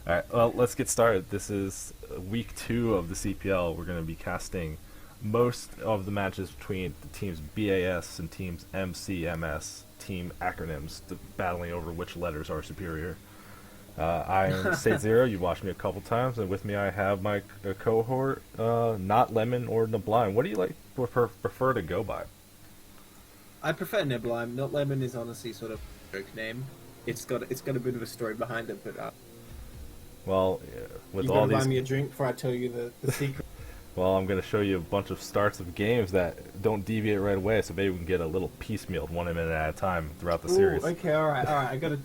All right, well, let's get started. This is week 2 of the CPL. We're going to be casting most of the matches between the teams BAS and teams MCMS, team acronyms, battling over which letters are superior. I am Saetzero. You've watched me a couple times, and with me I have my cohort, not Lemon or Neblime. What do you prefer to go by? I prefer Neblime. Not Lemon is honestly sort of a joke name. It's got a bit of a story behind it, but Well, with you've all got to buy these, me a drink before I tell you the secret. well, I'm going to show you a bunch of starts of games that don't deviate right away, so maybe we can get a little piecemealed 1 minute at a time throughout the series. Okay, all right. I got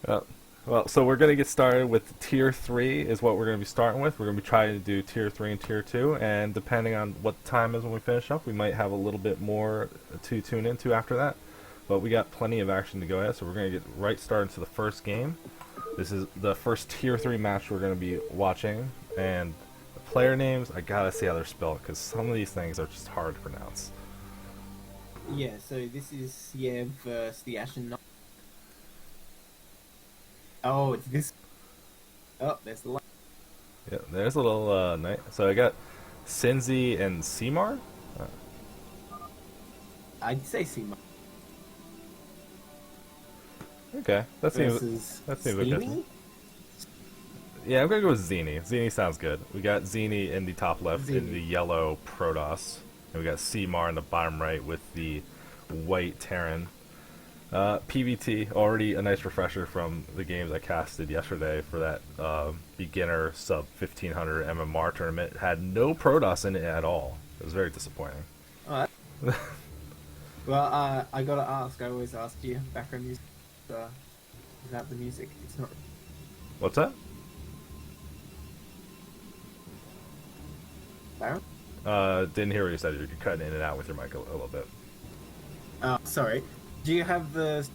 to. Well, so we're going to get started with Tier 3 is what we're going to be starting with. We're going to be trying to do Tier 3 and Tier 2, and depending on what time is when we finish up, we might have a little bit more to tune into after that. But we got plenty of action to go at, so we're going to get right started into the first game. This is the first Tier 3 match we're going to be watching, and the player names, I gotta see how they're spelled, because some of these things are just hard to pronounce. Yeah. So this is Siev versus the Ashen Knight. Oh, it's this. Oh, there's the light. Yeah, there's a little night. So I got Sinzi and Seymour. I'd say Seema. Okay, that seems Versus okay. Steamy? Yeah, I'm gonna go with Zini. Zini sounds good. We got Zini in the top left in Zini. the yellow Protoss, and we got Seymour in the bottom right with the white Terran. PVT, already a nice refresher from the games I casted yesterday for that beginner sub 1500 MMR tournament. Had no Protoss in it at all. It was very disappointing. Oh, that- well, I gotta ask. I always ask you background music. Without the music, it's not. What's that? Baron? Didn't hear what you said. You're cutting in and out with your mic a little bit. Sorry. Do you have the?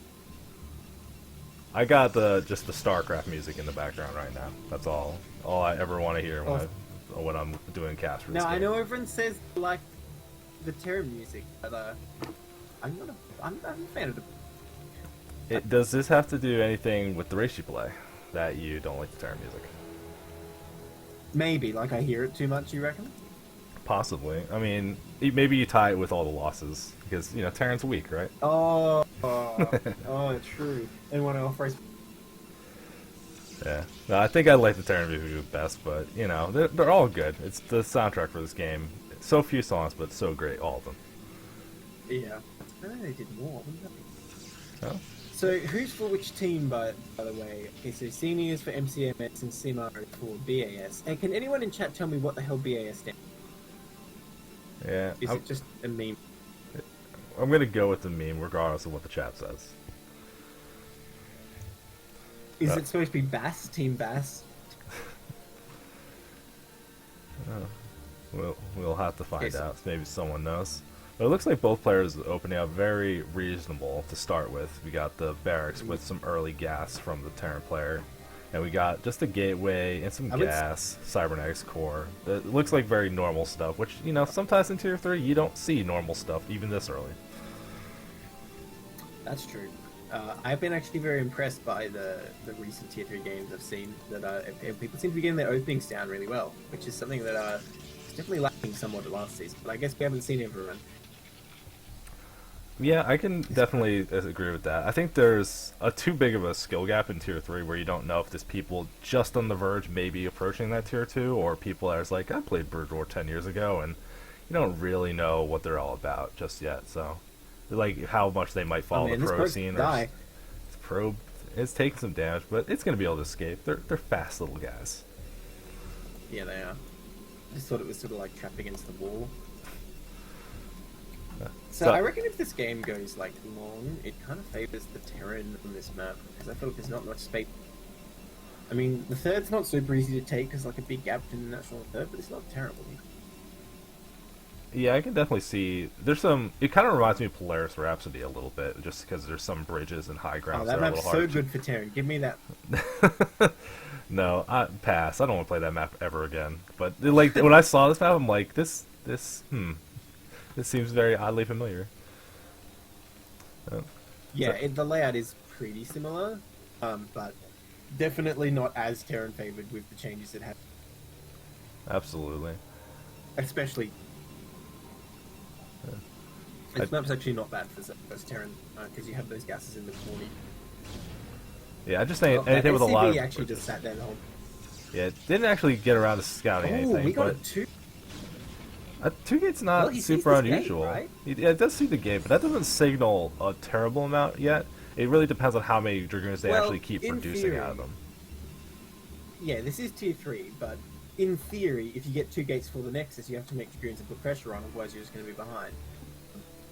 I got just the Starcraft music in the background right now. That's all I ever want to hear when I'm doing cast for this Now game. I know everyone says they like the Terra music, but I'm a fan of the. Does this have to do anything with the race you play that you don't like the Terran music? Maybe like I hear it too much. You reckon? Possibly. I mean, maybe you tie it with all the losses because Terran's weak, right? Oh, true. Anyone else race? Yeah. No, I think I like the Terran music best, but they're all good. It's the soundtrack for this game. So few songs, but so great, all of them. Yeah. I think they did more. Oh. So who's for which team, by the way? Okay, so Senior is for MCMS and Seymour is for BAS. And can anyone in chat tell me what the hell BAS stands? Yeah. Is it just a meme? I'm gonna go with the meme, regardless of what the chat says. Is it supposed to be BAS? Team BAS? We'll have to find out. Maybe someone knows. But it looks like both players opening up very reasonable to start with. We got the barracks with some early gas from the Terran player. And we got just a gateway and some gas, cybernetics core. It looks like very normal stuff, which, sometimes in Tier 3 you don't see normal stuff even this early. That's true. I've been actually very impressed by the recent Tier 3 games I've seen that people seem to be getting their openings down really well, which is something that is definitely lacking somewhat last season. But I guess we haven't seen everyone. Yeah, I can definitely agree with that. I think there's too big of a skill gap in Tier 3 where you don't know if there's people just on the verge maybe approaching that Tier 2 or people that are like, I played Brood War 10 years ago, and you don't really know what they're all about just yet. So, like, how much they might follow the pro scene. Or probe is taking some damage, but it's going to be able to escape. They're fast little guys. Yeah, they are. I just thought it was sort of like trapped against the wall. So I reckon if this game goes long, it kind of favors the Terran on this map because I feel like there's not much space. I mean, the third's not super easy to take because a big gap in the national third, but it's not terrible. Yeah, I can definitely see. There's some. It kind of reminds me of Polaris Rhapsody a little bit, just because there's some bridges and high grounds. Oh, that map's so good for Terran. Give me that. No, I pass. I don't want to play that map ever again. But when I saw this map, I'm like, this seems very oddly familiar. Yeah, the layout is pretty similar, but definitely not as Terran favored with the changes that have, Absolutely. especially. This map's actually not bad for Terran because you have those gases in the corner. Yeah, I just think anything with a lot of... actually just sat there the whole... Yeah, it didn't actually get around to scouting anything. We got but a 2. 2-gate's not super unusual. Gate, right? Yeah, it does see the gate, but that doesn't signal a terrible amount yet. It really depends on how many Dragoons they actually keep producing out of them. Yeah, this is tier 3, but in theory, if you get 2 gates for the Nexus, you have to make Dragoons and put pressure on, otherwise you're just going to be behind.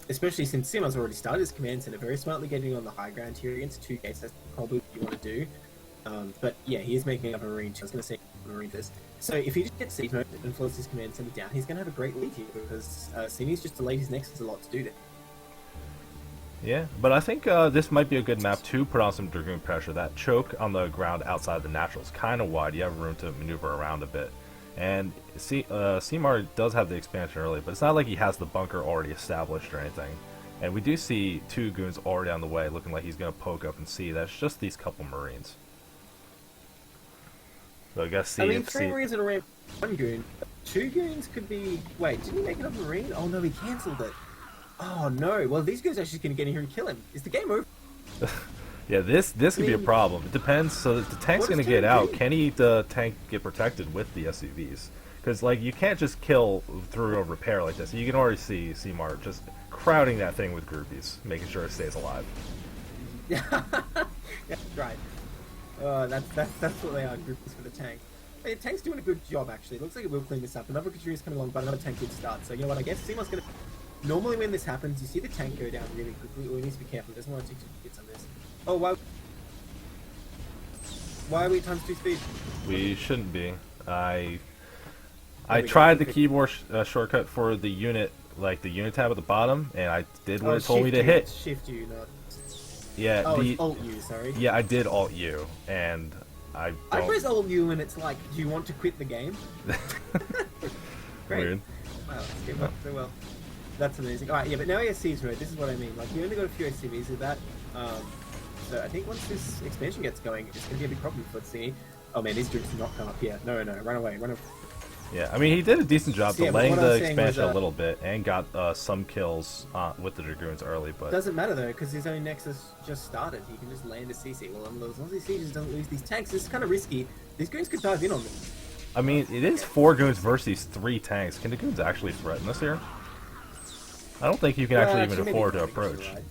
Especially since Simon's already started his command center, very smartly getting on the high ground here against 2 gates. That's probably what you want to do. But yeah, he is making up a Marine. I was going to say Marine first. So if he just gets siege mode and floats his command center down, he's going to have a great lead here because Simi's just delayed his Nexus a lot to do that. Yeah, but I think this might be a good map to put on some Dragoon pressure. That choke on the ground outside the natural is kind of wide. You have room to maneuver around a bit. And Seymour does have the expansion early, but it's not like he has the bunker already established or anything. And we do see 2 goons already on the way, looking like he's going to poke up and see. That's just these couple Marines. So I guess see. I mean, 3 Marines in a ramp, 1 goon. 2 goons could be... Wait, did he make it up a Marine? Oh no, he cancelled it. Oh no. Well, these goons are actually going to get in here and kill him. Is the game over? Yeah, this could be a problem. It depends. So the tank's going to get out. Can the tank get protected with the SCVs? Because like you can't just kill through a repair like this. You can already see Seymour just crowding that thing with groupies, making sure it stays alive. Yeah, right. That's what they are, groupies for the tank. Hey, the tank's doing a good job actually. It looks like it will clean this up. Another Katrina's coming along, but another tank did start. So you know what? I guess Seymour's going to. Normally when this happens, you see the tank go down really quickly. We need to be careful. Doesn't want to take 2 hits on this. Oh, why are we times 2 speed? We shouldn't be. I tried the keyboard shortcut for the unit, like the unit tab at the bottom, and I did what it told me to hit. Shift U, not... Yeah. Oh, it's Alt U, sorry. Yeah, I did Alt U, and I press Alt U and it's like, do you want to quit the game? Great. Weird. Wow, it's getting up so well. That's amazing. Alright, yeah, but now he has siege mode. This is what I mean. Like, you only got a few SCVs with that. So I think once this expansion gets going, it's going to be a big problem for C. Oh man, these drinks did not come up here. No, run away, run away. Yeah, I mean, he did a decent job delaying the expansion was, a little bit and got some kills with the Dragoons early, but... Doesn't matter though, because his own Nexus just started. He can just land a CC. Well, as long as these sieges doesn't lose these tanks, this is kind of risky. These goons could dive in on them. I mean, it is 4 goons versus 3 tanks. Can the goons actually threaten us here? I don't think you can actually even afford to approach. Right.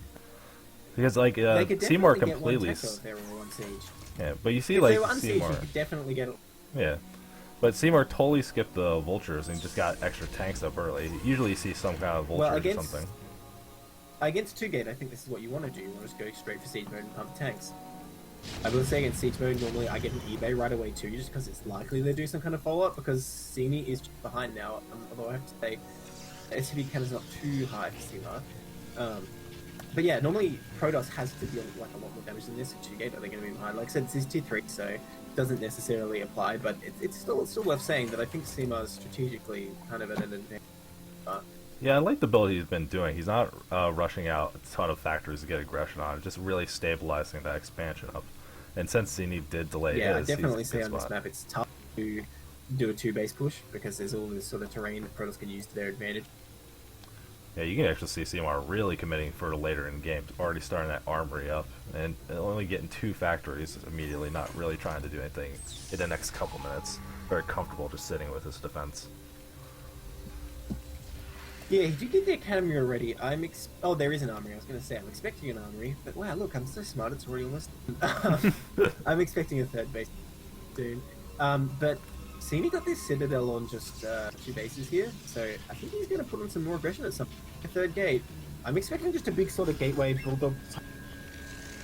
Because, like, Seymour completely... Yeah, but you see, if like, they were unsieged, Seymour... you could definitely get... Yeah. But Seymour totally skipped the vultures and just got extra tanks up early. Usually you see some kind of vultures or something. Against 2-gate, I think this is what you want to do. You want to just go straight for siege mode and pump tanks. I will say against siege mode, normally I get an eBay right away too, just because it's likely they do some kind of follow-up, because Simi is just behind now, although I have to say, the SCV count is not too high for Sima. But yeah, normally Protoss has to deal like a lot more damage than this at 2-gate, are they going to be behind? Like I said, this is tier 3, so it doesn't necessarily apply, but it's still worth saying that I think Sima's strategically kind of at an advantage. Yeah, I like the build he's been doing. He's not rushing out a ton of factories to get aggression on, just really stabilizing that expansion up. And since Zini did delay I definitely say on this map it's tough to do a 2-base push, because there's all this sort of terrain that Protoss can use to their advantage. Yeah, you can actually see Seymour really committing for later in the game, already starting that armory up, and only getting 2 factories immediately, not really trying to do anything in the next couple minutes. Very comfortable just sitting with his defense. Yeah, he did get the academy already. Oh, there is an armory. I was going to say, I'm expecting an armory, but wow, look, I'm so smart, it's already listed. I'm expecting a 3rd base soon. But Sini got this Citadel on just 2 bases here, so I think he's going to put on some more aggression at some 3rd gate. I'm expecting just a big sort of gateway bulldog.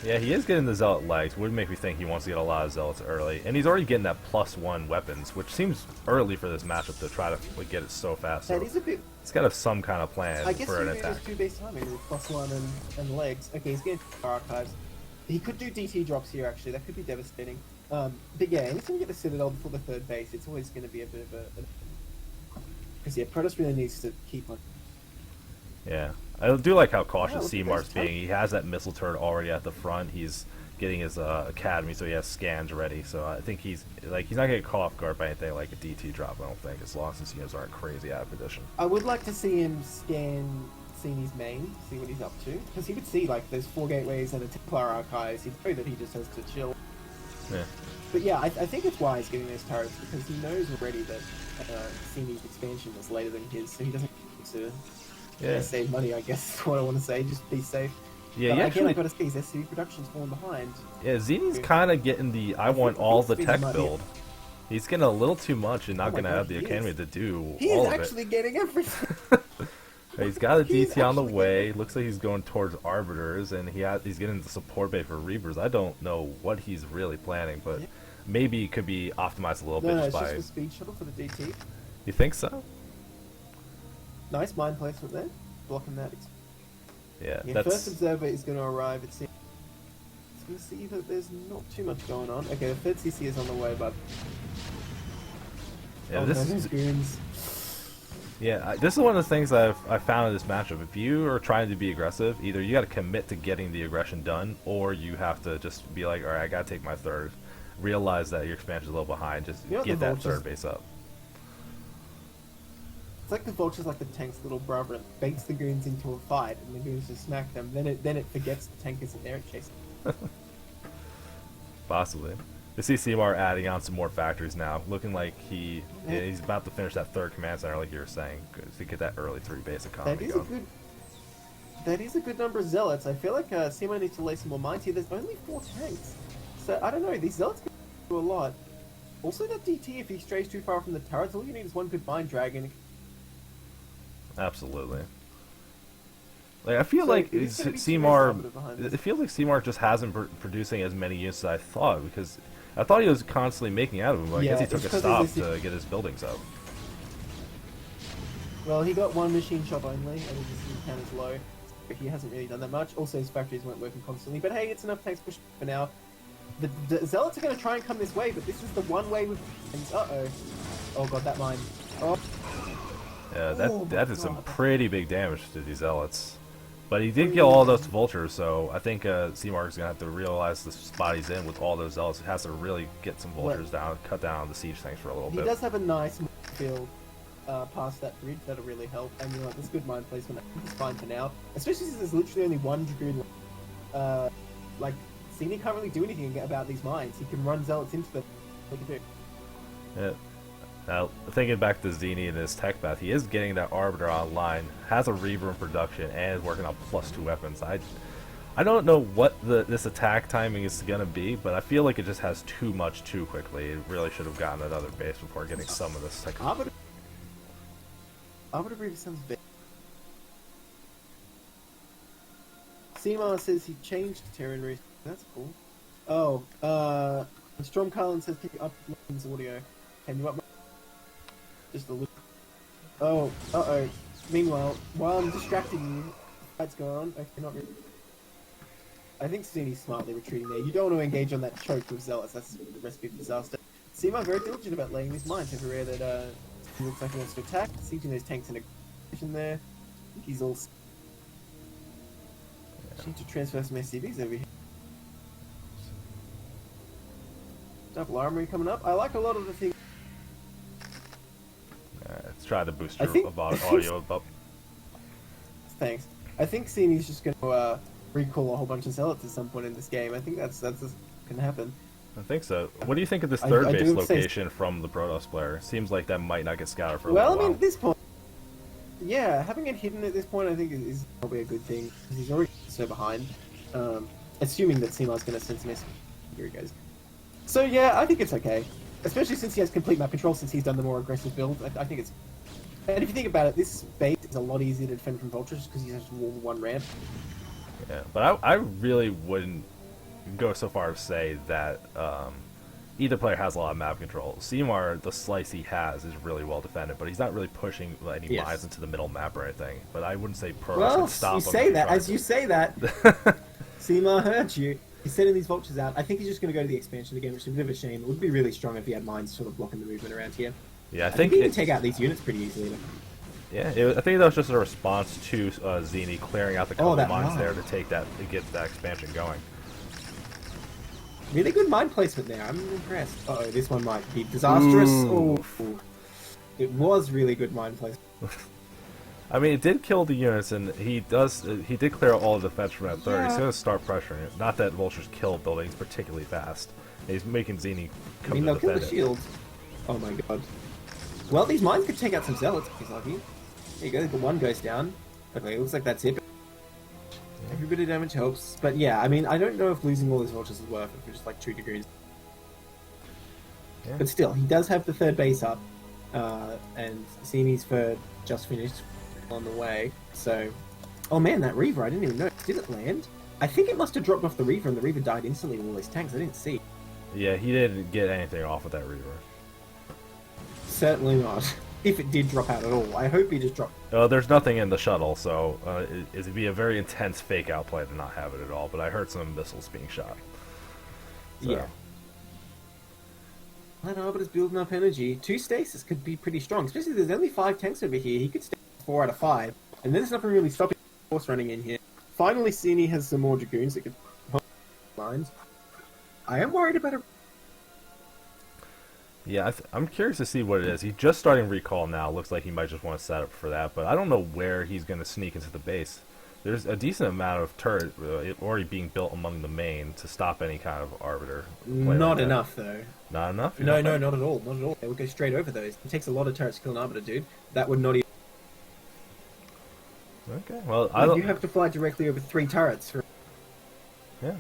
Yeah, he is getting the Zealot legs. Would make me think he wants to get a lot of Zealots early, and he's already getting that +1 weapons, which seems early for this matchup to try to like, get it so fast. So that is a bit. He's got some kind of plan for an attack. I guess 2 base timing with +1 and legs. Okay, he's getting archives. He could do DT drops here actually. That could be devastating. But yeah, anytime you get the Citadel before the 3rd base, it's always going to be a bit of a... Because yeah, Protoss really needs to keep on... Yeah. I do like how cautious Seymour's being. He has that missile turret already at the front. He's getting his academy, so he has scans ready. So I think he's not getting caught off guard by anything like a DT drop. I don't think, as long as his units aren't crazy out of position. I would like to see him scan Sini's main, see what he's up to, because he would see like there's 4 gateways and a Templar archives. He'd know that he just has to chill. Yeah. But yeah, I think it's wise getting those turrets because he knows already that Sini's expansion was later than his, so he doesn't need to save money. I guess is what I want to say. Just be safe. Yeah, but you again, actually. I got to see his SCV production's falling behind. Yeah, Zini's kind of getting the I want all the tech build. He's getting a little too much and not going to have the academy to do he all is of actually it. getting everything. He's got a DT on the way. Looks like he's going towards Arbiters, and he's getting the support bay for Reapers. I don't know what he's really planning, but maybe it could be optimized a little bit No, just it's by. just the speed shuttle for the DT. You think so? Nice mine placement there, blocking that. Yeah, Yeah, that's. first observer is going to arrive. It's going to see that there's not too much going on. Okay, the third CC is on the way, but Yeah, oh, this no, is. those goons. Yeah, this is one of the things I found in this matchup. If you are trying to be aggressive, either you got to commit to getting the aggression done, or you have to just be like, all right, I got to take my third. Realize that your expansion is a little behind. Just get that third base up. It's like the vulture's like the tank's little brother. It baits the goons into a fight, and the goons just smack them. Then it forgets the tank isn't there. It chases. Possibly. You see Seymour adding on some more factories now, looking like he's about to finish that third command center, like you were saying, to get that early 3 base economy going. That is a good number of zealots. I feel like Seymour needs to lay some more mines here. There's only 4 tanks, so I don't know. These zealots can do a lot. Also, that DT, if he strays too far from the turrets, all you need is one good mine dragon. Absolutely. Like I feel like Seymour. It feels like Seymour just hasn't producing as many units as I thought, because I thought he was constantly making out of them. But I guess he took a stop to get his buildings up. Well, he got 1 machine shop only, and his count is low. But he hasn't really done that much. Also, his factories weren't working constantly. But hey, it's enough tanks pushed for now. The zealots are going to try and come this way, but this is the one way with. Uh-oh. Oh god, that mine. Oh. Yeah, that did some pretty big damage to these zealots. But he did kill all those vultures, so I think Seymour is going to have to realize the spot he's in with all those zealots. He has to really get some vultures down, cut down on the siege tanks for a little bit. He does have a nice field past that bridge. That'll really help. And you know, this good mine placement is fine for now. Especially since there's literally only 1 dragoon left. Like, Cini can't really do anything about these mines. He can run zealots into them. What he can do. Yeah. Now, thinking back to Zini and his tech path, he is getting that Arbiter online, has a Reaver in production, and is working on +2 weapons. I don't know what this attack timing is going to be, but I feel like it just has too much too quickly. It really should have gotten another base before getting some of this tech. Arbiter Reaver sounds big. Seymour says he changed Terran recently. That's cool. Oh, Storm Carlin says, can you up his audio? Can you up just a little? Oh, uh-oh. Meanwhile, while I'm distracting you, fight's going on. Okay, not really. I think Sini's smartly retreating there. You don't want to engage on that choke with Zealots. That's the recipe for disaster. Seymour very diligent about laying these mines everywhere that he looks like he wants to attack. Sieging those tanks in a position there. He's all... Need to transfer some SCVs over here. Double armory coming up. I like a lot of the things. Let's try to boost your audio up. Thanks. I think Sini's just going to recall a whole bunch of zealots at some point in this game. I think that's going to happen. I think so. What do you think of this third base location from the Protoss player? Seems like that might not get scouted for a little while. Well, I mean, at this point, yeah, having it hidden at this point, I think is probably a good thing. Because he's already so behind. Assuming that Seymour's going to send some SCVs. Here he goes. So yeah, I think it's okay. Especially since he has complete map control, since he's done the more aggressive build. I think it's... And if you think about it, this base is a lot easier to defend from vultures because he has to wall 1 ramp. Yeah, but I really wouldn't go so far as to say that either player has a lot of map control. Seymour, the slice he has is really well defended, but he's not really pushing any mines into the middle map or anything. But I wouldn't say Protoss can stop him. Well, you say that. As you say that, Seymour heard you. He's sending these vultures out. I think he's just going to go to the expansion again, which is a bit of a shame. It would be really strong if he had mines sort of blocking the movement around here. Yeah, I think he can take out these units pretty easily. Yeah, I think that was just a response to Zini clearing out the couple mines there to get that expansion going. Really good mine placement there. I'm impressed. Uh-oh, this one might be disastrous. Ooh. Oh, it was really good mine placement. I mean, it did kill the units, and he did clear all the defense from that third. He's Yeah. going to start pressuring it. Not that vultures kill buildings particularly fast. He's making Zini I come mean, to they'll kill defend the it. shields. Oh my god. Well, these mines could take out some zealots if he's lucky. There you go, the one goes down. Okay, it looks like that's it. Every bit of damage helps. But yeah, I mean, I don't know if losing all those vultures is worth it for just like 2 degrees. Yeah. But still, he does have the third base up. And Zini's third just finished on the way. So, oh man, that Reaver, I didn't even know. Did it land? I think it must have dropped off the Reaver, and the Reaver died instantly with all those tanks. I didn't see. Yeah, he didn't get anything off with that Reaver. Certainly not. If it did drop out at all. I hope he just dropped. There's nothing in the shuttle, so it'd be a very intense fake out play to not have it at all. But I heard some missiles being shot. So. Yeah. That Arbiter's building up energy. 2 stasis could be pretty strong, especially if there's only 5 tanks over here. He could stay 4 out of 5, and then there's nothing really stopping force running in here. Finally, Cini has some more dragoons that could hold lines. I am worried about a. Yeah, I'm curious to see what it is. He's just starting recall now. Looks like he might just want to set up for that, but I don't know where he's going to sneak into the base. There's a decent amount of turret already being built among the main to stop any kind of arbiter. play Not like that. enough, though. Not enough? You No, don't no, think? not at all. Not at all. They would go straight over those. It takes a lot of turrets to kill an Arbiter, dude. That would not even. Okay, well, I don't. You have to fly directly over 3 turrets. Yeah.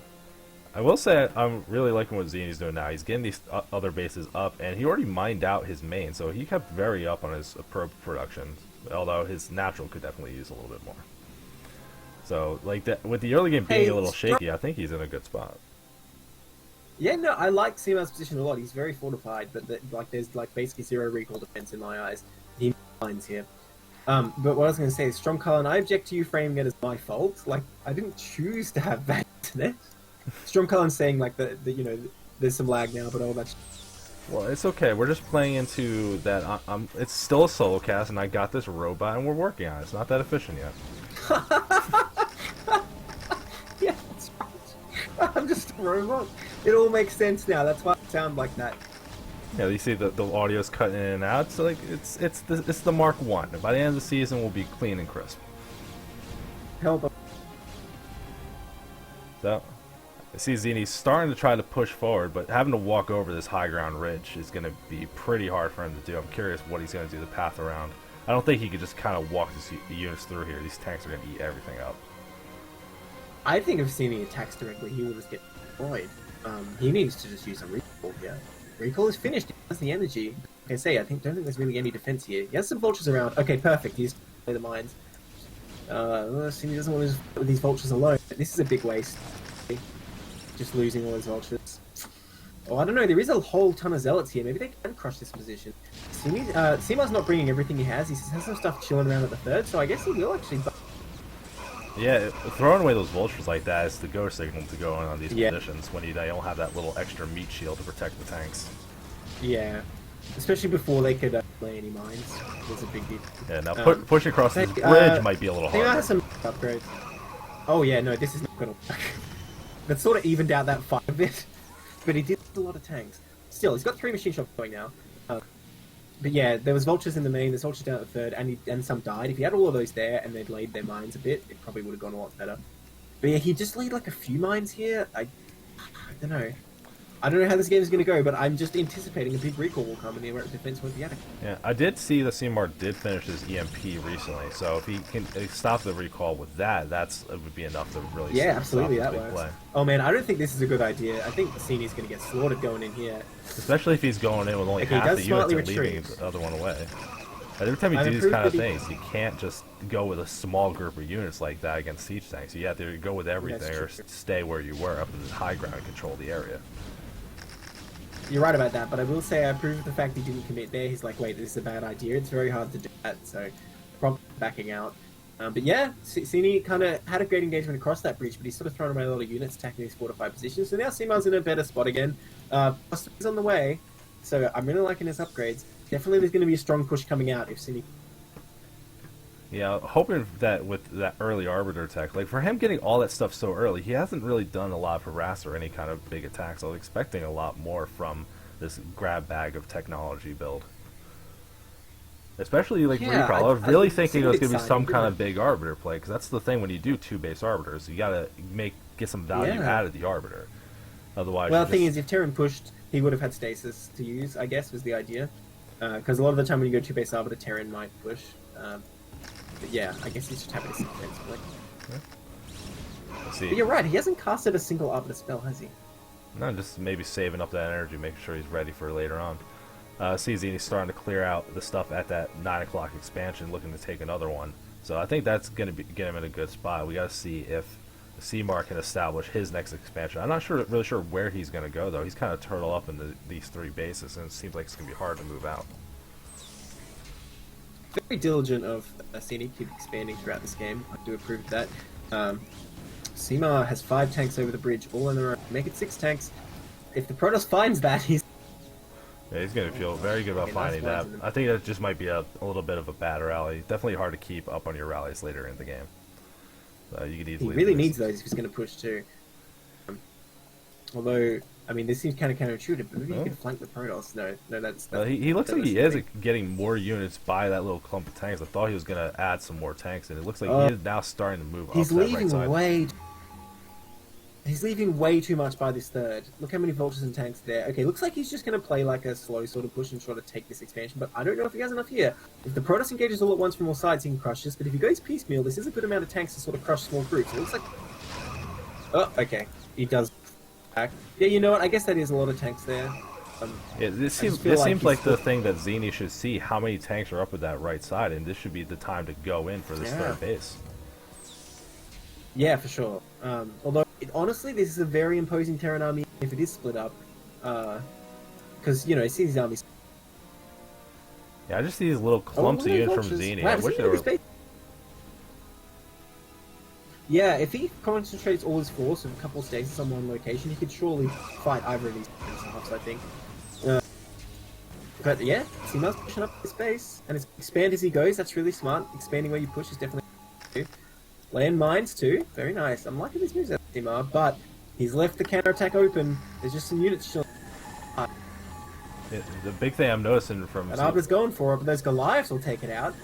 I will say I'm really liking what Zini's doing now. He's getting these other bases up, and he already mined out his main, so he kept very up on his probe production, although his natural could definitely use a little bit more. So, like, that, with the early game being Hey, a little shaky, I think he's in a good spot. Yeah, no, I like Seaman's position a lot. He's very fortified, but there's basically 0 recall defense in my eyes. He lines here. But what I was going to say is, Stromcullen, I object to you framing it as my fault. Like, I didn't choose to have that internet. Stromcullen's saying like there's some lag now, but all that. Well, it's okay. We're just playing into that. It's still a solo cast, and I got this robot, and we're working on it. It's not that efficient yet. Yeah, that's right. I'm just a robot. It all makes sense now. That's why I sound like that. Yeah, you see the audio's cutting in and out. So like it's the Mark 1. By the end of the season, we'll be clean and crisp. Help. So. I see Zini's starting to try to push forward, but having to walk over this high ground ridge is going to be pretty hard for him to do. I'm curious what he's going to do the path around. I don't think he could just kind of walk the units through here. These tanks are going to eat everything up. I think if Sini attacks directly, he will just get destroyed. He needs to just use a recall here. Recall is finished. He has the energy. Like I say, don't think there's really any defense here. He has some vultures around. Okay, perfect. He's play the mines. Sini doesn't want to just with these vultures alone. This is a big waste. Just losing all those vultures. Oh, I don't know. There is a whole ton of zealots here. Maybe they can crush this position. Seema's not bringing everything he has. He has some stuff chilling around at the third, so I guess he will actually. Yeah, throwing away those vultures like that is the go signal to go in on these Yeah. positions when they don't have that little extra meat shield to protect the tanks. Yeah, especially before they could play any mines. Was a big deal. Yeah, now pushing across this Hey, bridge might be a little Sema harder. has some upgrades. Oh yeah, no, this is not going to work. That sort of evened out that fight a bit, but he did a lot of tanks. Still, he's got 3 machine shops going now. But yeah, there was vultures in the main, there's vultures down at the third, and some died. If he had all of those there and they'd laid their mines a bit, it probably would have gone a lot better. But yeah, he just laid like a few mines here. I don't know. I don't know how this game is going to go, but I'm just anticipating a big recall will come and the American defense won't be adequate. Yeah, I did see that Seymour did finish his EMP recently, so if he can stop the recall with that, it would be enough to really Yeah, stop absolutely, the that big works. play. Oh man, I don't think this is a good idea. I think Cassini's going to get slaughtered going in here. Especially if he's going in with only Okay, he half does the units and smartly leaving retreat. the other one away. Every time you I've do these improved kind of that things, you can't just go with a small group of units like that against siege tanks. You have to go with everything or true. stay where you were up in the high ground and control the area. You're right about that, but I will say I approve of the fact he didn't commit there. He's like, wait, this is a bad idea. It's very hard to do that, so probably backing out. But yeah, Cini kind of had a great engagement across that bridge, but he's sort of thrown away a lot of units attacking these fortified positions. So now Seamar's in a better spot again. Is on the way, so I'm really liking his upgrades. Definitely there's going to be a strong push coming out if Cini... Yeah, hoping that with that early Arbiter tech, like for him getting all that stuff so early, he hasn't really done a lot of harass or any kind of big attacks. I was expecting a lot more from this grab bag of technology build. Especially like Yeah, Recrawl. I was really it thinking it seemed was going to be exciting, some kind didn't of big Arbiter play, because that's the thing when you do 2 base Arbiters, you got to get some value Yeah. out of the Arbiter. Otherwise, Well, you the thing just- is, if Terran pushed, he would have had stasis to use, I guess, was the idea. Because a lot of the time when you go 2 base Arbiter, Terran might push. But yeah, I guess he's just having a defense play. let's see. But you're right, he hasn't casted a single Arbiter spell, has he? No, just maybe saving up that energy, making sure he's ready for later on. CZ's starting to clear out the stuff at that 9 o'clock expansion, looking to take another one. So I think that's going to get him in a good spot. We got to see if CMAR can establish his next expansion. I'm not really sure where he's going to go, though. He's kind of turtle up in these 3 bases, and it seems like it's going to be hard to move out. Very diligent of Cine, keep expanding throughout this game. I do approve of that. Seamar has 5 tanks over the bridge, all in their own. Make it 6 tanks. If the Protoss finds that, he's... Yeah, he's going to feel very good about Okay, finding nice that. ones. I think that just might be a little bit of a bad rally. Definitely hard to keep up on your rallies later in the game. You could He easily really lose. needs those if he's going to push too. Although, I mean, this seems kind of counterintuitive, but maybe Oh. he could flank the Protoss. No, that's He looks that like was he the is thing. getting more units by that little clump of tanks. I thought he was going to add some more tanks, and it looks like he is now starting to move He's up that right leaving side. way. He's leaving way too much by this third. Look how many vultures and tanks there. Okay, looks like he's just going to play like a slow sort of push and try to take this expansion, but I don't know if he has enough here. If the Protoss engages all at once from all sides, he can crush this, but if he goes piecemeal, this is a good amount of tanks to sort of crush small groups. It looks like... Oh, okay. He does back. Yeah, you know what? I guess that is a lot of tanks there. Yeah, this seems feel like seems he's like the still- thing that Zini should see, how many tanks are up at that right side, and this should be the time to go in for this Yeah. third base. Yeah, for sure. Although, honestly, this is a very imposing Terran army if it is split up. Because, you know, you see these armies... Yeah, I just see these little clumps of look at units from vultures. Zini. Wow, I does wish he they have were. the space? Yeah, if he concentrates all his force of a couple of stations on one location, he could surely fight either of these halves, I think. But yeah, Seamar's pushing up his base, and it's expand as he goes. That's really smart. Expanding where you push is definitely good. Land mines too, very nice. I'm liking these moves out of Seamar, but he's left the counterattack open. There's just some units still. The big thing I'm noticing from And Arbor's going for it, but those Goliaths will take it out.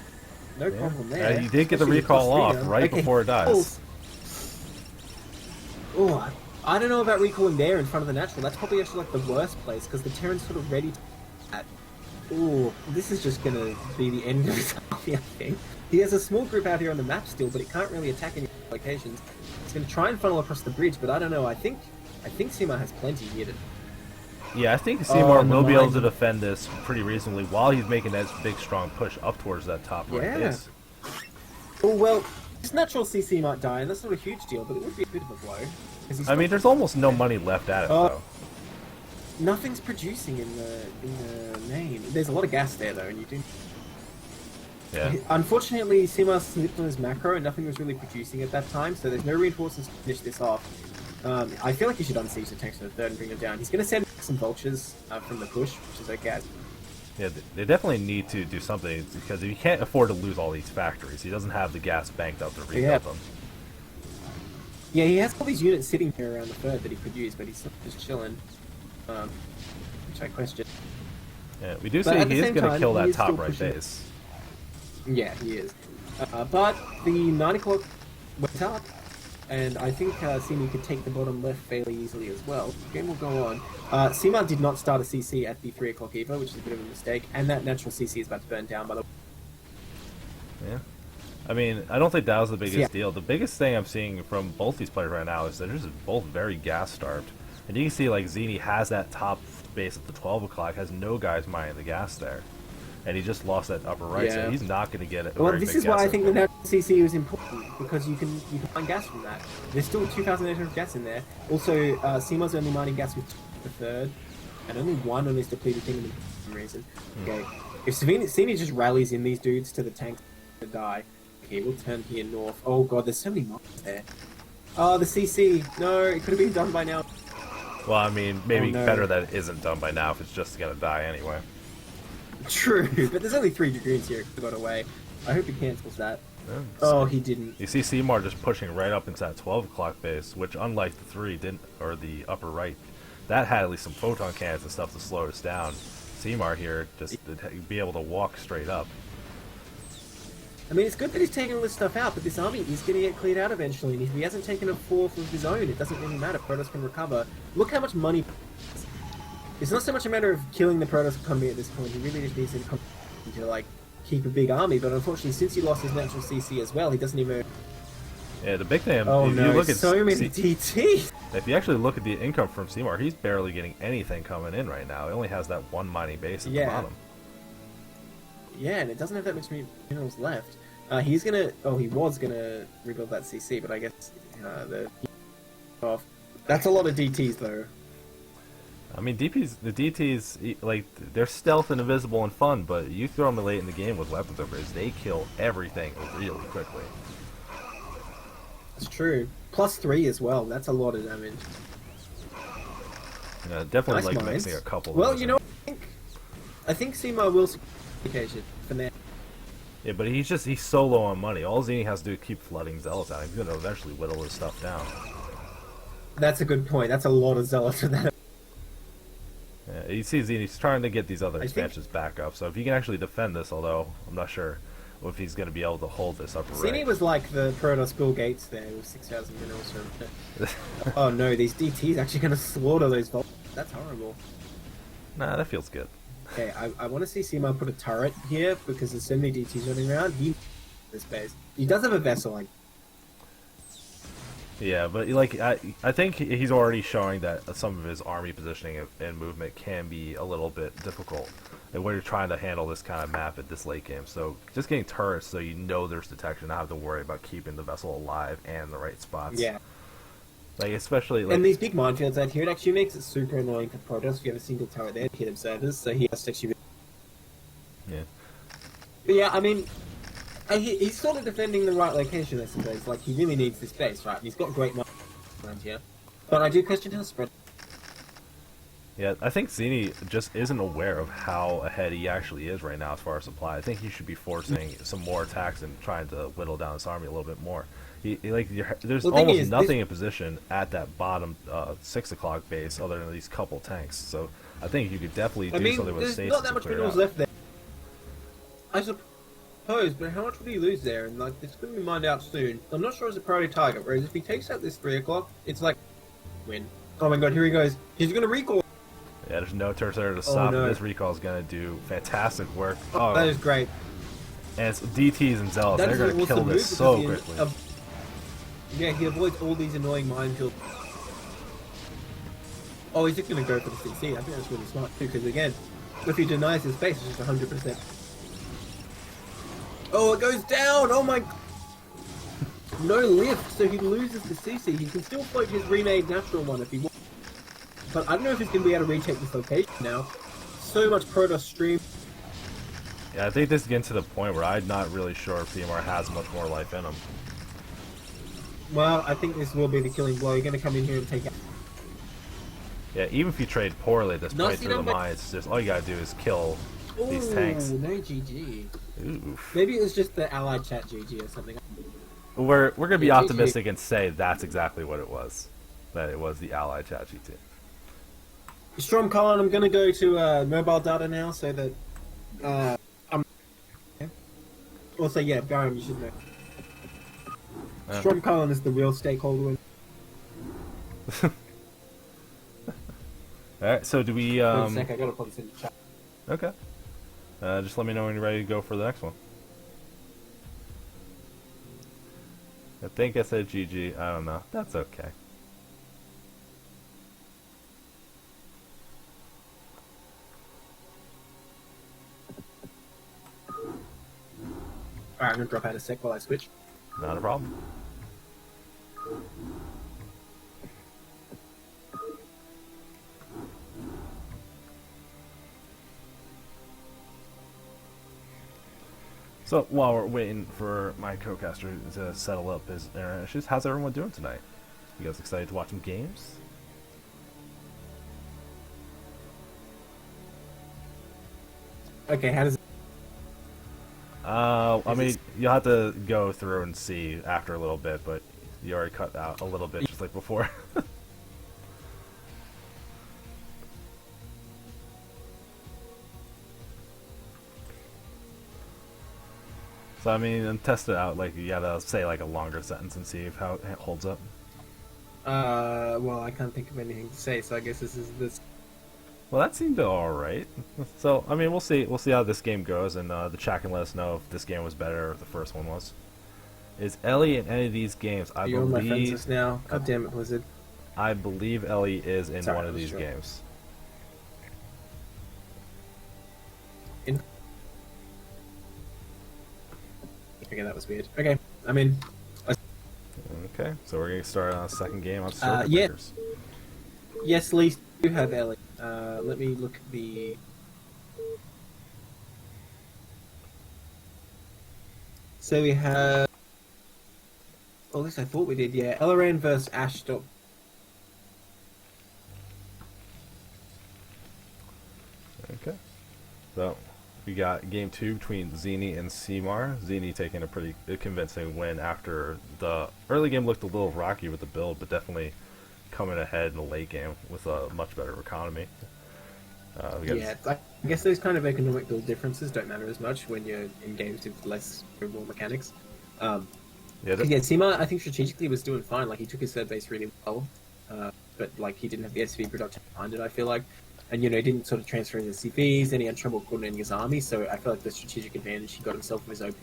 No Yeah. problem there. You did get the Especially with recall plus off freedom. right Okay, before it dies. pulls. Oh, I don't know about recalling there in front of the natural. That's probably actually like the worst place because the Terran's sort of ready to that. Ooh, this is just gonna be the end of his army, I think. He has a small group out here on the map still, but it can't really attack any locations. He's gonna try and funnel across the bridge, but I don't know. I think Seamar has plenty here to... Yeah, I think Seymour and the will be able line- to defend this pretty reasonably while he's making that big strong push up towards that top right Yeah. base. Oh, well, this natural CC might die, and that's not a huge deal, but it would be a bit of a blow. 'cause he's I mean, there's almost no money left at it though. Nothing's producing in the main. There's a lot of gas there though, and you do. Yeah. Unfortunately, Seamar slipped on his macro, and nothing was really producing at that time. So there's no reinforcements to finish this off. I feel like he should unsiege the tanks in the third and bring them down. He's going to send some vultures from the push, which is okay. Yeah, they definitely need to do something because he can't afford to lose all these factories. He doesn't have the gas banked up to rebuild Yeah. them. Yeah, he has all these units sitting here around the third that he could use, but he's just chilling. Which I question. Yeah, we do But see at the he is same going to time, kill he that is top still right pushing. base. Yeah, he is. But the 9 o'clock went up, and I think Seamar could take the bottom left fairly easily as well. Game will go on. Seamar did not start a CC at the 3 o'clock Evo, which is a bit of a mistake, and that natural CC is about to burn down, by the way. Yeah. I mean, I don't think that was the biggest Yeah. deal. The biggest thing I'm seeing from both these players right now is that they're just both very gas starved. And you can see like Zini has that top base at the 12 o'clock, has no guys mining the gas there. And he just lost that upper right, Yeah. so he's not going to get it. Well, this is why I think the natural CC was important, because you can find gas from that. There's still 2,800 gas in there. Also, Seamar's only mining gas with the third, and only one on his depleted kingdom for some reason. Okay, if Savini just rallies in these dudes to the tanks to die, okay, we'll turn here north. Oh god, there's so many mobs there. Oh, the CC. No, it could have been done by now. Well, I mean, maybe Oh, no. better that it isn't done by now if it's just going to die anyway. True, but there's only 3 dragoons here. It got away. I hope he cancels that. Yeah, Oh, he didn't. you see Seymour just pushing right up into that 12 o'clock base, which unlike the 3 didn't, or the upper right, that had at least some photon cannons and stuff to slow us down. Seymour here just to be able to walk straight up. I mean, it's good that he's taking all this stuff out, but this army is going to get cleared out eventually, and if he hasn't taken a fourth of his own, it doesn't really matter. Protoss can recover. Look how much money... It's not so much a matter of killing the Protoss economy at this point. He really just needs to, like, keep a big army, but unfortunately, since he lost his natural CC as well, he doesn't even... Yeah, the big thing. Oh if no, you look at so many DTs! If you actually look at the income from Seymour, he's barely getting anything coming in right now. He only has that one mining base at the bottom. Yeah, and it doesn't have that much minerals left. He's gonna... Oh, he was gonna rebuild that CC, but I guess off. That's a lot of DTs, though. I mean, the DTs, like, they're stealth and invisible and fun, but you throw them late in the game with weapons upgrades, they kill everything really quickly. It's true. +3 as well. That's a lot of damage. Yeah, definitely Nice like mines. mixing a couple. Well, of those you know, in. I think Seymour will occasion for now. Yeah, but he's so low on money. All Zini has to do is keep flooding Zealots out. He's gonna eventually whittle his stuff down. That's a good point. That's a lot of zealots for that. Yeah, you see Zini's trying to get these other expansions back up. So if he can actually defend this, although I'm not sure if he's going to be able to hold this upper Zini rank. was like the Protoss Bill Gates there with 6,000 minerals from... Oh no, these DTs actually going to slaughter those vaults. That's horrible. Nah, that feels good. Okay, I want to see Seymour put a turret here because there's so many DTs running around. This base. He does have a vessel, like... Yeah, but like I think he's already showing that some of his army positioning and movement can be a little bit difficult when you're trying to handle this kind of map at this late game. So just getting turrets so you know there's detection, not have to worry about keeping the vessel alive and in the right spots. Yeah. Like especially like, and these big minefields out here, it actually makes it super annoying for Protoss if you have a single turret there to hit observers, so he has to actually... Yeah. But yeah, I mean... He's sort of defending the right location, I suppose. Like, he really needs this base, right? He's got great money around here. But I do question his spread. Yeah, I think Zini just isn't aware of how ahead he actually is right now as far as supply. I think he should be forcing some more attacks and trying to whittle down his army a little bit more. There's almost nothing in position at that bottom 6 o'clock base other than these couple tanks. So I think you could definitely do something with there's stasis not that to much clear it minerals out. left there. I suppose, but how much would he lose there? And like, it's going to be mined out soon. I'm not sure it's a priority target. Whereas if he takes out this 3 o'clock, it's like win. Oh my god, here he goes. He's going to recall. Yeah, there's no turrets there to stop. No. This recall is going to do fantastic work. Oh, that is great. And it's DTs and Zealots. That They're is going to an kill awesome this move so because quickly. Yeah, he avoids all these annoying minefields. Oh, he's just going to go for the CC. I think that's really smart too, because again, if he denies his base, it's just 100%. Oh, it goes down! Oh my... No lift, so he loses the CC. He can still float his remade natural one if he wants. But I don't know if he's going to be able to retake this location now. So much Protoss stream. Yeah, I think this is getting to the point where I'm not really sure if Seymour has much more life in him. Well, I think this will be the killing blow. You're going to come in here and take out... Yeah, even if you trade poorly at this No, point see, through the no, but- mines, just all you gotta do is kill these tanks. no GG. Oof. Maybe it was just the allied chat GG or something. We're gonna be Yeah, GG. optimistic and say that's exactly what it was. That it was the Allied Chat GT. Strom Colin, I'm going to go to mobile data now so that... Also, yeah, Baron, you should know. Strom Colin is the real stakeholder. Alright, so do we Wait a sec, I gotta put this in the chat. okay. Just let me know when you're ready to go for the next one. I think I said GG, I don't know. That's okay. Alright, I'm gonna drop out a sec while I switch. Not a problem. So while we're waiting for my co-caster to settle up his internet issues, how's everyone doing tonight? You guys excited to watch some games? Okay, how does I mean, you'll have to go through and see after a little bit, but you already cut out a little bit just like before. So I mean, and test it out. Like you gotta say like a longer sentence and see how it holds up. Well, I can't think of anything to say, so I guess this is this. Well, that seemed all right. So I mean, we'll see. We'll see how this game goes, and the chat can let us know if this game was better or if the first one was. Is Ellie in any of these games? I You're on my friends believe. list now. God damn it, Blizzard. I believe Ellie is in Sorry, one of I was these sure. games. Okay, that was weird. Okay, I'm in. Okay, so we're gonna start on a second game on Yeah. Circuit Breakers. Yes, Lee, you have Ellie. Let me look at the. So we have. Well, at least I thought we did. Yeah, Elaran versus Ashdop. Okay. So we got game 2 between Zini and Seymour. Zini taking a pretty convincing win after the early game looked a little rocky with the build, but definitely coming ahead in the late game with a much better economy. We got Yeah, I guess those kind of economic build differences don't matter as much when you're in games with less overall mechanics. yeah, Yeah, Sima, I think strategically was doing fine. Like he took his third base really well, but like he didn't have the SV production behind it. I feel like, and he didn't sort of transfer into CVs. Then he had trouble coordinating his army. So I feel like the strategic advantage he got himself was OP.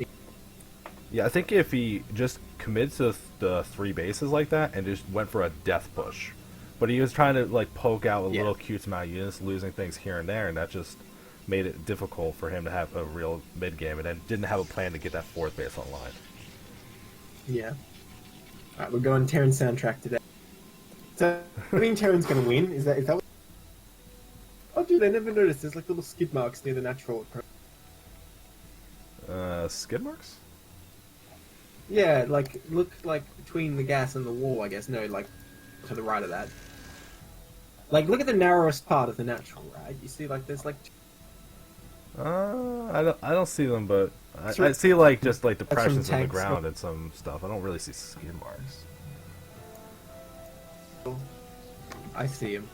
Yeah, I think if he just committed to the 3 bases like that and just went for a death push, but he was trying to like poke out with little cute amount of units, losing things here and there, and that just made it difficult for him to have a real mid game, and then didn't have a plan to get that 4th base online. Yeah. Alright, we're going Terran soundtrack today. So, I mean Terran's gonna win. Is that what... Oh, dude, I never noticed. There's like little skid marks near the natural. Skid marks? Yeah, like look like between the gas and the wall. I guess no, like to the right of that. Like look at the narrowest part of the natural, right? You see, like there's like. I don't see them, but I Sure. see like just like from depressions in the tanks. ground and some stuff. I don't really see skid marks. I see him.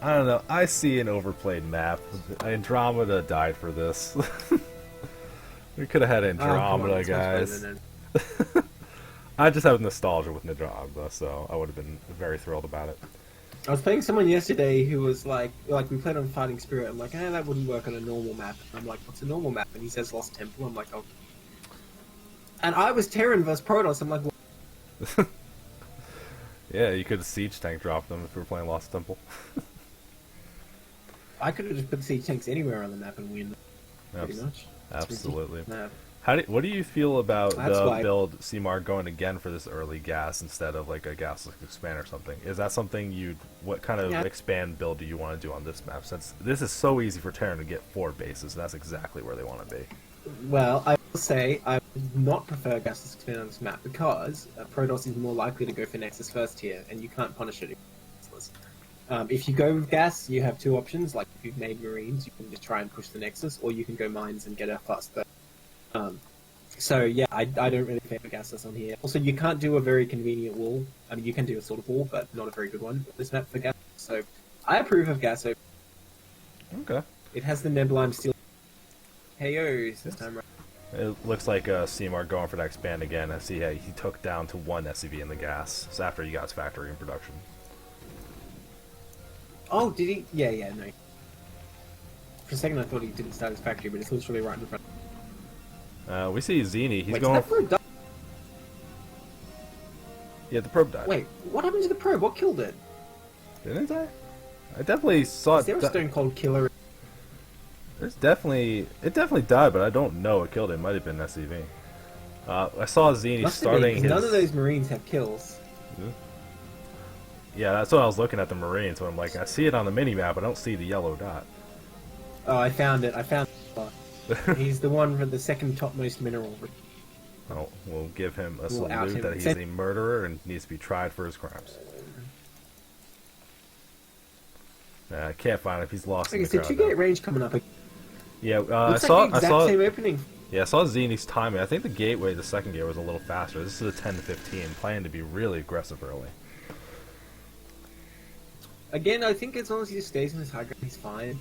I don't know. I see an overplayed map. Andromeda died for this. We could have had Andromeda, guys. I just have nostalgia with Andromeda, so I would have been very thrilled about it. I was playing someone yesterday who was like we played on Fighting Spirit. I'm like, that wouldn't work on a normal map. I'm like, what's a normal map? And he says Lost Temple. I'm like, oh. And I was Terran versus Protoss. I'm like, what? Yeah, you could have siege tank dropped them if we were playing Lost Temple. I could have just put siege tanks anywhere on the map and win. Pretty Abs- much. Absolutely. Map. What do you feel about That's the why- build Seymour going again for this early gas instead of like a gasless expand or something? Is that something what kind of Yeah. expand build do you want to do on this map? Since this is so easy for Terran to get 4 bases, that's exactly where they want to be. Well, I will say I would not prefer Gasless Expand on this map because Protoss is more likely to go for Nexus first here, and you can't punish it. If you go with Gas, you have 2 options. Like if you've made Marines, you can just try and push the Nexus, or you can go Mines and get a fast burst. So yeah, I don't really favor Gasless on here. Also, you can't do a very convenient wall. I mean, you can do a sort of wall, but not a very good one. This map for Gas, so I approve of Gas. Okay. It has the Neblime steel. Heyo's this time, right? It looks like Seymour going for that expand again. I see he took down to 1 SCV in the gas. So after he got his factory in production. Oh, did he? Yeah, no. For a second, I thought he didn't start his factory, but it's literally right in front. We see Zini. He's Wait, going. did that probe die? Yeah, the probe died. Wait, what happened to the probe? What killed it? Didn't it die? I definitely saw Is there a it. stone cold killer? It definitely died, but I don't know what killed it. It might have been SCV. I saw Zini Must have been, starting 'cause his. none of those Marines have kills. Yeah, that's what I was looking at the Marines. When I'm like, I see it on the mini map, I don't see the yellow dot. Oh, I found it. He's the one with the second topmost mineral. Oh, we'll give him a We'll out salute him. that he's a murderer and needs to be tried for his crimes. I can't find him if he's lost in Okay, the so crowd. 2 gate now. range coming up. Yeah, Looks like the exact same opening. Yeah, I saw Zini's timing. I think the gateway, the second gateway, was a little faster. This is a 10 to 15, playing to be really aggressive early. Again, I think as long as he just stays in his high ground, he's fine.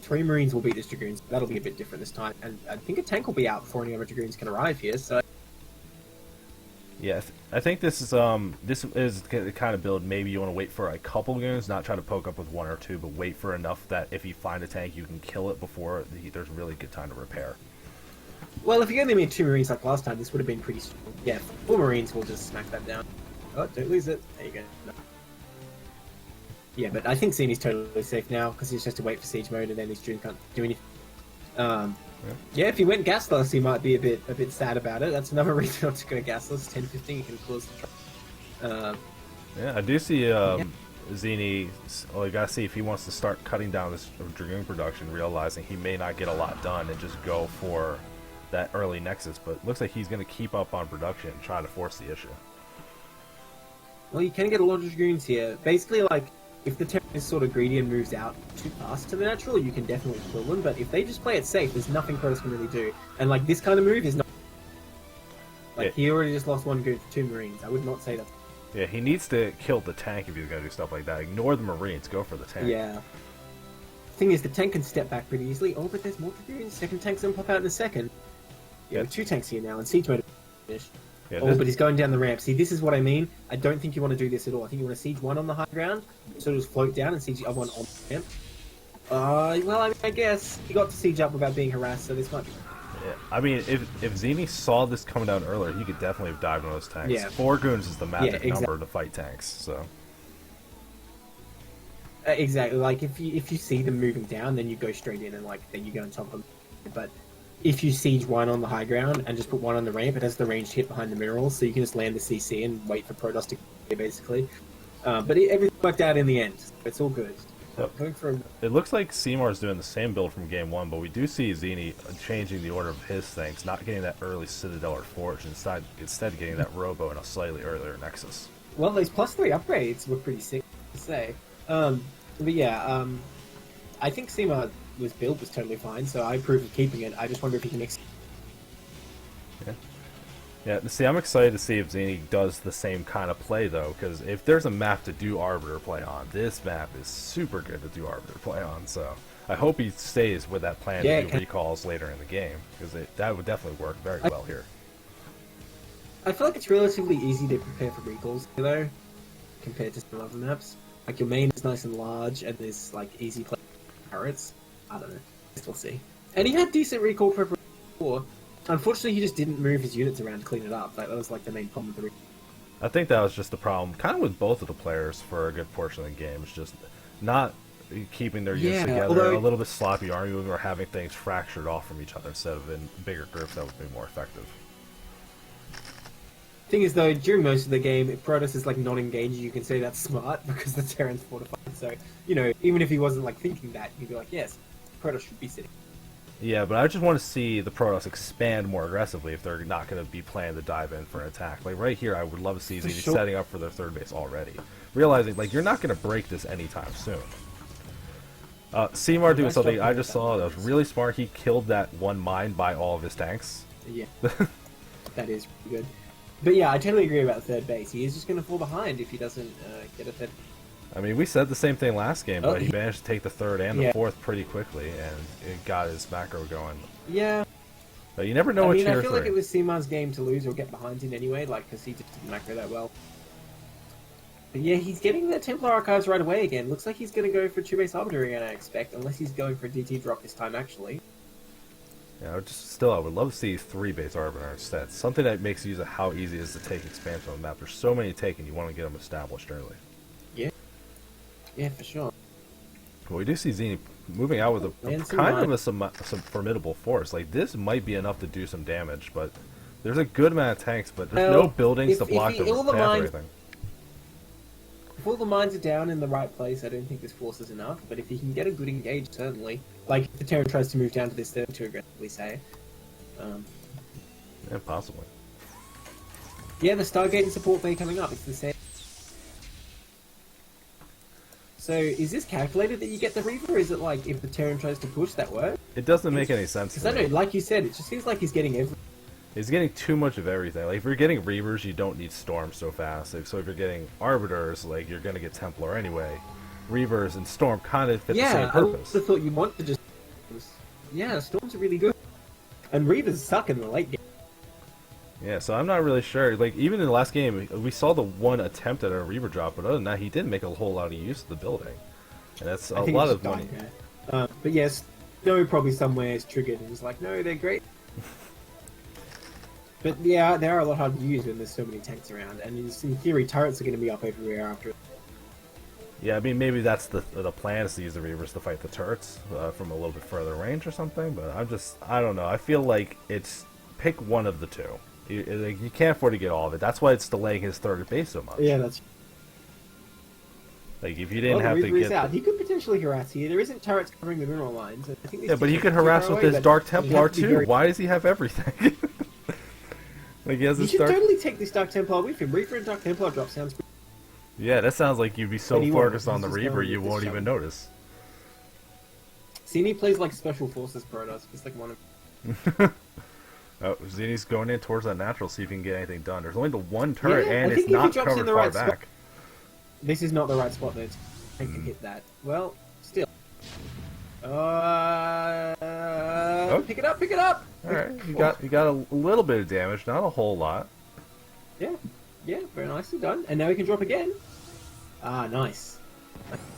3 Marines will beat this Dragoons. That'll be a bit different this time. And I think a tank will be out before any other Dragoons can arrive here, so... Yeah, I think this is the kind of build maybe you want to wait for a couple goons, not try to poke up with 1 or 2, but wait for enough that if you find a tank, you can kill it before there's really good time to repair. Well, if you only made 2 Marines like last time, this would have been pretty strong. Yeah, 4 Marines will just smack that down. Oh, don't lose it. There you go. No. Yeah, but I think Zini's totally safe now, because he's just to wait for siege mode, and then his Dragoon can't do anything. Yeah, if he went gasless, he might be a bit sad about it. That's another reason not to go gasless. 10-15, you can close the truck. Yeah, I do see Zini. Well, you gotta see if he wants to start cutting down this Dragoon production, realizing he may not get a lot done, and just go for that early Nexus. But it looks like he's gonna keep up on production and try to force the issue. Well, you can get a lot of Dragoons here. Basically, like, if the Terran is sort of greedy and moves out too fast to the natural, you can definitely kill them, but if they just play it safe, there's nothing Protoss can really do. And, like, this kind of move is not... Like, he already just lost 1 goon for 2 Marines. I would not say that. Yeah, he needs to kill the tank if he's gonna do stuff like that. Ignore the Marines, go for the tank. Yeah. Thing is, the tank can step back pretty easily. Oh, but there's more Dragoons. Second tank's gonna pop out in a second. Yeah, with 2 tanks here now, and siege mode finished. Yeah, oh, but he's going down the ramp. See, this is what I mean. I don't think you want to do this at all. I think you want to siege 1 on the high ground, sort of just float down and siege the other one on the ramp. Well, I mean, I guess he got to siege up without being harassed, so this might be... Yeah, I mean, if Zini saw this coming down earlier, he could definitely have dived on those tanks. Yeah. 4 goons is the magic Yeah, number to fight tanks, so... Exactly. Like, if you see them moving down, then you go straight in and, like, then you go on top of them. But... if you siege 1 on the high ground and just put 1 on the ramp, it has the ranged hit behind the minerals, so you can just land the CC and wait for Protoss to get basically. But everything worked out in the end. It's all good. Yep. Going for... It looks like Seymour's doing the same build from game 1, but we do see Zini changing the order of his things, not getting that early Citadel or Forge, instead getting that Robo and a slightly earlier Nexus. Well, those +3 upgrades were pretty sick to say. But yeah, I think Seymour... his build was totally fine, so I approve of keeping it. I just wonder if he can Yeah, see, I'm excited to see if Zini does the same kind of play, though, because if there's a map to do Arbiter play on, this map is super good to do Arbiter play on, so I hope he stays with that plan to do recalls later in the game, because that would definitely work very well here. I feel like it's relatively easy to prepare for recalls, though, compared to some other maps. Like, your main is nice and large, and there's, like, easy play turrets. I don't know. We'll see. And he had decent recall preparation before. Unfortunately, he just didn't move his units around to clean it up. That was like the main problem with the recall. I think that was just the problem, kind of with both of the players for a good portion of the game. It's just not keeping their units together, a little bit sloppy arguing, or having things fractured off from each other instead of in bigger groups that would be more effective. Thing is, though, during most of the game, if Protoss is like not engaged, you can say that's smart because the Terran's fortified. So, you know, even if he wasn't like thinking that, you'd be like, yes, Protoss should be sitting. Yeah, but I just want to see the Protoss expand more aggressively if they're not going to be planning to dive in for an attack. Like right here, I would love to see Zini setting up for their third base already, realizing like you're not going to break this anytime soon. Seymour doing something I just saw that was really smart. He killed that 1 mine by all of his tanks. Yeah, that is pretty good. But yeah, I totally agree about the third base. He is just going to fall behind if he doesn't get a third. I mean, we said the same thing last game, but he managed to take the 3rd and the 4th pretty quickly, and it got his macro going. Yeah. But you never know what tier 3. I feel like it was Seymour's game to lose or get behind him anyway, like, because he just didn't macro that well. But yeah, he's getting the Templar Archives right away again. Looks like he's going to go for 2-base Arbiter again, I expect, unless he's going for a DT drop this time, actually. Yeah, I would love to see 3-base Arbiter instead. Something that makes use of how easy it is to take expansion on the map. There's so many taken, you want to get them established early. Yeah. Yeah, for sure. Well, we do see Zini moving out with a kind of some formidable force. Like, this might be enough to do some damage, but there's a good amount of tanks, but there's no buildings to block the path or anything. If all the mines are down in the right place, I don't think this force is enough, but if he can get a good engage, certainly. Like, if the Terran tries to move down to this third to aggressively, say. Yeah, possibly. Yeah, the Stargate and support bay coming up. It's the same. So is this calculated that you get the Reaver, or is it like if the Terran tries to push that work? It doesn't make any sense. Because I know, like you said, it just seems like he's getting everything. He's getting too much of everything. Like, if you're getting Reavers, you don't need Storm so fast. Like, so if you're getting Arbiters, like, you're going to get Templar anyway. Reavers and Storm kind of fit the same I would purpose. have thought you want to just... Yeah, Storms are really good. And Reavers suck in the late game. Yeah, so I'm not really sure. Like, even in the last game, we saw the one attempt at a Reaver drop, but other than that, he didn't make a whole lot of use of the building. And that's a lot of money. But yes, no, probably somewhere is triggered and it's like, no, they're great. But yeah, they are a lot harder to use when there's so many tanks around, and in theory, turrets are going to be up everywhere after. Yeah, I mean, maybe that's the plan, is to use the Reavers to fight the turrets from a little bit further range or something, but I don't know. I feel like it's pick one of the two. You can't afford to get all of it. That's why it's delaying his third base so much. Yeah, that's... Like, if you didn't have to get... Out. He could potentially harass here. There isn't turrets covering the mineral lines. I think yeah, but he could harass with his Dark Templar too. Why does he have everything? Like, he has this should totally take this Dark Templar with him. Reaver and Dark Templar drop sounds pretty... Yeah, that sounds like you'd be so focused on the Reaver you won't even notice. Zini plays like Special Forces Protoss. It's like one of... Oh, Zini's going in towards that natural, see if he can get anything done. There's only the one turret, Yeah, and I it's think if he not drops in covered the far right spot- back. This is not the right spot, though. I can hit that. Well, still. Pick it up, pick it up! Alright, you got a little bit of damage, not a whole lot. Yeah, very nicely done. And now we can drop again. Ah, nice.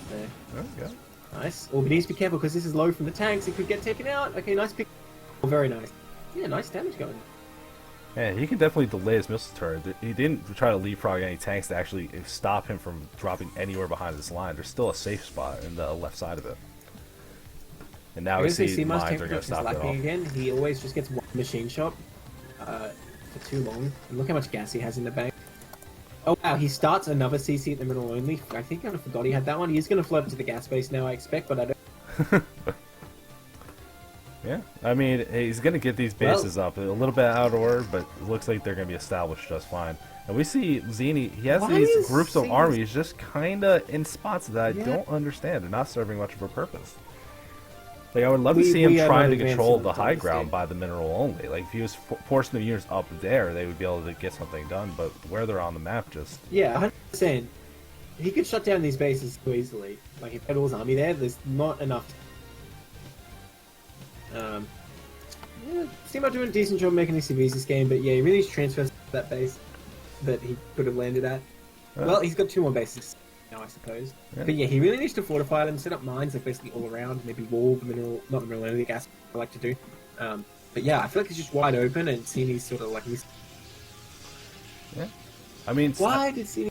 There. There we go. Nice. Oh, but he needs to be careful because this is low from the tanks. It could get taken out. Okay, nice pick. Oh, very nice. Yeah, nice damage going. Yeah, he can definitely delay his missile turret. He didn't try to leapfrog any tanks to actually stop him from dropping anywhere behind this line. There's still a safe spot in the left side of it. And now we see mines are going to stop it all. Again. He always just gets one machine shot for too long. And look how much gas he has in the bank. Oh wow, he starts another CC at the middle only. I think I forgot he had that one. He's going to float it to the gas base now, I expect, but I don't... Yeah, I mean, he's going to get these bases up. A little bit out of order, but it looks like they're going to be established just fine. And we see Zini, he has these groups of armies just kind of in spots that I don't understand. They're not serving much of a purpose. Like, I would love to see him trying to control the high ground by the mineral only. Like, if he was forcing the units up there, they would be able to get something done, but where they're on the map just... Yeah, 100%. He could shut down these bases so easily. Like, if Pedal's army there's not enough... Yeah, Steamboat doing a decent job making CVs this game, but yeah, he really needs to transfer to that base that he could have landed at. Well, he's got 2 more bases now, I suppose. Yeah. But yeah, he really needs to fortify them, set up mines like basically all around, maybe wall the mineral, not the mineral, only the gas I like to do. But yeah, I feel like he's just wide open, and Sini's sort of like he's... Yeah. I mean... Why did Sini...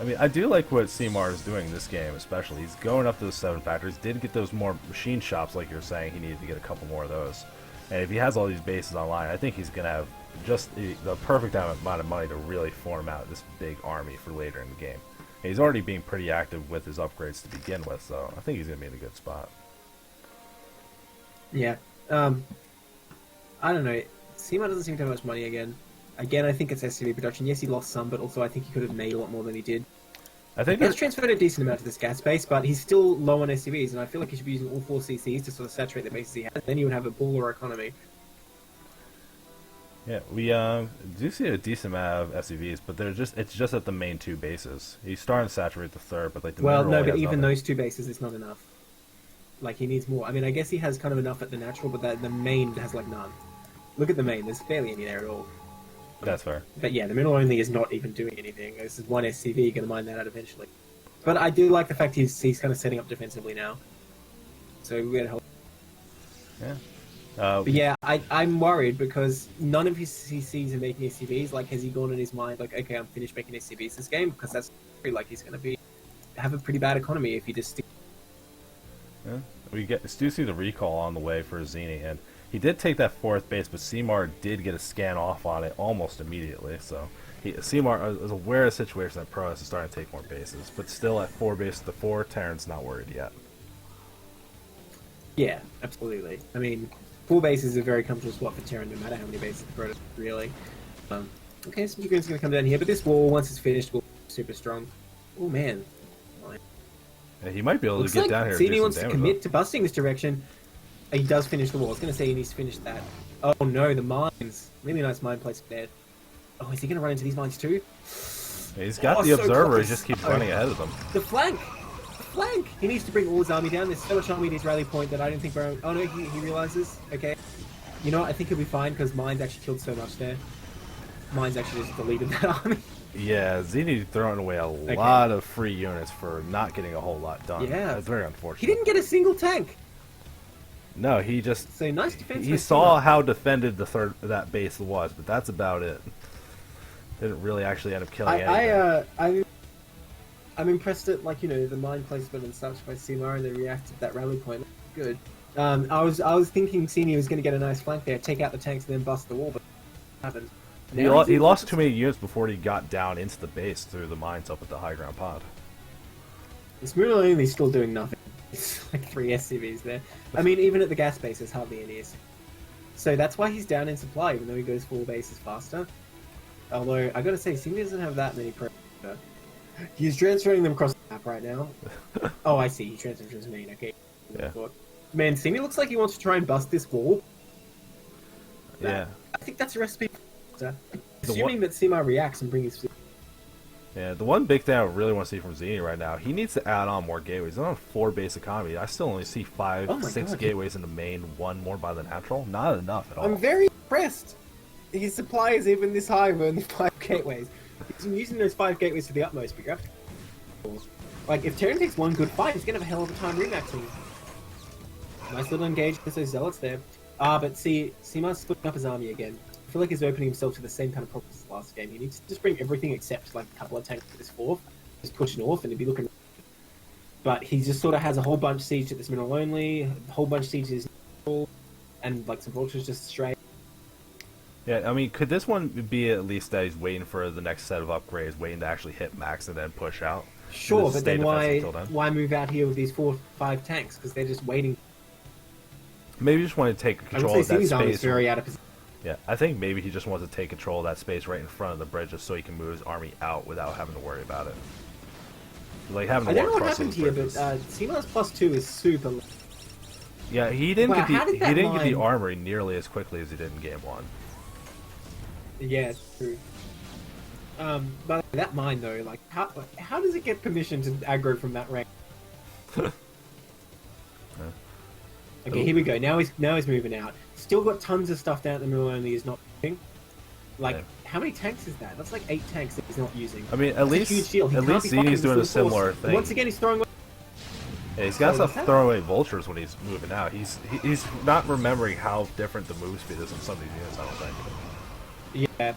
I mean, I do like what Seymour is doing in this game, especially. He's going up to the 7 factories. Did get those more machine shops, like you're saying. He needed to get a couple more of those. And if he has all these bases online, I think he's going to have just the perfect amount of money to really form out this big army for later in the game. And he's already being pretty active with his upgrades to begin with, so I think he's going to be in a good spot. Yeah. I don't know. Seymour doesn't seem to have much money again. Again, I think it's SCV production. Yes, he lost some, but also I think he could have made a lot more than he did. I think he's transferred a decent amount to this gas base, but he's still low on SCVs, and I feel like he should be using all 4 CCs to sort of saturate the bases he has. Then you would have a baller economy. Yeah, we do see a decent amount of SCVs, but it's just at the main 2 bases. He's starting to saturate the third, but like the well, no, but even those 2 bases, it's not enough. Like he needs more. I mean, I guess he has kind of enough at the natural, but the main has like none. Look at the main; there's barely any there at all. That's fair. But yeah, the middle only is not even doing anything. This is 1 SCV, you're going to mine that out eventually. But I do like the fact he's kind of setting up defensively now. So we're going to help. Yeah. But yeah, I'm worried because none of his CCs are making SCVs. Like, has he gone in his mind, like, okay, I'm finished making SCVs this game? Because that's like he's going to have a pretty bad economy if he just sticks. Yeah. We do see the recall on the way for Zini, and he did take that 4th base, but Seymour did get a scan off on it almost immediately. So Seymour is aware of the situation that Protoss is starting to take more bases, but still at 4 bases to 4, Terran's not worried yet. Yeah, absolutely. I mean, 4 bases is a very comfortable spot for Terran, no matter how many bases the Protoss really. Okay, so Dragoon's going to come down here, but this wall, once it's finished, will be super strong. Oh man. Yeah, he might be able to Looks get like down here and Zini do some wants to damage. commit to busting this direction. He does finish the wall. I was going to say he needs to finish that. Oh no, the mines. Really nice mine placement there. Oh, is he going to run into these mines too? Yeah, he's got the so observer. close. He just keeps running ahead of them. The flank! The flank! He needs to bring all his army down. There's so much army at his rally point that I don't think we're... Oh no, he realizes. Okay. You know what? I think he'll be fine because Mines actually killed so much there. Mines actually just deleted that army. Yeah, Zini throwing away a lot of free units for not getting a whole lot done. Yeah. That's very unfortunate. He didn't get a single tank. No, he just... So nice defense. He saw how defended that base was, but that's about it. Didn't really actually end up killing anything. I'm impressed at, like, you know, the mine placement and such by Seymour and the react at that rally point. Good. I was thinking Senior was going to get a nice flank there, take out the tanks and then bust the wall, but it happened. He lost too many units before he got down into the base through the mines up at the high ground pod. This Moon only still doing nothing. It's like 3 SCVs there. I mean, even at the gas base, there's hardly any. So that's why he's down in supply, even though he goes 4 bases faster. Although, I gotta say, Senior doesn't have that many pro. He's transferring them across the map right now. Oh, I see. He transferred his main. Okay. Yeah. Man, Senior looks like he wants to try and bust this wall. Yeah. I think that's a recipe. Assuming that Seymour reacts and brings his... Yeah, the one big thing I really want to see from Zini right now, he needs to add on more gateways. He's on 4 base economy. I still only see 6 gateways in the main, 1 more by the natural. Not enough at all. I'm very impressed. His supply is even this high with only 5 gateways. He's using those 5 gateways to the utmost, but you have to... Like, if Terran takes one good fight, he's going to have a hell of a time remaxing. Nice little engage with those zealots there. But see, Seamar's splitting up his army again. I feel like he's opening himself to the same kind of problems as last game. He needs to just bring everything except like a couple of tanks to this 4th, just push north, and he'd be looking. But he just sort of has a whole bunch siege at this mineral only, a whole bunch siege is and like some vultures just straight. Yeah, I mean, could this one be at least that he's waiting for the next set of upgrades, waiting to actually hit max and then push out? Sure, but then why move out here with these 4-5 tanks? Because they're just waiting. Maybe he just want to take control of that space. Very out of position. Yeah, I think maybe he just wants to take control of that space right in front of the bridge just so he can move his army out without having to worry about it. Like having to I don't know walk what across happened those here, bridges. but Seamar's +2 is super low. Yeah, he didn't Wow, how did get that the mine- armory nearly as quickly as he did in game 1. Yeah, it's true. But that mine though, like, how does it get permission to aggro from that range? Okay, here we go. Now he's moving out. Still got tons of stuff down at the middle only he's not using. Like, Yeah. how many tanks is that? That's like 8 tanks that he's not using. I mean, at That's least a huge deal. He can't be fucking Zini's doing a this little similar force. thing. Once again, he's throwing. Yeah, he's got So to what's throw away vultures when he's moving out. He's not remembering how different the move speed is on some of these units, I don't think. Yeah,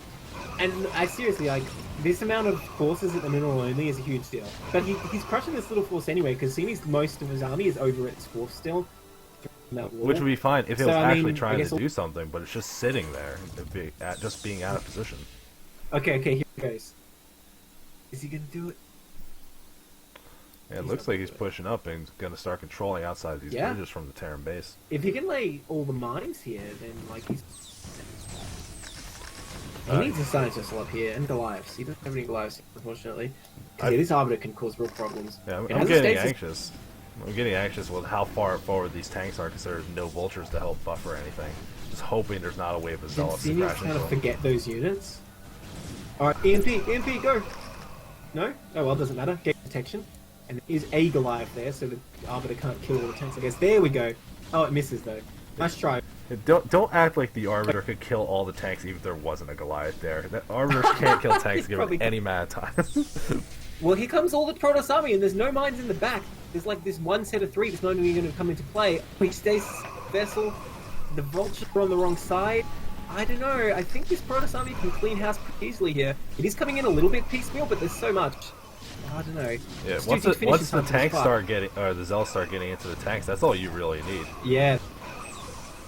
and I seriously like this amount of forces at the mineral only is a huge deal. But he's crushing this little force anyway because Sini's most of his army is over at its 4th still. Which would be fine if it was So, I actually mean, I trying guess to do something, but it's just sitting there, just being out of position. Okay, here he goes. Is he gonna do it? Yeah, it looks like he's pushing up and going to start controlling outside these bridges from the Terran base. If he can lay all the mines here, then like he needs a scientist up here and Goliaths. He doesn't have any Goliaths, unfortunately. Because this Arbiter can cause real problems. Yeah, It I'm has a getting stasis- anxious. I'm getting anxious with how far forward these tanks are because there's no vultures to help buffer anything. Just hoping there's not a wave of Did zealots to Seniors crash kind into of them. forget those units? Alright, EMP, go! No? Oh well, doesn't matter. Gate detection. And there is a Goliath there, so the Arbiter can't kill all the tanks, I guess. There we go. Oh, it misses though. Nice try. Don't act like the Arbiter could kill all the tanks even if there wasn't a Goliath there. The Arbiters can't kill tanks given Probably any amount of time. Well, here comes all the Protoss army, and there's no mines in the back. There's like this one set of 3 that's not even going to come into play. Which stays vessel. The vultures are on the wrong side. I don't know. I think this Protoss army can clean house pretty easily here. It is coming in a little bit piecemeal, but there's so much. I don't know. Yeah, Just once do finish the in time for tanks this start getting, or the zealots start getting into the tanks, that's all you really need. Yeah.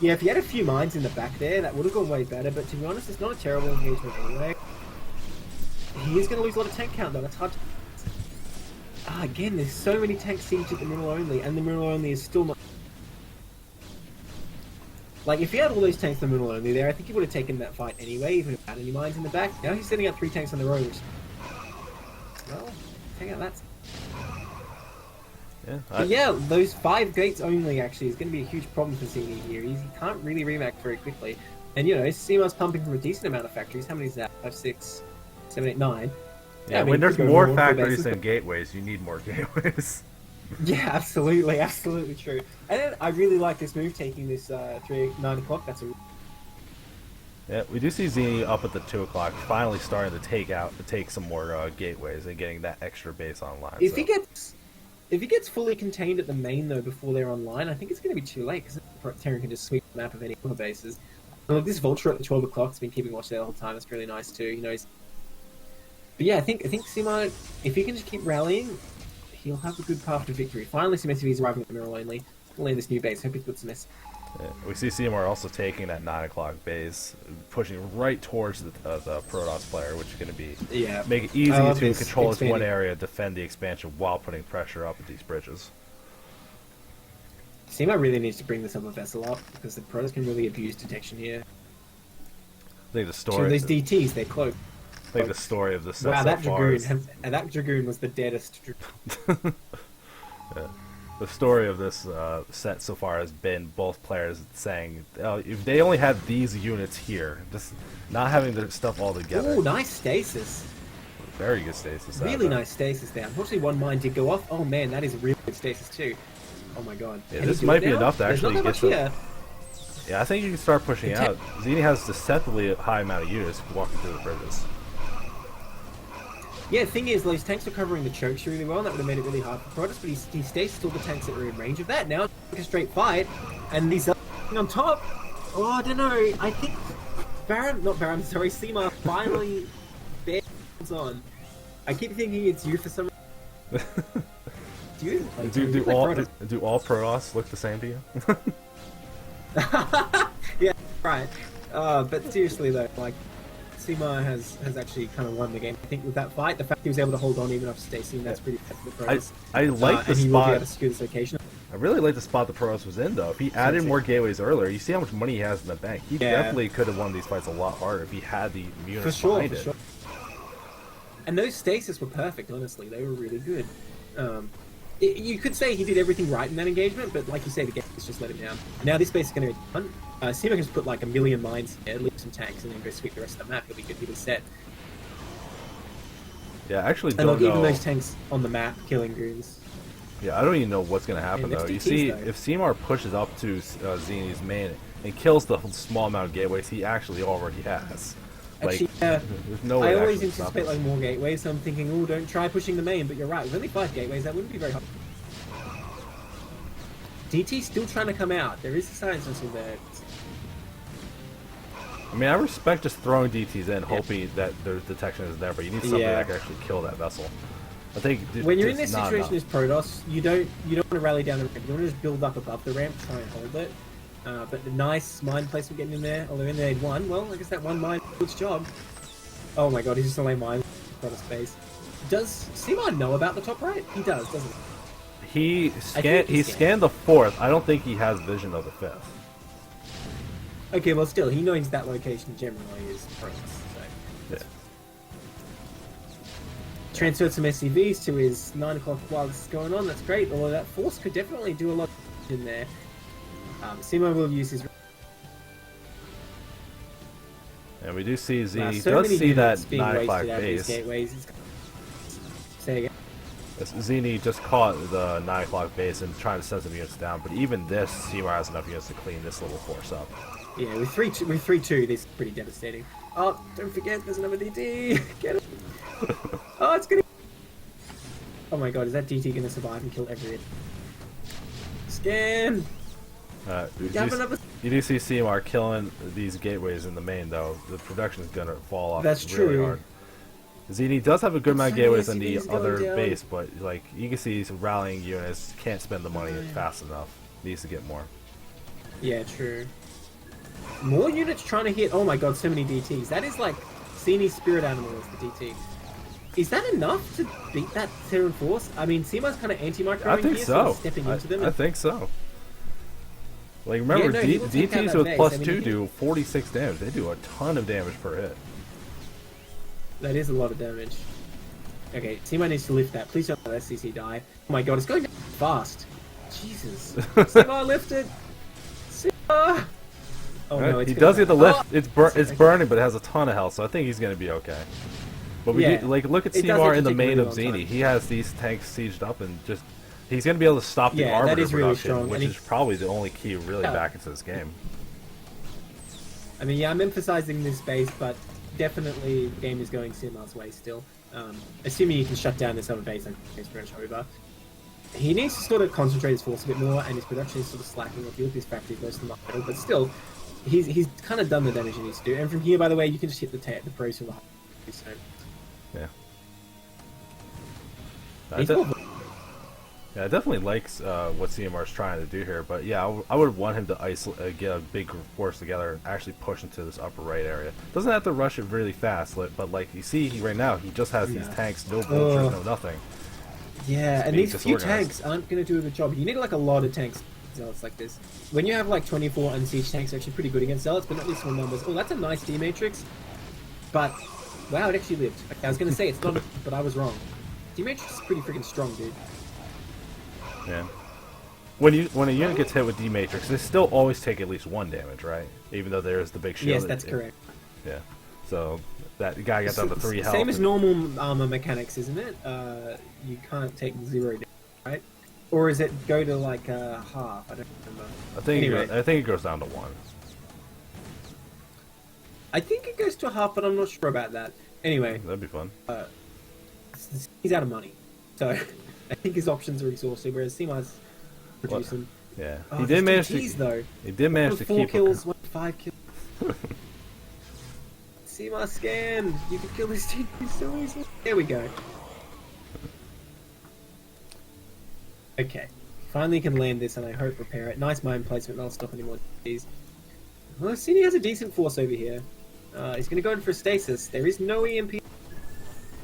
Yeah, if you had a few mines in the back there, that would have gone way better, but to be honest, it's not a terrible engagement anyway. He is going to lose a lot of tank count, though. That's hard to... again, there's so many tank siege at the middle only, and the middle only is still not... Like, if he had all those tanks in the middle only there, I think he would have taken that fight anyway, even without any mines in the back. Now he's setting up 3 tanks on the road, which... Well, take out that... Yeah. But yeah, those 5 gates only actually is going to be a huge problem for Zini here. He can't really remax very quickly. And you know, CMO's pumping from a decent amount of factories. How many is that? 5, 6, 7, 8, 9. Yeah, I mean, when there's could go more multiple factories bases, than gateways, you need more gateways. Yeah, absolutely, absolutely true. And then I really like this move, taking this 9 o'clock. That's a Yeah, we do see Zini up at the 2 o'clock, finally starting to take some more gateways and getting that extra base online. if he gets fully contained at the main though before they're online, I think it's going to be too late because Terran can just sweep the map of any other bases. And look, this Vulture at the 12 o'clock has been keeping watch there the whole time. That's really nice too. You know, but yeah, I think Simo, if he can just keep rallying, he'll have a good path to victory. Finally, some SUVs arriving at the mirror only. Land this new base. Hope he puts some Yeah, we see Seymour also taking that 9 o'clock base, pushing right towards the Protoss player, which is going to be make it easy to control this one area, defend the expansion while putting pressure up at these bridges. Simo really needs to bring this other vessel up because the Protoss can really abuse detection here. I think the story. Those DTs, they're cloaked. I think the story of this set Wow, so that far Dragoon, is, and that Dragoon was the deadest. yeah. The story of this set so far has been both players saying, if they only had these units here, just not having their stuff all together. Oh, nice stasis. Very good stasis. Really nice stasis there. Unfortunately, one mine did go off. Oh man, that is really good stasis too. Oh my god. Yeah, this might be enough to There's actually not that get much the. here. Yeah, I think you can start pushing out. Zini has deceptively a high amount of units walking through the bridges. Yeah, the thing is, those tanks were covering the chokes really well, and that would have made it really hard for Protoss, but he stays still the tanks that were in range of that. Now, it's a straight fight, and these are on top. Oh, I don't know. I think Seema finally bears on. I keep thinking it's you for some reason. Do all Protoss look the same to you? Yeah, right. But seriously though, like, Seema has actually kind of won the game. I think with that fight, the fact he was able to hold on even after Stacy, that's pretty bad for the Protoss. I like the and he will be able spot. to secure this location. I really like the spot the Protoss was in, though. If he added more gateways earlier, you see how much money he has in the bank. He definitely could have won these fights a lot harder if he had the units behind it. Sure. And those stasis were perfect, honestly. They were really good. You could say he did everything right in that engagement, but like you say, the game just let him down. Now this base is going to be fun. Seema can just put like 1,000,000 mines here, leave some tanks, and then go sweep the rest of the map. He'll be good. He'll be set. Yeah, I actually And don't know. even those tanks on the map killing goons. Yeah, I don't even know what's going to happen, though. You FTTs, see, though. if Seymour pushes up to Zini's main and kills the small amount of gateways he actually already has. Actually, there's no way I to always actually stop anticipate it. like more gateways, so I'm thinking, oh, don't try pushing the main, but you're right. With only 5 gateways, that wouldn't be very hard. DT's still trying to come out. There is a science missile there. I mean, I respect just throwing DTs in, hoping that their detection is there, but you need something that can actually kill that vessel. I think when you're in this not situation enough. as Protoss, you don't want to rally down the ramp. You want to just build up above the ramp, try and hold it. But the nice mine placement getting in there. Although in there they'd won. Well, I guess that one mine did its job. Oh my god, he's just laying mines in Protoss space. Does Seema know about the top right? He does, doesn't he? He scanned the 4th. I don't think he has vision of the 5th. Okay, well still, he knows that location generally is Protoss. So. Yeah. Transferred some SCVs to his 9 o'clock while this is going on. That's great. Although that force could definitely do a lot in there. Simo will use his. And we do see Z so does many see that units being 9 o'clock wasted out of these base. gateways. Say again. Zini just caught the 9 o'clock base and trying to send some units down, but even this, Seymour has enough units to clean this little force up. Yeah, with 3-2, this is pretty devastating. Oh, don't forget, there's another DT. Get it. Oh, it's gonna. Oh my god, is that DT gonna survive and kill every? Scan. You do see Seymour killing these gateways in the main, though. The production is gonna fall off. That's really true. hard. Zini does have a good amount of So gateways many in the SCVs going other down. base, but like you can see, some rallying units can't spend the money fast enough. Needs to get more. Yeah, true. More units trying to hit. Oh my god, so many DTs. That is like Sini's spirit animal is the DT. Is that enough to beat that Terran force? I mean, Seema's kind of anti-microing I think here, so. of stepping into them. I think so. Like remember, Yeah, no, he will take out DTs that with base. plus I mean, 2 he- do 46 damage. They do a ton of damage per hit. That is a lot of damage. Okay, Seema needs to lift that. Please don't let SCC die. Oh my god, it's going down. fast. Jesus. Sima lifted. Sima. Oh no, it's he gonna does get the lift. Oh! It's burning, but it has a ton of health, so I think he's gonna be okay. But we Yeah. do, like look at It does Seymour actually in the take a main really of long Zini. time. He has these tanks sieged up and just he's gonna be able to stop the Yeah, that arbiter is really production, strong, which and is probably the only key really Yeah. back into this game. I mean, yeah, I'm emphasizing this base, but definitely game is going Sima's way still. Assuming you can shut down this other base, I'm pretty much over. He needs to sort of concentrate his force a bit more, and his production is sort of slacking. If you look at his factory close to the middle, but still, he's kind of done the damage he needs to do. And from here, by the way, you can just hit the pros from the high. So, Yeah. he's Yeah, I definitely likes what CMR is trying to do here, but yeah, I would want him to isolate, get a big force together, and actually push into this upper right area. Doesn't have to rush it really fast, but like you see right now, he just has these tanks, no vultures, no nothing. Yeah, and being these few disorganized. tanks aren't going to do a good job. You need like a lot of tanks zealots like this. When you have like 24 unsieged tanks, are actually pretty good against zealots, but not these small numbers. Oh, that's a nice D matrix, but wow, it actually lived. Okay, I was going to say it's not, but I was wrong. D matrix is pretty freaking strong, dude. Yeah. When a unit gets hit with D matrix, they still always take at least 1 damage, right? Even though there's the big shield. Yes, that's correct. Yeah. So that guy got down to 3 health. Same as normal armor mechanics, isn't it? You can't take 0 damage, right? Or is it go to like half? I don't remember. I think Anyway. I think it goes down to 1. I think it goes to half, but I'm not sure about that. Anyway, That'd be fun. he's out of money, so I think his options are exhausted. Whereas Sima's producing. Yeah. Oh, He did manage DTs, to. though. He did manage to 4 keep. kills, 1 5 kills. Sima scan. You can kill this DT so easily. There we go. Okay. Finally can land this, and I hope repair it. Nice mine placement. That'll stop any more DTs. Well, Cini has a decent force over here. He's going to go in for stasis. There is no EMP.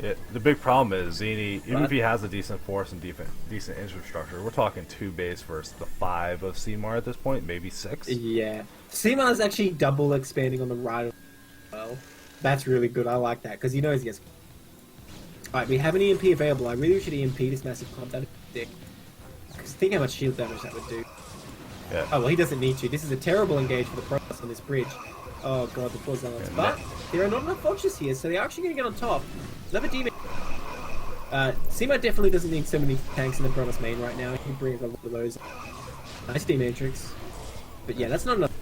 Yeah, the big problem is Zini, even if he has a decent force and decent infrastructure, we're talking 2 base versus the 5 of Seymour at this point, maybe 6. Yeah. Sima is actually double expanding on the right as well. That's really good. I like that, because he knows he gets... Alright, we have an EMP available. I really should EMP this massive clump. That would be dick. Because think how much shield damage that would do. Yeah. Oh, well, he doesn't need to. This is a terrible engage for the pros on this bridge. Oh, God, the poor zealots. Yeah, But there are not enough vultures here, so they're actually going to get on top. Another demon. Sima definitely doesn't need so many tanks in the Protoss main right now. He can bring a lot of those. Nice D-Matrix. But yeah, that's not enough.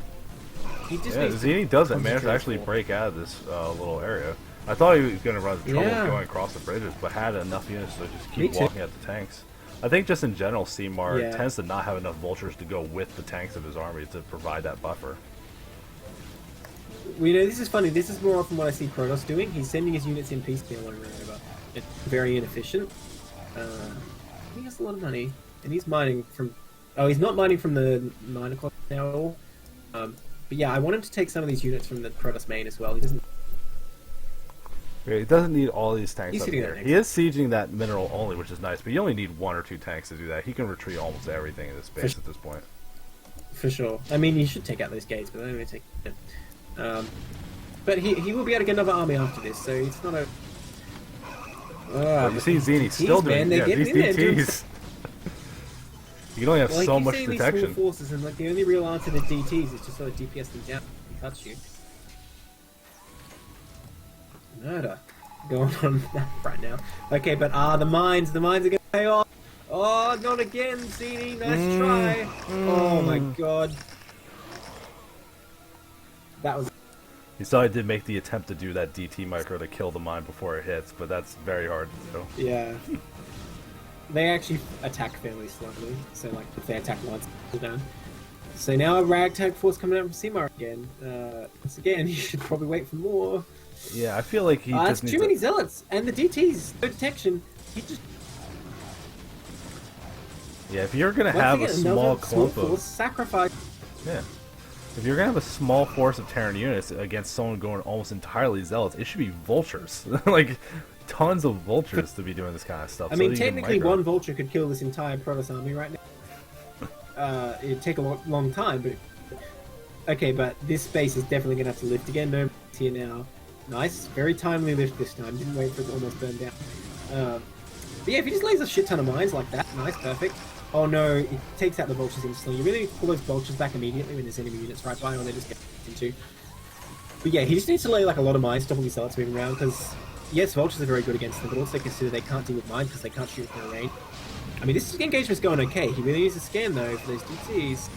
He just Yeah, needs to Zini doesn't manage to concentrate actually more. break out of this little area. I thought he was going to run into trouble Yeah. going across the bridges, but had enough units to just Me keep too. walking at the tanks. I think just in general, Seymour Yeah. tends to not have enough vultures to go with the tanks of his army to provide that buffer. You know, this is funny. This is more often what I see Protoss doing. He's sending his units in piecemeal over and over. It's very inefficient. He has a lot of money, and he's mining from... Oh, he's not mining from the 9 o'clock now at all. But yeah, I want him to take some of these units from the Protoss main as well. He doesn't... Yeah, he doesn't need all these tanks He's up sitting here. there. He is sieging that mineral only, which is nice, but you only need 1 or 2 tanks to do that. He can retreat almost everything in this base at this point. For sure. I mean, you should take out those gates, but I don't really take it. But he will be able to get another army after this, so it's not a... But you see Zini DTs, still man, doing they're these getting in there, dude. DTs. You can only have Well, so you much see these protection. small forces, and like the only real answer to DTs is just sort of DPS them down and touch you. Murder going on right now. Okay, but the mines are gonna pay off. Oh, not again, Zini. Nice try. Oh my god. That was... He saw I did make the attempt to do that DT micro to kill the mine before it hits, but that's very hard to do. Yeah. They actually attack fairly slowly, so like if they attack once, they're down. So now a ragtag force coming out from Seymour again. Once again, you should probably wait for more. Yeah, I feel like he It's just needs too to... many zealots, and the DTs, no detection. He just... Yeah, if you're gonna Once have again, a small another clump force of... sacrifice. Yeah. If you're gonna have a small force of Terran units against someone going almost entirely zealots, it should be vultures. Like, tons of vultures to be doing this kind of stuff. I so mean, that you can technically, micro. one vulture could kill this entire Protoss army right now. It'd take a long time, but... Okay, but this space is definitely going to have to lift again. No here now. Nice. Very timely lift this time. Didn't wait for it to almost burn down. But yeah, if he just lays a shit ton of mines like that, nice, perfect. Oh no, it takes out the vultures instantly. You really need to pull those vultures back immediately when there's enemy units right by, or they just get into. But yeah, he just needs to lay like a lot of mines, stop all these zealots moving around, because yes, vultures are very good against them, but also consider they can't deal with mines because they can't shoot from range. I mean, this engagement's going okay. He really needs to scan though for those DTs.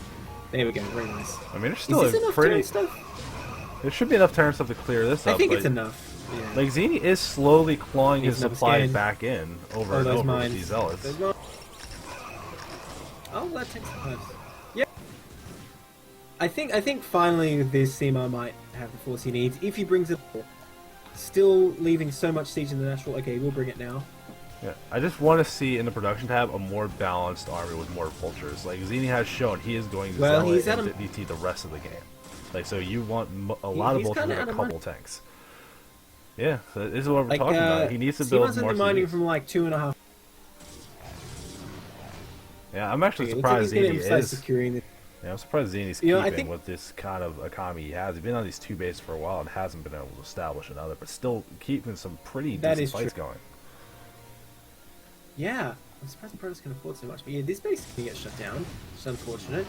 There we go, very nice. I mean, there's still Is this a enough pretty. turret stuff? There should be enough turret stuff to clear this up. I think but it's enough. Yeah. Like Zini is slowly clawing his Needs another supplies scan. back in over Oh, and those over mines. with these zealots. Those mines. Oh, that takes the place. Yeah. I think finally this CMR might have the force he needs if he brings it. Still leaving so much siege in the natural. Okay, we'll bring it now. Yeah, I just want to see in the production tab a more balanced army with more vultures. Like Zini has shown, he is going to Well, zealot he's and out of- DT the rest of the game. Like, so you want a lot of he's vultures kinda and out a of couple money. tanks. Yeah, so this is what we're Like, talking about. He needs to build CMR's more only mining CDs. from like 2.5. Yeah, I'm actually Okay, surprised he's gonna Zini emphasize is. securing the. Yeah, I'm surprised Zini's You know, I keeping think- with this kind of economy he has. He's been on these two bases for a while and hasn't been able to establish another, but still keeping some pretty That decent is fights true. going. Yeah, I'm surprised the Protoss can afford so much. But yeah, this base can get shut down. It's unfortunate.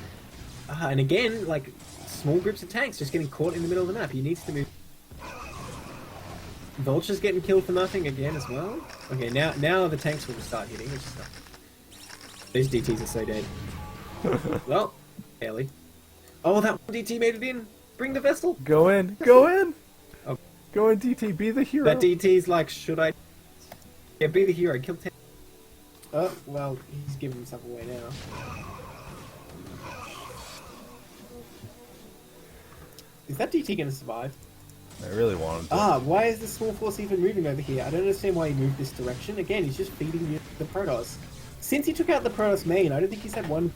And again, like small groups of tanks just getting caught in the middle of the map. He needs to move. Vultures getting killed for nothing again as well. Okay, now the tanks will start hitting, which is not. Those DTs are so dead. Well, barely. Oh, that one DT made it in. Bring the vessel. Go in, go in, Oh. go in, DT, be the hero. That DT's like, should I? Yeah, be the hero. Kill 10. Oh, well, he's giving himself away now. Is that DT going to survive? I really wanted to. Ah, why is the small force even moving over here? I don't understand why he moved this direction. Again, he's just feeding you the Protoss. Since he took out the Protoss main, I don't think he's had one.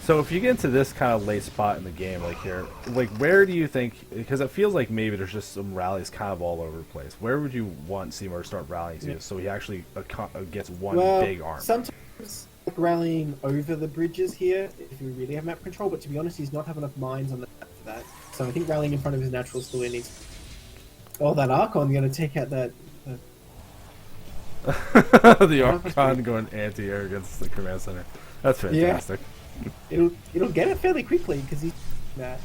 So if you get into this kind of late spot in the game, like here, like where do you think? Because it feels like maybe there's just some rallies kind of all over the place. Where would you want Seymour to start rallying to, Yeah. so he actually gets one Well, big arm? sometimes like rallying over the bridges here, if we really have map control, but to be honest, he's not have enough mines on the map for that. So I think rallying in front of his natural still needs. Oh, that Archon going to take out that. The Archon going anti-air against the command center. That's fantastic. It'll get it fairly quickly because he's that.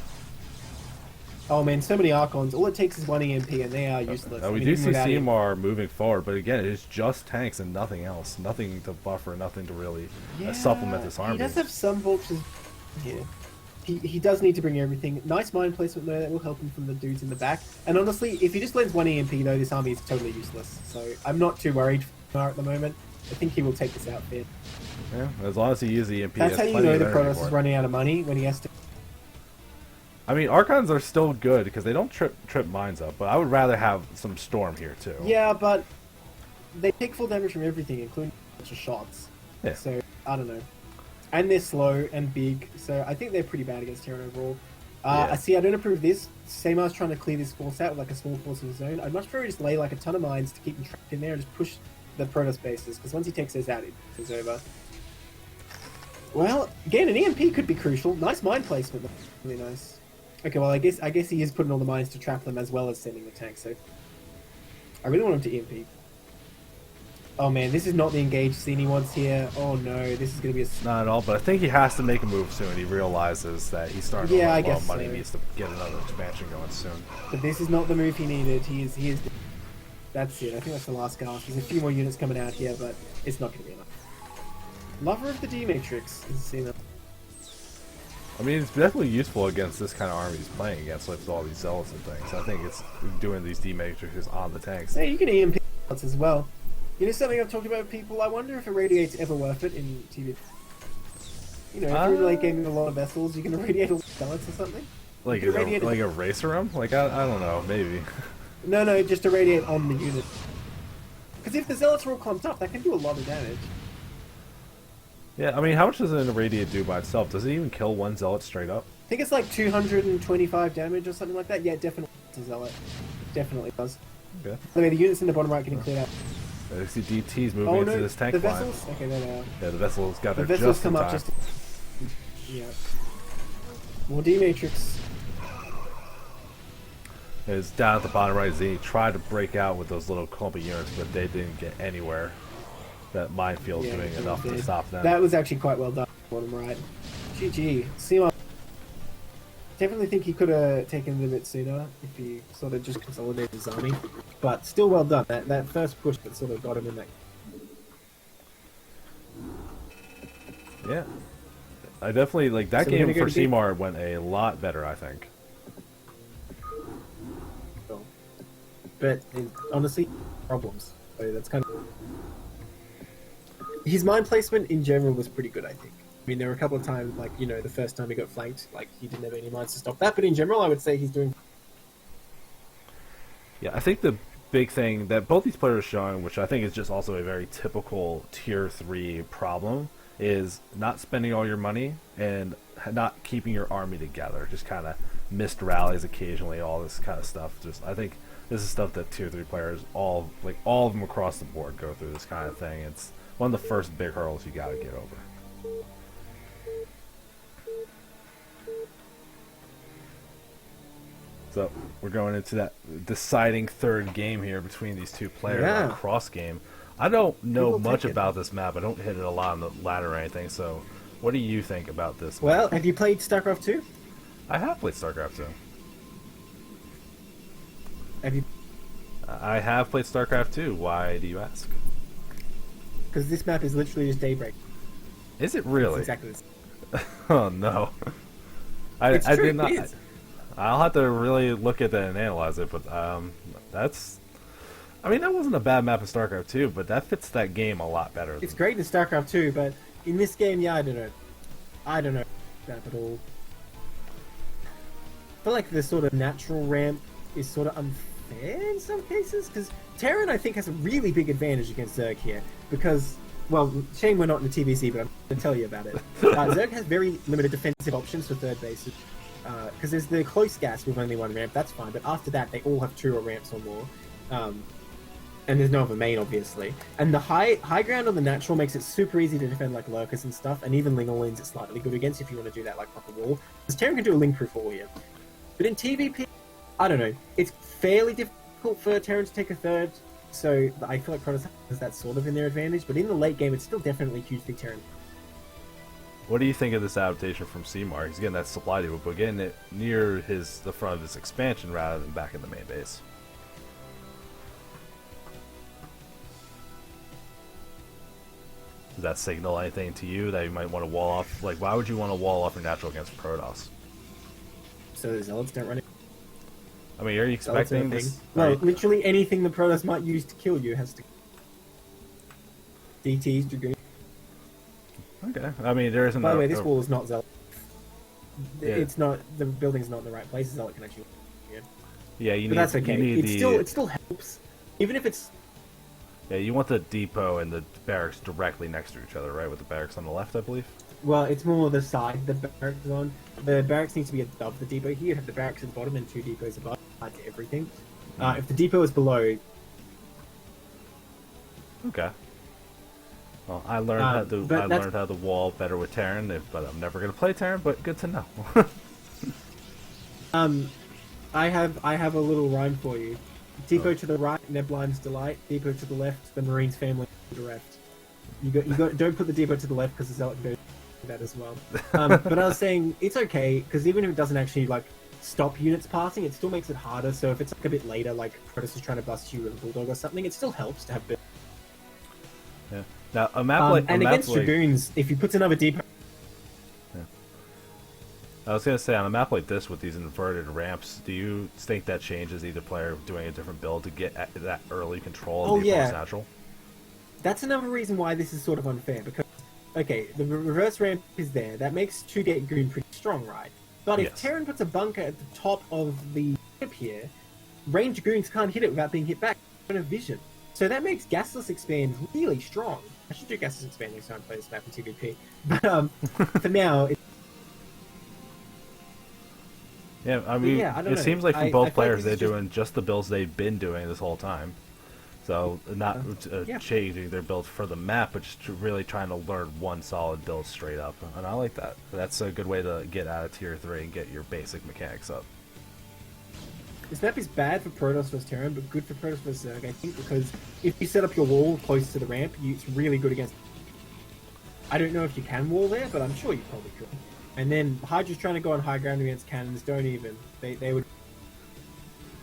Oh man, so many Archons. All it takes is one EMP and they are useless. Now, we I mean, do even see without him- Seymour moving forward, but again, it's just tanks and nothing else. Nothing to buffer, nothing to really supplement this army. He does have some vultures here. He does need to bring everything. Nice mine placement though, that will help him from the dudes in the back. And honestly, if he just lends one EMP though, this army is totally useless. So I'm not too worried for Mar at the moment. I think he will take this out fair. Yeah, as long as he uses the EMP, That's he how has you plenty know of the energy Protoss for is it. running out of money when he has to. I mean, Archons are still good because they don't trip mines up, but I would rather have some Storm here too. Yeah, but they take full damage from everything, including a bunch of shots. Yeah. So I don't know. And they're slow and big, so I think they're pretty bad against Terran overall. Yeah. I see. I don't approve this. Seymour's trying to clear this force out with like a small force in his zone. I'd much prefer just lay like a ton of mines to keep him trapped in there and just push the Protoss bases, because once he takes those out, it's over. Well, again, an EMP could be crucial. Nice mine placement, though. Really nice. Okay, well, I guess he is putting all the mines to trap them as well as sending the tanks. So I really want him to EMP. Oh man, this is not the engaged scene he wants here. Oh no, this is going to be a... Not at all, but I think he has to make a move soon. He realizes that he's starting to Yeah, I run low on guess money. so. He needs to get another expansion going soon. But this is not the move he needed. He is. That's it. I think that's the last gasp. There's a few more units coming out here, but it's not going to be enough. Lover of the D Matrix is seen. I mean, it's definitely useful against this kind of army he's playing against, with all these zealots and things. I think it's doing these D-matrices on the tanks. Hey, you can EMP as well. You know something I've talked about with people? I wonder if irradiate's ever worth it in TV. You know, if you're like gaming a lot of vessels, you can irradiate all the zealots or something. Like You can irradiate like a racer him? Like, I don't know, maybe. No, just irradiate on the unit. Because if the zealots are all clumped up, that can do a lot of damage. Yeah, I mean, how much does an irradiate do by itself? Does it even kill one zealot straight up? I think it's like 225 damage or something like that. Yeah, definitely it's a zealot. Definitely does. Okay. By the way, the units in the bottom right getting cleared out. I see DT's moving Oh into no, this tank the line. vessels? Okay, there they are. Yeah, the vessels got The there vessels just in come up time. just... Yeah. More D-Matrix. It's down at the bottom right. Z tried to break out with those little clumpy units, but they didn't get anywhere. that Minefield Yeah, doing it enough to did. stop them. That was actually quite well done. Bottom right. GG. Simo. Definitely think he could have taken it a bit sooner if he sort of just consolidated his army. But still well done. That first push that sort of got him in that. Yeah. I definitely, like, that So we're game gonna go for to B? Seymour went a lot better, I think. Goal. But honestly, problems. So that's kind of his mine placement in general was pretty good. I think. I mean, there were a couple of times, like the first time he got flanked, like he didn't have any mines to stop that. But in general, I would say he's doing. Yeah, I think the big thing that both these players are showing, which I think is just also a very typical Tier 3 problem, is not spending all your money and not keeping your army together. Just kind of missed rallies occasionally, all this kind of stuff. Just I think this is stuff that Tier 3 players, all of them across the board, go through this kind of thing. It's one of the first big hurdles you got to get over. So we're going into that deciding third game here between these two players on cross game. I don't know much about this map. I don't hit it a lot on the ladder or anything. So what do you think about this Well, map? have you played StarCraft 2? I have played StarCraft 2. Have you? I have played StarCraft 2. Why do you ask? Because this map is literally just Daybreak. Is it really? It's exactly the same. Oh no. I True, did not. it is. I'll have to really look at that and analyze it, but that's. I mean, that wasn't a bad map in StarCraft 2, but that fits that game a lot better. It's great in StarCraft 2, but in this game, yeah, I don't know. I don't know that at all. I feel like the sort of natural ramp is sort of unfair in some cases, because Terran, I think, has a really big advantage against Zerg here, because, well, shame we're not in the TVC, but I'm going to tell you about it. Zerg has very limited defensive options for third bases, because there's the close gas with only one ramp, that's fine, but after that, they all have 2 ramps or more. And there's no other main, obviously. And the high ground on the natural makes it super easy to defend like lurkers and stuff, and even Ling-O-Lings it's slightly good against if you want to do that like proper wall. Because Terran can do a Ling-proof wall here. But in TVP, I don't know. It's fairly difficult for Terran to take a third, so I feel like Protoss has that sort of in their advantage. But in the late game, it's still definitely hugely Terran. What do you think of this adaptation from Seymour? He's getting that supply depot, but getting it near the front of his expansion rather than back in the main base. Does that signal anything to you that you might want to wall off? Like, why would you want to wall off your natural against Protoss? So the Zealots don't run it. I mean, are you expecting this? Well, literally anything the Protoss might use to kill you has to. DTs, Dragoons. Okay. I mean, there isn't. By the way, this wall is not Zealot. Yeah. It's not. The building's not in the right place. Zealot can actually. Yeah, you But need. that's okay. You need It still helps, even if it's. Yeah, you want the depot and the barracks directly next to each other, right? With the barracks on the left, I believe. Well, it's more the side the barracks is on. The barracks needs to be above the depot. Here, you have the barracks at the bottom and 2 depots above. To everything. If the depot is below. Okay. Well, I learned how to wall better with Terran, but I'm never gonna play Terran. But good to know. I have a little rhyme for you. Depot to the right, Neblime's delight. Depot to the left, the Marines family bereft. You got. Don't put the depot to the left because the Zealot goes that as well. But I was saying it's okay because even if it doesn't actually like stop units passing, it still makes it harder. So if it's like a bit later, like Protoss is trying to bust you with a Bulldog or something, it still helps to have. Yeah. Now a map like and against Dragoons, if you put another depot. I was gonna say on a map like this with these inverted ramps, do you think that changes either player doing a different build to get at that early control of the opponent's natural? That's another reason why this is sort of unfair because, okay, the reverse ramp is there. That makes 2-gate Goon pretty strong, right? But if Terran puts a bunker at the top of the ship here, ranged Goons can't hit it without being hit back. They don't have vision. So that makes Gasless Expand really strong. I should do Gasless Expand next time I play this map in TVP. But for now, it's yeah, I mean, it seems like from both players they're doing just the builds they've been doing this whole time. So not changing their build for the map, but just really trying to learn one solid build straight up. And I like that. That's a good way to get out of Tier 3 and get your basic mechanics up. This map is bad for Protoss versus Terran, but good for Protoss versus Zerg, I think, because if you set up your wall close to the ramp, it's really good against... I don't know if you can wall there, but I'm sure you probably could. And then Hydra's trying to go on high ground against cannons, don't even. They would...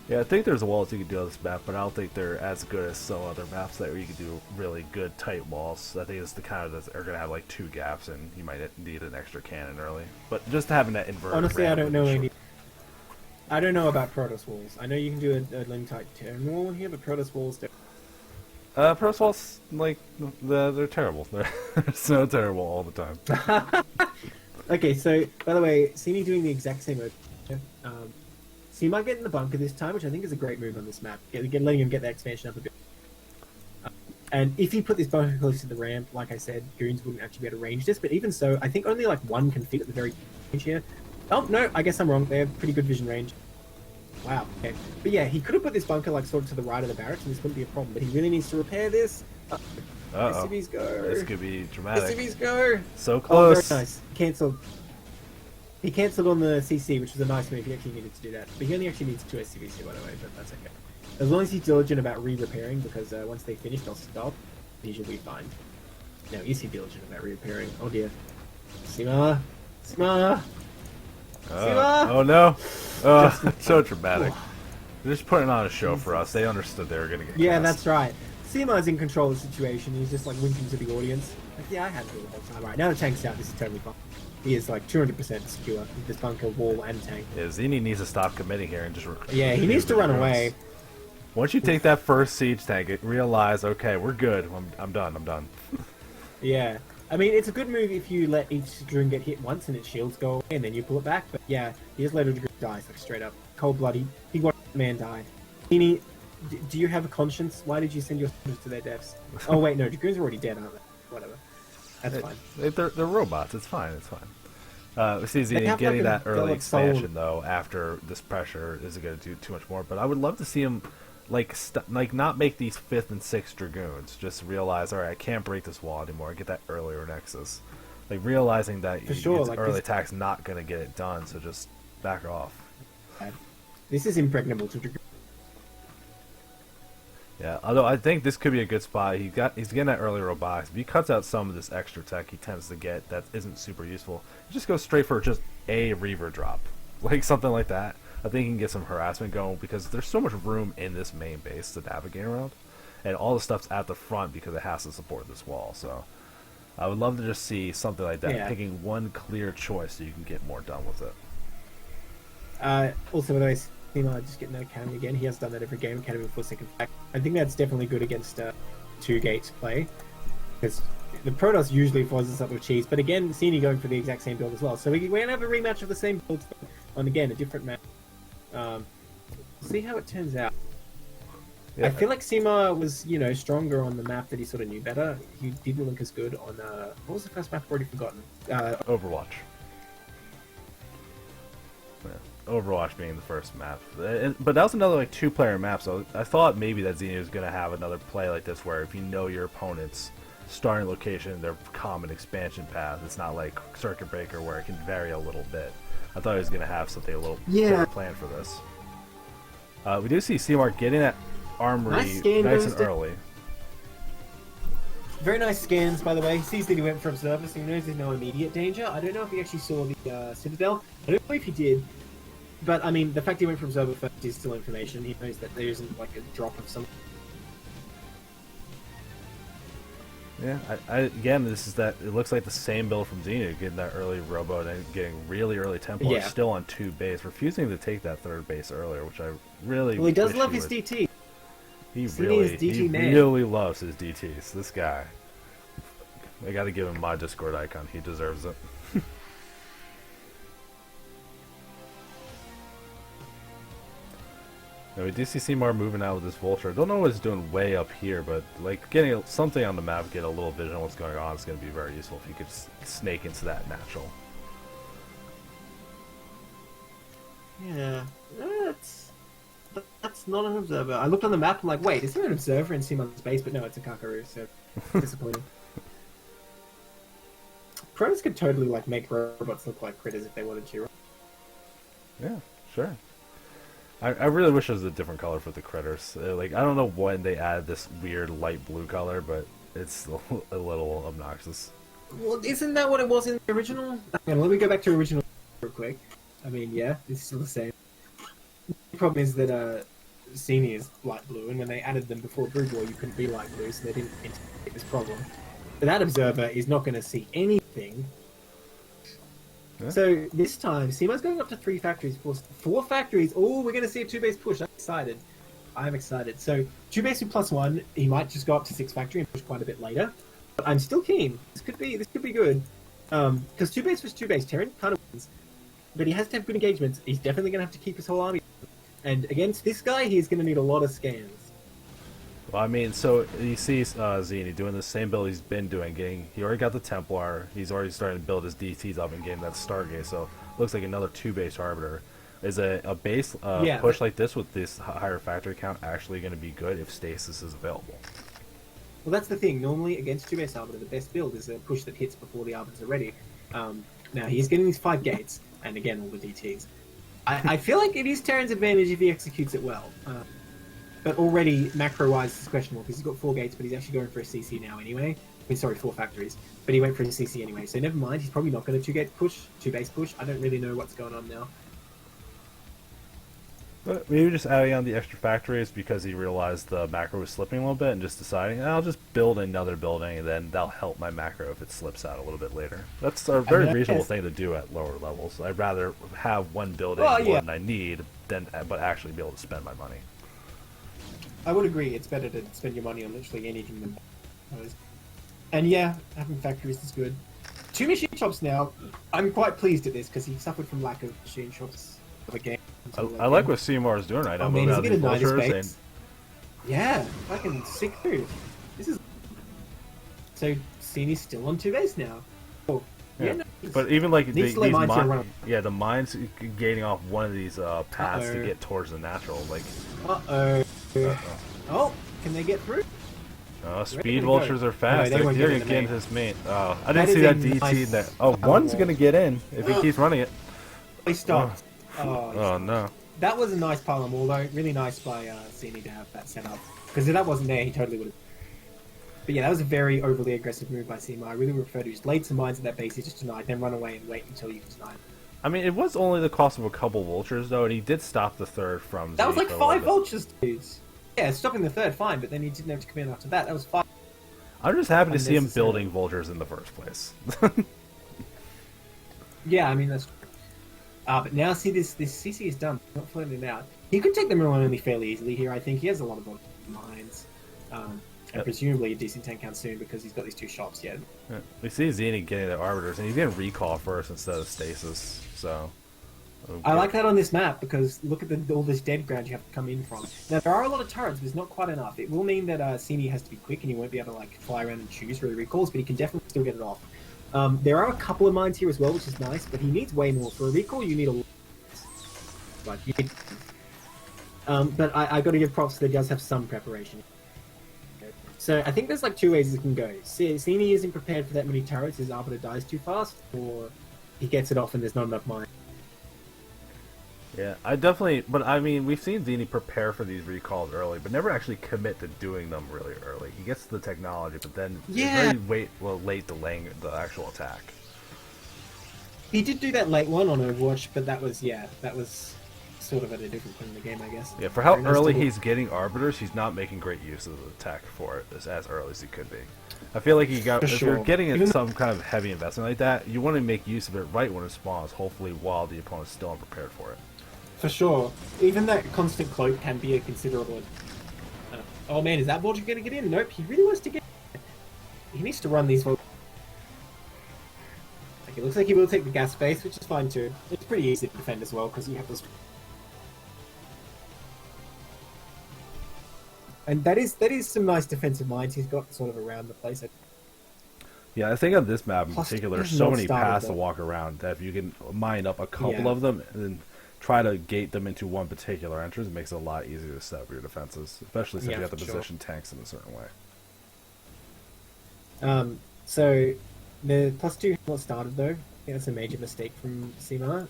Yeah, I think there's walls you can do on this map, but I don't think they're as good as some other maps that where you can do really good tight walls. I think it's the kind of that are going to have like 2 gaps, and you might need an extra cannon early. But just having that inverted... Honestly, I don't know any... any... I don't know about Protoss walls. I know you can do a link type Terran wall in here, but Protoss walls don't. Protoss walls, like, they're terrible. They're so terrible all the time. Okay, so, by the way, see me doing the exact same opening. See my get in the bunker this time, which I think is a great move on this map. Letting him get the expansion up a bit. And if you put this bunker close to the ramp, like I said, goons wouldn't actually be able to range this, but even so, I think only like 1 can fit at the very range here. Oh, no, I guess I'm wrong. They have pretty good vision range. Wow, okay. But yeah, he could have put this bunker like sort of to the right of the barracks and this wouldn't be a problem, but he really needs to repair this. SCVs go. This could be dramatic. SCVs go. So close. Oh, very nice. Cancelled. He cancelled on the CC, which was a nice move. He actually needed to do that. But he only actually needs 2 SCVs here, by the way, but that's okay. As long as he's diligent about re-repairing, because once they finish, they'll stop. He should be fine. Now, is he diligent about re-repairing? Oh dear. Sima! Sima! Sima! Oh no! So dramatic. They're just putting on a show for us. They understood they were going to get Yeah, cast. that's right. Sima's in control of the situation. He's just like winking to the audience. Like, yeah, I had to the whole time. Right, now the tank's out. This is totally fine. He is like 200% secure with this bunker, wall, and tank. Yeah, Zini needs to stop committing here and just... Yeah, he needs to run away. Once you take that first siege tank, realize, okay, we're good. I'm done. Yeah. I mean, it's a good move if you let each dragoon get hit once and its shields go away and then you pull it back. But yeah, he just let a dragoon die, like straight up. Cold-blooded. He watched a man die. Zini, do you have a conscience? Why did you send your soldiers to their deaths? Oh wait, no, dragoons are already dead, aren't they? Whatever. That's fine. They're robots. It's fine. We see They Zini have, getting like, that early like, soul. expansion though. After this pressure isn't going to do too much more, but I would love to see him like not make these 5th and 6th dragoons. Just realize, all right, I can't break this wall anymore. Get that earlier nexus. Like realizing that like early this... attack's not going to get it done, so just back off. This is impregnable to dragoon. Yeah, although I think this could be a good spot. He's getting that early robotics. If he cuts out some of this extra tech he tends to get that isn't super useful, he just goes straight for just a Reaver drop. Like something like that. I think he can get some harassment going because there's so much room in this main base to navigate around. And all the stuff's at the front because it has to support this wall. So I would love to just see something like that. Yeah. Picking one clear choice so you can get more done with it. Also, by the way, Sima just getting that academy again. He has done that every game, academy before second fact. I think that's definitely good against 2 gates play. Because the Protoss usually follows us up with cheese. But again, Zini going for the exact same build as well. So we're going to have a rematch of the same build on, again, a different map. See how it turns out. Yeah. I feel like Sima was, stronger on the map that he sort of knew better. He didn't look as good on, what was the first map? I've already forgotten. Overwatch. Yeah. Overwatch being the first map. But that was another like 2-player map, so I thought maybe that Xenia was going to have another play like this where if you know your opponent's starting location, their common expansion path, it's not like Circuit Breaker where it can vary a little bit. I thought he was going to have something a little better planned for this. We do see C-Mark getting that armory nice and early. Very nice scans, by the way. He sees that he went for Observer, so he knows there's no immediate danger. I don't know if he actually saw the Citadel. I don't know if he did. But, I mean, the fact he went for Observer first is still information. He knows that there isn't, like, a drop of some... Yeah, again, this is that. It looks like the same build from Xenia, getting that early Robo and getting really early Templar. Yeah. Still on 2 base, refusing to take that 3rd base earlier, which I really. Well, he does wish love he his would. DT. He Xenia is DT he man. really loves his DTs. This guy. I got to give him my Discord icon. He deserves it. Now, we do see Seymour moving out with this Vulture. I don't know what he's doing way up here, but like getting something on the map, get a little vision on what's going on is going to be very useful if you could snake into that natural. Yeah, that's not an Observer. I looked on the map, I'm like, wait, is there an Observer in Simon's base? But no, it's a Kakaru, so disappointing. Pros could totally like make robots look like critters if they wanted to. Right? Yeah, sure. I really wish it was a different color for the critters. Like, I don't know when they added this weird light blue color, but it's a little obnoxious. Well, isn't that what it was in the original? Hang on, let me go back to original real quick. I mean, yeah, it's still the same. The problem is that Senior is light blue, and when they added them before Brew War, you couldn't be light blue, so they didn't anticipate this problem. But that observer is not going to see anything. Yeah. So this time, Seema's going up to 3 factories, 4 factories. Oh, we're going to see a 2-base push. I'm excited. I'm excited. So 2-base with +1, he might just go up to 6 factory and push quite a bit later. But I'm still keen. This could be good. Because 2-base was 2-base, Terran kind of wins. But he has to have good engagements. He's definitely going to have to keep his whole army. And against this guy, he's going to need a lot of scans. Well, I mean, so you see Zini doing the same build he's been doing. He already got the Templar. He's already starting to build his DTs up and getting that Stargate. So looks like another 2-base Arbiter. Is a base push like this with this higher factory count actually going to be good if stasis is available? Well, that's the thing. Normally, against 2-base Arbiter, the best build is a push that hits before the Arbiters are ready. Now, he's getting these 5 gates, and again, all the DTs. I feel like it is Terran's advantage if he executes it well. But already, macro-wise, it's questionable, because he's got 4 gates, but he's actually going for a CC now anyway. I mean, sorry, 4 factories. But he went for a CC anyway, so never mind. He's probably not going to 2-gate push, 2-base push. I don't really know what's going on now. But maybe just adding on the extra factories because he realized the macro was slipping a little bit and just deciding, I'll just build another building and then that'll help my macro if it slips out a little bit later. That's a very reasonable thing to do at lower levels. I'd rather have one building more than I need but actually be able to spend my money. I would agree. It's better to spend your money on literally anything than those. And yeah, having factories is good. 2 machine shops now. I'm quite pleased at this because he suffered from lack of machine shops of a game. I like what Seymour is doing right now. Man, moving out these vultures yeah, fucking sick dude. This is so Seni's still on 2-base now. Oh, yeah. But even like the mines gaining off one of these paths to get towards the natural, like. Oh, can they get through? Speed vultures are fast. No, They're gonna get into his main. Oh, I didn't see that DT there. Oh, one's gonna get in if he keeps running it. He stopped. Oh no. That was a nice pile of wall though. Really nice by Seni to have that set up. Because if that wasn't there, he totally would have. But yeah, that was a very overly aggressive move by Seymour. I really prefer to just laid some mines at that base, he just denied, then run away and wait until you can deny. I mean, it was only the cost of a couple vultures though, and he did stop the third from. That was like 5 vultures, dudes. Yeah, stopping the third, fine, but then he didn't have to come in after that. That was 5. I'm just happy to see him building vultures in the first place. Yeah, I mean that's. But now see this CC is done. Not floating it out. He could take them only fairly easily here. I think he has a lot of mines, and presumably a decent 10 count soon because he's got these 2 shops yet. Yeah. We see Zeni getting the arbiters, and he's getting recall first instead of stasis. So. Okay. I like that on this map because look at all this dead ground you have to come in from. Now there are a lot of turrets, but it's not quite enough. It will mean that Seni has to be quick and he won't be able to like fly around and choose for the recalls, but he can definitely still get it off. There are a couple of mines here as well, which is nice, but he needs way more. For a recall, you need a lot. But I got to give props that he does have some preparation. So I think there's like 2 ways it can go. Seni isn't prepared for that many turrets, his Arbiter dies too fast, or he gets it off and there's not enough mines. Yeah, I definitely, but I mean, we've seen Zeni prepare for these recalls early, but never actually commit to doing them really early. He gets the technology, but then very late delaying the actual attack. He did do that late one on Overwatch, but that was sort of at a different point in the game, I guess. Yeah, for how early he's getting arbiters, he's not making great use of the attack for it as early as he could be. I feel like if you're getting some kind of heavy investment like that, you want to make use of it right when it spawns, hopefully while the opponent's still unprepared for it. For sure. Even that constant cloak can be a considerable... oh man, is that vulture going to get in? Nope, he really wants to get in. He needs to run these vultures. Like, it looks like he will take the gas space, which is fine too. It's pretty easy to defend as well, because you have those... And that is some nice defensive mines he's got sort of around the place. Yeah, I think on this map in particular, there's so many paths to walk around that if you can mine up a couple of them and then try to gate them into one particular entrance, it makes it a lot easier to set up your defenses, especially since you have to position tanks in a certain way. So the +2 not started though. I think that's a major mistake from Seema.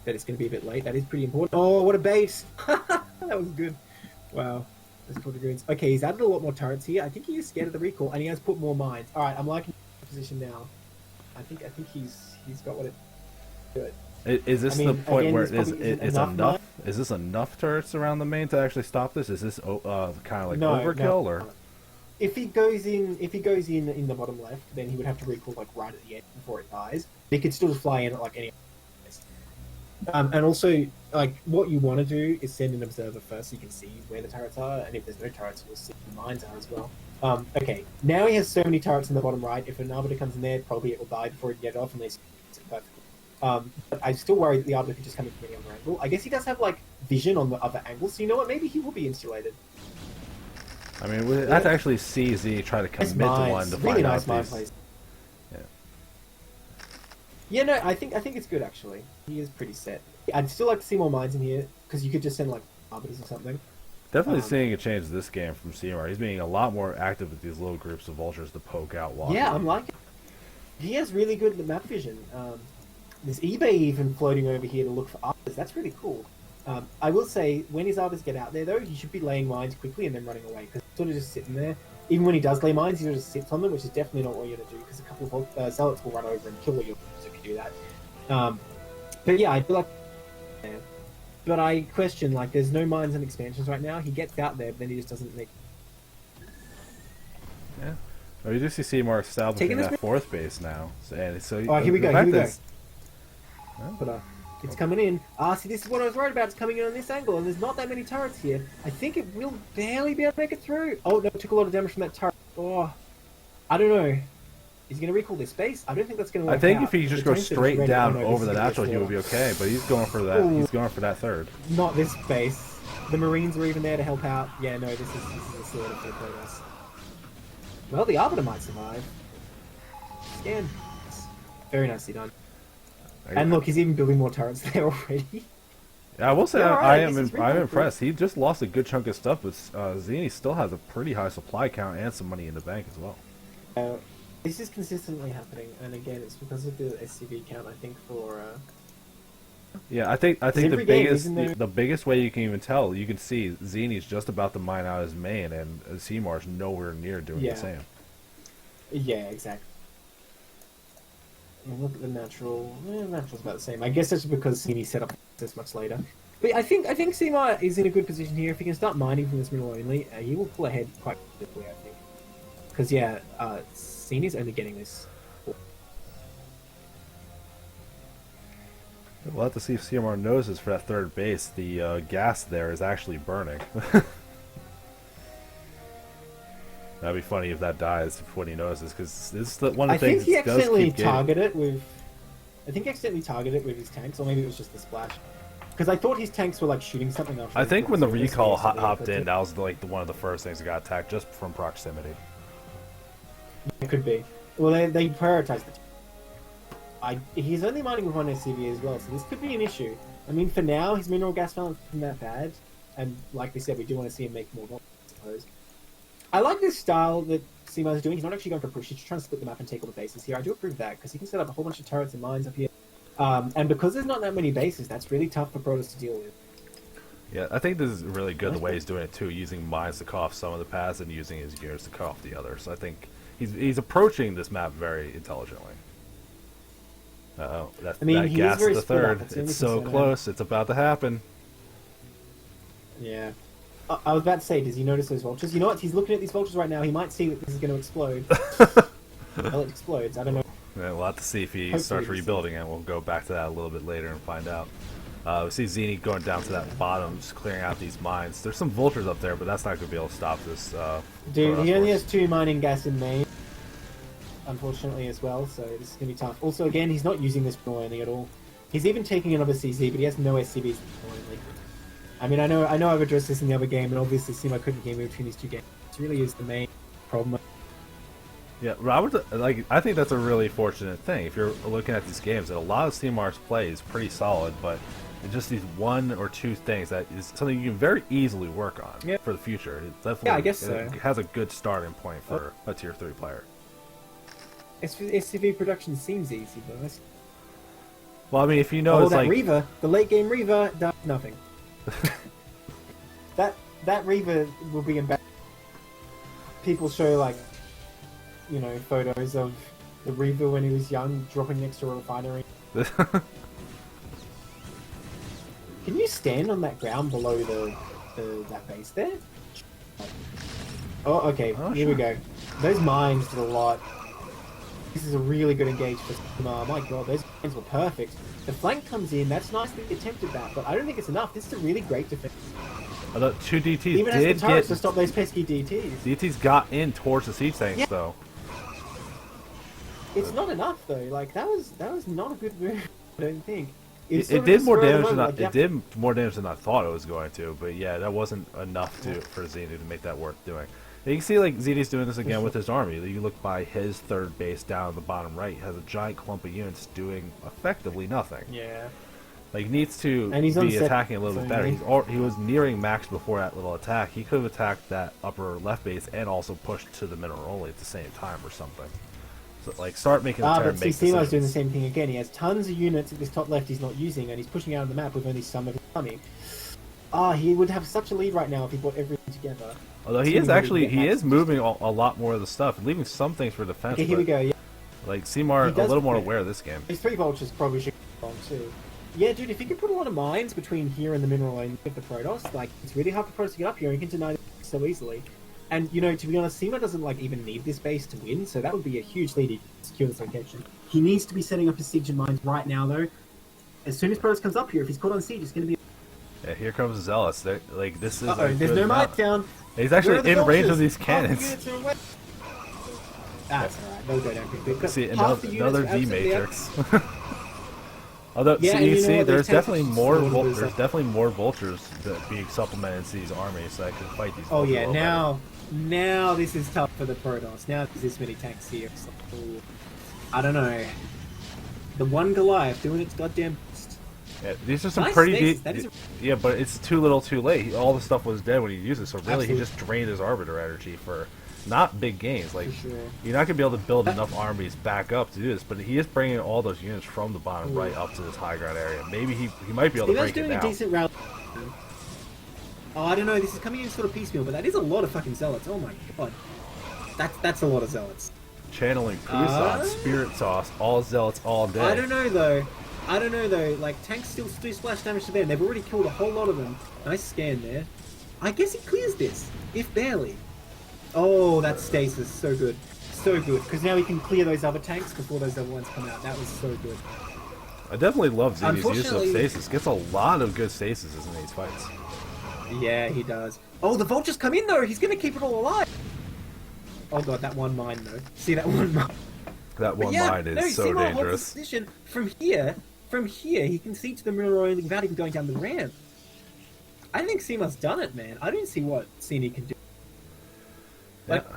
that it's going to be a bit late. That is pretty important. Oh, what a base! That was good. Wow. Let's put the greens. Okay, he's added a lot more turrets here. I think he is scared of the recall, and he has put more mines. All right, I'm liking the position now. I think he's got what it. Good. Is this the point again, where this it's probably isn't enough? Is this enough turrets around the main to actually stop this? Is this kind of like overkill or? If he goes in the bottom left, then he would have to recall like right at the end before it dies. He could still fly in at like any. And also, like, what you want to do is send an observer first so you can see where the turrets are, and if there's no turrets, you'll see where the mines are as well. Okay, now he has so many turrets in the bottom right. If an Arbiter comes in there, probably it will die before it gets off, unless it's perfectly. But I still worry that the Arbiter could just come in from any other angle. I guess he does have, like, vision on the other angles, so you know what? Maybe he will be insulated. I mean, we have to actually see Z try to commit to one to really find nice out mine these. plays. Yeah. Yeah, no, I think it's good actually. He is pretty set. I'd still like to see more mines in here because you could just send like arbiters or something. Definitely seeing a change this game from CMR. He's being a lot more active with these little groups of vultures to poke out walls. Yeah, I'm liking it. He has really good map vision. There's eBay even floating over here to look for arbiters. That's really cool. I will say, when his arbiters get out there though, he should be laying mines quickly and then running away because he's sort of just sitting there. Even when he does lay mines, he sort of just sits on them, which is definitely not what you're going to do because a couple of zealots will run over and kill all your vultures if you do that. But yeah, I feel like. But I question, like, there's no mines and expansions right now. He gets out there, but then he just doesn't make... Yeah. Well, you do see CMR establishing Taking this that fourth base now. So Oh, here we go, the fact here we go. is- But it's coming in. See, this is what I was worried about. It's coming in on this angle, and there's not that many turrets here. I think it will barely be able to make it through. Oh, no, it took a lot of damage from that turret. Oh, I don't know. Is he going to recall this base? I don't think that's going to work I think out. if he just The goes tanks are straight ready. down Oh, no, over this the is gonna natural, be he would be okay. But he's going for that. Ooh. He's going for that third. Not this base. The Marines were even there to help out. Yeah, no, this is a slaughter for progress. Well, the Arbiter might survive. Scan. Very nicely done. And look, he's even building more turrets there already. Yeah, I will say Yeah, I alright, am this is I'm really impressed. He just lost a good chunk of stuff, but Zini still has a pretty high supply count and some money in the bank as well. This is consistently happening, and again, it's because of the SCV count. I think for Yeah, I think the every game, isn't the biggest way you can even tell, you can see Zini's just about to mine out his main, and Seamar's nowhere near doing the same. yeah, exactly. And look at the natural. Natural's about the same. I guess that's because Zini set up this much later. But I think Seamar is in a good position here. If he can start mining from this middle only, he will pull ahead quite quickly, I think. Because yeah, Zini's only getting this. We'll have to see if CMR notices for that third base. The gas there is actually burning. That'd be funny if that dies when he notices, because this is one of the things. I think he that does accidentally keep getting- targeted it with. I think he accidentally targeted it with his tanks, or maybe it was just the splash. Because I thought his tanks were like shooting something else. I think when the recall hopped in, that was like one of the first things that got attacked just from proximity. It could be. Well, they prioritized the. He's only mining with one SCV as well, so this could be an issue. I mean, for now, his mineral gas balance isn't that bad, and like we said, we do want to see him make more goals, I suppose. I like this style that Seamar's doing. He's not actually going for a push. He's just trying to split the map and take all the bases here. I do approve that, because he can set up a whole bunch of turrets and mines up here. And because there's not that many bases, that's really tough for Protoss to deal with. Yeah, I think this is really good the way he's doing it too, using mines to cut off some of the paths and using his gears to cut off the others. So I think he's approaching this map very intelligently. Uh-oh, that I mean, that he gas is very is the split up. third. That's the only It's so concern I close. It's about to happen. Yeah. I was about to say, does he notice those vultures? You know what? He's looking at these vultures right now. He might see that this is going to explode. Well, it explodes. I don't know. Yeah, we'll have to see if he Hopefully starts we see. rebuilding it. We'll go back to that a little bit later and find out. We see Zini going down to that bottom, just clearing out these mines. There's some vultures up there, but that's not going to be able to stop this. Dude, Protoss he only force. has 2 mining gas in main, unfortunately, as well, so this is going to be tough. Also, again, he's not using this mineral only at all. He's even taking another CZ, but he has no SCVs in mineral only. I mean, I know I've addressed this in the other game, and obviously Seamar couldn't hear me between these two games. It really is the main problem. Yeah, Robert, I think that's a really fortunate thing. If you're looking at these games, that a lot of CMR's play is pretty solid, but it's just these 1 or 2 things that is something you can very easily work on for the future. It definitely, I guess so. It has a good starting point for a tier 3 player. SCV production seems easy, but Well, I mean, if you know, Oh, it's that like Reaver, the late game Reaver, does nothing. that Reaver will be embarrassed. People show like, you know, photos of the Reaver when he was young, dropping next to a refinery. Can you stand on that ground below that base there? Oh, okay. Oh, here sure. we go. Those mines did a lot. This is a really good engage for Sigma. My god, those mines were perfect. The flank comes in. That's nice that he attempted that, but I don't think it's enough. This is a really great defense. Although 2 DTs Even as the did turrets get to stop those pesky DTs. DTs got in towards the siege tanks Yeah. though. It's not enough though. Like that was not a good move. I don't think. It's It sort of did a more spur of the damage than moment, I, like, it did more damage than I thought it was going to. But yeah, that wasn't enough for Xenu to make that worth doing. And you can see like Xenu's doing this again with his army. You look by his third base down at the bottom right, he has a giant clump of units doing effectively nothing. Yeah. Like he needs to And he's be unset, attacking a little bit so better. He was nearing max before that little attack. He could have attacked that upper left base and also pushed to the mineral only at the same time or something. So like start making the turn But make Simo's doing the decisions. same thing again. He has tons of units at this top left he's not using, and he's pushing out of the map with only some of his army. He would have such a lead right now if he brought everything together. Although he is actually moving a lot more of the stuff, leaving some things for defense. Okay, here we but, go. Yeah. Like Seymour He a does little more fit. aware of this game. These 3 vultures probably should go on too. Yeah, dude, if you can put a lot of mines between here and the mineral and get the Protoss, like, it's really hard for Protoss to get up here, and you can deny it so easily. And, you know, to be honest, Seymour doesn't, like, even need this base to win, so that would be a huge lead if he can secure this location. He needs to be setting up his siege and mines right now, though. As soon as Protoss comes up here, if he's caught on siege, it's going to be... Yeah, here comes the Zealots. Like this is. Uh-oh, a there's good no amount. mines down. He's Where actually are the in range vultures? of these Half the cannons. units are away. That's alright, they'll go down quickly. But See half the another units are D absolutely out. matrix. Although Yeah, so and you you know see, what, there's those definitely tanks more. slaughtered those, There's definitely more vultures that being supplemented into these armies that can fight these. Oh vultures a yeah, little better. now this is tough for the Protoss. Now there's this many tanks here. It's like, ooh, I don't know. The one Goliath doing its goddamn best. Yeah, these are some Nice pretty spaces, deep. that is Yeah, but it's too little, too late. All the stuff was dead when he used it, so really he Absolutely. just drained his arbiter energy for not big gains. Like For sure. you're not gonna be able to build enough armies back up to do this, but he is bringing all those units from the bottom Ooh. right up to this high ground area. Maybe he might be able to Stevo's break it doing a down. decent rally. Oh, I don't know. This is coming in sort of piecemeal, but that is a lot of fucking zealots. Oh my god, that's a lot of zealots. Channeling Puissance, Spirit Sauce, all zealots all day. I don't know though. Like tanks still do splash damage to them. They've already killed a whole lot of them. Nice scan there. I guess he clears this, if barely. Oh, that stasis, so good. So good, because now we can clear those other tanks before those other ones come out. That was so good. I definitely love Ziggy's use of Unfortunately- stasis. Gets a lot of good stasis in these fights. Yeah, he does. Oh, the vultures come in though. He's gonna keep it all alive. Oh god, that one mine though. See that one mine? That But one yeah, line is no, so Seymour holds the dangerous. position from here. From here, he can see to the mineral only without even going down the ramp. I think Seymour's done it, man. I don't see what Cine can do.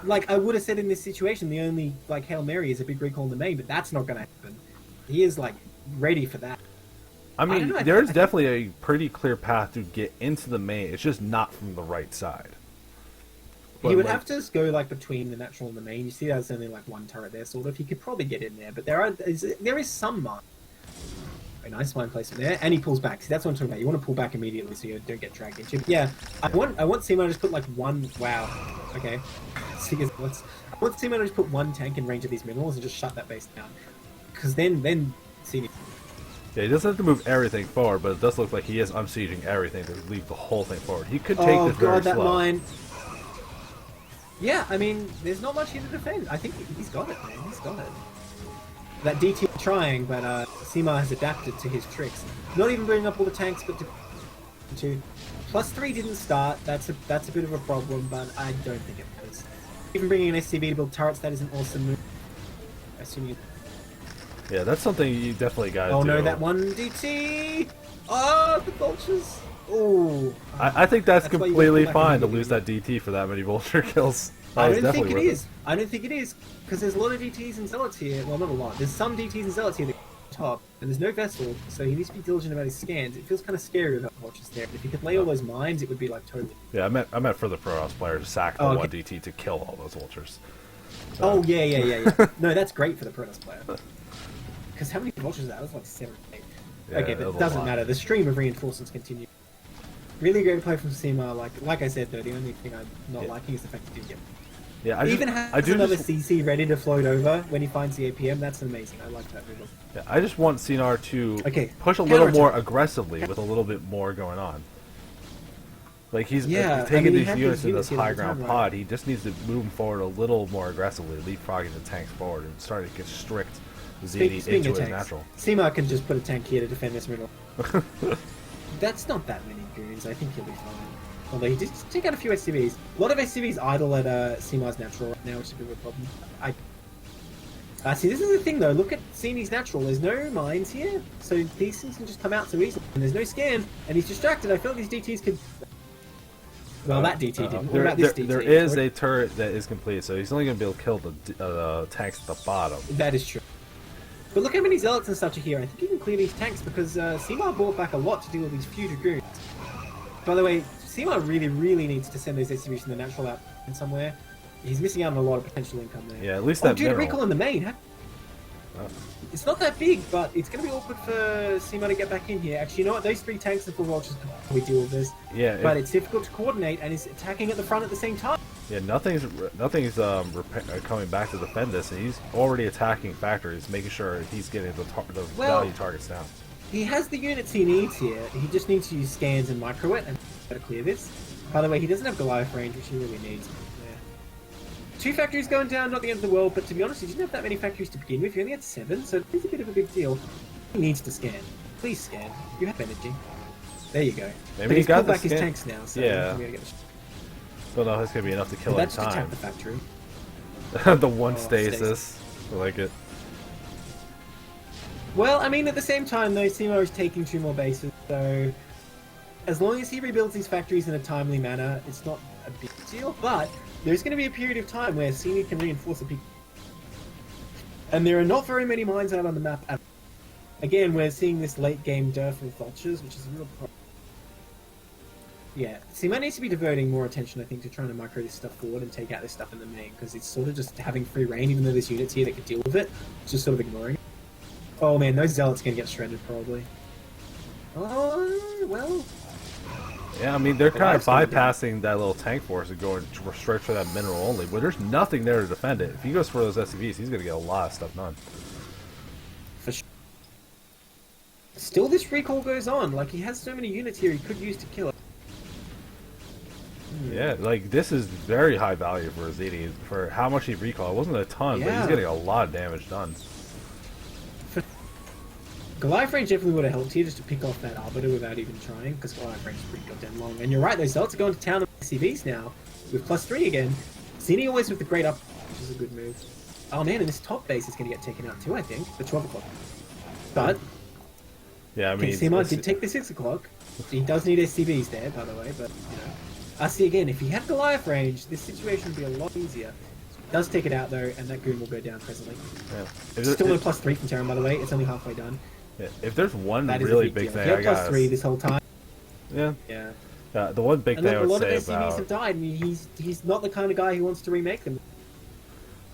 Like I would have said in this situation, the only like Hail Mary is a big recall in the main, but that's not gonna happen. He is like ready for that. I mean, don't know, I there's think- definitely a pretty clear path to get into the main. It's just not from the right side. He But, would like, have to just go like between the natural and the main. You see, there's only like one turret there, sort of. He could probably get in there, but there is some mine. Very nice mine placement there, and he pulls back. See, that's what I'm talking about. You want to pull back immediately so you don't get dragged into. But yeah, I want Seymour to just put like one. Wow. Okay. I want Seymour to just put one tank in range of these minerals and just shut that base down. Because then see. Yeah, he doesn't have to move everything forward, but it does look like he is unsieging everything to leave the whole thing forward. He could take Oh this very god, that slow. mine. Yeah, I mean, there's not much here to defend. I think he's got it, man. He's got it. That DT trying, but Seymour has adapted to his tricks. Not even bringing up all the tanks, but to +3 didn't start. That's a bit of a problem, but I don't think it matters. Even bringing an SCV to build turrets, that is an awesome move. Assuming. Yeah, that's something you definitely got to Oh do. no, that one DT! Oh, the vultures! Oh. I think that's That's why you completely gotta pull back fine to immediately. lose that DT for that many vulture kills. That I was don't think definitely it worth is. I don't think it is. Because there's a lot of DTs and zealots here. Well, not a lot. There's some DTs and zealots here that top, and there's no vessel, so he needs to be diligent about his scans. It feels kind of scary without vultures there. But if he could lay all those mines, it would be like totally. Yeah, I meant for the Protoss player to sack the Oh, okay. one DT to kill all those vultures. Oh yeah. No, that's great for the Protoss player. Because how many vultures is that? That was like 7 or 8. Yeah, Okay, but it doesn't matter. The stream of reinforcements continue. Really great play from Sema. Like I said though, the only thing I'm not liking is the fact that he didn't get. Yeah, He even has another CC ready to float over when he finds the APM. That's amazing. I like that move. Yeah, I just want CNR to push a little counterattack. more aggressively with a little bit more going on. Like he's Yeah, taking I mean, he these had units these in units this here all high the ground time, pod. right? He just needs to move them forward a little more aggressively, leapfrogging the tanks forward and starting to constrict ZD Speaking into of his tanks, natural. Sema can just put a tank here to defend this middle. That's not that many goons. I think he'll be fine. Although he did take out a few SCVs. A lot of SCVs idle at Sema's natural right now, which is a bit of a problem. See, this is the thing though. Look at Seni's natural. There's no mines here, so these things can just come out so easily. And there's no scan, and he's distracted. I feel like these DTs could. Well, that DT didn't. What about this DT? There is a turret that is complete, so he's only going to be able to kill the tanks at the bottom. That is true. But look how many zealots and such are here. I think he can clear these tanks because Sema brought back a lot to deal with these few dragoons. By the way, Sema really needs to send those SCVs from the natural out in somewhere. He's missing out on a lot of potential income there. Yeah, at least Oh, that dude, a mineral. recall in the main. Huh? It's not that big, but it's going to be awkward for Sema to get back in here. Actually, you know what? Those 3 tanks and 4 vultures can probably deal with this. Yeah, But it's difficult to coordinate, and he's attacking at the front at the same time. yeah, nothing's coming back to defend this, and he's already attacking factories, making sure he's getting the value targets down. He has the units he needs here. He just needs to use scans and micro it and to clear this. By the way, he doesn't have Goliath range, which he really needs. Yeah. 2 factories going down, not the end of the world, but to be honest, he didn't have that many factories to begin with. He only had 7, so it's a bit of a big deal. He needs to scan. Please scan. You have energy. There you go. Maybe But he he's got pulled the back his scan. tanks now, so Yeah. we're gonna get Don't know if it's going to be enough to kill that's in to tap time. the factory. The one Oh, stasis. I like it. Well, I mean, at the same time, though, Sema is taking 2 more bases, so as long as he rebuilds these factories in a timely manner, it's not a big deal, but there's going to be a period of time where Sema can reinforce a peak. And there are not very many mines out on the map. Again, we're seeing this late game dearth of vultures, which is a real problem. Yeah, Sema needs to be diverting more attention, I think, to trying to micro this stuff forward and take out this stuff in the main, because it's sort of just having free reign, even though there's units here that could deal with it. It's just sort of ignoring it. Oh man, those zealots can get shredded probably. Oh, well. Yeah, I mean, they're kind of Goliath's gonna bypassing that little tank force and going straight for that mineral only, but there's nothing there to defend it. If he goes for those SCVs, he's going to get a lot of stuff done. For sure. Still, this recall goes on. Like, he has so many units here he could use to kill it. Yeah, like, this is very high value for ZD. For how much he recalled, it wasn't a ton, but Yeah. he's getting a lot of damage done. Goliath range definitely would have helped here just to pick off that Arbiter without even trying, because Goliath range is pretty goddamn long. And you're right, those Zealots are going to town with CVs now, with +3 again. Zini always with the great up, which is a good move. Oh man, and this top base is going to get taken out too, I think, the 12 o'clock. But, Yeah, I mean, Sema did take the 6 o'clock. He does need SCVs there, by the way, but, you know. I see again, if he had Goliath range, this situation would be a lot easier. Does take it out though, and that goon will go down presently. yeah. Still no +3 from Terran, by the way. It's only halfway done. If there's one That is really a big deal. thing He had I got, +3 this whole time. yeah, Yeah. the one big And thing I a would lot of say SCVs about have died, and he's not the kind of guy who wants to remake them.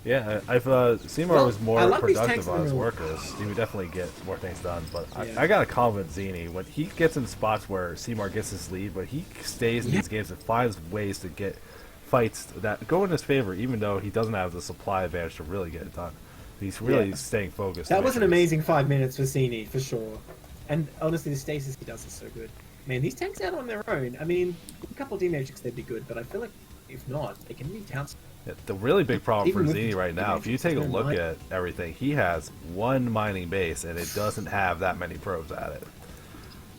yeah, if Seymour Well, was more I like these productive tanks on his in the workers, he would definitely get more things done. But Yeah. I gotta compliment Zini when he gets in spots where Seymour gets his lead, but he stays in these games and finds ways to get fights that go in his favor, even though he doesn't have the supply advantage to really get it done. He's really staying focused. That was an amazing 5 minutes for Zini, for sure. And honestly, the stasis he does is so good. Man, these tanks out on their own, I mean, a couple of D-Matrix they'd be good, but I feel like if not, they can be towns. Yeah, the really big problem Even for with Zini the right now, if you take a Matrix, look mine- at everything, he has one mining base and it doesn't have that many probes at it.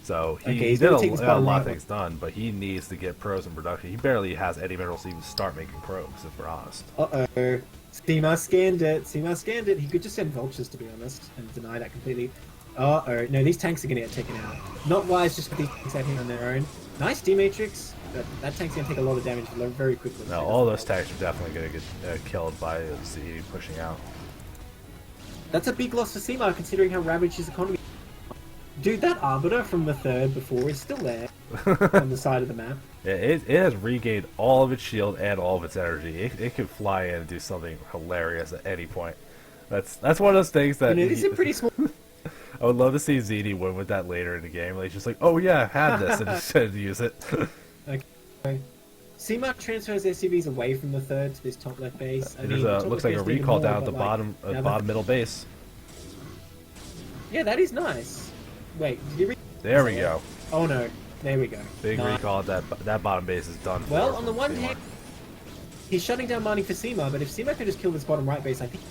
So he Okay, he's did gonna take this a bottom lot of right things done, but he needs to get probes in production. He barely has any minerals to even start making probes, if we're honest. Uh-oh. Sema scanned it. Sema scanned it. He could just send vultures, to be honest, and deny that completely. Uh-oh. No, these tanks are going to get taken out. Not wise just with these tanks out here on their own. Nice D-Matrix. That tank's going to take a lot of damage very quickly. Now, all those tanks are definitely going to get killed by Zini pushing out. That's a big loss for Sema, considering how ravaged his economy is. Dude, that Arbiter from the third before is still there on the side of the map. Yeah, it has regained all of its shield and all of its energy. It could fly in and do something hilarious at any point. That's one of those things that You know, this is a pretty small... I would love to see ZD win with that later in the game. Like, just like, oh yeah, I had this, and decided to use it. Okay. CMAC transfers SUVs away from the third to this top left base. I mean, There's top looks left like a base even recall more, down at the but, like, bottom, now bottom middle base. Yeah, that is nice. Wait, did you read? There we go. Oh no, there we go. Big Nice. recall. That bottom base is done. Well, for on the one CMAC. hand, he's shutting down mining for SEMA, but if SEMA could just kill this bottom right base, I think...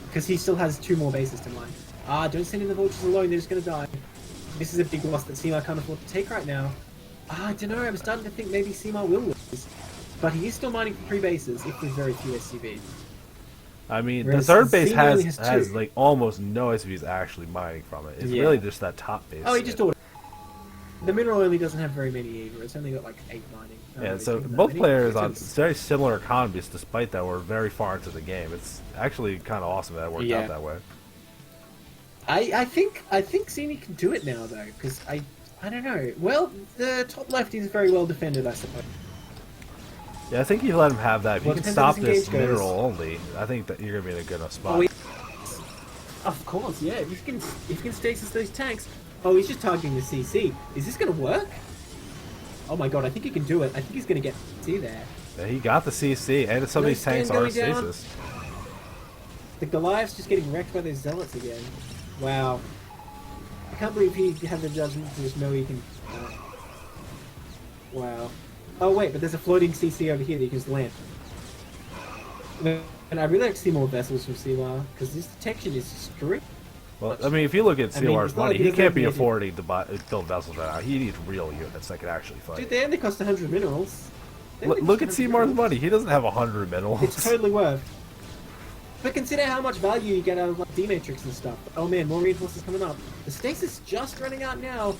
Because he still has 2 more bases to mine. Don't send in the vultures alone, they're just gonna die. This is a big loss that SEMA can't afford to take right now. I don't know, I'm starting to think maybe SEMA will lose. But he is still mining for 3 bases, if there's very few SCVs. I mean, Whereas the third base SEMA only has has 2. like almost no SVs actually mining from it. It's Yeah. really just that top base. Oh, he just ordered. The mineral only doesn't have very many either, it's only got like 8 mining. I don't Yeah, know, so it's not that both many. players on It's- very similar economies, despite that we're very far into the game. It's actually kind of awesome that it worked Yeah. out that way. I think Zini can do it now though, because I don't know. Well, the top left is very well defended, I suppose. Yeah, I think you let him have that. If Well, you it can depends stop how this this engage goes. mineral only, I think that you're gonna be in a good enough spot. Oh, of course, yeah. If you can stasis those tanks. Oh, he's just targeting the CC. Is this gonna work? Oh my god, I think he can do it. I think he's gonna get CC there. Yeah, he got the CC, and some of No these tanks stand are going down. stasis. The Goliath's just getting wrecked by those zealots again. Wow. I can't believe he had the judgment to just know he can. Wow. Oh wait, but there's a floating CC over here that you can just land. And I really like to see more vessels from CMAR because this detection is strict. Well, I mean, if you look at I mean, CLR's it's not money, like he he doesn't can't have be the- affording to build vessels right now. He needs real units that can actually fight. Dude, they only cost 100 minerals. They only Look at cost 100 Seymour's minerals. money. He doesn't have 100 minerals. It's totally worth. But consider how much value you get out of like D-Matrix and stuff. Oh man, more reinforcements coming up. The stasis just running out now.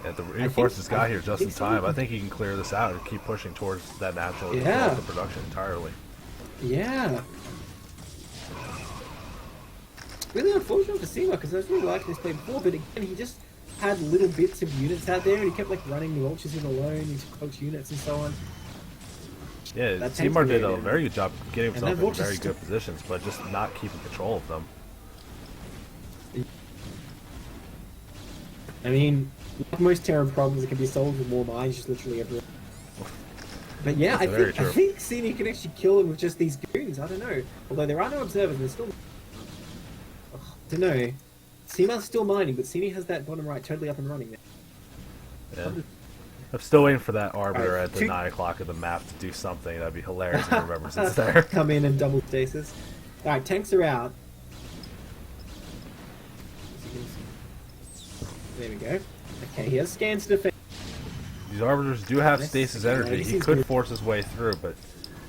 Yeah, the reinforcements got here just in think so. time. I think he can clear this out and keep pushing towards that natural Yeah. the production entirely. Yeah. Really unfortunate for Seymour because I was really liking this play before, but again, he just had little bits of units out there and he kept like running the ultras in alone, into close units and so on. Yeah, That Seymour tanks did a really very good job getting And himself that in vulture's very still- good positions, but just not keeping control of them. I mean, like most Terran problems, it can be solved with more mines, just literally everywhere. But yeah, That's very true. I think Cini can actually kill him with just these goons. I don't know. Although there are no observers, and there's still. Ugh, don't know. Seamar's still mining, but Cini has that bottom right totally up and running now. Yeah. I'm still waiting for that arbiter Alright, at the two- 9 o'clock of the map to do something. That'd be hilarious if he remembers it's there. Come in and double stasis. Alright, tanks are out. There we go. Okay, he has scans to defend. These arbiters do have Nice. stasis Okay, energy. this He is could good. force his way through, but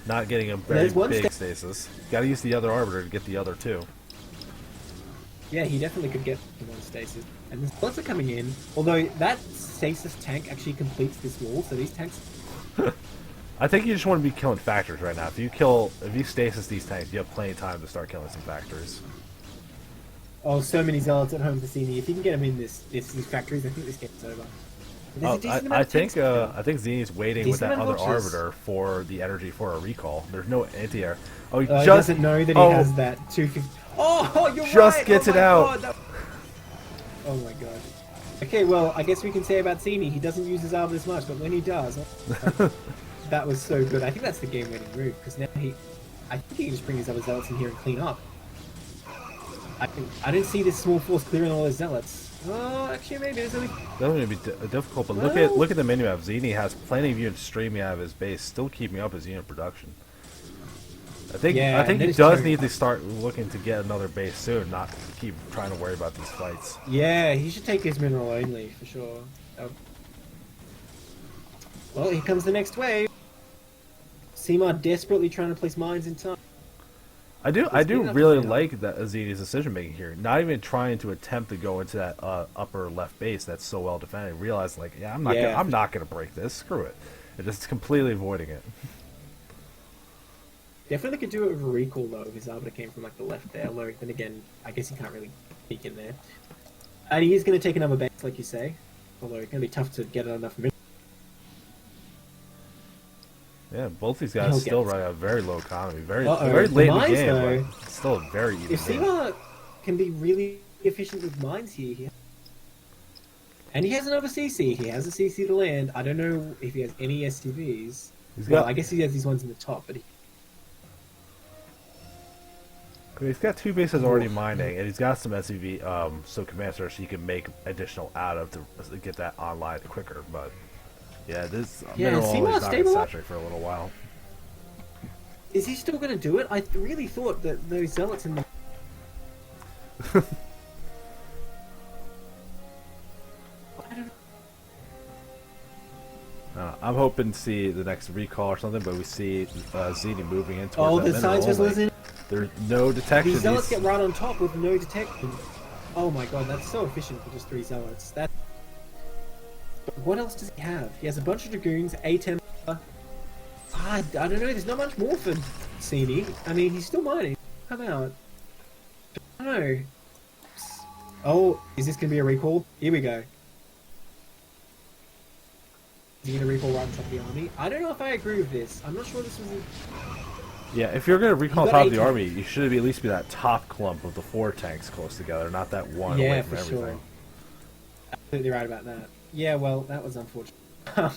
not getting a very There's one big sta- stasis. Got to use the other arbiter to get the other two. Yeah, he definitely could get the one stasis. And the spots are coming in. Although that stasis tank actually completes this wall, so these tanks. I think you just want to be killing factors right now. If you stasis these tanks, you have plenty of time to start killing some factories. Oh, so many zealots at home for Cini. If you can get them in these factories, I think this game's over. There's a decent amount I of tanks think coming. I think Zini's waiting with Decent that amount other of vultures. arbiter for the energy for a recall. There's no anti-air. Oh, he He just doesn't know that he oh, has that 250. Oh, you're Just right! gets Oh it my out. God, that- Oh my god. Okay, well, I guess we can say about Cini, he doesn't use his arbiters much, but when he does, that was so good. I think that's the game-winning move, because now I think he can just bring his other zealots in here and clean up. I didn't see this small force clearing all those zealots. Oh, actually, maybe there's only. That's going to be difficult, but Well- look at the minimap. Zini has plenty of units streaming out of his base, still keeping up his unit production. I think Yeah, and he then it's does turning need to up. start looking to get another base soon, not keep trying to worry about these fights. Yeah, he should take his mineral only, for sure. Well, here comes the next wave. Seamar desperately trying to place mines in time. I do clean up really the like that Zini's decision making here. Not even trying to attempt to go into that upper left base that's so well defended. Realize like, yeah, I'm not gonna break this. Screw it. And just completely avoiding it. Definitely could do it with a recall though if his arbiter came from like the left there. Although then again, I guess he can't really peek in there. And he is going to take another base, like you say. Although it's going to be tough to get enough minerals. Yeah, both these He'll guys get still this. run a very low economy, very Uh-oh, very the late in the mines, game, though. but still a very even If game. Seamar can be really efficient with mines here. And he has another CC. He has a CC to land. I don't know if he has any SCVs. I guess he has these ones in the top, but he's got 2 bases already mining, and he's got some SCV, so Commander, so he can make additional out of to get that online quicker. But yeah, this mineral is not going to saturate for a little while. Is he still going to do it? I really thought that those zealots in the I'm hoping to see the next recall or something, but we see Zini moving in Oh, towards the that science mineral. was There's no detection. These zealots get right on top with no detection. Oh my god, that's so efficient for just 3 zealots. But what else does he have? He has a bunch of dragoons, a temper. I don't know, there's not much more for Zini. I mean, he's still mining. Come out. I don't know. Oh, is this going to be a recall? Here we go. Is he going to recall right on top of the army? I don't know if I agree with this. I'm not sure this was Yeah, if you're going to recall top of the army, you should at least be that top clump of the 4 tanks close together, not that one away from everything. Sure. Absolutely right about that. Yeah, well, that was unfortunate. I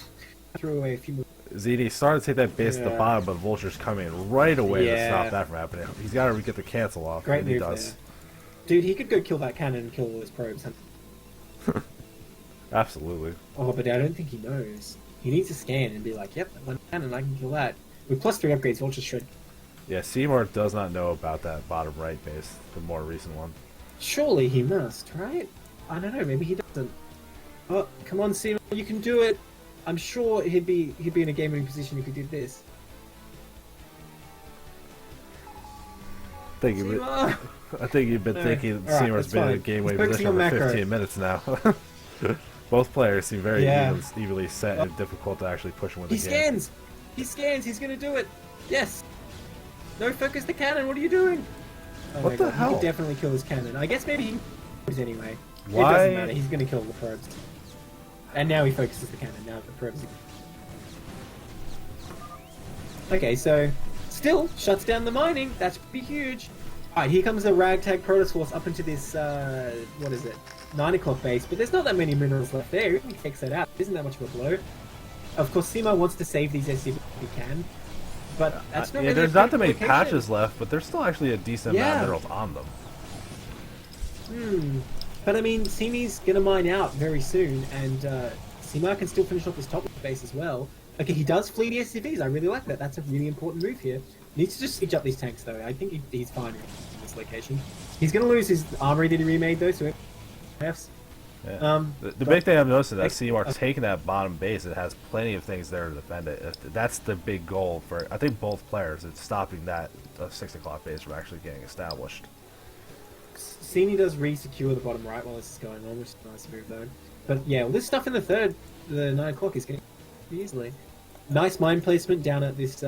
threw away a few more. ZD started to take that base at the bottom, but Vulture's coming right away to stop that from happening. He's got to get the cancel off. Great and move he does. there. Dude, he could go kill that cannon and kill all his probes. Absolutely. Oh, but I don't think he knows. He needs to scan and be like, yep, that one cannon, I can kill that. With +3 upgrades, Vulture shred. Yeah, Seymour does not know about that bottom right base, the more recent one. Surely he must, right? I don't know, maybe he doesn't. Oh, come on, Seymour, you can do it! I'm sure he'd be in a game-winning position if he did this. I think you've been thinking Seymour's been in a game-winning position for 15 minutes now. Both players seem very evenly set and difficult to actually push him with the game. He scans! He's gonna do it! Yes! No, focus the cannon, what are you doing? Oh what the hell? He could definitely kill his cannon. I guess maybe he can probes anyway. Why? It doesn't matter, he's gonna kill the probes. And now he focuses the cannon, now the probes. Okay, so still shuts down the mining, that's pretty huge. Alright, here comes the ragtag Protoss Force up into this, what is it? 9 o'clock base, but there's not that many minerals left there. If he takes that out, isn't that much of a blow. Of course, Simo wants to save these SCVs if he can, but that's not really there's not that many patches left, but there's still actually a decent amount of minerals on them. But I mean, Simi's gonna mine out very soon, and Simo can still finish off his top base as well. Okay, he does flee the SCVs. I really like that. That's a really important move here. Needs to just siege up these tanks, though. I think he's fine in this location. He's gonna lose his armory that he remade, though, so Fs. Yeah. The big thing I've noticed is that CMR taking that bottom base, it has plenty of things there to defend it. That's the big goal for, I think, both players. It's stopping that 6 o'clock base from actually getting established. Sini does re-secure the bottom right while this is going on, which is a nice move, though. But yeah, all this stuff in the 9 o'clock is getting easily. Nice mine placement down at this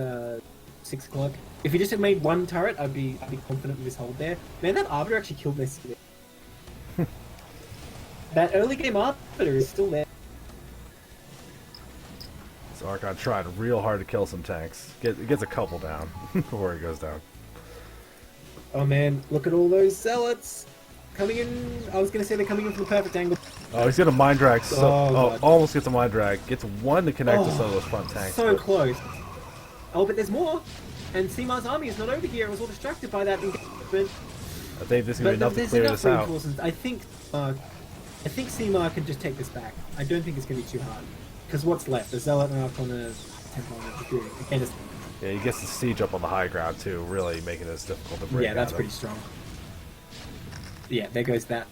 6 o'clock. If he just had made 1 turret, I'd be confident with his hold there. Man, that Arbiter actually killed this. That early game Arbiter is still there. So Archon tried real hard to kill some tanks. Gets a couple down before he goes down. Oh man, look at all those zealots coming in. I was going to say they're coming in from the perfect angle. Oh, he's gonna mind drag. Almost gets a mind drag. Gets 1 to connect to some of those front tanks. So close. Oh, but there's more. And Seamar's army is not over here. It was all distracted by that engagement. I think this is gonna be enough to clear this out. I think Seamar can just take this back. I don't think it's gonna be too hard. Because what's left? A Zealot, an Archon, a Temple, and a Dragoon. Yeah, he gets the siege up on the high ground too, really making this difficult to break. Yeah, that's pretty strong. Yeah, there goes that.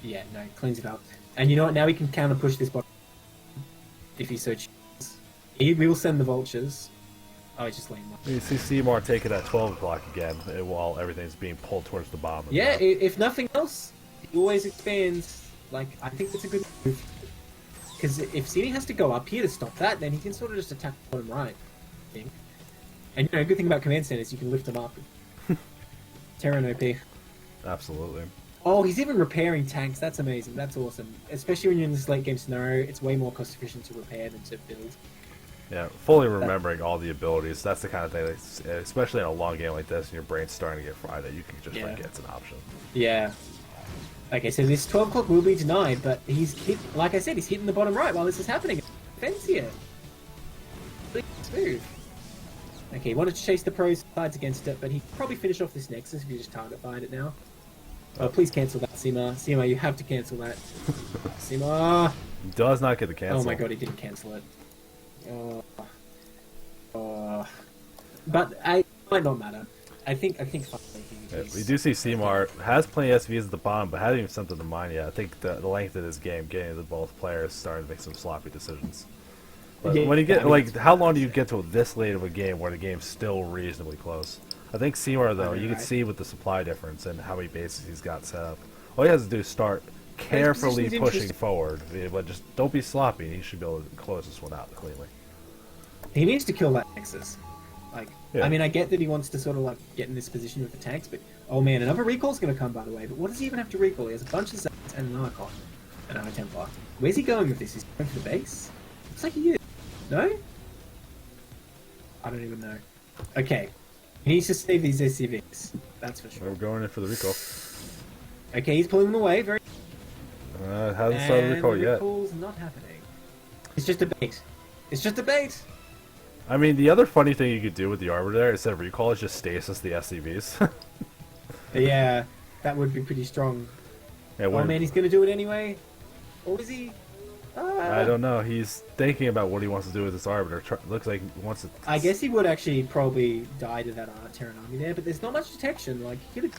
Yeah, no, cleans it up. And you know what? Now we can counter push this bottom if he so chooses. He will send the vultures. Oh, he's just laying one. You see Seymour taking that 12 o'clock again while everything's being pulled towards the bottom. Yeah, if nothing else, he always expands. Like, I think that's a good move. Because if CD has to go up here to stop that, then he can sort of just attack the bottom right, I think. And you know, a good thing about command centers, you can lift them up. Terran OP. Absolutely. Oh, he's even repairing tanks. That's amazing. That's awesome. Especially when you're in this late game scenario, it's way more cost efficient to repair than to build. Yeah, fully remembering all the abilities. That's the kind of thing, that, especially in a long game like this, and your brain's starting to get fried, that you can just forget it's an option. Yeah. Okay, so this 12 o'clock will be denied, but he's hit, like I said, he's hitting the bottom right while this is happening. Defense here. Really smooth. Okay, he wanted to chase the pros sides against it, but he could probably finish off this Nexus if you just target fired it now. Oh, please cancel that, Sima. Sima, you have to cancel that. Sima! Does not get the cancel. Oh my god, he didn't cancel it. But it might not matter. I think finally We do see Seymour has plenty of SVs at the bottom, but hasn't even sent to the mine yet. I think the length of this game, getting to both players, starting to make some sloppy decisions. But when you get how long do you get to this late of a game where the game's still reasonably close? I think Seymour though, you can see with the supply difference and how many bases he's got set up. All he has to do is start carefully pushing forward, but just don't be sloppy. He should be able to close this one out cleanly. He needs to kill that Nexus. Like, yeah. I mean, I get that he wants to sort of like get in this position with the tanks, but oh man, another recall's going to come by the way. But what does he even have to recall? He has a bunch of Zats and an Archon, and a Templar. Where's he going with this? Is he going for the base? Looks like he is. No? I don't even know. Okay, he needs to save these SCVs. That's for sure. We're going in for the recall. Okay, he's pulling them away. Very. Hasn't started the recall yet. Recall's not happening. It's just a bait. It's just a bait. I mean, the other funny thing you could do with the Arbiter there instead of recall is just stasis the SCVs. Yeah, that would be pretty strong. Yeah, oh man, he's going to do it anyway? Or is he? I don't know. He's thinking about what he wants to do with this Arbiter. Looks like he wants to... I guess he would actually probably die to that Terran army there, but there's not much detection. Like, he could...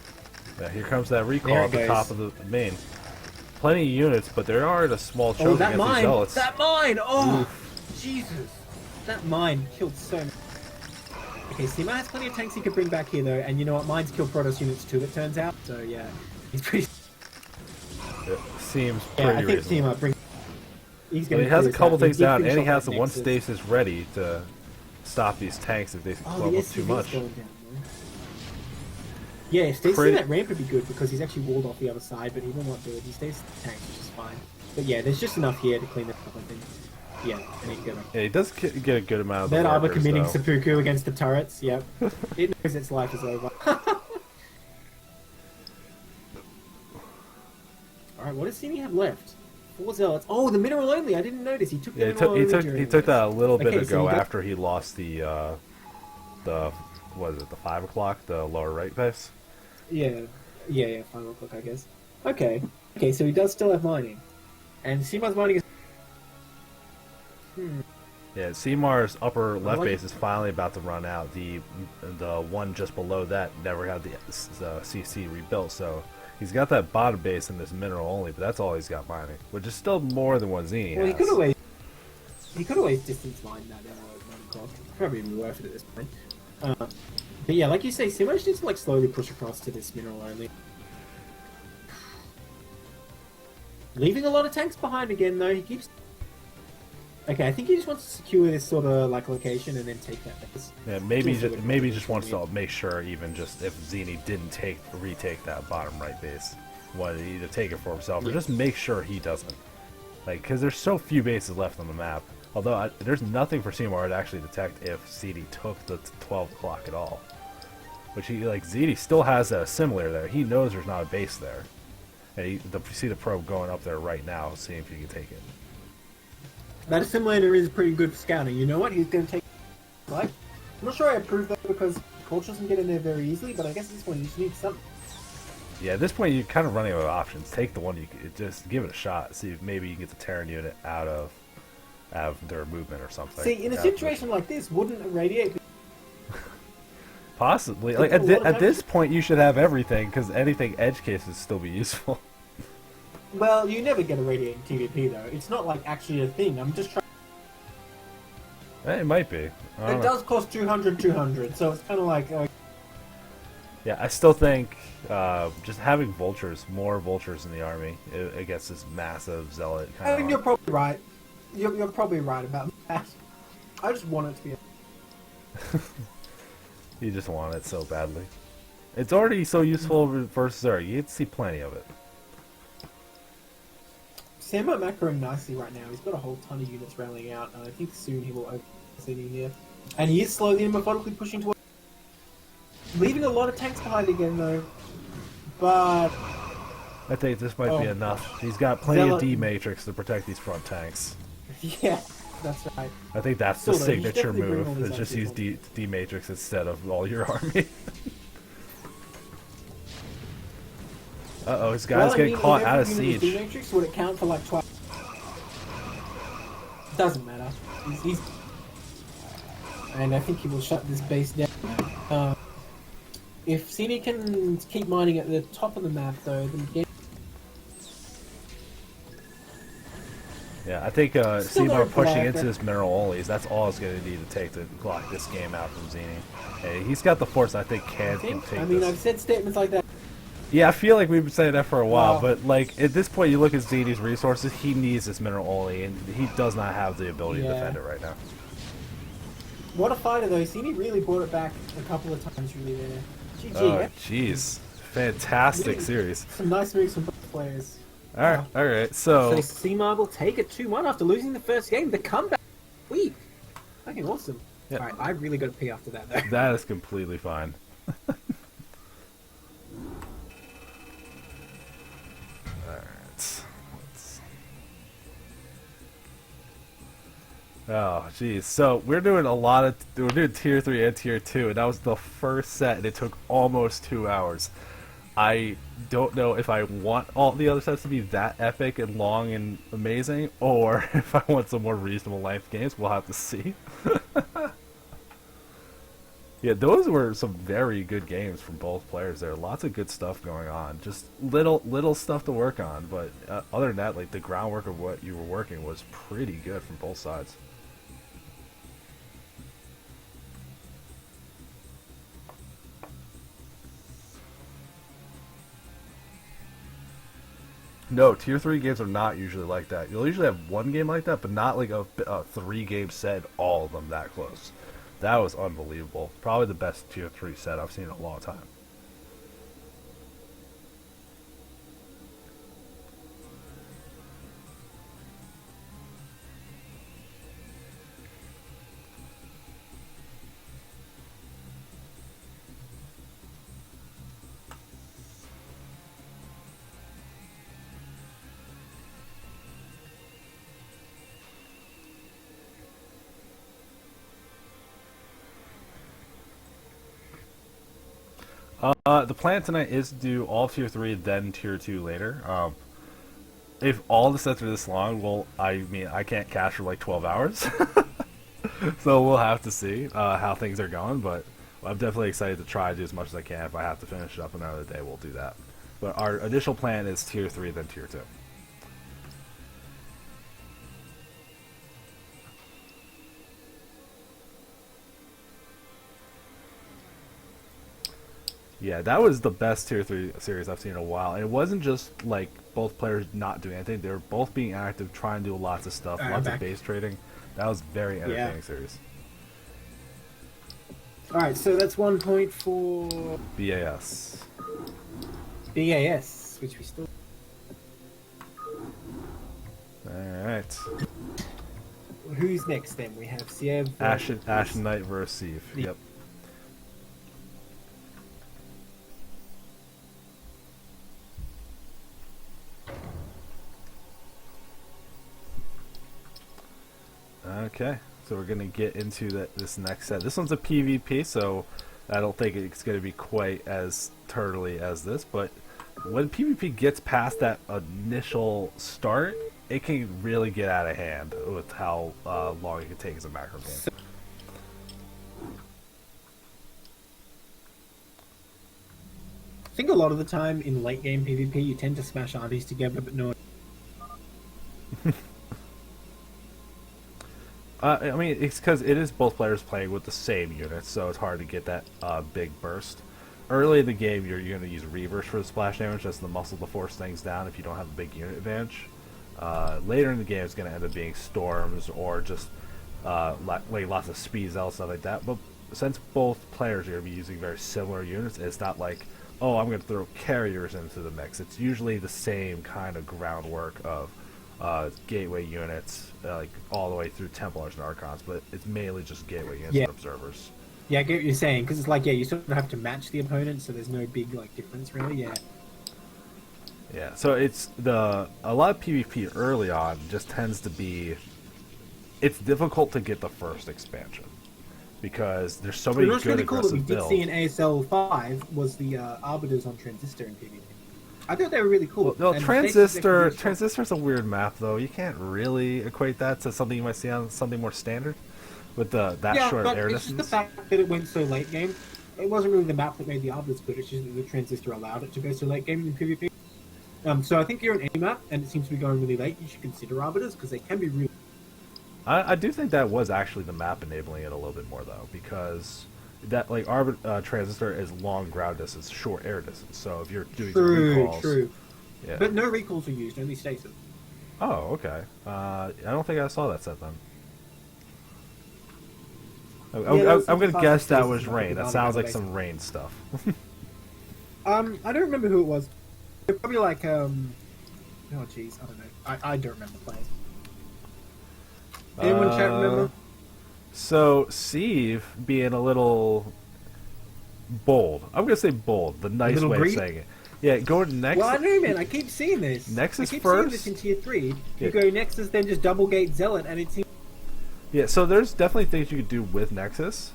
Yeah, here comes that recall at the top of the main. Plenty of units, but there are a small chunk against the Zealots. That mine! Oh, oof. Jesus. That mine killed so much. Okay, Sima has plenty of tanks he could bring back here, though, and you know what? Mines kill Protoss units too, it turns out. So, yeah, he's pretty... It seems pretty I think reasonable. Sima brings... He's He has a couple things down, and he has the one stasis ready to stop these tanks if they club up too much. Yeah, stacing that ramp would be good because he's actually walled off the other side, but he will not do it. He stays the tanks, which is fine. But yeah, there's just enough here to clean it up, I think. Yeah, and he can go back. Yeah, he does get a good amount of the That Arbor committing though. seppuku against the turrets, yep. It knows its life is over. Alright, what does Sini have left? 4 Zealots. Oh, the mineral only! I didn't notice. He took the mineral only. He took that a little bit ago so after he lost the what is it, the 5 o'clock, the lower right base? Yeah, 5 o'clock, I guess. Okay, so he does still have mining. And Sima's mining is... Yeah, Seamar's upper left base is finally about to run out. The one just below that never had the CC rebuilt, so he's got that bottom base in this mineral only, but that's all he's got mining, which is still more than what Zini has. He could always distance mine that 9 o'clock. Probably be worth it at this point. But yeah, like you say, Sima just needs to like slowly push across to this mineral only. Leaving a lot of tanks behind again, though. He keeps... Okay, I think he just wants to secure this sort of like location and then take that base. Yeah, maybe just wants to make sure, even just if Zini didn't retake that bottom right base, wanted to either take it for himself or just make sure he doesn't. Like, because there's so few bases left on the map. Although there's nothing for Seymour to actually detect if Zini took the 12 o'clock at all. Which Zini still has a assimilator there. He knows there's not a base there. And you see the probe going up there right now, seeing if he can take it. That assimilator is pretty good for scouting. You know what? He's going to take... Like, I'm not sure I approve that because Culture doesn't get in there very easily, but I guess at this point you just need something. Yeah, at this point you're kind of running out of options. Take the one just give it a shot. See if maybe you can get the Terran unit out of their movement or something. See, in a situation like this, wouldn't irradiate... Possibly. Like at this point, you should have everything because anything edge cases still be useful. Well, you never get a radiating TVP though. It's not like actually a thing. I'm just trying. It might be. It does cost 200, so it's kind of like. Yeah, I still think just having more vultures in the army against this massive zealot. I mean, you're probably right. You're probably right about that. I just want it to be. You just want it so badly. It's already so useful versus Zerg. You get to see plenty of it. Sambo macroing nicely right now. He's got a whole ton of units rallying out, and I think soon he will CD here. And he is slowly and methodically pushing towards... Leaving a lot of tanks behind again, though. But... I think this might be enough. He's got plenty of D-Matrix to protect these front tanks. Yeah, that's right. I think that's Still, the though, signature he's definitely bringing all move, these is just use active D-Matrix instead of all your army. Uh-oh, his guy's getting caught out of siege. D-Matrix, would it count for like 12? Doesn't matter. He's... And I think he will shut this base down. If CD can keep mining at the top of the map, though, then the game... Yeah, I think Seymour don't pushing flag into that. this mineral onlys, that's all it's going to need to take to lock this game out from Zini. Hey, he's got the force I think can take I mean, this. I've said statements like that. Yeah, I feel like we've been saying that for a while, Wow. but like at this point you look at Zini's resources, he needs this mineral only, and he does not have the ability to Yeah. defend it right now. What a fighter, though. CD really brought it back a couple of times, really, there. GG. Oh, yeah? jeez. Fantastic Really? series. Some nice moves from both players. Alright, So so... C-Mar will take it 2-1 after losing the first game. The comeback, weak. Fucking awesome. Yeah. All right, I really got to pee after that though. That is completely fine. Alright. Oh, jeez. So, we're doing we're doing Tier 3 and Tier 2, and that was the first set, and it took almost 2 hours. I don't know if I want all the other sets to be that epic and long and amazing, or if I want some more reasonable length games. We'll have to see. Yeah, those were some very good games from both players there. Lots of good stuff going on. Just little stuff to work on, but other than that, like the groundwork of what you were working was pretty good from both sides. No, Tier 3 games are not usually like that. You'll usually have one game like that, but not like a 3-game set, all of them that close. That was unbelievable. Probably the best Tier 3 set I've seen in a long time. The plan tonight is to do all Tier 3, then Tier 2 later. If all the sets are this long, well, I mean, I can't cash for like 12 hours. So we'll have to see how things are going, but I'm definitely excited to try to do as much as I can. If I have to finish it up another day, we'll do that. But our initial plan is Tier 3, then Tier 2. Yeah, that was the best Tier 3 series I've seen in a while. And it wasn't just like both players not doing anything. They were both being active, trying to do lots of stuff, lots of base trading. That was very entertaining series. Alright, so that's 1 point for BAS. BAS, which we still... Alright. Who's next then? We have Siev... Ashen Knight versus Eve. Yep. Okay, so we're gonna get into this next set. This one's a PvP, so I don't think it's gonna be quite as turtly as this. But when PvP gets past that initial start, it can really get out of hand with how long it can take as a macro game. I think a lot of the time in late game PvP, you tend to smash armies together, but no. I mean, it's because it is both players playing with the same units, so it's hard to get that big burst. Early in the game, you're going to use Reavers for the splash damage, that's the muscle to force things down if you don't have a big unit advantage. Later in the game, it's going to end up being Storms or just like lots of speed zealots, stuff like that. But since both players are going to be using very similar units, it's not like, oh, I'm going to throw carriers into the mix. It's usually the same kind of groundwork of gateway units, like all the way through Templars and Archons, but it's mainly just gateway units Yeah. and observers. Yeah, I get what you're saying, because it's like, yeah, you sort of have to match the opponent, so there's no big, like, difference, really, yeah. Yeah, so it's a lot of PvP early on just tends to be, it's difficult to get the first expansion because there's so many What's good really cool that we aggressive did builds. see in ASL 5 was the Arbiters on Transistor in PvP. I thought they were really cool. Well, and the basics they could do- Transistor's a weird map though. You can't really equate that to something you might see on something more standard with that Yeah, short but air it's just distance. the fact that it went so late game. It wasn't really the map that made the Arbiters good, it's just that the Transistor allowed it to go so late game in PvP. So I think you're on any map, and it seems to be going really late, you should consider Arbiters, because they can be really... I do think that was actually the map enabling it a little bit more though, because that like Transistor is long ground distance, short air distance. So if you're doing some recalls, True. yeah. But no recalls were used, only stasis. Oh, okay. I don't think I saw that set then. I'm gonna guess that was rain. That sounds like some rain stuff. I don't remember who it was. They're probably like, oh jeez, I don't know. I don't remember playing. Anyone chat remember? So Steve being a little bold. I'm gonna say bold. The nice little way greedy? of saying it. Yeah, go to Nexus. Well, I know, man. I keep seeing this. Nexus I keep first? seeing this in Tier 3. You Yeah. go Nexus, then just double gate Zealot, and it seems... Yeah, so there's definitely things you could do with Nexus.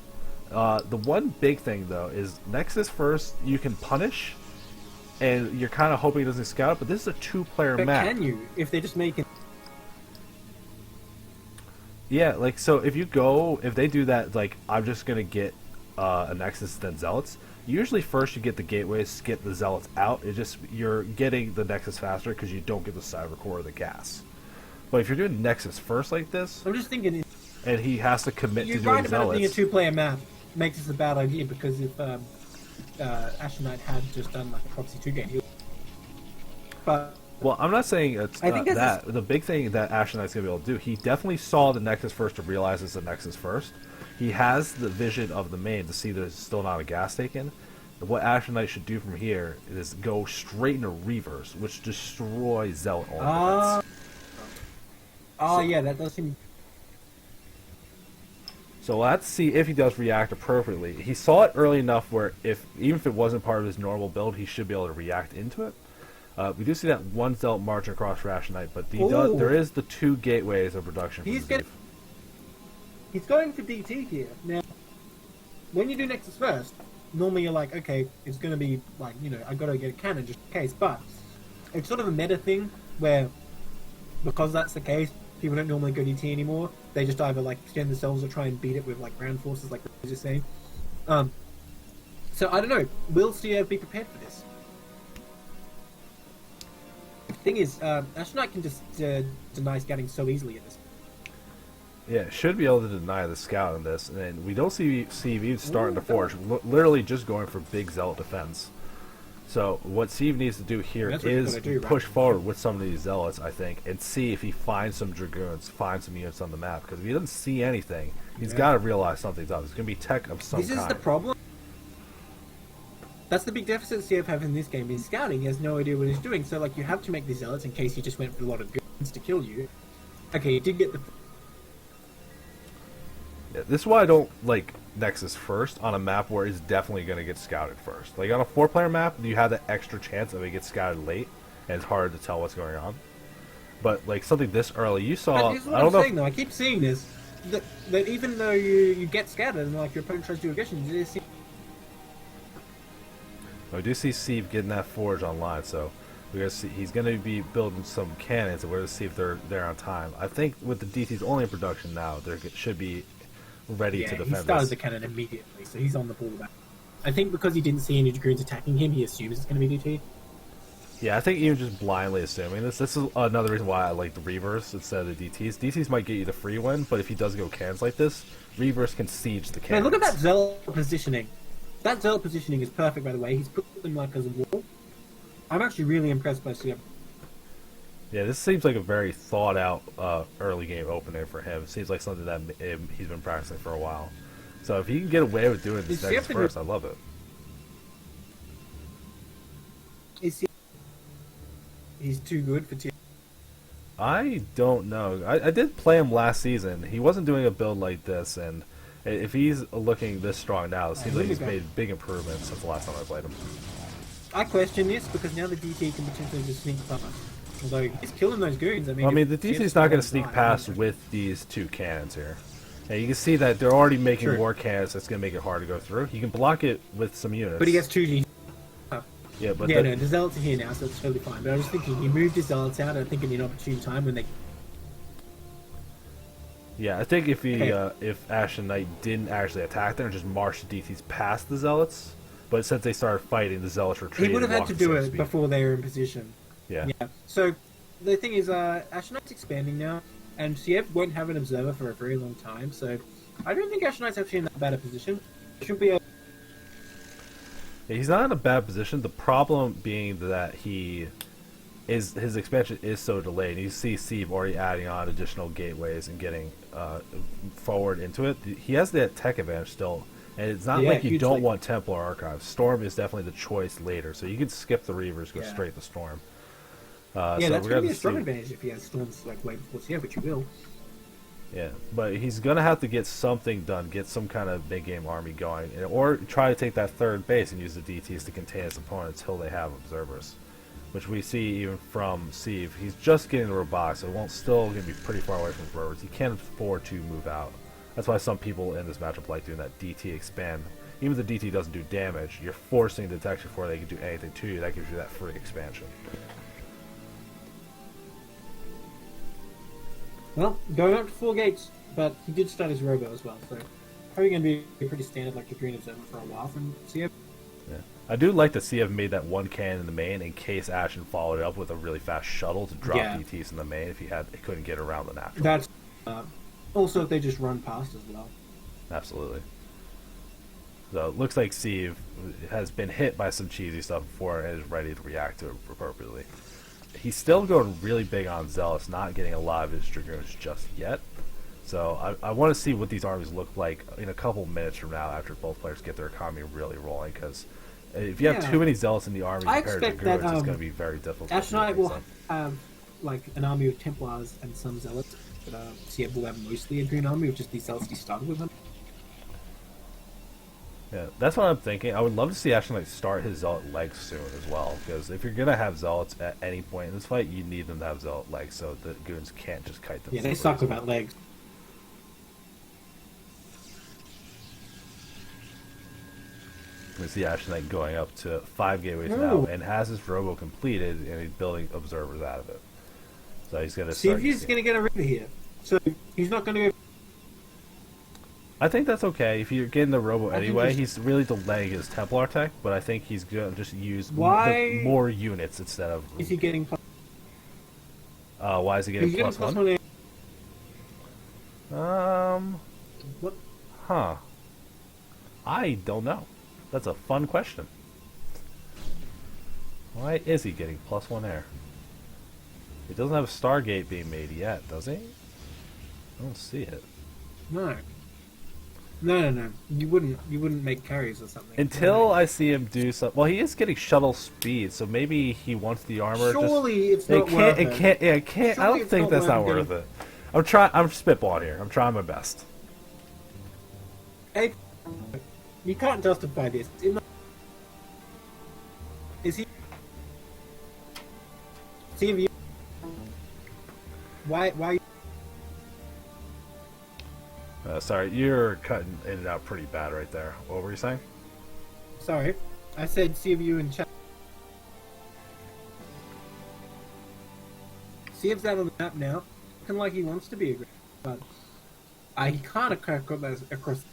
The one big thing though is Nexus first. You can punish, and you're kind of hoping it doesn't scout. But this is a two-player But map. can you? If they just make it... Yeah, like so if they do that, like I'm just gonna get a Nexus then Zealots. Usually first you get the gateways, get the Zealots out. It just you're getting the Nexus faster because you don't get the Cyber Core or the gas. But if you're doing Nexus first like this, I'm just thinking... and he has to commit You're to doing right about it being a Zealots. two-player map. Makes this a bad idea, because if Asher Knight had just done like a Proxy 2 game, but Well, I'm not saying it's I think this that. The big thing that Asher Knight's going to be able to do, he definitely saw the Nexus first to realize it's the Nexus first. He has the vision of the main to see there's still not a gas taken. What Asher Knight should do from here is go straight into Reavers, which destroys Zealot ornaments. Yeah, that does seem... So let's see if he does react appropriately. He saw it early enough where even if it wasn't part of his normal build, he should be able to react into it. We do see that one Zealot marching across Asher Knight, but there is the two gateways of production from He's Zealot. He's going for DT here. Now, when you do Nexus first, normally you're like, okay, it's going to be like, I got to get a cannon just in case. But it's sort of a meta thing where, because that's the case, people don't normally go DT anymore. They just either like extend themselves or try and beat it with like ground forces, like I was just saying. So I don't know. Will CF be prepared for this? The thing is, Asher Knight can just deny scouting so easily at this. Yeah, should be able to deny the scout in this, and we don't see Steve starting to forge. Literally just going for big Zealot defense. So what Steve needs to do here is push forward with some of these Zealots, I think, and see if he finds some Dragoons, finds some units on the map. Because if he doesn't see anything, he's got to realize something's up. It's going to be tech of some kind. This is the problem. That's the big deficit CF have in this game, is scouting. He has no idea what he's doing. So like you have to make these Zealots in case he just went for a lot of guns to kill you. Okay, he did get the... Yeah, this is why I don't like Nexus first on a map where it's definitely going to get scouted first. Like on a 4-player map, you have that extra chance of it gets scouted late, and it's hard to tell what's going on. But like something this early, you saw. But here's what I'm saying though. I keep seeing this that even though you get scattered and like your opponent tries to do aggression, you just see... I do see Steve getting that forge online, so we're gonna see he's gonna be building some cannons, and we're gonna see if they're there on time. I think with the DTs only in production now, they should be ready to defend. He started this. the cannon immediately, so he's on the ball back. I think because he didn't see any Dragoons attacking him, he assumes it's going to be DT. Yeah, I think even just blindly assuming this is another reason why I like the Reavers instead of the DTs. DTs might get you the free win, but if he does go cannons like this, Reavers can siege the cannons. Man, look at that Zealot positioning. That Zealot positioning is perfect, by the way. He's put them like as a wall. I'm actually really impressed by CF. Yeah, this seems like a very thought-out early game opener for him. It seems like something that he's been practicing for a while. So if he can get away with doing this next first, I love it. He's too good for tier. I don't know. I did play him last season. He wasn't doing a build like this, and if he's looking this strong now, it seems like he's made big improvements since the last time I played him. I question this because now the DT can potentially just sneak past. Although he's killing those goons. I mean, the DT's not going to sneak past with these two cannons here. And you can see that they're already making more cannons. That's going to make it hard to go through. You can block it with some units. But he gets 2G. Yeah, but no, the Zealots are here now, so it's totally fine. But I was thinking, he moved his Zealots out, I think, in an opportune time when they... Yeah, I think if if Ashen Knight didn't actually attack there and just marched the DTs past the Zealots, but since they started fighting, the Zealots retreated. He would have had to do it speed. before they were in position. Yeah. So, the thing is, Ashen Knight's expanding now, and Siev won't have an Observer for a very long time, so I don't think Ashen Knight's actually in that bad a position. Should be able... Yeah, he's not in a bad position. The problem being that his expansion is so delayed. You see Steve already adding on additional gateways and getting forward into it. He has that tech advantage still, and it's not like you don't want Templar Archives. Storm is definitely the choice later, so you can skip the Reavers, go straight to Storm. So that's going to be a strong advantage if he has Storms like way before Siev, which he will. Yeah, but he's going to have to get something done, get some kind of big-game army going, or try to take that third base and use the DTs to contain his opponent until they have observers, which we see even from Steve. He's just getting the robotics, so it's still going to be pretty far away from observers. He can't afford to move out. That's why some people in this matchup like doing that DT expand. Even if the DT doesn't do damage, you're forcing detection before they can do anything to you. That gives you that free expansion. Well, going up to 4 gates, but he did start his robo as well, so probably going to be pretty standard like the Green Observer for a while from Siev. Yeah. I do like to see him made that one cannon in the main in case Ashen followed it up with a really fast shuttle to drop DTs in the main if he couldn't get around the natural. That's also if they just run past as well. Absolutely. So it looks like Steve has been hit by some cheesy stuff before and is ready to react to it appropriately. He's still going really big on Zealous, not getting a lot of his Dragoons just yet. So I want to see what these armies look like in a couple minutes from now after both players get their economy really rolling. Because if you have too many Zealots in the army compared to Dragoons, it's going to be very difficult. Ashen Knight will have like an army of Templars and some Zealots, but Siev will have mostly a green army with just these Zealots he started with them. Yeah, that's what I'm thinking. I would love to see Ashen Knight start his Zealot legs soon as well, because if you're going to have Zealots at any point in this fight, you need them to have Zealot legs so the goons can't just kite them. Yeah, they suck without legs. We see Ashen Knight going up to 5 gateways now and has his robo completed, and he's building observers out of it. So he's going to see if he's going to get a Reaver here. So he's not going to go... I think that's okay. If you're getting the robo anyway, he's really delaying his Templar tech, but I think he's going to just use more units instead of... Is he getting... why is he getting plus one? What? Huh. I don't know. That's a fun question. Why is he getting +1 air? He doesn't have a Stargate being made yet, does he? I don't see it. No. No. You wouldn't make carries or something. Until I see him do something. Well, he is getting shuttle speed, so maybe he wants the armor. Surely it's not worth it. It can't. I don't think that's not worth it. I'm spitballing here. I'm trying my best. Hey, you can't justify this. Is he? CV? Why? Sorry, you're cutting in and out pretty bad right there. What were you saying? Sorry, I said CFU in chat. CF's out on the map now, looking like he wants to be aggressive, but he can't across.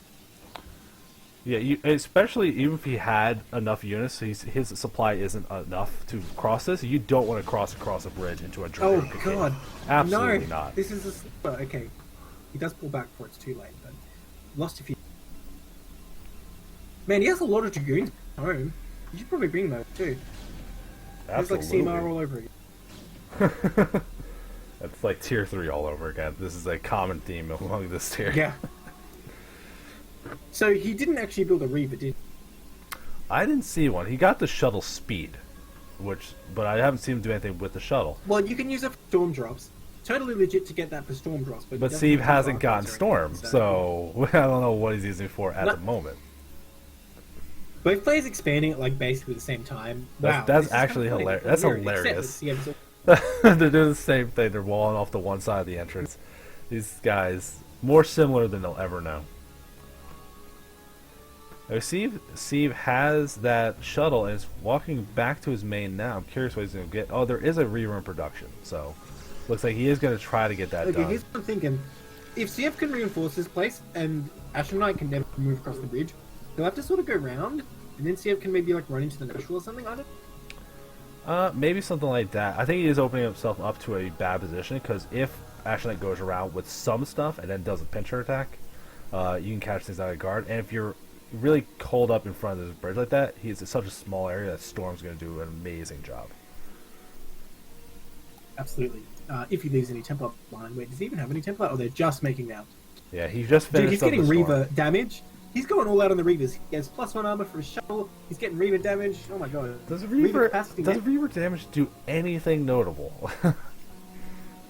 Yeah, especially even if he had enough units, his supply isn't enough to cross this. You don't want to cross across a bridge into a Dragoon. Oh God, absolutely no, not. This is a slipper. Okay, he does pull back before it's too late, but lost a few. Man, he has a lot of Dragoons at home. You should probably bring those too. Absolutely. It's like CMR all over again. That's like tier 3 all over again. This is a common theme among this tier. Yeah. So he didn't actually build a Reaver, did he? I didn't see one. He got the shuttle speed, but I haven't seen him do anything with the shuttle. Well, you can use it for storm drops. totally legit to get that for Storm drops. But But he doesn't Steve have Tempo hasn't gotten Archives or Storm, anything, so I don't know what he's using for at No. the moment. both players expanding at like basically the same time. That's- Wow, that's this is actually kinda funny. hilarious. That's Weird, hilarious. except that CF's They're doing the same thing. They're walling off to one side of the entrance. These guys, more similar than they'll ever know. Now, Steve has that shuttle and is walking back to his main now. I'm curious what he's going to get. Oh, there is a rerun production, so looks like he is going to try to get that Okay, done. here's what I'm thinking. If CF can reinforce this place and Ashen Knight can never move across the bridge, they'll have to sort of go round, and then CF can maybe like run into the natural or something. I don't. Maybe something like that. I think he is opening himself up to a bad position because if Ashen Knight goes around with some stuff and then does a pincher attack, you can catch things out of guard. And if you're really holed up in front of this bridge like that, he's in such a small area that Storm's going to do an amazing job. Absolutely. If he leaves any Templar behind, wait, does he even have any Templar? Oh, they're just making out. Yeah, he just Dude, finished he's up getting the Storm. Reaver damage. He's going all out on the Reavers. He has +1 armor for his shuttle. He's getting Reaver damage. Oh my god. Does Reaver capacity Reaver damage do anything notable?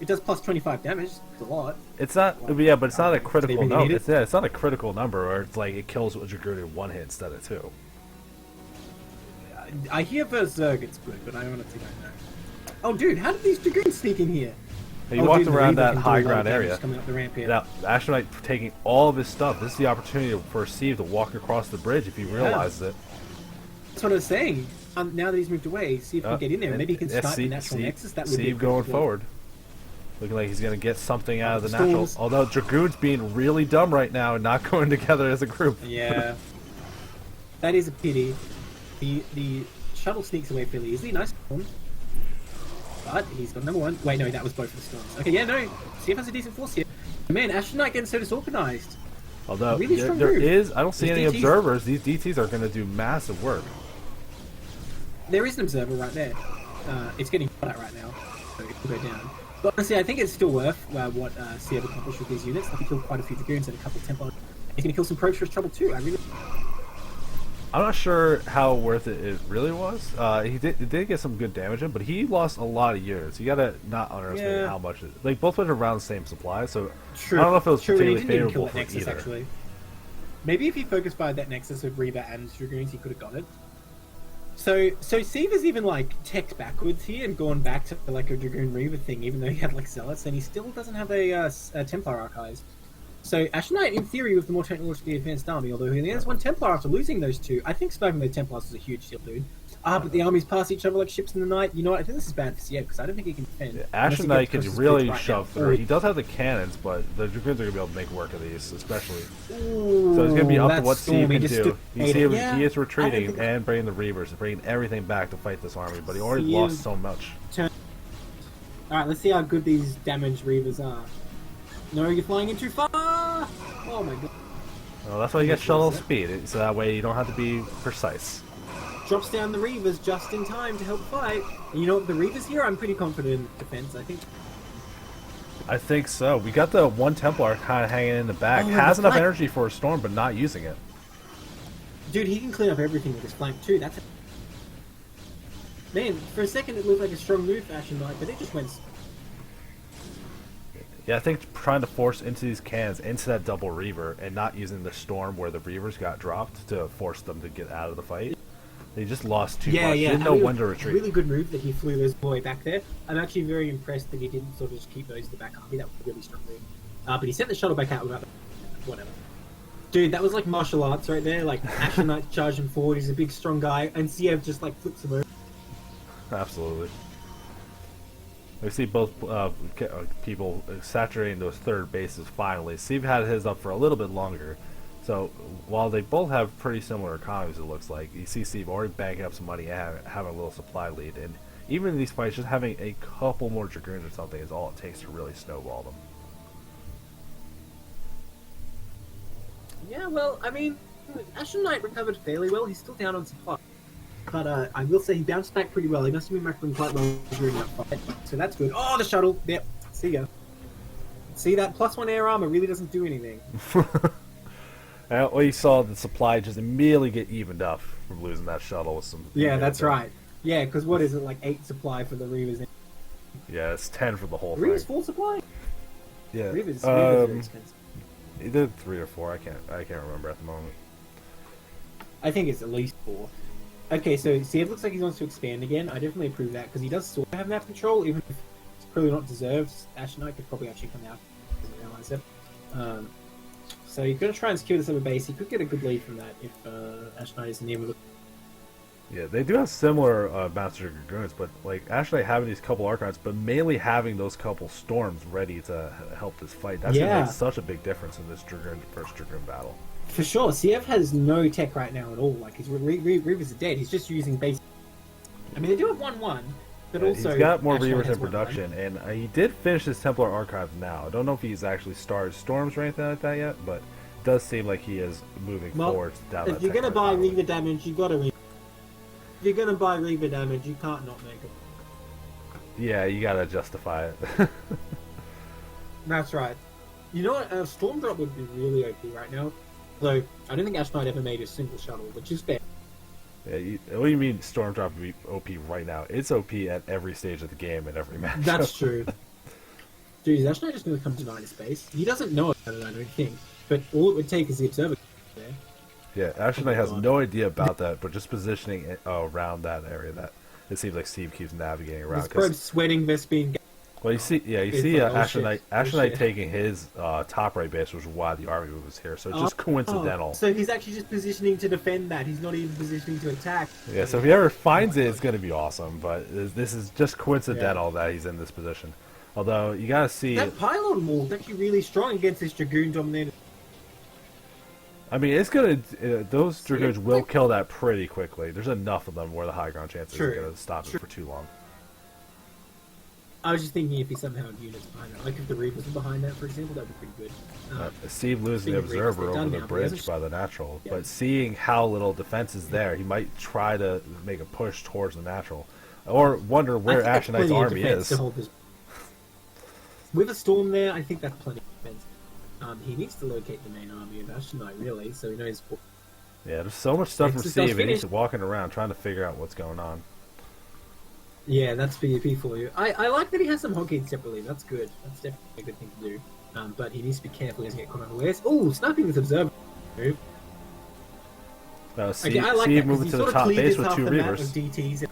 It does +25 damage. It's a lot. It's not, yeah, but it's not a critical really number. need it? It's not a critical number, or it's like it kills a Dragoon in one hit instead of two. I hear for Zerg it's good, but I honestly don't know. Oh, dude, how did these Dragoons sneak in here? He Oh, walked dude, the around Reaver that can do high a lot of ground damage area. coming up the ramp here. Now, Ashen Knight taking all of his stuff. This is the opportunity for Steve to walk across the bridge if he realizes it. That's what I was saying. Now that he's moved away, see if he can get in there. Maybe he can start the natural nexus. That would be Steve a going good forward. Looking like he's going to get something out of the Storms. natural. Although Dragoon's being really dumb right now and not going together as a group. Yeah, that is a pity. The shuttle sneaks away fairly easily. Nice storm. But he's got number one. Wait, no, that was both of the storms. Okay, yeah, no. CF has a decent force here. Man, Ashen Knight getting so disorganized. Although Really there strong group. is, I don't see These any DTs observers. These DTs are going to do massive work. There is an observer right there. It's getting shot at right now, so it will go down. But honestly, I think it's still worth what CF accomplished with these units. He killed quite a few Dragoons and a couple of Templars. He's going to kill some Probes for his trouble too. I'm not sure how worth it really was. He did get some good damage in, but he lost a lot of units. You gotta not underestimate how much. Like both went around the same supply, so True. I don't know if it was True, and he particularly didn't even kill favorable that for Nexus, either. actually. Maybe if he focused by that Nexus with Reaver and Dragoons, he could have got it. So Steve is even like teched backwards here and gone back to like a Dragoon Reaver thing, even though he had like Zealots, and he still doesn't have a Templar Archives. So Ashen Knight, in theory, with the more technologically advanced army, although he only has one Templar after losing those two, I think sniping the Templars is a huge deal, dude. But the armies pass each other like ships in the night. You know what? I think this is bad for CF because I don't think he can defend. Yeah, unless Ashen he Knight gets can close to really the bridge shove right now. through. He does have the cannons, but the Dragoons are gonna be able to make work of these, especially. Ooh, So it's gonna be up to that what storm, Steve he can just do. stood- You see him, Yeah, he is I don't retreating think- and bringing the Reavers, bringing everything back to fight this army, but he already Steve- lost so much. Alright, let's see how good these damaged Reavers are. No, you're flying in too far! Oh my god. Well, that's why you get shuttle Yeah. speed, so that way you don't have to be precise. Drops down the Reavers just in time to help fight. And you know what, the Reavers here, I'm pretty confident in defense, I think. I think so. We got the one Templar kind of hanging in the back. Oh, Has the enough flank. energy for a storm, but not using it. Dude, he can clean up everything with his flank too, that's... Man, for a second it looked like a strong move for Ashen Knight, but it just went... Yeah, I think trying to force into these cannons, into that double Reaver, and not using the storm where the Reavers got dropped to force them to get out of the fight. They just lost too much. Didn't know when to retreat. Really good move that he flew those boy back there. I'm actually very impressed that he didn't sort of just keep those to the back army. That was a really strong move. But he sent the shuttle back out without the... Whatever. Dude, that was like martial arts right there. Like, Ashen Knight charging forward, he's a big strong guy, and Siev just like flips him over. Absolutely. We see both people saturating those third bases finally. Steve had his up for a little bit longer. So while they both have pretty similar economies, it looks like, you see Steve already banking up some money and having a little supply lead. And even in these fights, just having a couple more Dragoons or something is all it takes to really snowball them. Yeah, well, I mean, Ashen Knight recovered fairly well. He's still down on supply. But I will say he bounced back pretty well. He must have been macroing quite well during that fight. So that's good. Oh, the shuttle. Yep. See ya. See, that +1 air armor really doesn't do anything. We saw the supply just immediately get evened up from losing that shuttle with some... Yeah, that's right. Yeah, because what is it, like 8 supply for the Reavers? Yeah, it's 10 for the whole Reaver's thing. full supply. Yeah. Reaver's very expensive. Either 3 or 4. I can't remember at the moment. I think it's at least 4. Okay, so see, it looks like he wants to expand again. I definitely approve that because he does sort of have map control, even if it's probably not deserved. Ashen Knight could probably actually come out. Doesn't realize it. So he's going to try and secure this other base. He could get a good lead from that if Ashen Knight is near with. Yeah, they do have similar Master Dragoons, but like actually having these couple Archons, but mainly having those couple Storms ready to help this fight. That's gonna make such a big difference in this Dragoon versus Dragoon battle. For sure, CF has no tech right now at all. Like his Reavers are dead. He's just using base. I mean, they do have 1-1, but also he's got more Ashen Knight Reavers in has 1-1. production, and he did finish his Templar Archives now. I don't know if he's actually started Storms or anything like that yet, but it does seem like he is moving forward down that. If you're gonna buy Reaver damage, you gotta. If you're gonna buy Reaver damage, you can't not make it. Yeah, you gotta justify it. That's right. You know what? Storm Drop would be really OP right now. Though I don't think Ashen Knight ever made a single shuttle, which is fair. Yeah, what do you mean Storm Drop would be OP right now? It's OP at every stage of the game and every match. That's true. Dude, is Ashen Knight just going to come deny his space? He doesn't know about it, I don't think. But all it would take is the Observer there. Yeah, Ashen Knight has no idea about that, but just positioning it around that area that it seems like Steve keeps navigating around. This probe's sweating, Vespine. Well, you see Ashen Knight taking his top right base, which is why the army was here. So it's just coincidental. So he's actually just positioning to defend that. He's not even positioning to attack. Yeah, so if he ever finds it, it's going to be awesome. But this is just coincidental that he's in this position. Although you got to see that pylon wall is actually really strong against this Dragoon dominated. I mean, it's gonna. Those Dragoons will kill that pretty quickly. There's enough of them where the high ground chances are gonna stop it for too long. I was just thinking if he somehow had units behind that. Like if the Reavers were behind that, for example, that would be pretty good. Steve losing the Observer over the bridge by the natural. Yeah. But seeing how little defense is there, he might try to make a push towards the natural. Or wonder where Ashen Knight's army is. With a Storm there, I think that's plenty of defense. He needs to locate the main army of Ashen Knight, really, so he knows... Yeah, there's so much stuff from Steve, and he's walking around trying to figure out what's going on. Yeah, that's PvP for you. I like that he has some Hoggates separately. That's good. That's definitely a good thing to do. But he needs to be careful. He doesn't get caught unawares. Oh, sniping with Observer. Steve, I like Steve moving to the top base with 2 Reavers.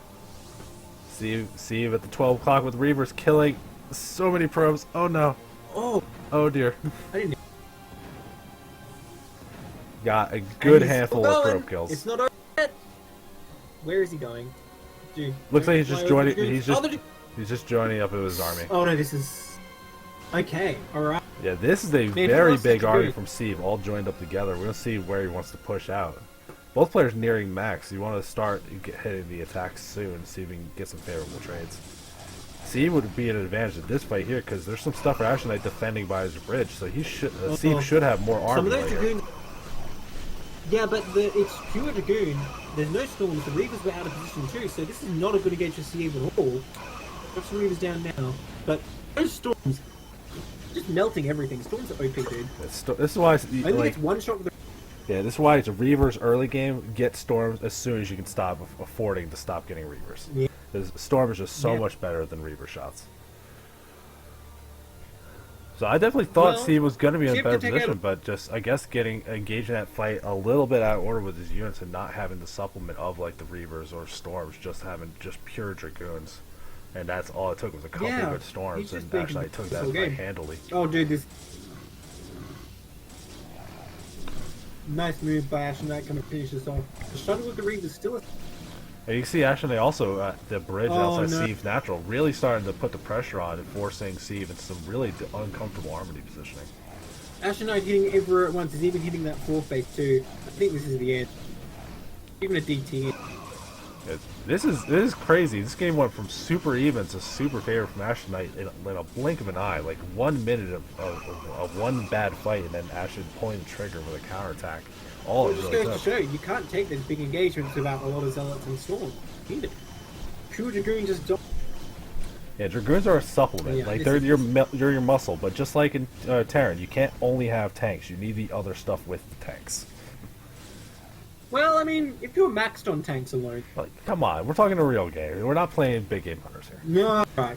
Steve at the 12 o'clock with Reavers killing so many probes. Oh no. Oh dear. I didn't. Got a good handful of probe kills. It's not over yet. Where is he going? Dude, looks like he's just joining. He's just joining up with his army. Oh no, this is okay. All right. Yeah, this is a very big army from Steve, all joined up together. We'll see where he wants to push out. Both players nearing max. You want to start hitting the attacks soon, see if we can get some favorable trades. Steve would be an advantage in this fight here because there's some stuff for Ashen Knight defending by his bridge, so he should. Steve should have more army. Some of those Dragoon. Yeah, but it's pure Dragoon. There's no Storms. The Reavers were out of position too, so this is not a good engage for Steve at all. Got some Reavers down now, but those Storms just melting everything. Storms are OP, dude. This is why. I think it's one shot with the... Yeah, this is why it's a Reavers early game. Get Storms as soon as you can stop affording to stop getting Reavers. Yeah. Because Storm is just so much better than Reaver shots. So I definitely thought Steve was going to be in a better position, but just, I guess, engaged in that fight a little bit out of order with his units and not having the supplement of, like, the Reavers or Storms, just having just pure Dragoons. And that's all it took was a couple good Storms, and actually I took that fight handily. Oh, dude, this... Nice move by Ashen Knight, coming to finish this off. The shuttle with the Reavers still... And you can see Ashen Knight also at the bridge outside Steve's natural, really starting to put the pressure on and forcing Steve into some really uncomfortable army positioning. Ashen Knight hitting everywhere at once. He's even hitting that 4th base too. I think this is the end. Even a DT. This is crazy. This game went from super even to super favorite from Ashen Knight in a blink of an eye. Like 1 minute of one bad fight, and then Ashen pulling the trigger with a counterattack. All it really goes to show you can't take these big engagements without a lot of zealots and storms. You need it. Pure Dragoon just don't. Yeah, Dragoons are a supplement. Yeah, like they're your muscle, but just like in Terran, you can't only have tanks. You need the other stuff with the tanks. Well, I mean, if you're maxed on tanks alone. Like, come on, we're talking a real game. We're not playing big game hunters here. No, right.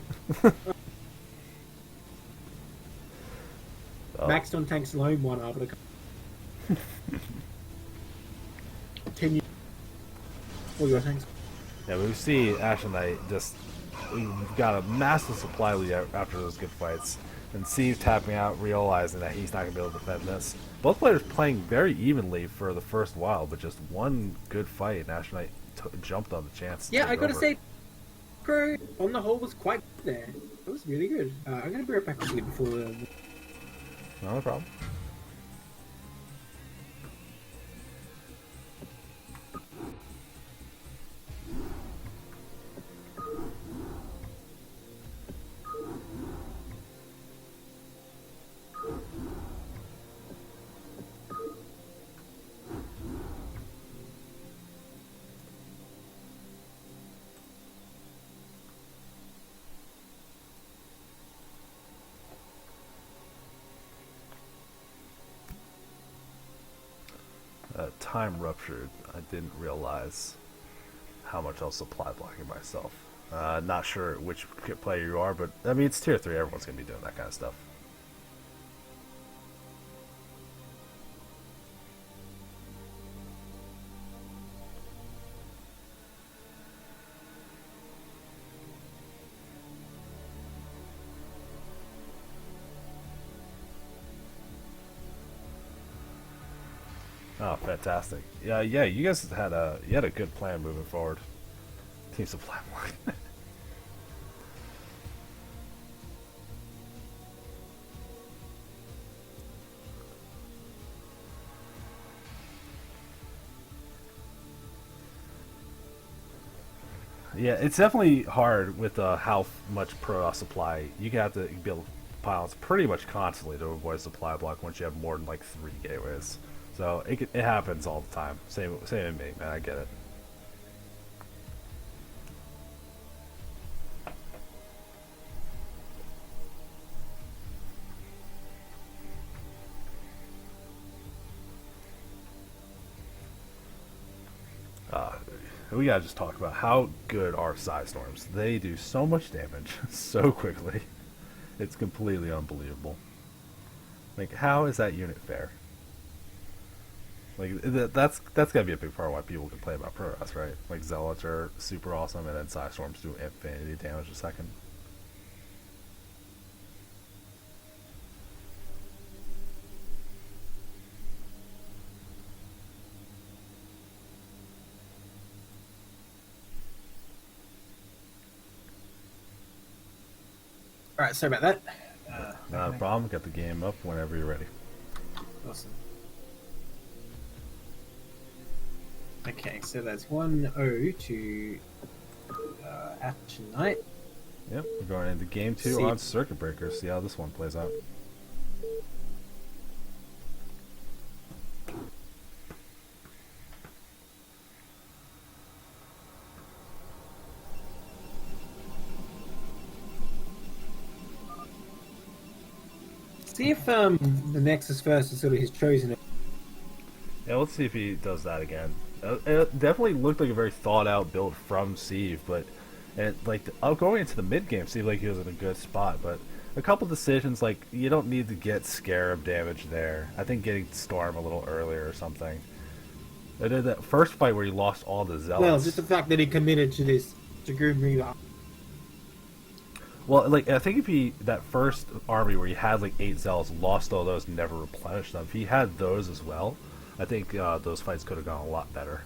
Oh. Maxed on tanks alone, one arbiter. Can you? All your tanks. Yeah, we see Ash and Knight just we've got a massive supply lead after those good fights, and Steve tapping out, realizing that he's not gonna be able to defend this. Both players playing very evenly for the first while, but just one good fight, and Ash and Knight jumped on the chance. Yeah, I gotta say, Crow on the whole was quite good there. It was really good. I'm gonna be right back quickly before the. No problem. Time ruptured. I didn't realize how much I was supply blocking myself. Not sure which player you are, but I mean it's tier 3. Everyone's gonna be doing that kind of stuff. Oh, fantastic! Yeah, you guys had a good plan moving forward. Team supply block. Yeah, it's definitely hard with how much pro supply. You have to build pilots pretty much constantly to avoid supply block once you have more than like 3 gateways. So it happens all the time. Same with me, man. I get it. We gotta just talk about how good are Saetzeros. They do so much damage so quickly. It's completely unbelievable. Like, how is that unit fair? Like, that's gotta be a big part of why people complain about Protoss, right? Like, Zealots are super awesome, and then Saetzeros do infinity damage a second. Alright, sorry about that. Not a problem. Get the game up whenever you're ready. Awesome. Okay, so that's 1-0 to Action Knight. Yep, we're going into game 2 on Circuit Breaker. See how this one plays out. See if the Nexus first is sort of his chosen. Yeah, let's see if he does that again. It definitely looked like a very thought out build from Steve, but going into the mid game, seemed like he was in a good spot. But a couple decisions, like you don't need to get Scarab damage there. I think getting Storm a little earlier or something. They did that first fight where he lost all the Zealots. Well, just the fact that he committed to this to Grim Reaver. Well, like I think if that first army where he had like 8 Zealots, lost all those, never replenished them. If he had those as well, I think those fights could have gone a lot better.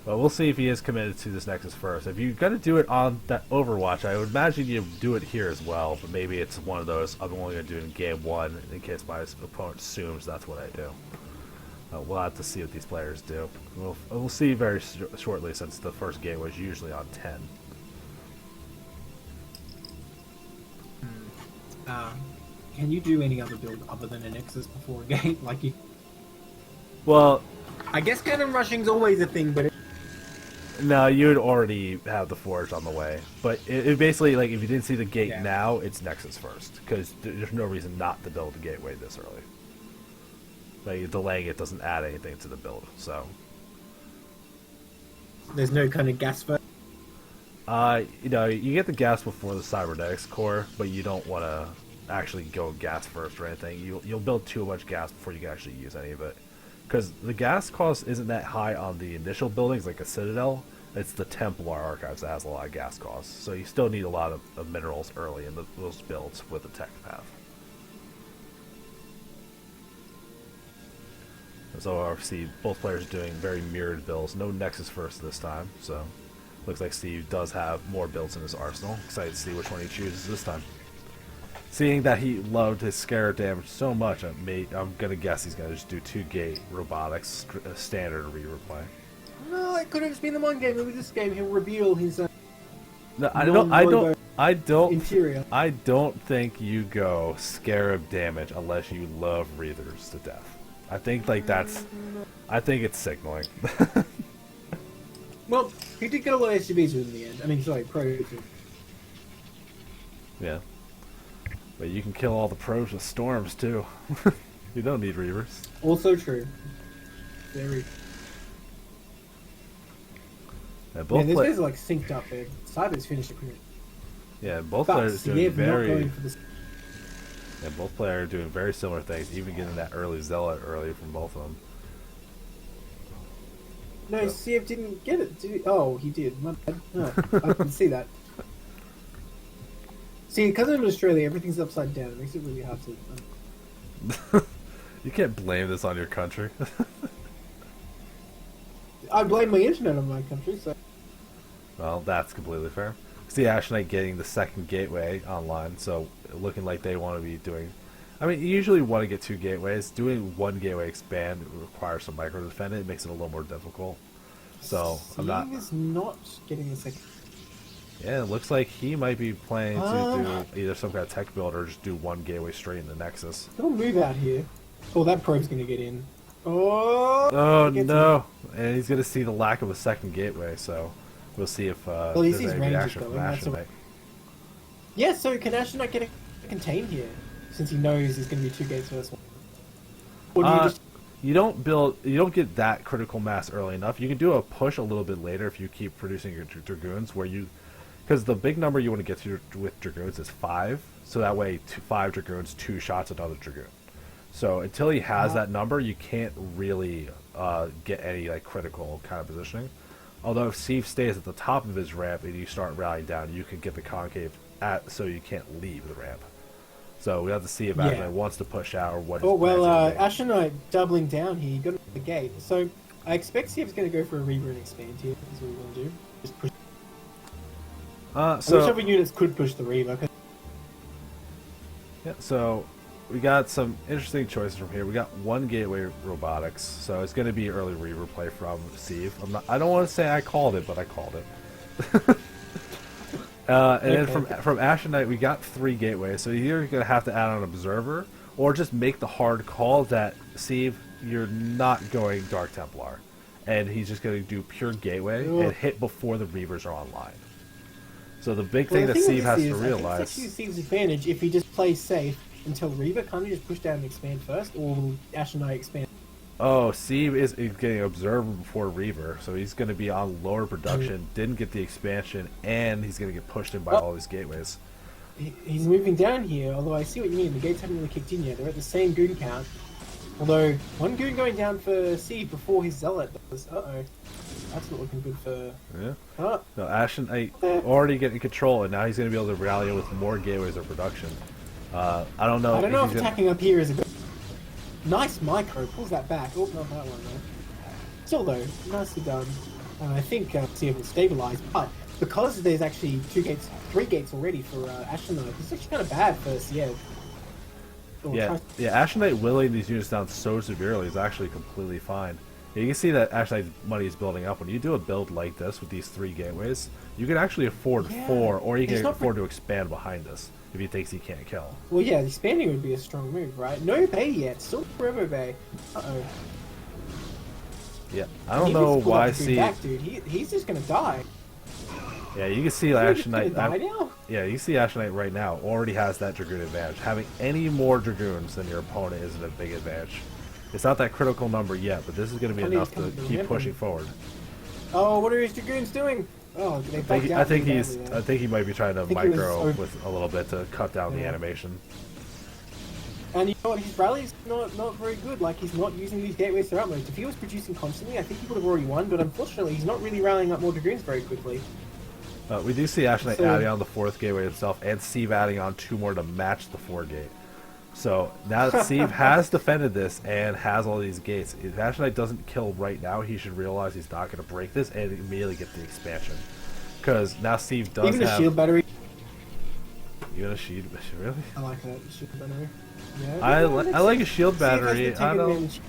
But we'll see if he is committed to this Nexus first. If you're going to do it on that Overwatch, I would imagine you do it here as well. But maybe it's one of those, I'm only going to do it in game 1 in case my opponent assumes that's what I do. We'll have to see what these players do. We'll see very shortly, since the first game was usually on 10. Can you do any other build other than a Nexus before a game? Like you? Well, I guess cannon rushing's always a thing, but no, you would already have the Forge on the way. But it basically, like, if you didn't see the gate now, it's Nexus first, because there's no reason not to build a gateway this early. Like, delaying it doesn't add anything to the build. So, There's no kind of gas for. you get the gas before the cybernetics core, but you don't want to actually go gas first or anything. You'll build too much gas before you can actually use any of it, because the gas cost isn't that high on the initial buildings like a Citadel. It's the Templar Archives that has a lot of gas costs, so you still need a lot of minerals early in those builds with the tech path. So obviously both players are doing very mirrored builds. No Nexus first this time, so looks like Steve does have more builds in his arsenal. Excited to see which one he chooses this time. Seeing that he loved his Scarab damage so much, I'm gonna guess he's gonna just do 2-gate robotics standard Reaver play. No, it could have just been the one game. Maybe this game he'll reveal his No, interior. I don't think you go Scarab damage unless you love Reavers to death. I think I think it's signaling. Well, he did get a lot of SUVs in the end. I mean, sorry, pros. Yeah. But you can kill all the pros with storms too. You don't need Reavers. Also true. Very. Yeah, both These guys are like synced up there. Cyber's finished it pretty much. Yeah, both But players doing Siev not very. going for this. Yeah, both players are doing very similar things. Even getting that early Zealot early from both of them. No, Siev didn't get it. Did he? Oh, he did. My bad. No, I can see that. See, because I'm in Australia, everything's upside down. It makes it really hard to. You can't blame this on your country. I blame my internet on my country, so. Well, that's completely fair. See Ash Knight getting the second gateway online, so looking like they want to be doing. I mean, you usually want to get 2 gateways. Doing 1 gateway expand requires some micro defend. It makes it a little more difficult. So I'm not. Siev is not getting the second. Yeah, it looks like he might be planning to do either some kind of tech build or just do 1 gateway straight in the Nexus. Don't move out here. Oh, that probe's gonna get in. Oh. Oh It gets no! And he's gonna see the lack of a second gateway, so we'll see if he there's sees any ranges reaction from going, that's Ash all. Knight. Yeah, so can Ash not get a contain here, since he knows there's gonna be 2 gates first one? Or do you just You don't get that critical mass early enough. You can do a push a little bit later if you keep producing your Dragoons, because the big number you want to get to with Dragoons is 5, so that way 5 Dragoons, 2 shots, another Dragoon. So until he has that number, you can't really get any like critical kind of positioning. Although if Steve stays at the top of his ramp and you start rallying down, you can get the concave so you can't leave the ramp. So we have to see if Ash Knight wants to push out or what. Oh well, plans are gonna Ash Knight doubling down here. He got the gate, so I expect Siev's going to go for a Reaver and expand here. That's what we're going to do. Just push. I wish so other units could push the Reaver. yeah, so we got some interesting choices from here. We got 1 gateway robotics, so it's going to be early Reaver play from Steve. I don't want to say I called it, but I called it. And then from Ash Knight, we got 3 gateways, so you're going to have to add on an observer, or just make the hard call that, Steve, you're not going Dark Templar. And he's just going to do pure gateway and hit before the Reavers are online. So the big thing that Steve has to realize... It's actually Steve's advantage if he just plays safe until Reaver. Can't he just push down and expand first, or will Ash Knight expand? Oh, Steve is getting Observer before Reaver, so he's going to be on lower production, didn't get the expansion, and he's going to get pushed in by all these gateways. He's moving down here, although I see what you mean. The gates haven't really kicked in yet. They're at the same goon count. Although, 1 goon going down for Steve before his Zealot does. Uh-oh. That's not looking good for... Yeah. Oh. No, Ash Knight already getting control, and now he's going to be able to rally with more gateways of production. I don't know if attacking up here is a good... Nice micro, pulls that back. Oh, not that one though. Still though, nicely done. I think Siev will stabilize, but because there's actually 3 gates already for Ash Knight, it's actually kind of bad for Siev. Yeah, Ash Knight willing these units down so severely is actually completely fine. Yeah, you can see that Ash Knight's money is building up. When you do a build like this with these 3 gateways, you can actually afford 4, or you can afford to expand behind this if he thinks he can't kill. Well, yeah, expanding would be a strong move, right? No Bay yet, still forever Bay. Uh-oh. Yeah, I don't know why dude. He's just gonna die. Yeah, you can see Ash Knight. Yeah, you see Ash Knight right now already has that Dragoon advantage. Having any more Dragoons than your opponent isn't a big advantage. It's not that critical number yet, but this is going to be Funny enough he's to coming to keep him. pushing forward. Oh, what are his dragoons doing? Oh, they bugged out I think really he's. badly there. I think he might be trying to think he was micro over- with a little bit to cut down the Yeah. animation. And you know what? His rally's not very good. Like, he's not using these gateways throughout most. If he was producing constantly, I think he would have already won. But unfortunately, he's not really rallying up more dragoons very quickly. We do see Ash Knight So- adding on the 4th gateway himself, and Steve adding on 2 more to match the 4 gate. So now that Steve has defended this and has all these gates, if Ash Knight doesn't kill right now, he should realize he's not going to break this and immediately get the expansion. Because now Steve does Even have... a shield battery. Even a shield... Really? I like that shield battery. Yeah, I that's like it. a shield See if that's battery. the I take don't... advantage.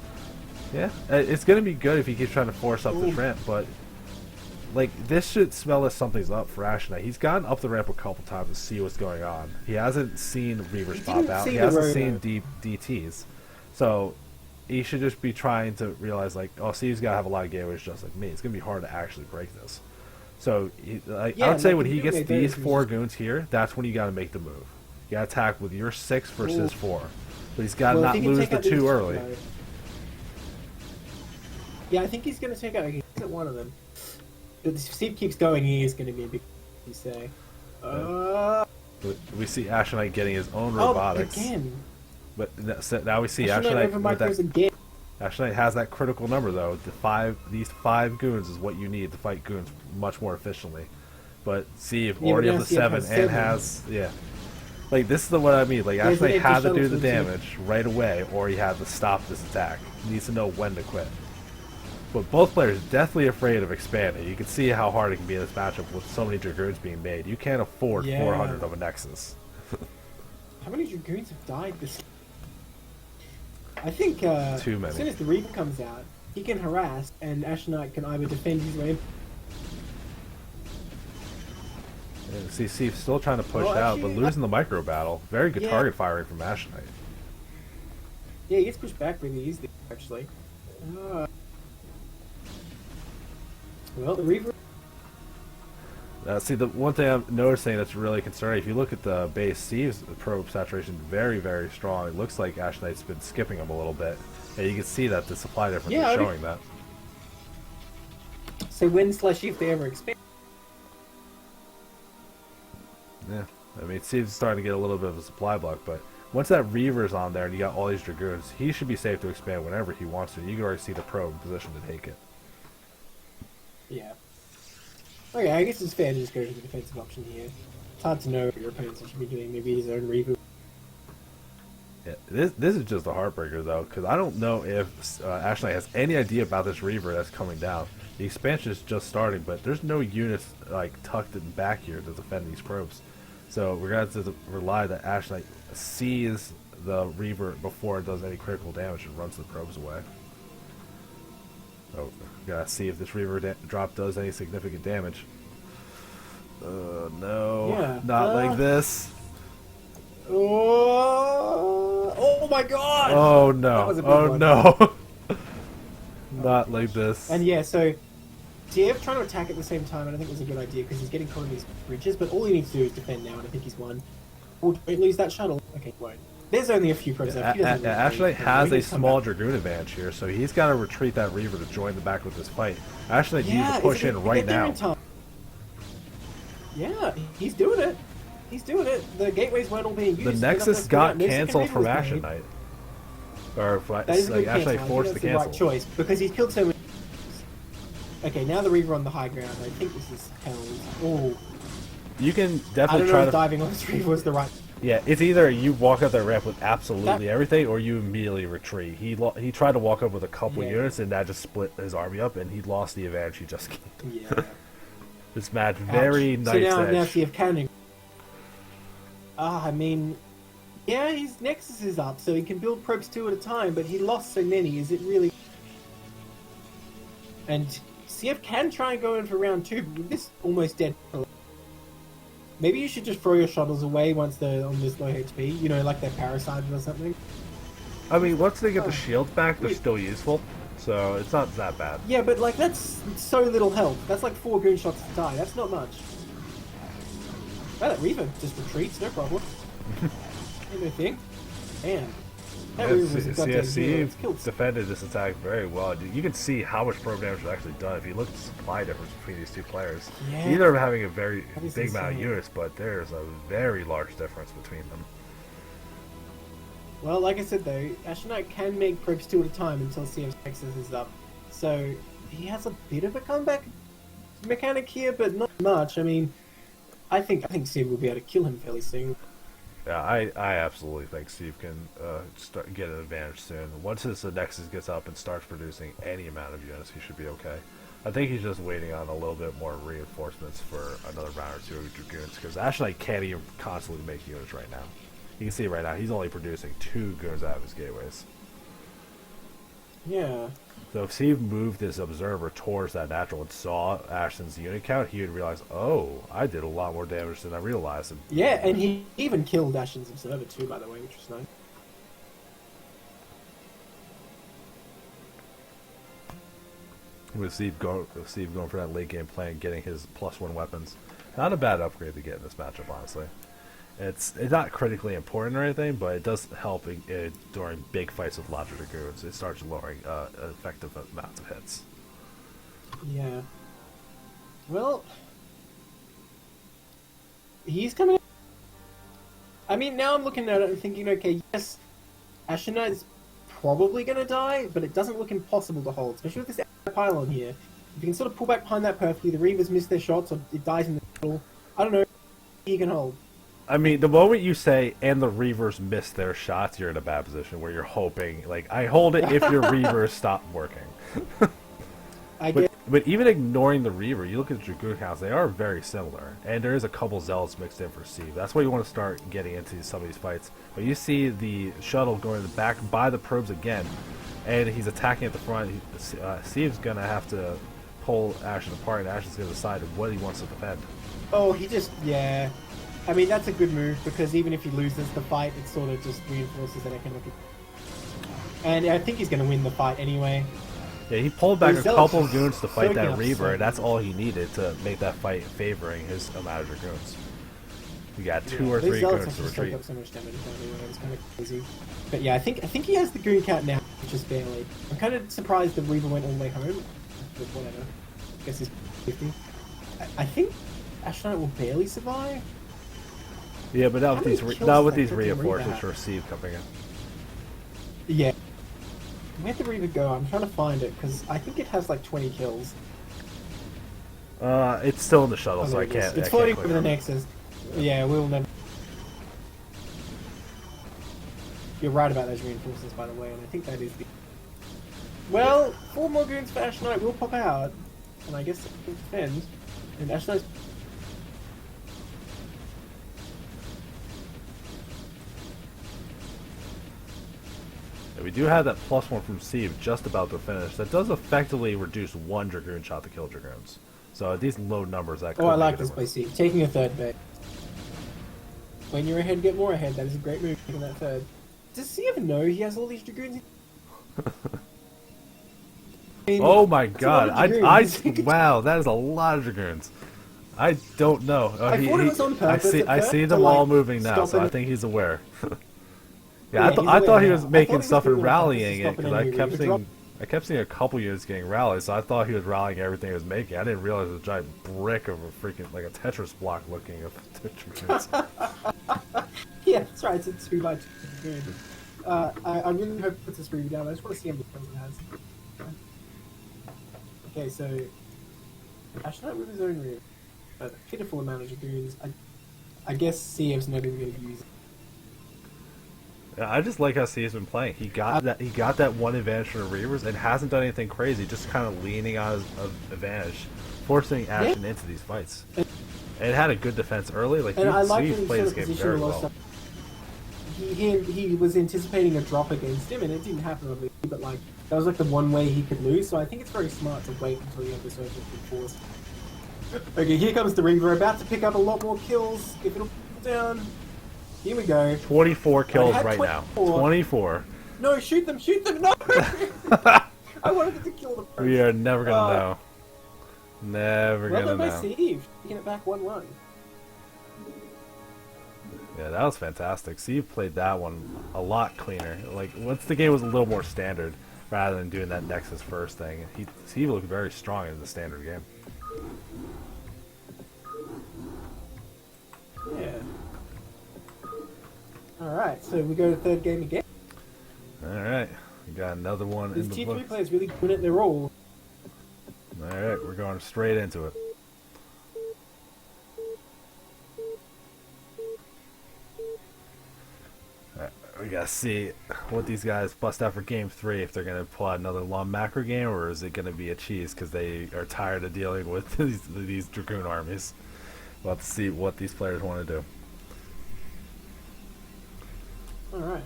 Yeah, it's going to be good if he keeps trying to force up this Ooh. ramp, but... Like, this should smell as something's up for Ash Knight. He's gotten up the ramp a couple times to see what's going on. He hasn't seen Reavers He pop didn't out. see He the hasn't road seen out. DTs. So, he should just be trying to realize, like, oh, Steve's got to have a lot of gateways just like me. It's going to be hard to actually break this. So, I Yeah, would say like, when you he do gets make these those 4 moves. goons here, that's when you got to make the move. You got to attack with your 6 versus Ooh. 4. But he's got to Well, if not he can lose take the out these 2 two, early. though. Yeah, I think he's going to take out one of them. But if Steve keeps going, he is going to be a big, you say. We see Ash Knight getting his own robotics. Oh, again. But now we see Ash Astronaut Knight over with that... micros again. Ash Knight has that critical number though. These 5 goons is what you need to fight goons much more efficiently. But Steve Yeah, already but up now to Steve 7 has and 7. has like this is the what I mean. Like Ash There's an Knight empty had to shuttle do for the them, too. damage right away, or he had to stop this attack. He needs to know when to quit. But both players are definitely afraid of expanding. You can see how hard it can be in this matchup with so many dragoons being made. You can't afford Yeah. 400 of a Nexus. How many dragoons have died this? I think Too many. as soon as the Reaper comes out, he can harass, and Ash Knight can either defend his way. Yeah, see Steve still trying to push Well, out, but actually, losing the micro battle. Very good Yeah. target firing from Ash Knight. Yeah, he gets pushed back really easily, actually. Well, the Reaper. See, the one thing I'm noticing that's really concerning, if you look at the base, Steve's probe saturation is very, very strong. It looks like Ash Knight's been skipping him a little bit. And you can see that the supply difference Yeah, is I mean- showing that. So when/if they ever expand. Yeah, I mean, Steve's starting to get a little bit of a supply block, but once that Reaver's on there and you got all these Dragoons, he should be safe to expand whenever he wants to. You can already see the probe in position to take it. Yeah. Okay, I guess it's fair to just go to the defensive option here. It's hard to know what your opponents should be doing. Maybe his own Reaver. Yeah, this is just a heartbreaker, though, because I don't know if Ash Knight has any idea about this Reaver that's coming down. The expansion is just starting, but there's no units like tucked in back here to defend these probes. So we're going to have to rely that Ash Knight sees the Reaver before it does any critical damage and runs the probes away. Oh, gotta see if this Reaver drop does any significant damage. No, Yeah, not like this. Oh my god! Oh That was a no! big Oh one. no! Not like this. And yeah, so Diev trying to attack at the same time, I don't think was a good idea because he's getting caught in these bridges. But all he needs to do is defend now, and I think he's won. Oh, don't lose that shuttle. Okay, he won't. There's only a few probes left. He doesn't really Ash Knight care. has He a can come small back. Dragoon advantage here, so he's got to retreat that Reaver to join the back with this fight. Ash Knight needs Yeah, to push if he in can right get there now. in time. Yeah, he's doing it. He's doing it. The gateways weren't all being used. The Enough Nexus to got no second cancelled Reaver from was Ash made. Knight. Or That is a like good Ash cancel. Knight I forced think the that's the cancel. right choice because he's killed so many. Okay, now the Reaver on the high ground. I think this is hell. Oh, You can I definitely don't know try if to. diving on this Reaver was the right. Yeah, it's either you walk up that ramp with absolutely That- everything, or you immediately retreat. He tried to walk up with a couple Yeah. units, and that just split his army up, and he lost the advantage he just gained. Yeah. This match very Ouch. nice So now edge. see if Canning. I mean, yeah, his Nexus is up, so he can build probes 2 at a time, but he lost so many. Is it really? And CF can try and go in for round 2, but with this almost dead. Maybe you should just throw your shuttles away once they're on this low HP. You know, like they're parasited or something. I mean, once they get the Oh. shields back, they're Wait. still useful, so it's not that bad. Yeah, but like that's so little health. That's like 4 goon shots to die. That's not much. Oh, that Reaver just retreats, no problem. Ain't no thing. Man. That Reaver was a goddamn hero. CFC It's killed. defended this attack very well. You can see how much probe damage was actually done if you look at the supply difference between these two players. Yeah. Neither of them having a very That is big amount of insane. units, but there's a very large difference between them. Well, like I said though, Astronaut can make probes 2 at a time until CF's Nexus is up. So he has a bit of a comeback mechanic here, but not much. I mean, I think Steve will be able to kill him fairly soon. Yeah, I absolutely think Steve can get an advantage soon. Once his Nexus gets up and starts producing any amount of units, he should be okay. I think he's just waiting on a little bit more reinforcements for another round or two of Dragoons, because Ashley can't even constantly make units right now. You can see right now, he's only producing 2 goons out of his gateways. Yeah. So if Steve moved this observer towards that natural and saw Ashton's unit count, he would realize, oh, I did a lot more damage than I realized. Yeah, and he even killed Ashton's Observer too, by the way, which was nice. With Steve going for that late game plan, getting his +1 weapons. Not a bad upgrade to get in this matchup, honestly. It's not critically important or anything, but it does help during big fights with larger Dragoons. It starts lowering effective amounts of hits. Yeah. Well, he's coming. I mean, now I'm looking at it and thinking, okay, yes, Ashnite's probably going to die, but it doesn't look impossible to hold, especially with this pylon here. If you can sort of pull back behind that perfectly, the Reavers miss their shots, or it dies in the middle. I don't know. He can hold. I mean, the moment you say, and the Reavers miss their shots, you're in a bad position where you're hoping, like, I hold it if your Reavers stop working. But even ignoring the Reaver, you look at the Dragoon counts, they are very similar. And there is a couple Zealots mixed in for Steve. That's why you want to start getting into some of these fights. But you see the shuttle going to the back by the probes again, and he's attacking at the front. Steve's going to have to pull Ashton apart, and Ashton's going to decide what he wants to defend. Oh, he just, yeah. I mean, that's a good move, because even if he loses the fight, it sort of just reinforces that economic. And I think he's going to win the fight anyway. Yeah, he pulled back a couple of goons to fight soaking that up Reaver, so and that's all he needed to make that fight favoring his amount of Dragoons. You got 2 or 3 goons to retreat. Up so much damage, it's kind of crazy. But yeah, I think he has the goon count now, just barely. I'm kind of surprised the Reaver went all the way home, but whatever. I guess he's 50. I think Astronaut will barely survive. Yeah, but not with these reinforcements for Steve coming in. Yeah. Where'd the Reaver go? I'm trying to find it, because I think it has like 20 kills. It's still in the shuttle, so I can't. It's floating over the Nexus. Yeah, we'll never. You're right about those reinforcements, by the way, and I think that is the. Well, 4 more goons for Ashnite will pop out, and I guess it will defend. And Ashnite's. We do have that +1 from Steve just about to finish. That does effectively reduce 1 Dragoon shot to kill Dragoons. So at these low numbers, that could I like make a this by difference. Steve. Taking a third bet. When you're ahead, get more ahead. That is a great move, taking that third. Does he even know he has all these Dragoons? I mean, Oh my it's a lot god! of Dragoons. Wow, that is a lot of Dragoons. I don't know. I thought it was on purpose I at see first them to, all like, moving now, stop so I any- think he's aware. Yeah, I he's thought he aware was now. I making thought he stuff was and doing it on purpose to rallying it stop because an I enemy kept Reaver seeing a couple units getting rallied, so I thought he was rallying everything he was making. I didn't realize it was a giant brick of a freaking like a Tetris block looking of Dragoons. Yeah, that's right. It's a 2 by 2 Dragoon. I really hope it puts this Reaver down. I just want to see how many kills it has. Okay, so Ashnite with his own Reaver. A pitiful amount of Dragoons. I guess CF's not even going to use it. Yeah, I just like how Steve's been playing. He got that one advantage from the Reavers and hasn't done anything crazy, just kind of leaning on his advantage, forcing Ashton into these fights. And it had a good defense early. Like, And I like Steve that he played sort this of game positioned very a lot of well. stuff. He was anticipating a drop against him, and it didn't happen, obviously, but like that was like the one way he could lose. So I think it's very smart to wait until you have this overkill force. Okay, here comes the Reaver, about to pick up a lot more kills. If it'll pull down, here we go. 24 kills had right now. 24. 24. No, shoot them! No! I wanted to kill them. First. We are never gonna know. Never Well gonna done by know. Steve, taking it back 1-1. Yeah, that was fantastic. Steve played that one a lot cleaner. Like, once the game was a little more standard, rather than doing that Nexus first thing, Steve looked very strong in the standard game. Yeah. Alright, so we go to third game again. Alright, we got another one These in the tier 3 books. players really good at their role. Alright, we're going straight into it. Alright, we gotta see what these guys bust out for game 3, if they're gonna pull out another long macro game, or is it gonna be a cheese because they are tired of dealing with these Dragoon armies. We'll have to see what these players want to do. Alright.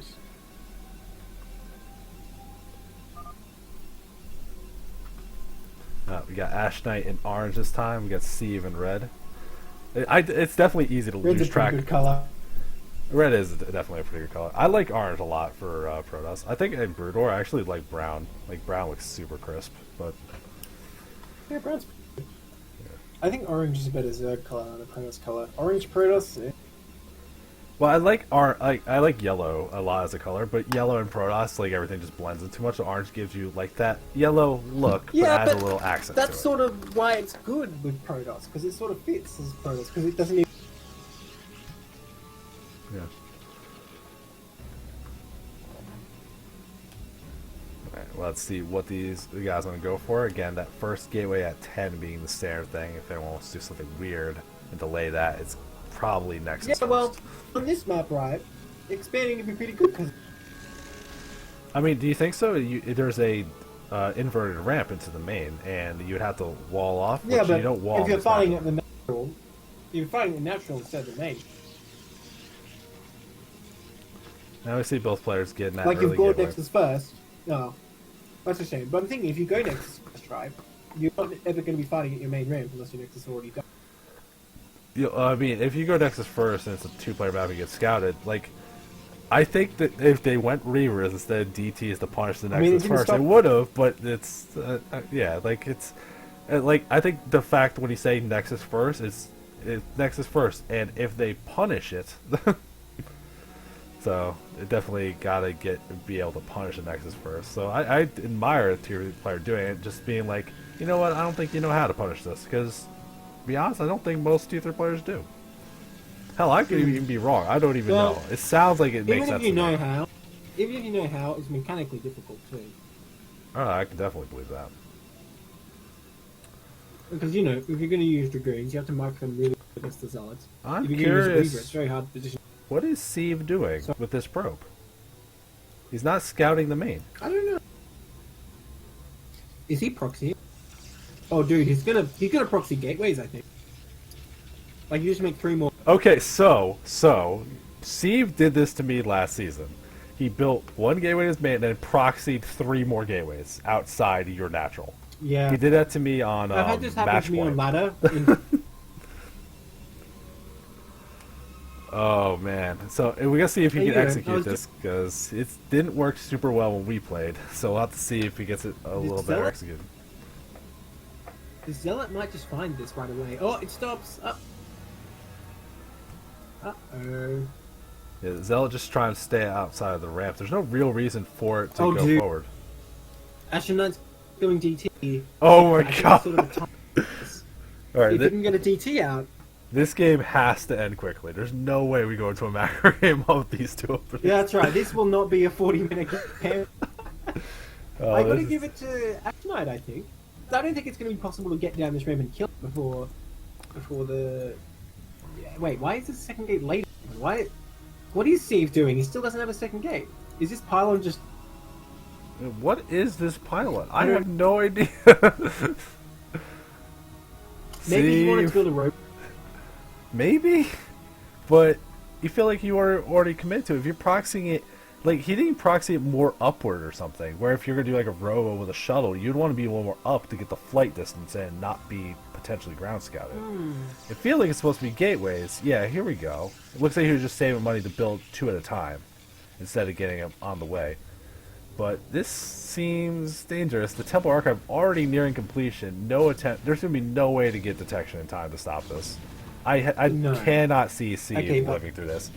We got Ash Knight in orange this time. We got Steve in red. It's definitely easy to Red's a lose pretty track. good colour. Red is definitely a pretty good color. I like orange a lot for Protoss. I think in Broodor I actually like brown. Like brown looks super crisp, but Yeah, brown's pretty good. I think orange is a better Zerg colour than a Protoss colour. Orange Protoss, yeah. well, I like I like yellow a lot as a color, but yellow and Protoss, like everything just blends in too much. So orange gives you like that yellow look, but adds a little accent that's to it. sort of why it's good with Protoss, because it sort of fits as Protoss, because it doesn't even... Yeah. Alright, well, let's see what these guys want to go for. Again, that first gateway at 10 being the standard thing. If anyone wants to do something weird and delay that, it's probably Nexus Yeah, first. well, on this map, right, expanding would be pretty good, because... I mean, do you think so? There's a inverted ramp into the main, and you'd have to wall off, Yeah, which but you don't wall if you're this fighting map. at the natural, you're fighting at the natural instead of the main. Now we see both players getting that Like, early if Gore gateway. Nexus first, no, that's a shame. But I'm thinking, if you go Nexus first, right, you're not ever going to be fighting at your main ramp unless your Nexus is already done. I mean, if you go Nexus first and it's a two-player map and get scouted, like, I think that if they went Reavers instead of DTs to punish the I mean, it Nexus didn't first, stop- they would have, but it's, yeah, like, it's, like, I think the fact when you say Nexus first, it's Nexus first, and if they punish it, so, it definitely gotta be able to punish the Nexus first. So, I admire a tier player doing it, just being like, you know what, I don't think you know how to punish this, because, to be honest, I don't think most tier 3 players do. Hell, I could even be wrong. I don't even Well, know. It sounds like it makes Even sense if you to me. know how, even if you know how, it's mechanically difficult too. Oh, I can definitely believe that. Because, you know, if you're going to use Dragoons, you have to mark them really against the Zealots. I'm if you're going to use curious, Reaver, it's very hard to position. what is Sieve doing So- with this probe? He's not scouting the main. I don't know. Is he proxy? Oh, dude, he's gonna proxy gateways, I think. Like, you just make 3 more. Okay, so Sieve did this to me last season. He built 1 gateway as main and then proxied 3 more gateways outside your natural. Yeah. He did that to me on I've had this happen match to me on point. ladder. In, Oh man! So we gotta see if he Hey, can yeah, I execute was this because it didn't work super well when we played. So we'll have to see if he gets it a little better Zealot? executed. the Zealot might just find this right away. Oh, it stops. Uh-oh. Yeah, Zealot just trying to stay outside of the ramp. There's no real reason for it to Oh, go dude. forward. Ashen Knight's going DT. Oh I my think god! that's sort of the time. All right, If you can get a DT out, this game has to end quickly. There's no way we go into a macro game with these two openings. yeah, that's right. This will not be a 40-minute game. Oh, I gotta this give is- it to Ashen Knight, I think. I don't think it's going to be possible to get down this ramp and kill it before the... Yeah, wait, why is this second gate late? Why? What is Steve doing? He still doesn't have a second gate. Is this pylon just... What is this pilot? I I don't- have no idea. Maybe he wanted to See? build a rope. Maybe, but you feel like you are already committed to it. If you're proxying it, like he didn't proxy it more upward or something. Where if you're gonna do like a robo with a shuttle, you'd want to be a little more up to get the flight distance and not be potentially ground scouted. I feel like it's supposed to be gateways. Yeah, here we go. It looks like he was just saving money to build 2 at a time instead of getting them on the way. But this seems dangerous. The Temple Archive already nearing completion. No attempt. There's gonna be no way to get detection in time to stop this. I No. cannot see Steve Okay, but- living through this.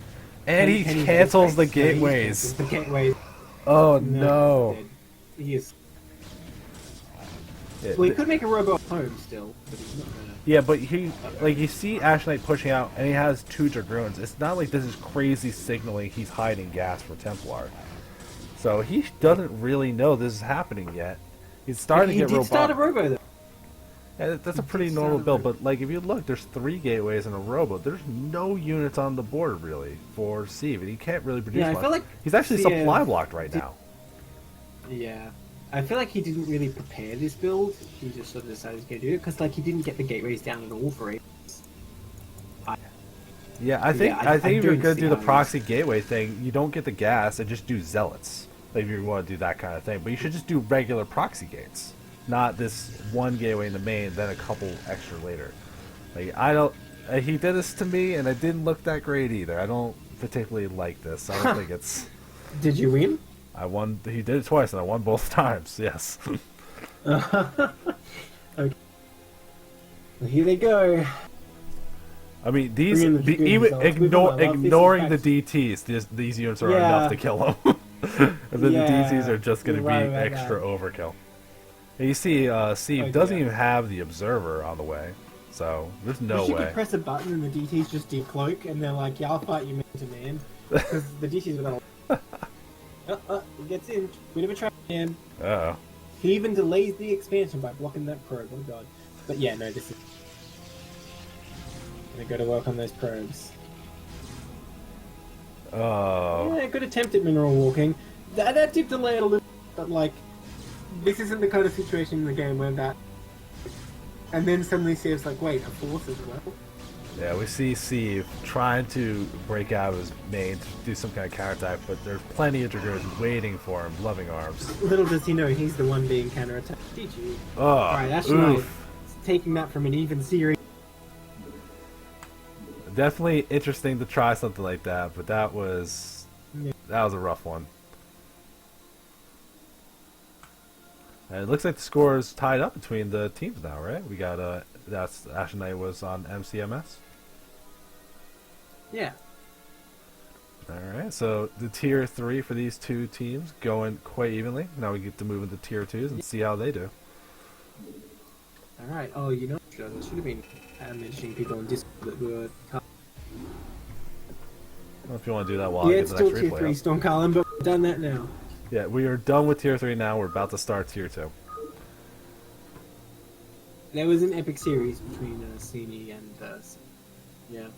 And he cancels the gateways. The gateways. Oh no. He is. Yeah, Well, he could make a robo home still, but he's not gonna. yeah, but he, like, you see Ash Knight pushing out, and he has 2 Dragoons. It's not like this is crazy signaling he's hiding gas for Templar. So he doesn't really know this is happening yet. He's starting to get He did start a robotic. robo though. Yeah, that's a pretty normal build, but like if you look, there's 3 gateways in a robo. There's no units on the board really for Steve, and he can't really produce Yeah, I much. feel like He's actually Steve supply blocked right now. Yeah. I feel like he didn't really prepare this build. He just sort of decided to go do it because, like, he didn't get the gateways down at all for it. Yeah, I think I if you're don't gonna see do the how it proxy gateway thing, you don't get the gas and just do zealots. Like if you want to do that kind of thing, but you should just do regular proxy gates, not this one gateway in the main, then a couple extra later. Like I don't. He did this to me, and it didn't look that great either. I don't particularly like this. I don't think it's. Did you win? I won. He did it twice, and I won both times. Yes. Okay. Well, here they go. I mean, these Bring in the even Dragoons. We've got a lot of ignoring the fixing DTs, these units are Yeah. enough to kill them. And then Yeah, the DTs are just going to you're be right about extra that. overkill. And you see, Steve Oh, doesn't yeah. even have the observer on the way, so there's no You way. could press a button and the DTs just decloak, and they're like, "Yeah, I'll fight you man to man," because the DTs are gonna. He gets in. Bit of a trap man. Oh, He even delays the expansion by blocking that probe. Oh god. But yeah, no, this is. Gonna go to work on those probes. oh, Yeah, good attempt at mineral walking. That did delay it a little, but like, this isn't the kind of situation in the game where that. And then suddenly Steve's like, wait, a force as well? yeah. We see Steve trying to break out of his main to do some kind of counterattack, but there's plenty of Dragoons waiting for him, loving arms. Little does he know he's the one being counterattacked. GG. Oh, Alright, Ash Knight oof. taking that from an even series. Definitely interesting to try something like that, but that was a rough one. And it looks like the score is tied up between the teams now, right? We got that's Ash Knight was on MCMS. Yeah. All right, so the tier 3 for these 2 teams going quite evenly. Now we get to move into tier 2s and see how they do. Alright, oh, you know, I should have been mentioning people on Discord that were. Well, if you want to do that while Yeah, I it's get the still next tier replay 3 up. Storm Colin, but we've done that now. Yeah, we are done with tier 3 now. We're about to start tier 2. There was an epic series between Sini and. Yeah.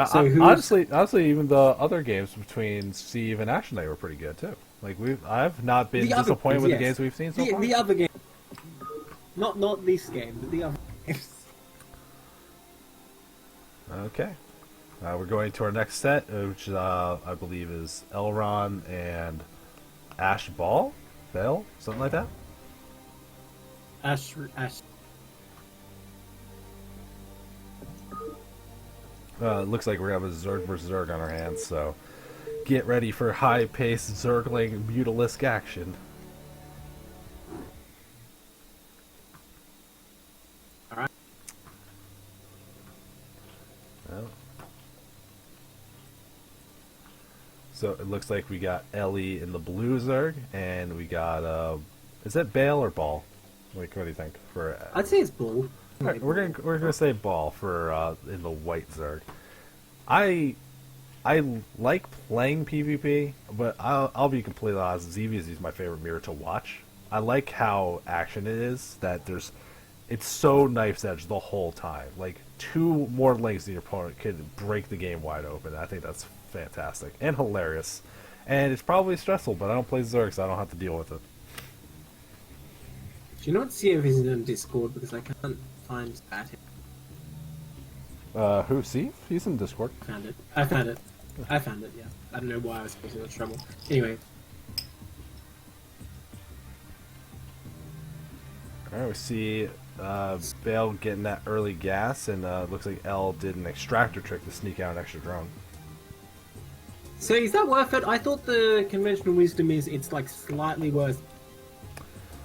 So Honestly, even the other games between Steve and Ash Knight were pretty good too. Like I've not been The other disappointed games, with yes. the games we've seen so far. The other game. Not this game, but the other games. Okay, we're going to our next set, which I believe is Elron and Ash Ball, something like that. Ash. It looks like we're gonna have a Zerg versus Zerg on our hands, so get ready for high-paced Zergling Mutalisk action. Alright. Well, so it looks like we got Ellie in the blue Zerg, and we got is that Bale or Ball? Like, what do you think? For I'd say it's Bull. Alright, we're gonna say Ball for in the white Zerg. I like playing PvP, but I'll be completely honest. ZVZ is my favorite mirror to watch. I like how action it is. That it's so knife's edge the whole time. Like 2 more links than your opponent could break the game wide open. I think that's fantastic and hilarious. And it's probably stressful, but I don't play Zerg, so I don't have to deal with it. Do you know what Siev is on Discord because I can't find that. Who? Steve? He's in Discord. I found it, yeah. I don't know why I was supposed to have trouble. Anyway. Alright, we see Bale getting that early gas, and looks like L did an extractor trick to sneak out an extra drone. So is that worth it? I thought the conventional wisdom is it's like slightly worse.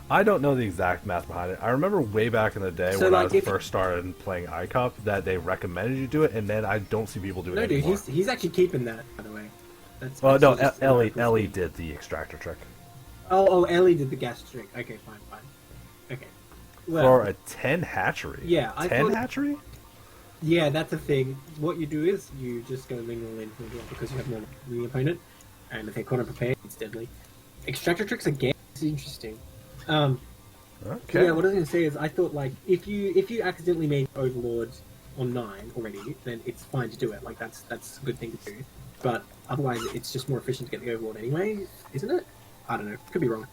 I don't know the exact math behind it. I remember way back in the day So, when I like, was first started playing iCup that they recommended you do it, and then I don't see people do it No, dude, anymore. he's actually keeping that, by the way. That's Well, no, actually just Ellie local speed. did the extractor trick. Oh, Ellie did the gas trick. Okay, fine. Okay. Well, For a 10 hatchery? Yeah, I 10 thought- hatchery? yeah, that's the thing. What you do is you just go ling because you have more than the opponent, and if they're caught unprepared, it's deadly. Extractor tricks again is interesting. Okay. Yeah, what I was going to say is I thought like if you accidentally made Overlord on 9 already, then it's fine to do it. Like that's a good thing to do. But otherwise, it's just more efficient to get the Overlord anyway, isn't it? I don't know. Could be wrong.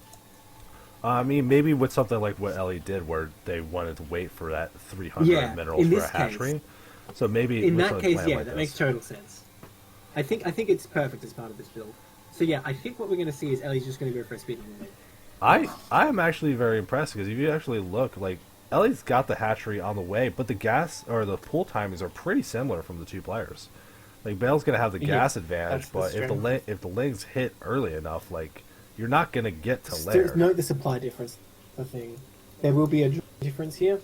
I mean, maybe with something like what Ellie did, where they wanted to wait for that 300 Yeah, minerals in for a this hatchery. case- So maybe In with that some case, plan yeah, like that this. makes total sense. I think it's perfect as part of this build. So yeah, I think what we're going to see is Ellie's just going to go for a speed limit. I am actually very impressed because if you actually look, like Ellie's got the hatchery on the way, but the gas or the pool timings are pretty similar from the two players. Like Bale's gonna have the Yeah, gas advantage, that's but if the lings hit early enough, like you're not gonna get to lair. Note the supply difference. The thing, there will be a difference here.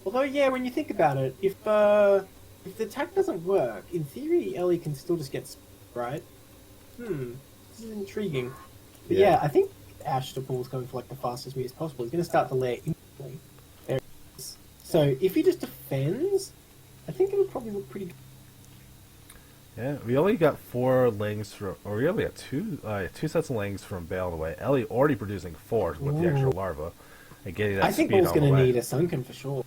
Although, yeah, when you think about it, if the attack doesn't work, in theory, Ellie can still just get right. This is intriguing. But Yeah. yeah, I think Ash the Pool's going for like the fastest speed as possible. He's going to start the lair instantly. There it is. So if he just defends, I think it would probably look pretty good. Yeah, we only got 4 lings from, or we only got two sets of lings from Bale on the way. Ellie already producing 4 with the extra Ooh. larva and getting that I think speed Ball's on the going to way. need a Sunken for sure.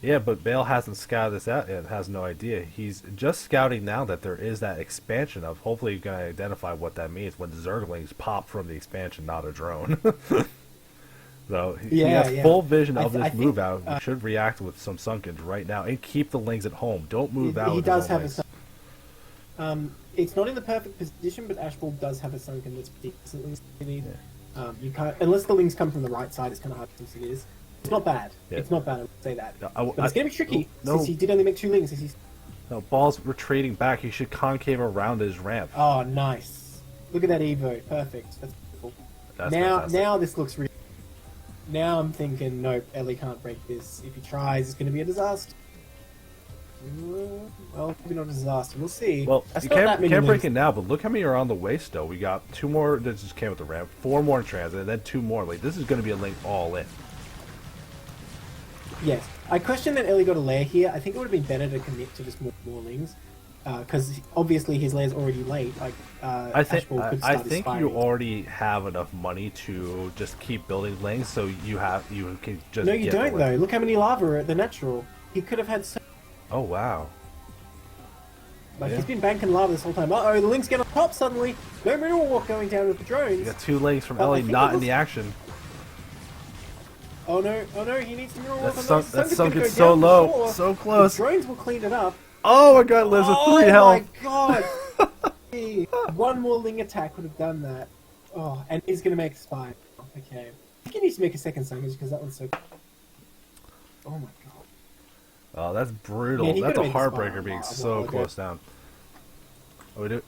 Yeah, but Bale hasn't scouted this out yet, has no idea. He's just scouting now that there is that expansion of, hopefully you're going to identify what that means when the Zerglings pop from the expansion, not a drone. So he Yeah, has yeah. full vision of I this think, move out. He should react with some Sunkens right now and keep the Lings at home. Don't move out He with does his own have a lings. Sunken. It's not in the perfect position, but Ashball does have a Sunken that's decently speedy. You can't, unless the Lings come from the right side, it's kind of hard to see it is. It's not bad. Yeah. It's not bad, I would say that. No, But it's going to be tricky, no. since he did only make 2 Lings. No, Ball's retreating back. He should concave around his ramp. Oh, nice. Look at that Evo. Perfect. That's beautiful. That's now, fantastic. now this looks real. Now I'm thinking, nope, Ellie can't break this. If he tries, it's going to be a disaster. Well, maybe not a disaster. We'll see. Well, That's you not that can't, many can't break Lings. it now, but look how many are on the way still. We got 2 more that just came with the ramp, 4 more in transit, and then 2 more. Like, this is going to be a link all in. Yes. I question that Ellie got a lair here. I think it would have been better to commit to just more Lings. Because obviously his lair's already late. Like, I think Ashball could I start his think you firing. already have enough money to just keep building lanes, so you can just No, you get the don't, win. though. Look how many lava are at the natural. He could have had so... Oh wow! Like, Yeah. he's been banking lava this whole time. Uh-oh, the Lings get on top suddenly. No mineral walk going down with the drones. You got 2 lanes from Oh, I Ellie think not it in was- the action. Oh no, he needs the mineral walk. That's on sunk. those. That's Sunken's sunk. gonna It's go so down for low, sure. so The close. drones will clean it up. Oh my God, Liz with 3 health. Oh my god! One more Ling attack would have done that. Oh, and he's gonna make a spy. Okay. I think he needs to make a second Sunken because that one's so... Oh my god. Oh, that's brutal. Yeah, he That's a could've made the heartbreaker spy being a so while ago. close down.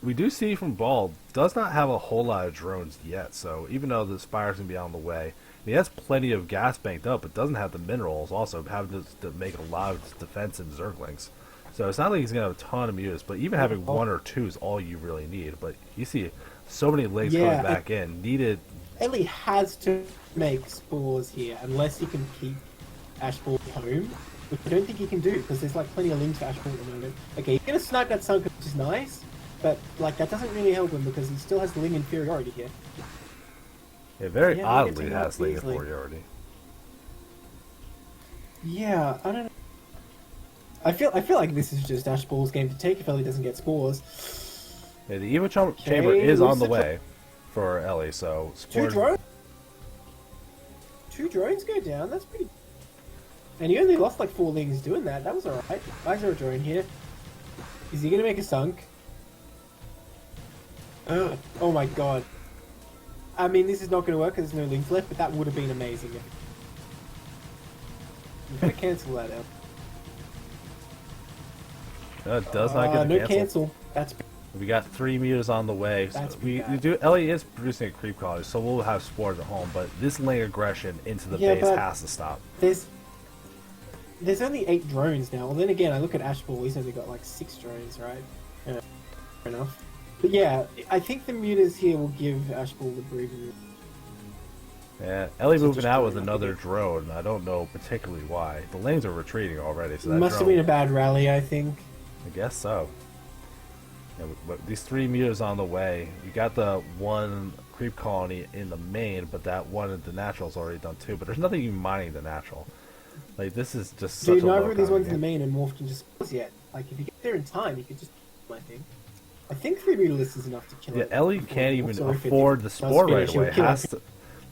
We do see from Ball does not have a whole lot of drones yet, so even though the Spire's going to be on the way, he has plenty of gas banked up, but doesn't have the minerals, also having to make a lot of defense and Zerglings. So it's not like he's going to have a ton of mutas, but even having 1 or 2 is all you really need. But you see so many legs Yeah, coming back in. Needed. Ellie has to make spores here unless he can keep Ashball home, which I don't think he can do because there's like plenty of Lings for Ashball at the moment. Okay, he's gonna snipe that Sunken, which is nice, but like that doesn't really help him because he still has the Ling inferiority here. Yeah, very Yeah, oddly they it get has taken out Ling easily. inferiority. Yeah, I don't know. I feel like this is just Ashball's game to take if Ellie doesn't get spores. Yeah, the Evo Chamber is who's on the the way for Ellie, so... Two drones? 2 drones go down, that's pretty... And he only lost like 4 Lings doing that, that was alright. Why is there a drone here? Is he gonna make a sunk? Ugh. Oh my god. I mean, this is not gonna work because there's no Lings left, but that would have been amazing. You gotta cancel that out. It does not get a no cancel. cancel. That's... We got 3 meters on the way. So That's we bad. do. Ellie is producing a creep colony, so we'll have spores at home. But this lane aggression into the Yeah, base but- has to stop. There's only 8 drones now. Well, then again, I look at Ashball, he's only got like 6 drones, right? fair enough. But yeah, I think the mutas here will give Ashball the breathing room. Yeah, Ellie So moving just out with throwing up another again. drone. I don't know particularly why. The lanes are retreating already, so that Must have drone, been a bad rally, I think. I guess so. Yeah, but these 3 meters on the way. You got the one creep colony in the main, but that one in the natural's already done too. But there's nothing even mining the natural. Like, this is just such Dude, a low neither of these counter ones in the game. main are morphed into spores yet. Like, if you get there in time, you could just I think. I think 3 meter list is enough to kill Yeah, it. Ellie before can't it even morphs, or if it afford the does spore right finish, it'll away. kill Has it. to,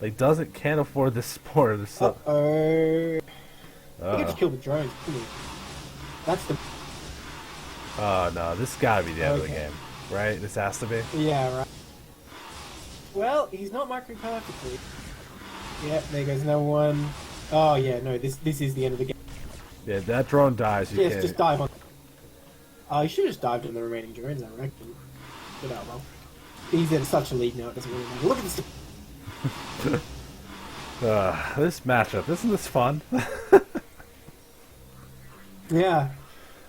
like, can't afford the spore. There's so, Uh-oh. I could just kill the drones, couldn't he? That's the... oh no, this has got to be the end of the Okay. game, right? This has to be. Yeah, right. Well, he's not microing perfectly. Yeah, there goes another one. Oh yeah, no, this is the end of the game. Yeah, that drone dies. You Yes, can't. just dive on. You should have just dived on the remaining drones, I reckon. But oh well. He's in such a lead now, it doesn't really matter. Look at this. This matchup, isn't this fun? Yeah.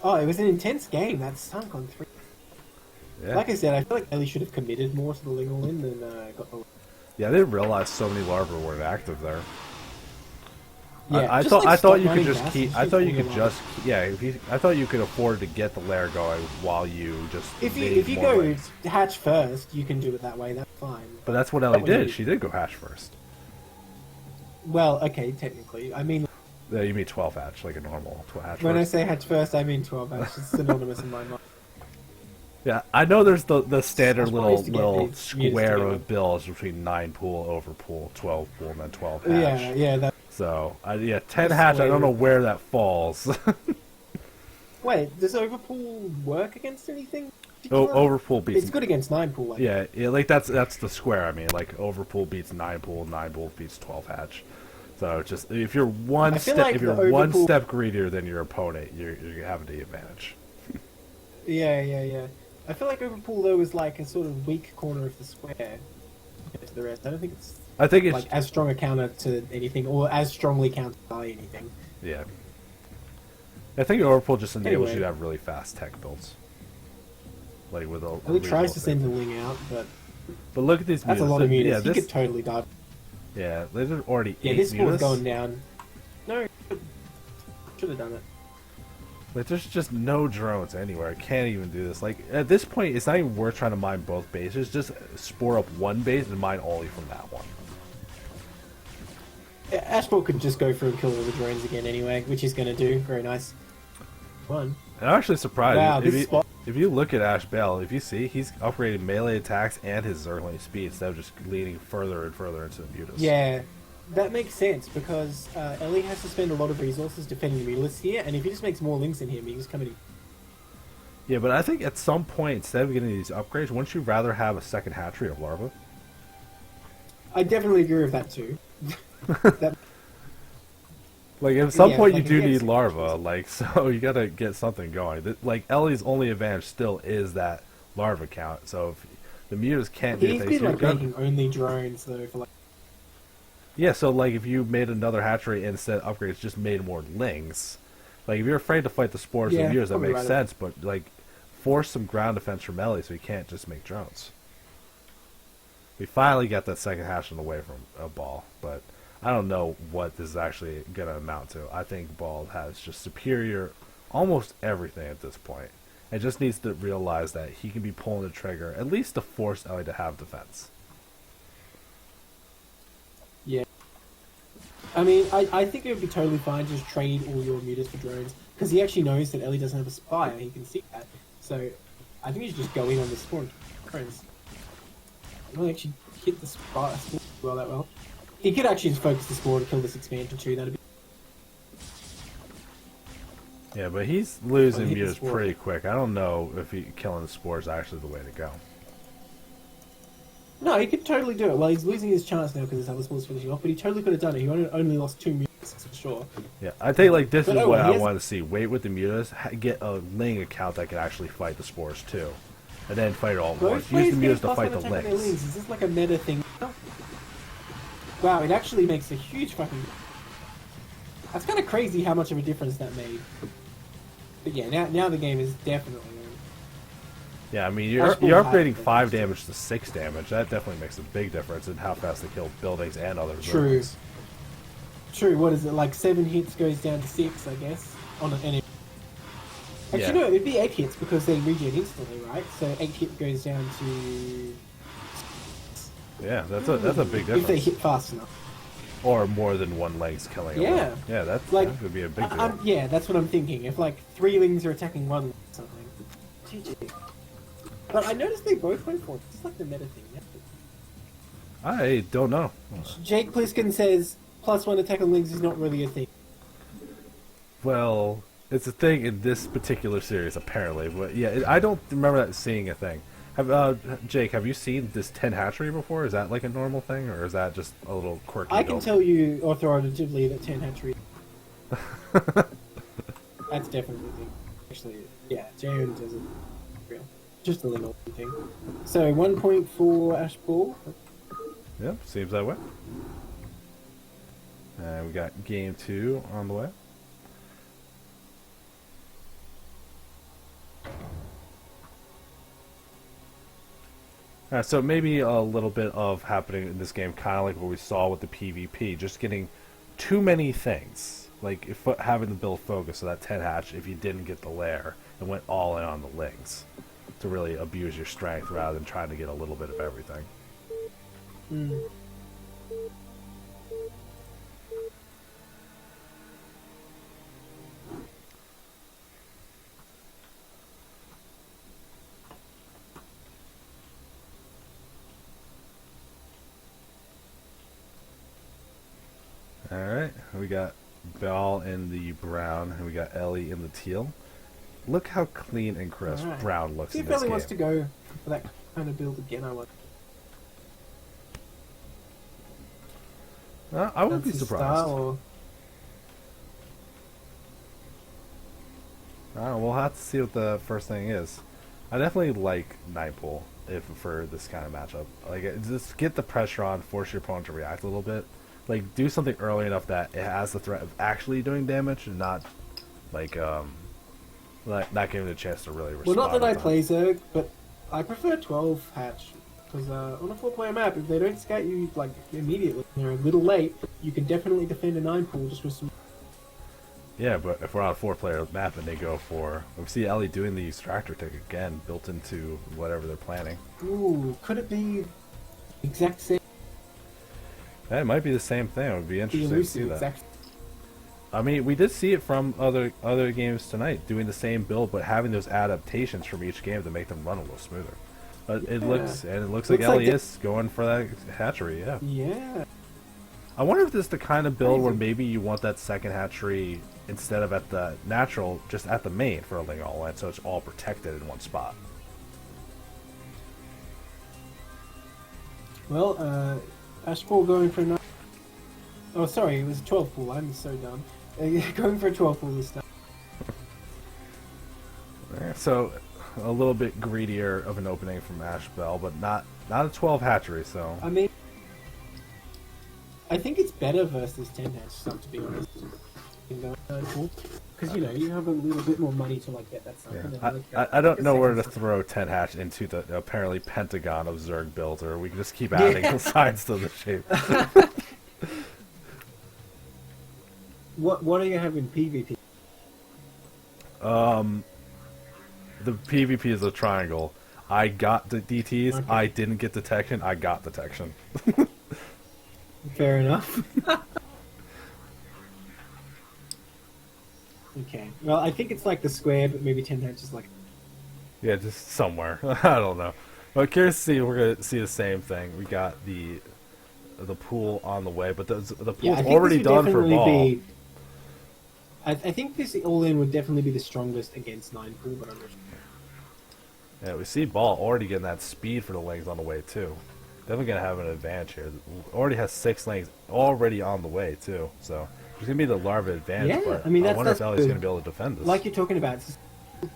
Oh, it was an intense game. That stunk on 3. Yeah. Like I said, I feel like Ellie should have committed more to the Lingle-in than got the... Yeah, I didn't realize so many larvae weren't active there. Yeah, I just, thought like, I thought stop you could running just gas keep. and I shoot thought all you the could larvae. just I thought you could afford to get the lair going while you just. If made you more go lanes. hatch first, you can do it that way, that's fine. But that's what Ellie Not when did. you- She did go hatch first. Well, okay, technically. I mean, Yeah, you mean 12 hatch, like a normal 12 hatch. when I first. say hatch first, I mean 12 hatch. It's synonymous in my mind. Yeah, I know there's the standard That's why I little used to get little these mutas square together. of bills between 9 pool, over pool, 12 pool, and then 12 hatch. Yeah, yeah, that... So, yeah, 10 That's hatch, I way don't know over. where that falls. Wait, does Overpool work against anything? Over pool beats. It's good against 9 pool. Like. Yeah, like that's the square. I mean, like over pool beats 9 pool, 9 pool beats 12 hatch. So just if you're one I feel step like if you're the one overpool- step greedier than your opponent, you're having the advantage. Yeah. I feel like Overpool, though, is like a sort of weak corner of the square compared to the rest. I don't think it's I think it's like as strong a counter to anything, or as strongly countered by anything. yeah. I think overpool just enables Anyway. you to have really fast tech builds. Like with a Well, he tries to reasonable send the Ling out, but But look at these that's a mutas. lot of meters. Yeah, He this could totally die. yeah, there's already Yeah, 8 this score's mutas. going down. No, should have done it. Like, there's just no drones anywhere. I can't even do this. Like, at this point, it's not even worth trying to mine both bases. Just spore up one base and mine only from that one. Ashball could just go through and kill all the drones again anyway, which he's going to do. Very nice. One. And I'm actually surprised. Wow, if, this you, spot- if you look at Ash Bell, if you see, he's upgraded melee attacks and his Zergling speed instead of just leading further and further into the mutas. Yeah, that makes sense because Ellie has to spend a lot of resources defending the mutalists here, and if he just makes more links in him, he just come in. Yeah, but I think at some point, instead of getting these upgrades, wouldn't you rather have a second hatchery of larvae? I definitely agree with that too. that, Like, at some Yeah, point like, you do if you need have larvae, like, so you gotta get something going. Like, Ellie's only advantage still is that larva count, so if the mutas can't do he's things, been like you've got- making only drones though for like. yeah, so like if you made another hatchery and instead of upgrades just made more lings, like if you're afraid to fight the spores Yeah, and mutas, that probably makes right. sense, but like force some ground defense from Ellie so you can't just make drones. We finally got that second hatch on the way from a ball, but I don't know what this is actually going to amount to. I think Ball has just superior almost everything at this point. It just needs to realize that he can be pulling the trigger, at least to force Ellie to have defense. Yeah. I mean, I think it would be totally fine to just trade all your mutas for drones because he actually knows that Ellie doesn't have a spire. He can see that, so I think you should just go in on the spawn drones. Well, actually hit the spire well that well. He could actually just focus the spawn to kill this expansion too. That'd be. Yeah, but he's losing hit the mutas spore. pretty quick. I don't know if killing the spore is actually the way to go. No, he could totally do it. Well, he's losing his chance now because his other spawns finishing off, but he totally could have done it. He only lost 2 mutas for sure. Yeah, I think like this But is oh, what he I has- want to see. Wait with the mutas, get a Ling account that can actually fight the spores too, and then fight it all at Both once. Use players the get mutas to plus fight one the attack on their Lings. Is this like a meta thing? Wow, it actually makes a huge fucking... That's kind of crazy how much of a difference that made. But yeah, now the game is definitely... Yeah, I mean, That's you're cool. upgrading 5 damage to 6 damage. That definitely makes a big difference in how fast they kill buildings and other True. buildings. True, what is it, like 7 hits goes down to 6, I guess, on an enemy. Actually, Yeah. no, it'd be 8 hits because they regen instantly, right? So 8 hit goes down to... Yeah, that's a big difference. If they hit fast enough. Or more than one leg's killing. Yeah. Yeah, that would be a big deal. Yeah, that's what I'm thinking. If like 3 lings are attacking 1 ling or something. GG. But I noticed they both went for it. It's like the meta thing. Yeah. I don't know. Jake Pliskin says +1 attack on lings is not really a thing. Well, it's a thing in this particular series, apparently. But yeah, I don't remember that seeing a thing. Jake, have you seen this 10 hatchery before? Is that like a normal thing, or is that just a little quirky? I can tell you authoritatively that 10 hatchery. That's definitely a thing. Actually, yeah, Jay only does it real. Just a little thing. So 1 point for Ash Ball. Yep, seems that way. We got game 2 on the way. So maybe a little bit of happening in this game, kind of like what we saw with the PvP, just getting too many things. Like if having the build focus, so that 10 hatch, if you didn't get the lair, and went all in on the lings to really abuse your strength rather than trying to get a little bit of everything. Mm. Alright, we got Ball in the brown, and we got Ellie in the teal. Look how clean and crisp Alright. brown looks See in if this Ellie game. wants to go for that kind of build again. I want. I wouldn't be That's his surprised. style, or... We'll have to see what the first thing is. I definitely like Nightpool for this kind of matchup. Like, just get the pressure on, force your opponent to react a little bit. Like, do something early enough that it has the threat of actually doing damage, and not like not giving it a chance to really respond. Well, not that I in time. play Zerg, but I prefer 12 hatch. Because on a 4-player map, if they don't scout you like immediately, they're a little late, you can definitely defend a 9 pool just with some... Yeah, but if we're on a 4-player map and they go for... We see Ellie doing the extractor tick again, built into whatever they're planning. Ooh, could it be exact same? That might be the same thing. It would be The interesting to see elusive that. exact... I mean, we did see it from other games tonight, doing the same build, but having those adaptations from each game to make them run a little smoother. But it looks like Looks Ellie like is going for that hatchery, yeah. Yeah. I wonder if this is the kind of build where maybe you want that second hatchery instead of at the natural, just at the main for a Ling All In, so it's all protected in one spot. Well, Ash Ball going for a 9... Oh, sorry, it was a 12 pool. I'm so dumb. Going for a 12 pool this time. So a little bit greedier of an opening from Ash Bell, but not a 12 hatchery, so... I mean, I think it's better versus 10 hatch stuff, to be honest. Because, you know, you have a little bit more money to, like, get that stuff. And then, I don't know where to throw 10 hatch into the apparently pentagon of Zerg builds, or we can just keep adding sides to the shape. What do you have in PvP? The PvP is a triangle. I got the DTs, Okay. I didn't get detection, I got detection. Fair enough. Okay. Well, I think it's like the square, but maybe 10 hatch is like... Yeah, just somewhere. I don't know. But curious to see if we're going to see the same thing. We got the pool on the way, but the pool's already done for ball. I think this all-in would definitely be the strongest against 9 pool, but I'm not sure. Yeah, we see ball already getting that speed for the lanes on the way, too. Definitely going to have an advantage here. Already has 6 lanes already on the way, too. So there's going to be the larva advantage, Yeah, but I mean, I that's wonder if Ellie's good. going to be able to defend this. Like you're talking about,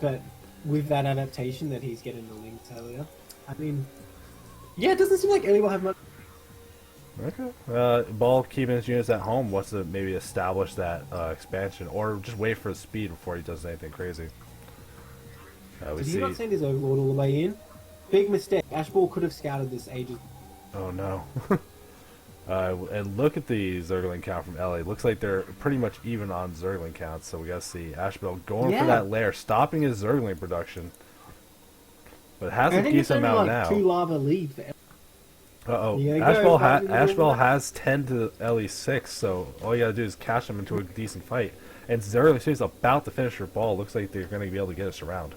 but with that adaptation that he's getting the links earlier, I mean, yeah, it doesn't seem like Ellie will have much. Okay. Ball keeping his units at home wants to maybe establish that expansion, or just wait for his speed before he does anything crazy. We Did he see. not send his Overlord all the way in? Big mistake. Ashball could have scouted this ages. Oh no. And look at the Zergling count from Ellie. Looks like they're pretty much even on Zergling counts. So we gotta see Ashbell going for that lair, stopping his Zergling production. But has a decent amount now. 2 lava lead for Ellie. Ashbell has 10 to Ellie's 6, so all you gotta do is cash him into a decent fight. And Zergling is about to finish her ball. Looks like they're gonna be able to get us around.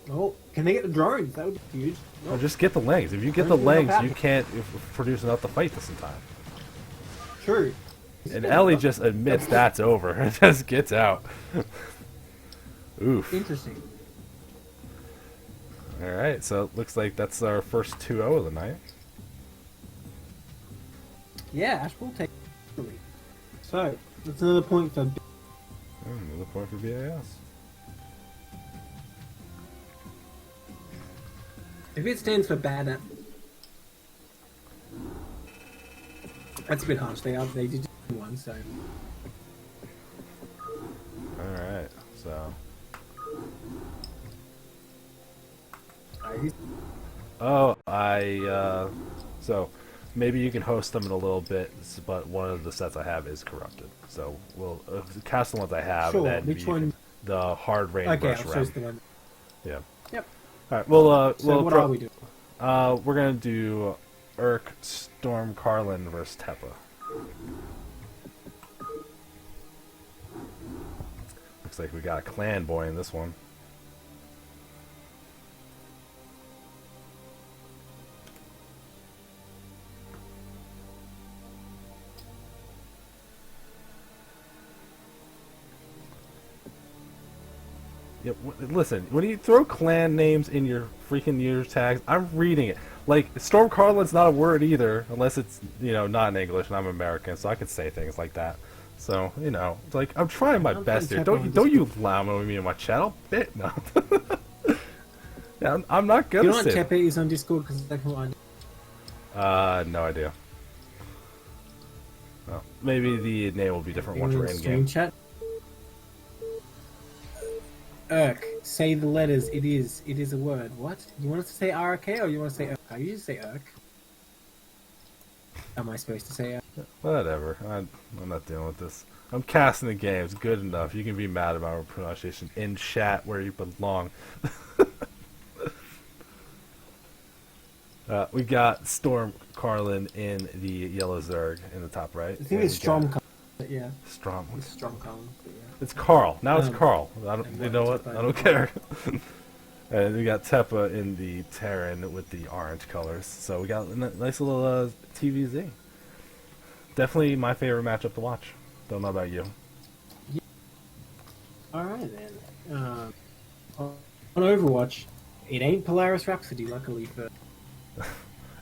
Oh, can they get the drones? That would be huge. Or just get the legs. If you get the legs, you can't produce enough to fight this in time. True. And Ellie just admits that's over and just gets out. Oof. Interesting. Alright, so it looks like that's our first 2-0 of the night. Yeah, Ashball takes the lead. So, that's another point for... Another point for BAS. If it stands for bad, that's a bit harsh. They did one, so. Alright, so. So maybe you can host them in a little bit, but one of the sets I have is corrupted. So we'll cast the ones I have, Sure, and then which one? The hard rain Okay, brush I'll ram. choose the one. Yeah. Yep. Alright, well, So what are we doing? we're gonna do Urk, Storm, Carlin versus Teppa. Looks like we got a clan boy in this one. Yep. Listen, when you throw clan names in your freaking user tags, I'm reading it. Like, Storm Carlin's not a word either, unless it's, not in English, and I'm American, so I can say things like that. So, it's like, I'm trying my best here. Don't you lammo with me in my chat. I'll bit. No. Yeah, I'm not gonna You know what say Tepe is on Discord? Because that's what I no idea. Well, maybe the name will be different once we're in game. Chat. Urk. Say the letters. It is a word. What? You want us to say RK or you want to say Urk? I usually say Urk. Am I supposed to say Urk? Whatever. I'm not dealing with this. I'm casting the game. It's good enough. You can be mad about our pronunciation in chat where you belong. We got Storm Carlin in the yellow Zerg in the top right. I think it's Strom. Yeah. Strom. It's Strom Colin. Yeah. It's Carl. Now it's Carl. You know what? Teppa. I don't care. And we got Teppa in the Terran with the orange colors. So we got a nice little TVZ. Definitely my favorite matchup to watch. Don't know about you. Yeah. Alright then. On Overwatch, it ain't Polaris Rhapsody, luckily for...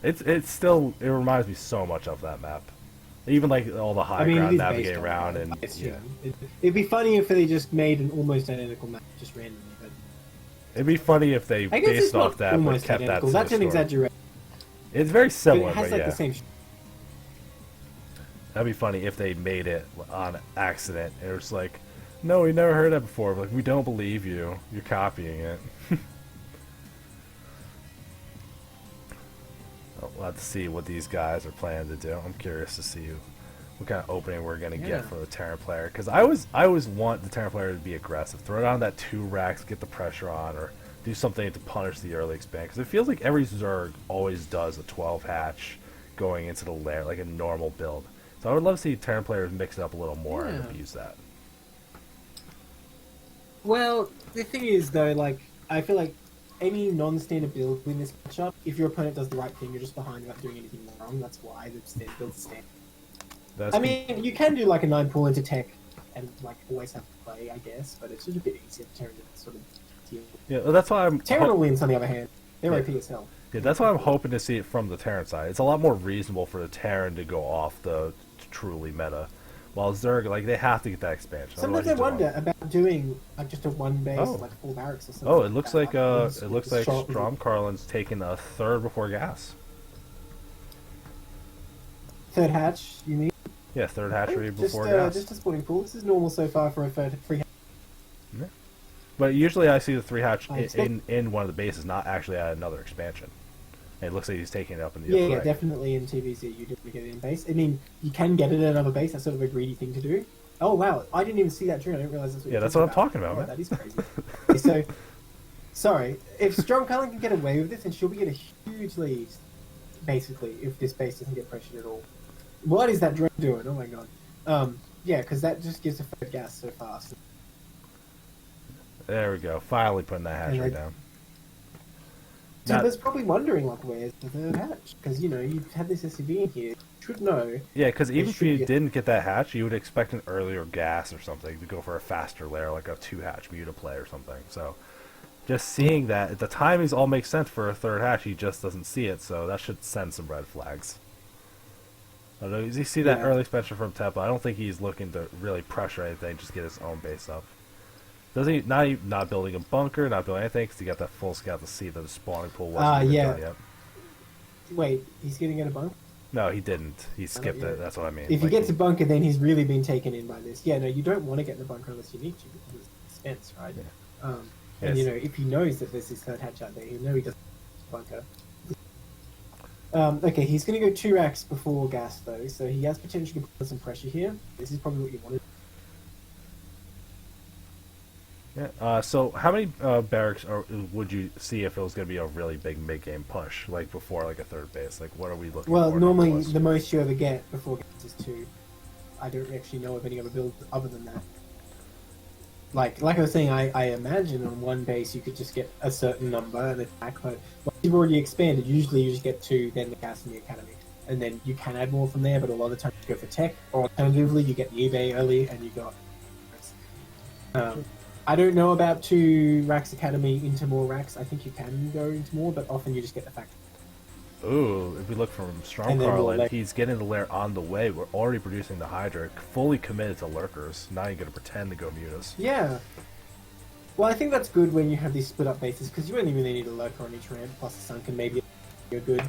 It's still, it reminds me so much of that map. Even like all the high ground navigate around and yeah. It'd be funny if they just made an almost identical map just randomly, but it'd be funny if they based off that but kept that. That's an exaggeration. It's very similar, It has but like yeah. the same. That'd be funny if they made it on accident. It was like, no, we never heard that before. Like, we don't believe you. You're copying it. We'll have to see what these guys are planning to do. I'm curious to see what kind of opening we're going to get for the Terran player. Because I always want the Terran player to be aggressive. Throw down that 2 racks, get the pressure on, or do something to punish the early expand. Because it feels like every Zerg always does a 12 hatch going into the lair, like a normal build. So I would love to see Terran players mix it up a little more and abuse that. Well, the thing is, though, like, I feel like any non-standard build win this matchup, if your opponent does the right thing, you're just behind without doing anything wrong. That's why the standard build's standard. I mean, you can do like a 9 pull into tech and like always have to play, I guess, but it's just a bit easier to Terran to sort of deal with. Yeah, well, that's why I'm... Terran wins, on the other hand. They're OP as hell. Yeah, that's why I'm hoping to see it from the Terran side. It's a lot more reasonable for the Terran to go off the truly meta. While Zerg, like, they have to get that expansion. Sometimes I wonder about doing like just a 1 base, like 4 barracks or something. Oh, it looks like Strom Strom Carlin's taking a third before gas. Third hatch, you mean? Yeah, third hatchery before gas. Just a spawning pool. This is normal so far for a free hatch. But usually I see the 3 hatch I expect- in one of the bases, not actually at another expansion. And it looks like he's taking it up in the Yeah, upper yeah, right. definitely in TVZ you definitely get it in base. I mean, you can get it at another base. That's sort of a greedy thing to do. Oh wow, I didn't even see that dream. I didn't realize that's what Yeah, you're that's what I'm talking Oh, about, man. that is crazy. Okay, so, sorry, if Storm Cullen can get away with this, then she'll be get a huge lead, basically, if this base doesn't get pressured at all. What is that drone doing? Oh my god. Yeah, because that just gives a third gas so fast. There we go. Finally putting that hatchery And down. Timber's probably wondering, like, where's the third hatch? Because, you know, you've had this SCV in here. You should know. Yeah, because even if should you get- didn't get that hatch, you would expect an earlier gas or something to go for a faster layer, like a 2-hatch Muta play or something. So, just seeing that, the timings all make sense for a third hatch, he just doesn't see it, so that should send some red flags. I don't know, does he see that Yeah. early expansion from Temple? I don't think he's looking to really pressure anything, just get his own base up. Doesn't he? Not building a bunker, not building anything, because he got that full scout to see that the spawning pool wasn't even yeah. done yet. Wait, he's getting at a bunker? No, he didn't. He skipped yeah. it. That's what I mean. If he Like, gets a bunker, then he's really been taken in by this. Yeah, no, you don't want to get in the bunker unless you need to, because it's expense, right? Yeah. And, Yes. you know, if he knows that there's this third hatch out there, he'll know he doesn't bunker. Okay, he's going to go 2 racks before gas, though, so he has potentially put some pressure here. This is probably what you wanted. Yeah. So how many barracks would you see if it was going to be a really big mid-game push, like before like a third base? Like, what are we looking Well, for? normally numbers-wise? the most you ever get before gas is 2. I don't actually know of any other builds other than that. Like I was saying, I imagine on one base you could just get a certain number and attack, but once you've already expanded, usually you just get 2, then the gas in the academy. And then you can add more from there, but a lot of the time you go for tech, or alternatively you get the eBay early and you got... I don't know about 2 racks academy into more racks. I think you can go into more, but often you just get the factory. Ooh, if we look from Strong And then we'll Carlin, let- he's getting the lair on the way. We're already producing the Hydra, fully committed to lurkers. Not even going to pretend to go mutas. Yeah. Well, I think that's good when you have these split up bases, because you only really need a lurker on each ramp, plus a sunken, maybe you're good.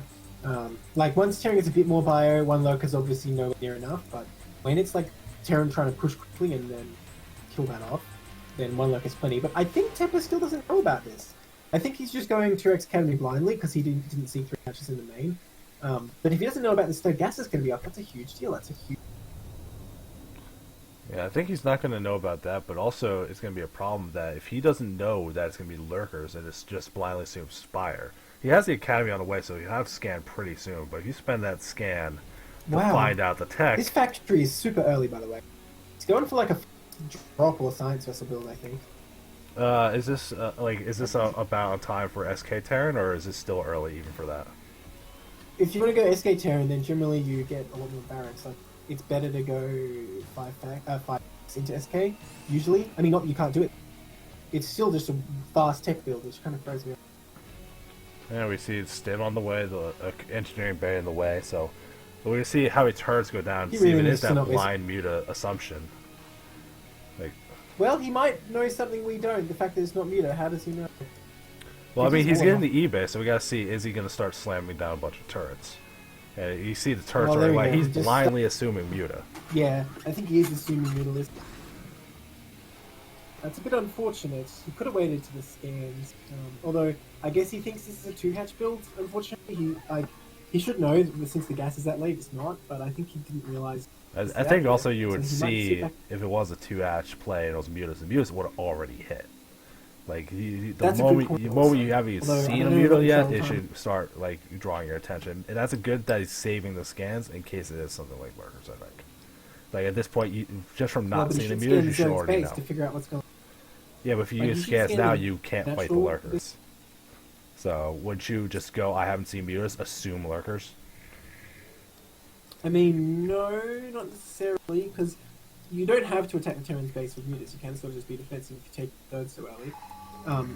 Like, once Terran gets a bit more bio, 1 lurker's obviously nowhere near enough, but when it's like Terran trying to push quickly and then kill that off, then 1 lurker's plenty. But I think Temper still doesn't know about this. I think he's just going 2x Academy blindly, because he didn't see 3 hatches in the main. But if he doesn't know about this third gas is going to be up, that's a huge deal. That's a huge... Yeah, I think he's not going to know about that, but also it's going to be a problem that if he doesn't know that it's going to be lurkers and it's just blindly assumes Spire, he has the Academy on the way, so he'll have scan pretty soon, but if you spend that scan to Wow. find out the tech... This factory is super early, by the way. It's going for like a drop or science vessel build, I think. is this about on time for SK Terran, or is this still early even for that? If you want to go SK Terran, then generally you get a lot more barracks. Like, it's better to go 5 into SK, usually. I mean, not you can't do it. It's still just a fast tech build, which kind of throws me off. Yeah, we see Stim on the way, the engineering bay in the way, so we can see how his turrets go down, He see if really it needs is to that not waste- blind muta assumption. Like, Well, he might know something we don't. The fact that it's not Muta, how does he know? well, I He mean, he's just getting won't. the eBay, so we gotta see, is he gonna start slamming down a bunch of turrets? And you see the turrets Well, right there we away, go. he's Just blindly assuming muta. Yeah, I think he is assuming Muta list. That's a bit unfortunate. He could have waited to the scans. Although, I guess he thinks this is a 2-hatch build, unfortunately. He should know that since the gas is that late, it's not, but I think he didn't realize. I it's think that also late, you would so he might sit see back- if it was a 2-hatch play and it was mutas, the mutas would have already hit. Like, the That's a good moment, point the also. moment you haven't even Although, I seen a don't know muta about yet, Strong it Time. should start, like, drawing your attention. And that's a good that he's saving the scans in case it is something like lurkers, I think. Like, at this point, just from Well, not but he seeing the should mutas, scan you his should own already space know. to figure out what's going on. Yeah, but if you Like, use you should scans scan now, the you can't fight the natural- lurkers. So, would you just go, I haven't seen mutas, assume lurkers? I mean, no, not necessarily, because you don't have to attack the Terran's base with mutas. You can still just be defensive if you take the third so early.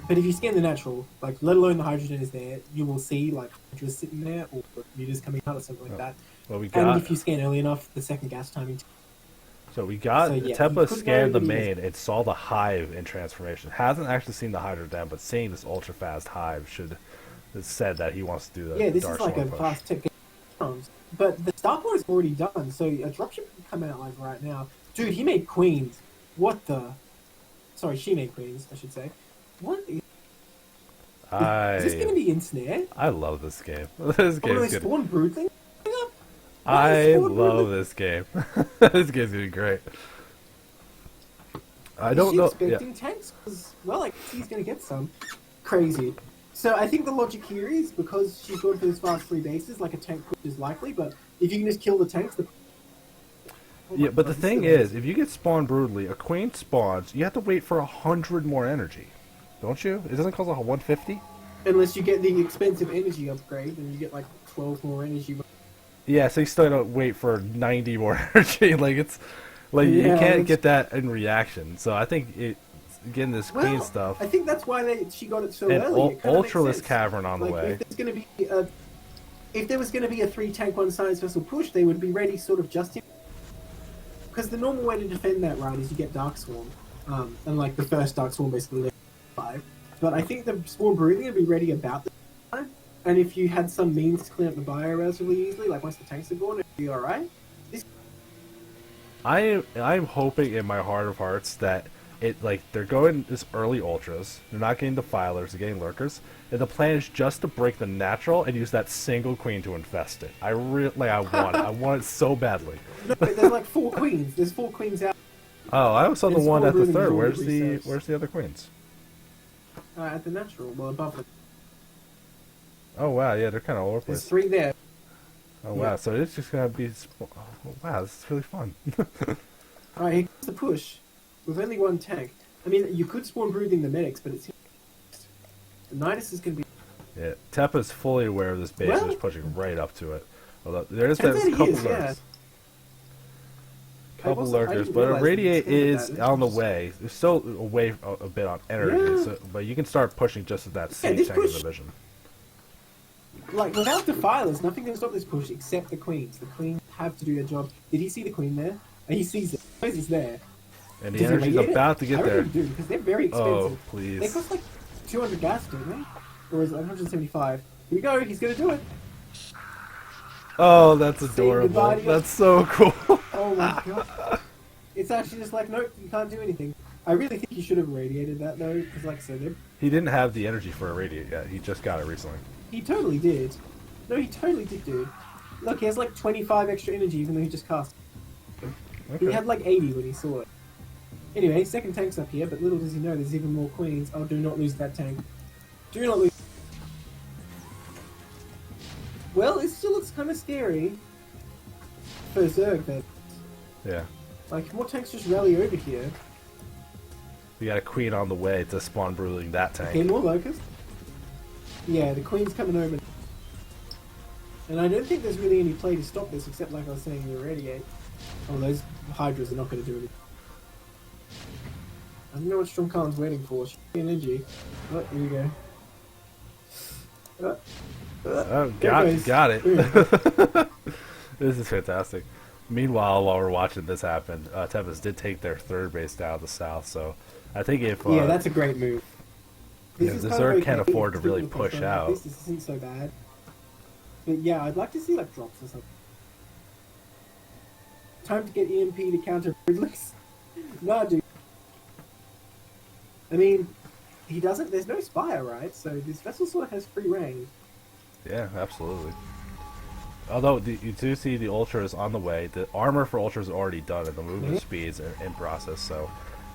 But if you scan the natural, like, let alone the hydrogen is there, you will see, like, hydras sitting there, or mutas coming out, or something like that. Well, we And got... if you scan early enough, the second gas timing... So we got So, yeah, Tempa you could scanned the very easily- main and saw the hive in transformation. Hasn't actually seen the Hydra down, but seeing this ultra fast hive should have said that he wants to do the Yeah, this Dark is like a Swarm push. fast tech. But the Starport is already done, so a dropship can come out, like, right now. Dude, he made queens. What the... Sorry, she made queens, I should say. What? Is this going to I be in snare? love this game. This Oh, no, game's they good. spawn brood thing? I Spawn brood love thing? this game. This game's gonna be great. I don't know. Is she Yeah. expecting tanks? 'Cause, well, like, he's going to get some. Crazy. So I think the logic here is because she's going for this fast free bases, like a tank push is likely, but if you can just kill the tanks, the... Oh my Yeah, but the God, thing this is, if you get spawned brutally, a queen spawns, you have to wait for 100 more energy, don't you? It doesn't cost like 150. Unless you get the expensive energy upgrade, and you get like 12 more energy. Yeah, so you still gotta wait for 90 more energy. Like it's like you Yeah, can't that's- get that in reaction. So I think getting this queen stuff I think that's why she got it so and early. It kinda makes ultraless sense. cavern on the Like, way. if there was going to be a 3-tank, 1-size vessel push, they would be ready sort of just in. Because the normal way to defend that, right, is you get Dark Swarm. And like the first Dark Swarm basically lives 5. But I think the Swarm Brooding would be ready about the time. And if you had some means to clean up the bio relatively easily, like once the tanks are gone, it'd be alright. I'm hoping in my heart of hearts that they're going this early ultras. They're not getting defilers, they're getting lurkers. And the plan is just to break the natural and use that single queen to infest it. I want it. I want it so badly. No, but there's like 4 queens. There's 4 queens out Oh, I saw the It's one more at the really third. cool Where's research. the other queens? At the natural, well above it. Oh wow, yeah, they're kind of all over the There's place. 3 there. Oh yeah. wow, so it's just gonna be. Oh, wow, this is really fun. Alright, here comes the push. With only 1 tank. I mean, you could spawn brooding the medics, but it's... The Nidus is going to be... Yeah, Teppa's fully aware of this base and Well- is pushing right up to it. Although there's Turns that out he couple is, lurkers. yeah. Couple I lurkers, didn't but realize Irradiate they extended is that. on the way. There's still away a bit on energy, Yeah. so, but you can start pushing just at that same this tank push- division. Like, without Defilers, nothing can stop this push except the Queens. The Queens have to do their job. Did he see the Queen there? He sees it. He knows it's there. And the Does he energy's radiate it? about to get I there. really do, because they're very expensive. Oh, They please. cost like 200 gas, don't they? Or is it 175? Here we go, he's gonna do it. Oh, that's the adorable. body. That's so cool. Oh my god. It's actually just like, nope, you can't do anything. I really think you should have radiated that though, because like I said, He didn't have the energy for Irradiate yet. He just got it recently. he totally did. No, he totally did, dude. Look, he has like 25 extra energy even though he just cast. He Okay. had like 80 when he saw it. Anyway, second tank's up here, but little does he know there's even more queens. Oh, do not lose that tank. Do not lose. Well, it still looks kind of scary for Zerg then. Yeah. Like, more tanks just rally over here. We got a queen on the way to spawn bruising that tank. Okay, more locusts. Yeah, the queen's coming over. And I don't think there's really any play to stop this, except like I was saying, the Irradiate. Oh, those Hydras are not going to do anything. I don't know what Strong Khan's waiting for. Energy. Oh, here we go. Oh, There goes. got it. Boom. This is fantastic. Meanwhile, while we're watching this happen, Teppas did take their third base down the south, so I think if Yeah, that's a great move. yeah, is the kind of Zerg can't okay, afford to really considering push the out. This isn't so bad. But yeah, I'd like to see like drops or something. Time to get EMP to counter Broodlings. Nah, dude. I mean, he doesn't. There's no Spire, right? So this vessel sort of has free reign. Yeah, absolutely. Although you do see the Ultra is on the way, the armor for Ultra is already done, and the movement Yeah. speeds are in process. So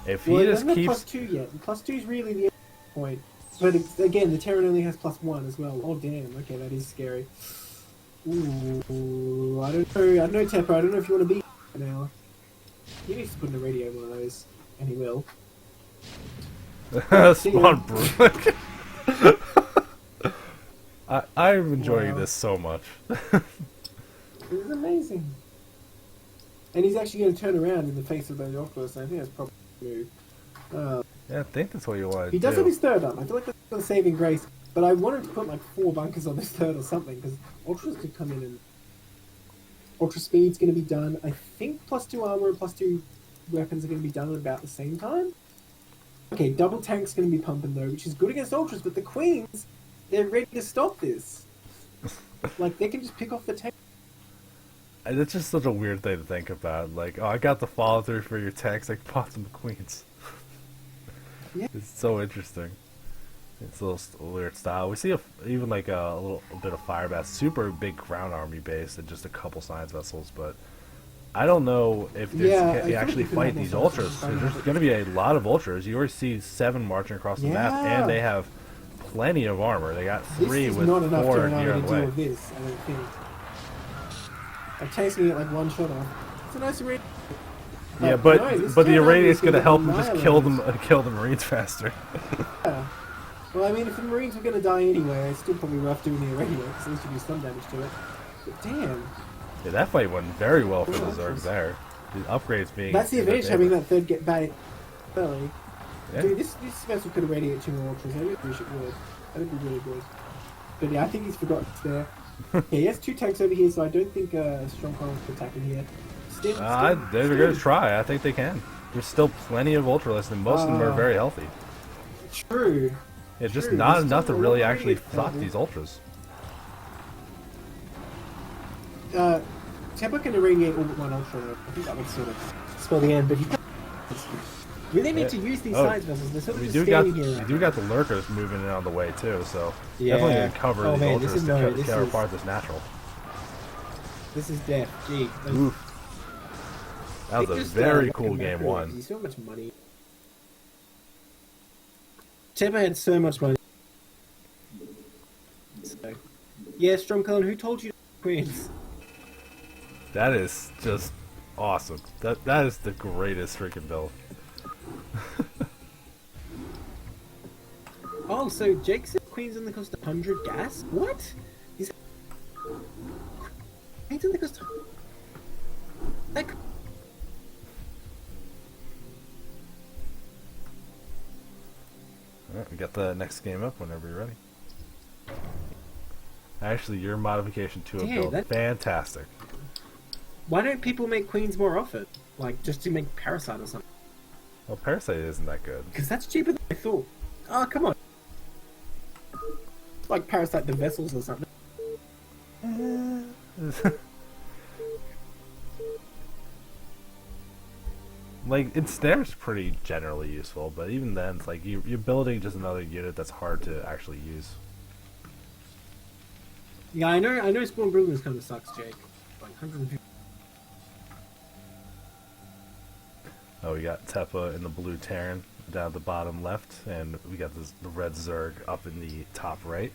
if Well, he it just doesn't have keeps, +2 yet. And +2 is really the point. But it's, again, the Terran only has +1 as well. Oh damn. Okay, that is scary. Ooh, I don't know, Tepper. I don't know if you want to be now. He needs to put in a radio in one of those, and he will. spawn Brood. I'm enjoying Wow. this so much. This is amazing. And he's actually going to turn around in the face of those Octopus, and I think that's probably a move. Yeah, I think that's what you want to He do. does have his third up. I feel like that's a saving grace. But I wanted to put like 4 bunkers on this third or something, because Ultras could come in and... Ultra Speed's going to be done. I think +2 armor and +2 weapons are going to be done at about the same time. Okay, double tank's going to be pumping though, which is good against Ultras, but the Queens, they're ready to stop this. Like, they can just pick off the tank. And it's just such a weird thing to think about. Like, oh, I got the follow through for your text. Like, pop some queens. Yeah. It's so interesting. It's a little weird style. We see even like a little bit of fire bats, super big ground army base, and just a couple science vessels. But I don't know if this Yeah, I can feel actually like you could fight have these more ultras. science 'Cause vessels. there's going to be a lot of ultras. You already see 7 marching across the map, Yeah. and they have plenty of armor. They got This 3 is with not enough 4 Terran near army the to deal way. with this, I don't think. I'm chasing it like one shot off. It's a nice arena. Yeah, no, but this the Terran army irradiate's is going to gonna help them just annihilate kill the Marines faster. Yeah. Well, I mean, if the Marines were going to die anyway, it's still probably worth doing the irradiate, because at least you do some damage to it. But damn. Yeah, that fight went very well for Yeah, the that Zerg was- there. The upgrades being That's the in their advantage having favor. that third get back early. Yeah. Dude, this vessel could irradiate 2 more ultras. I really wish it would. That would be really good. But yeah, I think he's forgotten it's there. Yeah, he has 2 tanks over here, so I don't think Strong Columns can attack him here. They're going to try. I think they can. There's still plenty of ultralists, and most of them are very healthy. True. It's just True, not there's enough to still a really lot of actually radiate fuck cover. these ultras. Tempo can irradiate all but 1 ultra. I think that would sort of spell the end, but he really need to use these science vessels. They're sort of We just do got standing here. we do got the lurkers moving in on the way too, so Yeah. definitely gonna cover Oh, these man, ultras this is to no- this tear is- apart this natural. This is death. Gee. Oof. That was a very cool game 1. He's so much money. Tempo had so much money. So, yeah, Strong Cullen, who told you Queens? That is just awesome. That is the greatest freaking build. Oh, so Jake said Queens only cost 100 gas? What? He's Queens only cost. That. Alright, we got the next game up whenever you're ready. Actually, your modification to a Yeah, build, that- fantastic. Why don't people make Queens more often? Like, just to make Parasite or something? Well, Parasite isn't that good. Because that's cheaper than I thought. Oh, come on. Like Parasite the Vessels or something. Like, Ensnare's pretty generally useful, but even then, it's like you're building just another unit that's hard to actually use. Yeah, I know Spawn Brewers kind of sucks, Jake. Like 150. Oh, we got Tepa in the blue Terran down at the bottom left, and we got the red Zerg up in the top right.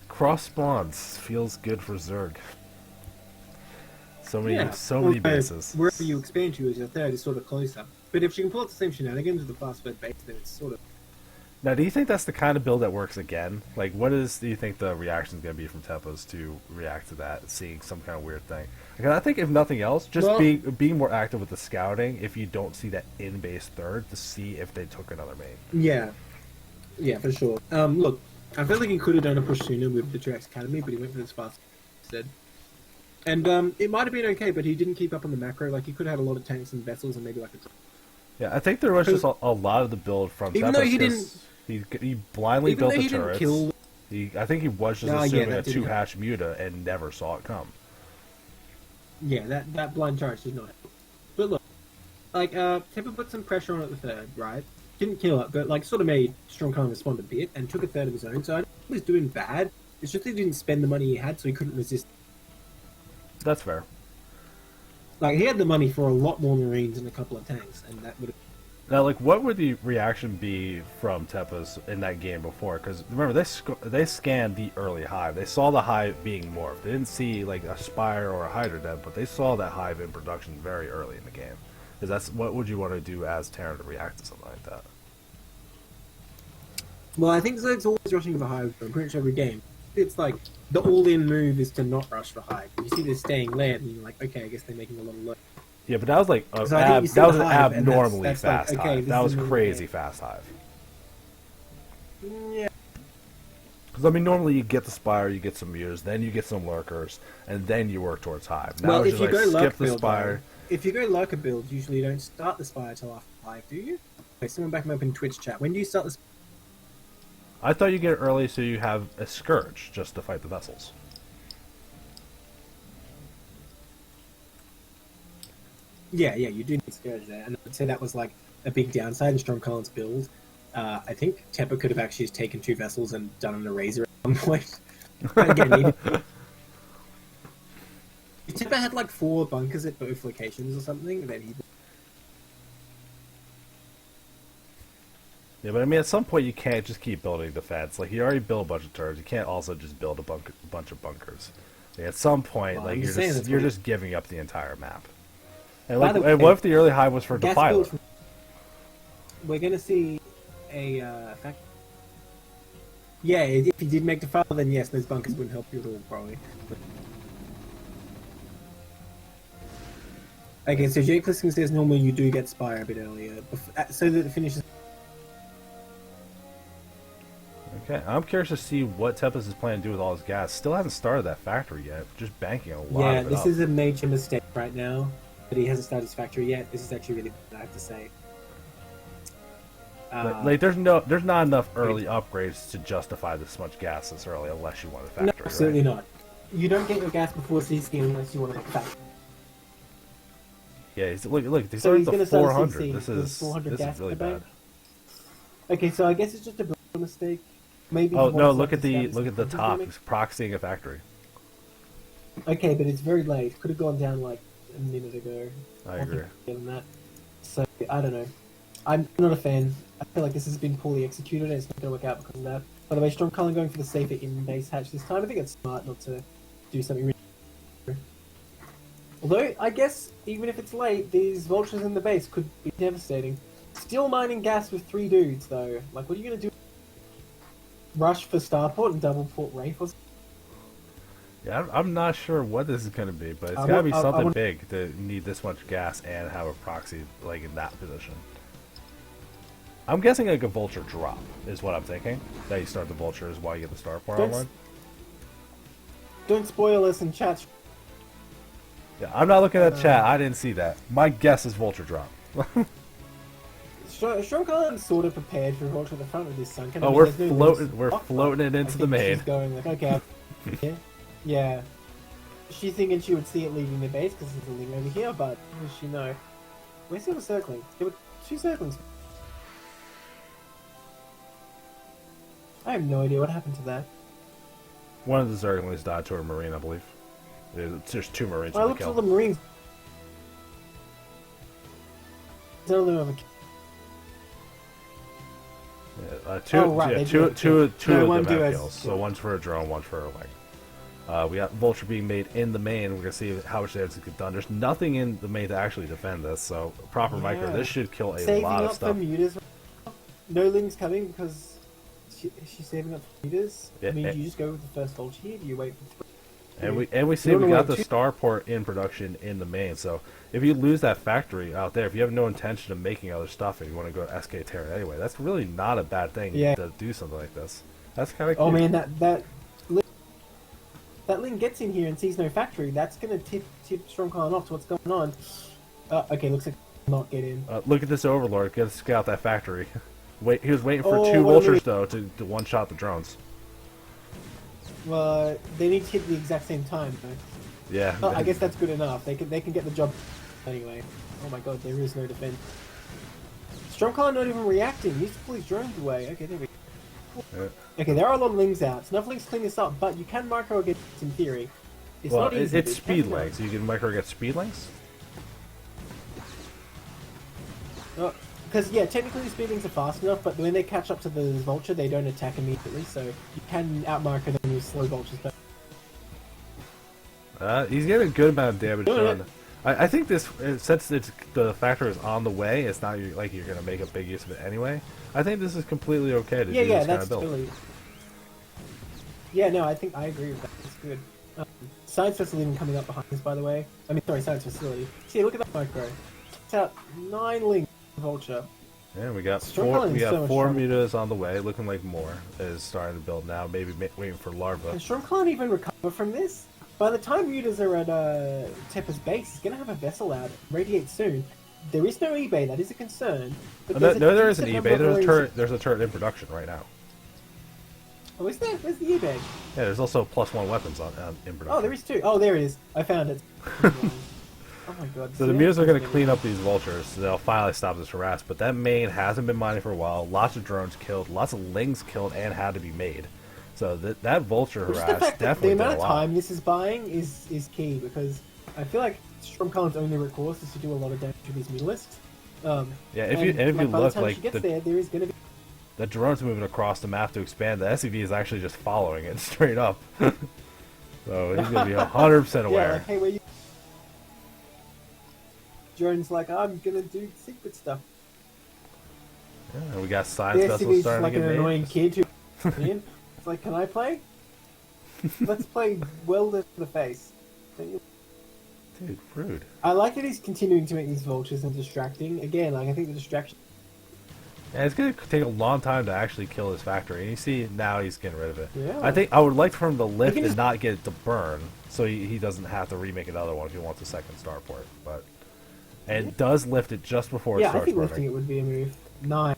Cross spawns feels good for Zerg. So many bases. Wherever you expand to as your third is sort of closer. But if she can pull out the same shenanigans with the fast food base, then it's sort of. Now, do you think that's the kind of build that works again? Like, do you think the reaction is going to be from Tepos to react to that, seeing some kind of weird thing? Because I think, if nothing else, just being more active with the scouting, if you don't see that in-base third, to see if they took another main. Yeah, for sure. Look, I feel like he could have done a push sooner with the Drax Academy, but he went for this fast instead. And it might have been okay, but he didn't keep up on the macro. Like, he could have had a lot of tanks and vessels and maybe like a. Yeah, I think there was just a lot of the build from Even Tepos. though he didn't. He blindly Even built though the he didn't turrets. kill. I think he was just Yeah, assuming a that didn't 2-hash muta and never saw it come. Yeah, that blind charge did not help. But look, like, Temper put some pressure on it the third, right? Didn't kill it, but, like, sort of made Strong Khan respond a bit and took a third of his own. So I don't think he was doing bad. It's just he didn't spend the money he had, so he couldn't resist. That's fair. Like, he had the money for a lot more Marines and a couple of tanks, and that would have. Now, like, what would the reaction be from Tepos in that game before? Because remember, they scanned the early hive. They saw the hive being morphed. They didn't see like a spire or a hydra dev, but they saw that hive in production very early in the game. Because what would you want to do as Terran to react to something like that? Well, I think Zerg's always rushing for hive for pretty much every game. It's like the all-in move is to not rush for hive. You see this staying land, and you're like, okay, I guess they're making a lot of loot. Yeah, but that was like So I think you see that was the an hive, and abnormally that's like, fast okay, hive. this That is was a normal crazy game. fast hive. Yeah. Because I mean, normally you get the spire, you get some mutas, then you get some lurkers, and then you work towards hive. Now Well, it's if you just go like lurk skip the build, spire. if you go lurker build, usually you don't start the spire till after hive, do you? Okay, someone back me up in Twitch chat. When do you start the? I thought you get it early so you have a scourge just to fight the vessels. Yeah, you do need Scourge there, and I'd say that was like a big downside in Strong Collins build. I think Tepper could have actually just taken 2 vessels and done an eraser at some point. Again, if Tepper had like 4 bunkers at both locations or something, then he. Yeah, but I mean, at some point you can't just keep building defense. Like, you already built a bunch of turrets. You can't also just build a bunch of bunkers. Like, at some point, Well, like I'm you're just saying just that's you're what just giving up the entire map. And By like, the way, and what if the early hive was for gas Defiler? build- We're gonna see a fact. Yeah, if you did make Defiler, then yes, those bunkers wouldn't help you at all, probably. Okay, so Jake Pliskin says normally you do get Spire a bit earlier, so that it finishes. Okay, I'm curious to see what Tempest is planning to do with all his gas. Still hasn't started that factory yet. Just banking a lot Yeah, of it this up. is a major mistake right now, but he hasn't started his factory yet. This is actually really bad, I have to say. Like, there's not enough early upgrades to justify this much gas this early unless you want a factory. No, absolutely right? not. You don't get your gas before CC unless you want to make a factory. Yeah, look, these So are he's the gonna start a 400. CC This with is 400 this gas is really in the bad. bank. Okay, so I guess it's just a build mistake. Maybe. Oh he no, wants look at something the established look at the before top. he's It's proxying a factory. gonna make- Okay, but it's very late. Could have gone down like a minute ago. I think agree. better than that. So I don't know. I'm not a fan. I feel like this has been poorly executed and it's not going to work out because of that. By the way, Strong Cullen going for the safer in-base hatch this time. I think it's smart not to do something really. Although, I guess, even if it's late, these vultures in the base could be devastating. Still mining gas with 3 dudes, though. Like, what are you going to do? Rush for Starport and double port Wraith or something? Yeah, I'm not sure what this is going to be, but it's I got to want- be I something want- big to need this much gas and have a proxy like in that position. I'm guessing like a vulture drop is what I'm thinking. That you start the vultures while you get the starport Don't online. Don't spoil us in chat. Yeah, I'm not looking at chat. I didn't see that. My guess is vulture drop. Strong Cullen's sort of prepared for vulture at the front of this sunken. Oh, we're floating. We're floating it into the main. She's going like, okay, yeah. She's thinking she would see it leaving the base because there's a link over here, but how does she know? Where's the other circling? There were 2 circlings. I have no idea what happened to that. One of the Zerglings died to a marine, I believe. There's 2 marines. When I in the looked at kill. all the Marines. None of them have a Yeah, two, Oh, right, yeah, they two, do. two, two No, of one them do have has- kills. So one's for a drone, one's for a wing. We got Vulture being made in the main. We're gonna see how much damage it get done. There's nothing in the main to actually defend this, so proper micro. Yeah. This should kill a saving lot of up stuff. for mutas. No Ling's coming because she's saving up for mutas. Yeah, I mean, and- do you just go with the first vulture here? Do you wait for 3? And we see You we don't got know the what starport in production in the main. So if you lose that factory out there, if you have no intention of making other stuff and you want to go to SK Terran anyway, that's really not a bad thing Yeah. to do something like this. That's kind of Oh man, that Ling gets in here and sees no factory. That's gonna tip Strong Cullen off to what's going on. Okay, looks like not get in. Look at this Overlord. Get to scout that factory. Wait, he was waiting for Oh, 2 what a vultures though to one shot the drones. Well, they need to hit the exact same time. Though. Yeah. Oh, I guess that's good enough. They can get the job anyway. Oh my god, there is no defense. Strong Cullen not even reacting. He needs to pull his drones away. Okay, there we go. Yeah. Okay, there are a lot of Lings out. Enough Lings clean this up, but you can micro against in theory. It's Well, not easy. it's but you speed can do it. length, so you can micro get speed lengths. Because, yeah, technically the speed Lings are fast enough, but when they catch up to the Vulture, they don't attack immediately, so you can out-micro them with slow Vultures. But He's getting a good amount of damage Doing done. I think this, since the factor is on the way, it's not like you're gonna make a big use of it anyway. I think this is completely okay to yeah, do yeah, this kind that's of build. really... Yeah, no, I think I agree with that. It's good. Science Facility even coming up behind us, by the way. I mean, sorry, Science Facility. See, look at that micro. It's out 9 Lings Vulture. Yeah, we got Strong four. Cullen We is so got much 4 stronger. mutas on the way. Looking like more is starting to build now. Maybe waiting for larva. And Storm can't even recover from this. By the time mutas are at Tepper's base, he's going to have a vessel out, radiate soon. There is no eBay, that is a concern. But No, there's a there is an decent eBay. number of There's a Marines- turret. There's a turret in production right now. Oh, is there? Where's the eBay? Yeah, there's also +1 weapons in production. Oh, there is 2. Oh, there it is. I found it. Oh my god. So the mules are going to clean up these vultures, so they'll finally stop this harass. But that main hasn't been mining for a while. Lots of drones killed, lots of lings killed, and had to be made. So that vulture harass definitely the amount did a of lot. time this is buying is key, because I feel like Stormcullen's only recourse is to do a lot of damage to these mutalisks. Yeah, if you by look, the time like she gets there is going to be. the drone's moving across the map to expand. The SCV is actually just following it straight up. So he's going to be 100% aware. Yeah, like, hey, where you? Drone's like, I'm gonna do secret stuff. Yeah, we got science The vessels SCV's starting like to an get made. annoying kid who. It's like, can I play? Let's play welder to the face. Dude, rude. I like that he's continuing to make these vultures and distracting. Again, like I think the distraction. Yeah, it's going to take a long time to actually kill his factory. And you see now he's getting rid of it. Yeah. I think I would like for him to lift can and just- not get it to burn, so he doesn't have to remake another one if he wants a second starport. But and it does lift it just before it Yeah, I starts think burning. lifting it would be a move. Nice.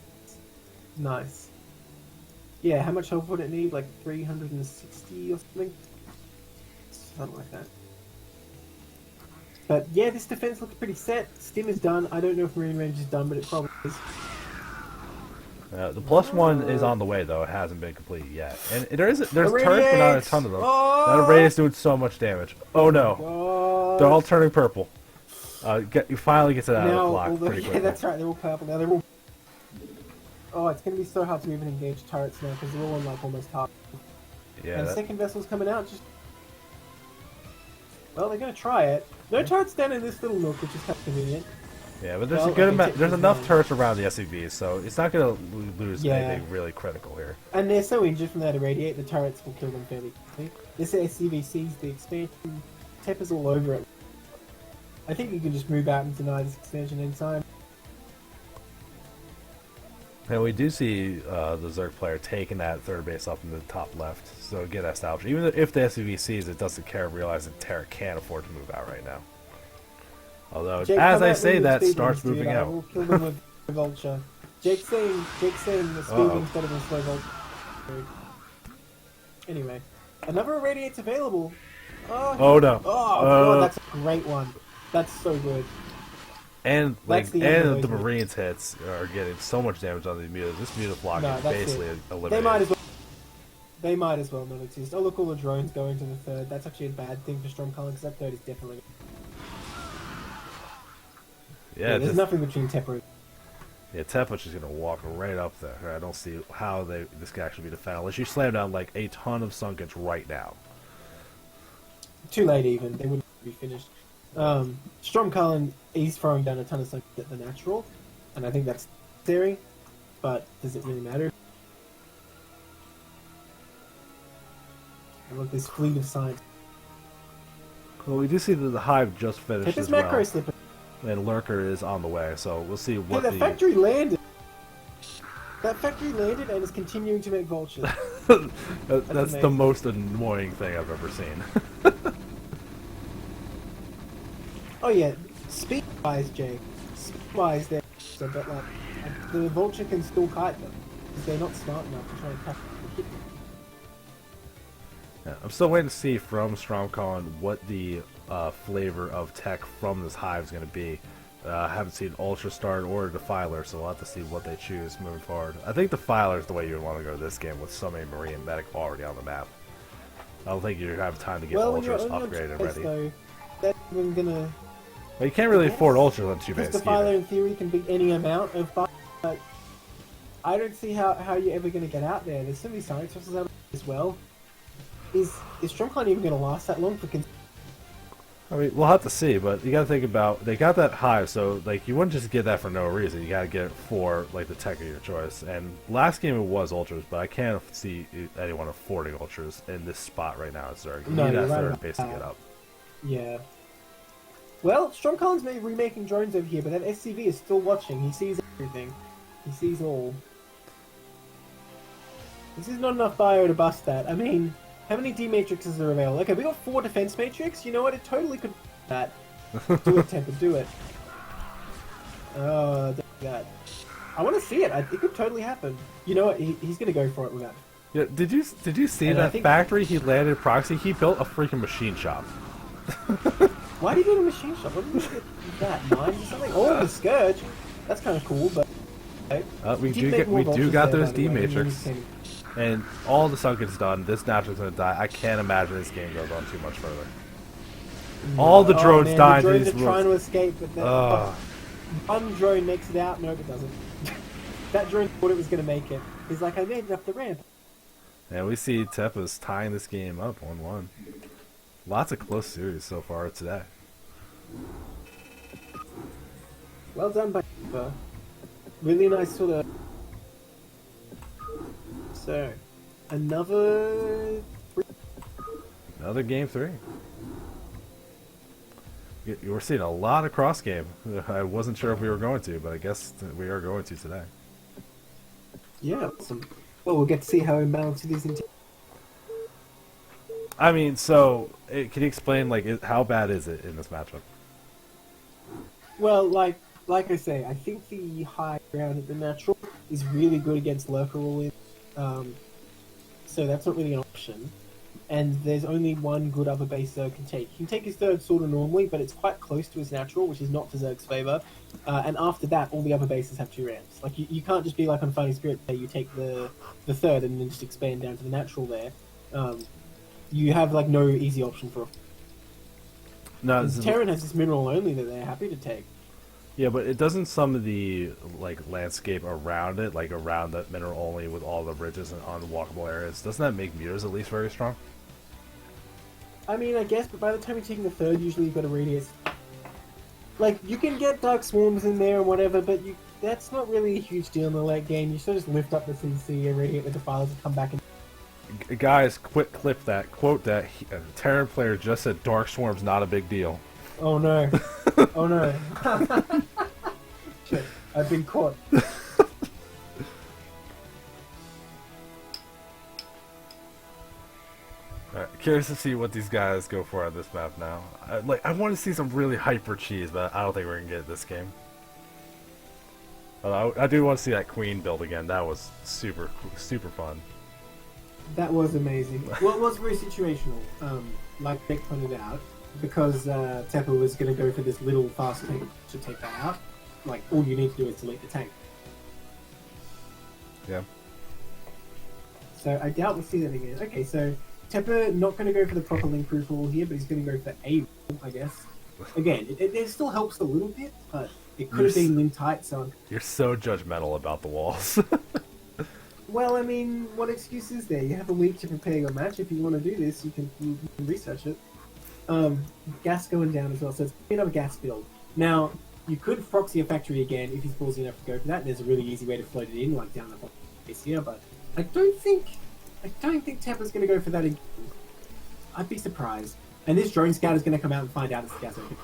Nice. Yeah, how much health would it need? Like 360 or something? Something like that. But yeah, this defense looks pretty set. Stim is done. I don't know if Marine Range is done, but it probably is. The +1 is on the way though; it hasn't been completed yet. And there's turrets, but not a Irradiate! ton of them. Oh! That array is doing so much damage. Oh no, What? they're all turning purple. You finally get to that Now, block pretty yeah, quickly. that's right. They're all purple now. They're all. Oh, it's going to be so hard to even engage turrets now because they're all on like almost half. Yeah, And that- second vessel's coming out. Just well, they're going to try it. No turrets down in this little nook, which is kind of convenient. yeah, but there's Well, a good okay, amount. check There's these enough out. turrets around the SCVs, so it's not going to lose Yeah. anything really critical here. And they're so injured from that irradiate, the turrets will kill them fairly quickly. This SCV sees the expansion. Tepper's all over it. I think you can just move out and deny this expansion anytime. And we do see the Zerg player taking that third base up in the top left, so get that established. Even if the SCV sees it, doesn't care, realize that Terra can't afford to move out right now. Although, Jake, as come I at say, me with that speed starts wings, dude. moving I out. will kill them with the vulture. Jake's saying the speed Uh-oh. wings better than slow vulture. Anyway, another irradiate's available. Oh no! Oh god, that's a great one. That's so good. And That's the end of and the those Marines hits are getting so much damage on these mutas. This muta block No, is that's basically it. eliminated. They might as well not exist. Oh look, all the drones going to the third. That's actually a bad thing for Stormcullen because that third is definitely. Yeah, There's nothing between Tepper. yeah, Tepa's just gonna walk right up there. I don't see how this can actually be defended unless you slam down like a ton of Sunkets right now. Too late even. They wouldn't be finished. Stormcullen, he's throwing down a ton of stuff at the natural, and I think that's theory. But does it really matter? And look, this fleet of science. Well, we do see that the hive just finished Tepper's as well, macro slipper. and Lurker is on the way. So we'll see Hey, what that the factory landed. That factory landed and is continuing to make vultures. that's the amazing. most annoying thing I've ever seen. Oh yeah, speed-wise, Jake. Speed-wise, they're so, but like the vulture can still kite them because they're not smart enough to try and catch them. Yeah, I'm still waiting to see from Stormcullen what the flavor of tech from this hive is going to be. I haven't seen Ultra Start or Defiler, so we'll have to see what they choose moving forward. I think Defiler is the way you would want to go this game with so many Marine and Medic already on the map. I don't think you have time to get Well, you're Ultras only on upgraded and choice, ready. though. That's even gonna. But you can't really Yes. afford Ultras on 2 Because base Defiler either. in theory can beat any amount of fire, but I don't see how you're ever gonna get out there. There's so many science vessels out there as well. Is Stormcullen even gonna last that long for? I mean, we'll have to see, but you got to think about they got that hive, so like you wouldn't just get that for no reason. You got to get it for like the tech of your choice. And last game it was Ultras, but I can't see anyone affording Ultras in this spot right now. It's Zerg. You No, need you're that right third about base to that. get up. Yeah. Well, Stormcullen's maybe remaking drones over here, but that SCV is still watching. He sees everything. He sees all. This is not enough bio to bust that. I mean, how many D matrices are available? Okay, we got 4 defense matrix. You know what? It totally could that. Do it, Temper. Do it. Oh, don't do that. I want to see it. It could totally happen. You know what? He's gonna go for it with that. Yeah, did you see And I that think- factory he landed proxy? He built a freaking machine shop. Why did you do a machine shot? What did you get that? Mines or something? Oh, the Scourge. That's kind of cool, but... We Did make more do vultures got there, those by the way, D-Matrix. And all the sun gets done. This natural's gonna die. I can't imagine this game goes on too much further. All the drones man, die. The drones these are trying to escape, but Ugh. one drone makes it out. Nope, it doesn't. That drone thought it was going to make it. He's like, I made it up the ramp. And we see Tepa's tying this game up 1-1. Lots of close series so far today. Well done by Tepa. Really nice sort of... So, another... Another game 3. You were seeing a lot of cross game. I wasn't sure if we were going to, but I guess we are going to today. Yeah, awesome. Well, we'll get to see how imbalanced it is in... I mean, so, can you explain, like, how bad is it in this matchup? Well, like I say, I think the high ground at the natural is really good against lurker all-in. So that's not really an option. And there's only one good upper base Zerg can take. He can take his third sort of normally, but it's quite close to his natural, which is not to Zerg's favour. And after that, all the upper bases have 2 ramps. Like, you can't just be like on Fighting Spirit where you take the third and then just expand down to the natural there. You have, like, no easy option for... No, Terran has this mineral only that they're happy to take. Yeah, but it doesn't some of the like landscape around it, like around that mineral only with all the ridges and unwalkable areas, doesn't that make meters at least very strong? I mean, I guess, but by the time you're taking the third, usually you've got a radius. Like, you can get Dark Swarms in there and whatever, but that's not really a huge deal in the late game. You sort of just lift up the CC and radiate the defiles and come back and... Guys, clip that, quote that. Terran player just said Dark Swarm's not a big deal. Oh no. Oh no. Shit, I've been caught. Alright, curious to see what these guys go for on this map now. I want to see some really hyper cheese, but I don't think we're going to get it this game. I do want to see that Queen build again. That was super fun. That was amazing. Well, it was very situational, like Nick pointed out, because Tepa was going to go for this little fast tank to take that out. Like, all you need to do is delete the tank. Yeah. So I doubt we'll see that again. Okay, so Tepa not going to go for the proper link proof wall here, but he's going to go for A wall, I guess. Again, it still helps a little bit, but it could have been link tight, so... You're so judgmental about the walls. Well, I mean, what excuse is there? You have a week to prepare your match. If you want to do this, you can research it. Gas going down as well, so it's a bit of a gas build. Now, you could proxy a factory again if he's ballsy enough to go for that. There's a really easy way to float it in, like down the bottom base here, but I don't think Tepa's going to go for that again. I'd be surprised. And this drone scout is going to come out and find out it's the gas open.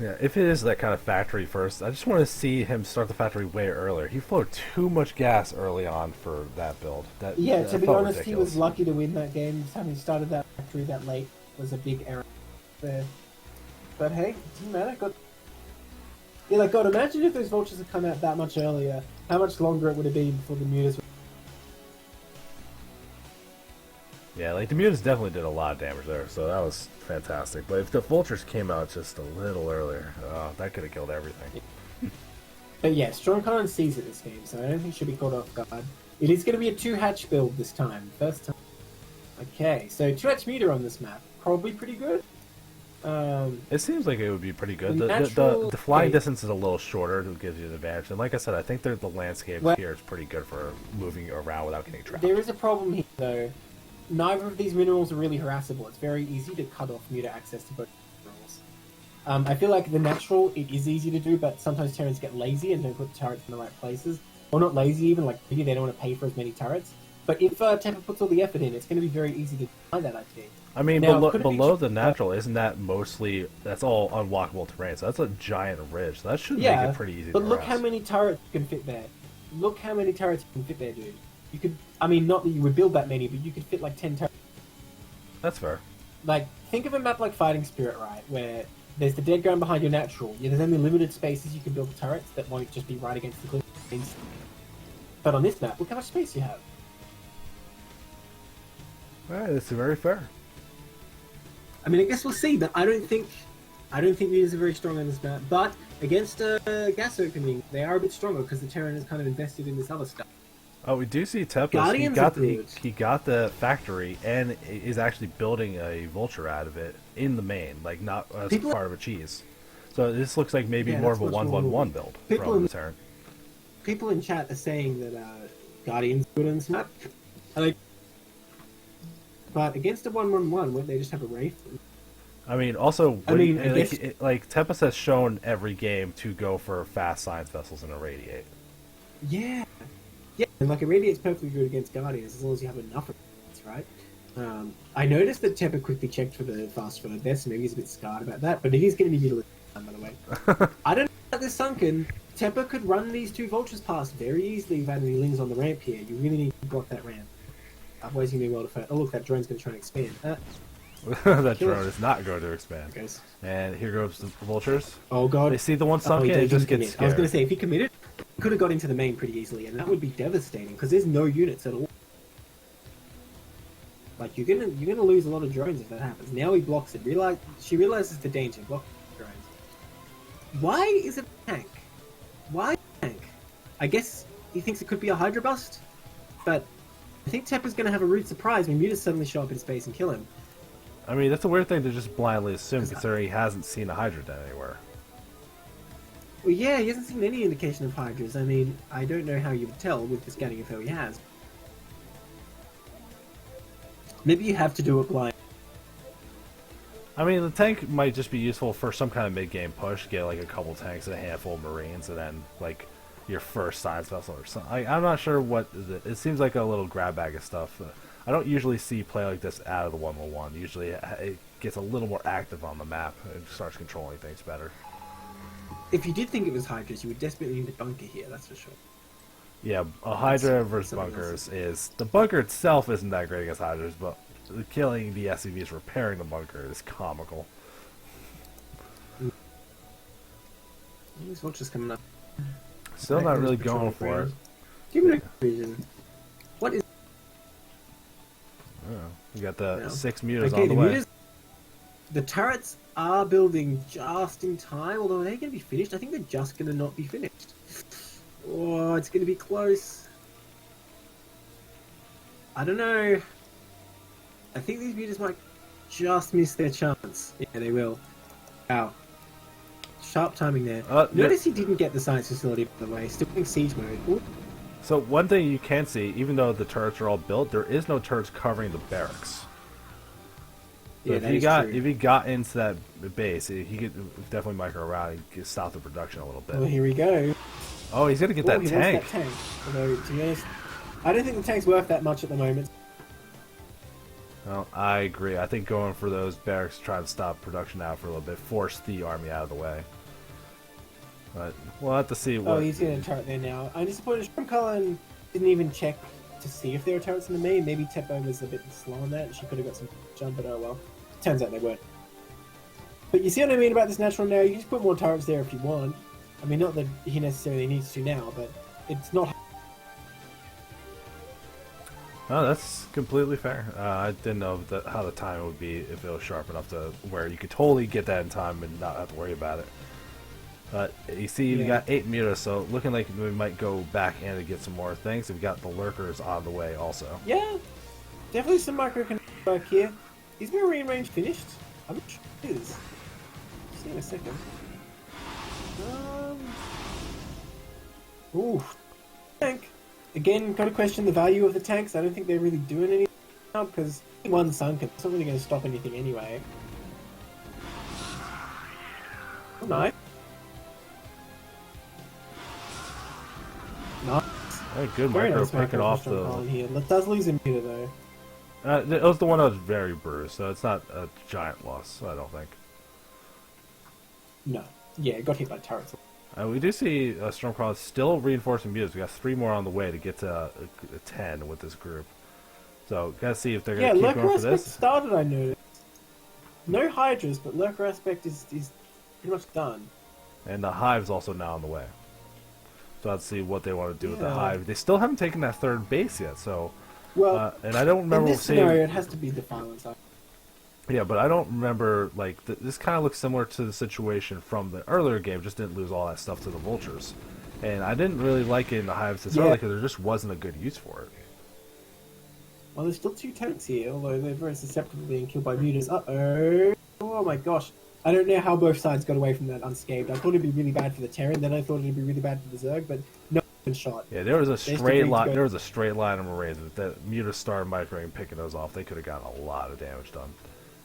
Yeah, if it is that kind of factory first, I just want to see him start the factory way earlier. He flowed too much gas early on for that build. To be honest, ridiculous. He was lucky to win that game. Just having started that factory that late was a big error there. But hey, it doesn't matter. God, imagine if those vultures had come out that much earlier. How much longer it would have been before the mutas. Yeah, like the mutas definitely did a lot of damage there, so that was fantastic. But if the vultures came out just a little earlier, that could have killed everything. But yeah, Strong Conan sees it this game, so I don't think she'll be caught off guard. It is going to be a 2-hatch build this time. First time. Okay, so 2-hatch meter on this map. Probably pretty good. It seems like it would be pretty good. The the flying distance is a little shorter, which gives you an advantage. And like I said, I think the landscape here is pretty good for moving around without getting trapped. There is a problem here, though. Neither of these minerals are really harassable. It's very easy to cut off meter access to both minerals. I feel like the natural, it is easy to do, but sometimes Terrans get lazy and don't put turrets in the right places. Or not lazy even, like maybe they don't want to pay for as many turrets. But if Tepa puts all the effort in, it's going to be very easy to find that, I think. I mean, now, below the natural, isn't that mostly, that's all unwalkable terrain, so that's a giant ridge, so that should make it pretty easy to but look harass. how many turrets you can fit there. Look how many turrets you can fit there, dude. You could, I mean, not that you would build that many, but you could fit like 10 turrets. That's fair. Like, think of a map like Fighting Spirit, right, where there's the dead ground behind your natural. Yeah, there's only limited spaces you can build the turrets that won't just be right against the cliff. But on this map, look how much space you have. Alright, that's very fair. I mean, I guess we'll see, but I don't think mutants are very strong on this map. But against a gas opening, they are a bit stronger because the Terran is kind of invested in this other stuff. Oh, we do see Tempest. Guardians He are got good. he got the factory and is actually building a vulture out of it in the main, like not as People- part of a cheese. So this looks like maybe Yeah, more of that's a much more 1-1-1 build People from in- the Terran. People in chat are saying that Guardians are good on this map. But against a 1-1-1, wouldn't they just have a Wraith? I mean, also, I mean, I like, guess- like Tempest has shown every game to go for fast science vessels and irradiate. Yeah. Yeah, and like Irradiate's perfectly good against Guardians as long as you have enough of it, right? I noticed that Tepper quickly checked for the fast forward there, so maybe he's a bit scarred about that, but it is going to be utilized, by the way. I don't know about this Sunken. Tepper could run these two vultures past very easily without any lings on the ramp here. You really need to block that ramp. Otherwise, you're going to be well defended. Oh, look, that drone's going to try and expand. That Kill drone it. is not going to expand. Goes. And here goes the vultures. Oh, God. They see the one Oh, sunken he and didn't just get commit. I was scared. going to say, if he committed, he could have got into the main pretty easily, and that would be devastating, because there's no units at all. Like, you're gonna lose a lot of drones if that happens. Now he blocks it. She realizes the danger. Block drones. Why is it a tank? Why a tank? I guess he thinks it could be a Hydra bust, but I think Tepper's gonna have a rude surprise when mutas suddenly show up in space and kill him. I mean, that's a weird thing to just blindly assume, considering he hasn't seen a Hydra den anywhere. Well, yeah, he hasn't seen any indication of Hydras. I mean, I don't know how you would tell with the scanning info he has. Maybe you have to do it blind. I mean, the tank might just be useful for some kind of mid-game push, get like a couple tanks and a handful of Marines, and then like your first science vessel or something. I'm not sure what is it. It seems like a little grab bag of stuff. I don't usually see play like this out of the 1-1-1. Usually it gets a little more active on the map and starts controlling things better. If you did think it was Hydras, you would desperately need a bunker here, that's for sure. Yeah, a Hydra versus something bunkers is... The bunker itself isn't that great against Hydras, but killing the SCVs repairing the bunker is comical. These vultures coming up. Still not really going for it. Give me a vision. What is... Oh, we got the No. 6 mutas Okay, on the way. mutas- the turrets are building just in time, although are they going to be finished? I think they're just going to not be finished. Oh, it's going to be close. I don't know. I think these mutas might just miss their chance. Yeah, they will. Wow. Sharp timing there. Notice he didn't get the science facility, by the way. Still in siege mode. Ooh. So one thing you can see, even though the turrets are all built, there is no turrets covering the barracks. So Yeah, if that he is got true. if he got into that base, he could definitely micro around and could stop the production a little bit. Well, here we go. Oh, he's gonna get Oh, that he tank. wants that tank. Although, to be honest, I don't think the tank's worth that much at the moment. Well, I agree. I think going for those barracks to try to stop production out for a little bit, force the army out of the way. But we'll have to see what. Oh, he's getting a turret there now. I'm disappointed. Cullen didn't even check to see if there were turrets in the main. Maybe Teppo was a bit slow on that. She could have got some jump, but oh well. Turns out they weren't. But you see what I mean about this natural now? You can just put more turrets there if you want. I mean, not that he necessarily needs to now, but it's not... Oh, that's completely fair. I didn't know how the time would be if it was sharp enough to where you could totally get that in time and not have to worry about it. But you see, we got 8 mutas, so looking like we might go back in to get some more things. We've got the lurkers on the way also. Yeah, definitely some micro work here. Is Marine range finished? I'm not sure it is. See in a second. Ooh, tank. Again, got to question the value of the tanks. I don't think they're really doing anything now because one sunken. It's not really going to stop anything anyway. Oh, nice. Nice. Hey, good Very micro nice picking micro off from the. Colin here. That does lose a meter though. It was the one that was very bruised, so it's not a giant loss, I don't think. No. Yeah, it got hit by turrets. We do see Stormcrawler still reinforcing mutas. We got 3 more on the way to get to a 10 with this group. So, gotta see if they're gonna keep Lurker going for aspect this. started, I noticed. No Hydras, but Lurker aspect is pretty much done. And the Hive's also now on the way. So let's see what they want to do with the Yeah. Hive. They still haven't taken that 3rd base yet, so... Well, and I don't remember in this seeing... scenario, it has to be Defiance. Yeah, but I don't remember, like, this kind of looks similar to the situation from the earlier game, just didn't lose all that stuff to the vultures. And I didn't really like it in the Hive of Saetzero because there just wasn't a good use for it. Well, there's still 2 tanks here, although they're very susceptible to being killed by mutas. Uh-oh. Oh my gosh. I don't know how both sides got away from that unscathed. I thought it'd be really bad for the Terran, then I thought it'd be really bad for the Zerg, but no one shot. Yeah, there was a straight line. There was a straight line of Marines. If that mutas started microing and picking those off, they could have gotten a lot of damage done.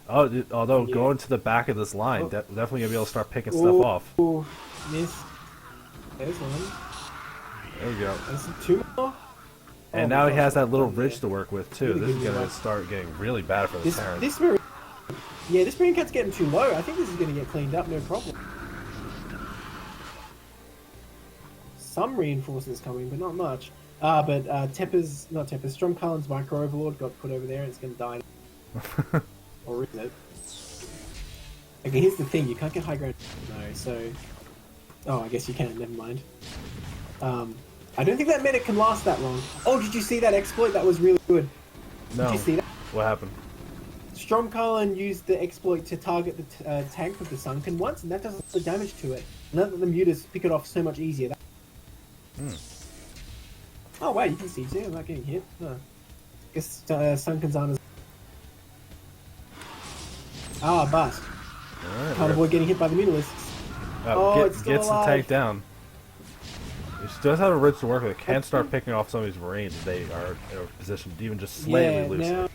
Oh, although going to the back of this line, definitely gonna be able to start picking stuff off. Oh, miss. There's one. There we go. There's 2 more. And now he has that little ridge to work with too. This is gonna start getting really bad for the Terran. This Marine Cat's getting too low. I think this is gonna get cleaned up, no problem. Some reinforcements coming, but not much. But Storm Cullen's Micro Overlord got put over there and it's gonna die. Or is it? Okay, here's the thing, you can't get high ground. No, so... Oh, I guess you can, never mind. I don't think that medic can last that long. Oh, did you see that exploit? That was really good. No. Did you see that? What happened? Stromkarlen used the exploit to target the tank with the Sunken once, and that does the damage to it. And that the mutas pick it off so much easier. Oh, wow, you can see too, I'm not getting hit. Huh. Guess Sunken's aren't as... Ah, bust. Right, Can't avoid getting hit by the mutalisks. Gets the tank down. It does have a ridge to work with. It can start picking off some of these Marines if they are in a position to even just slightly lose it.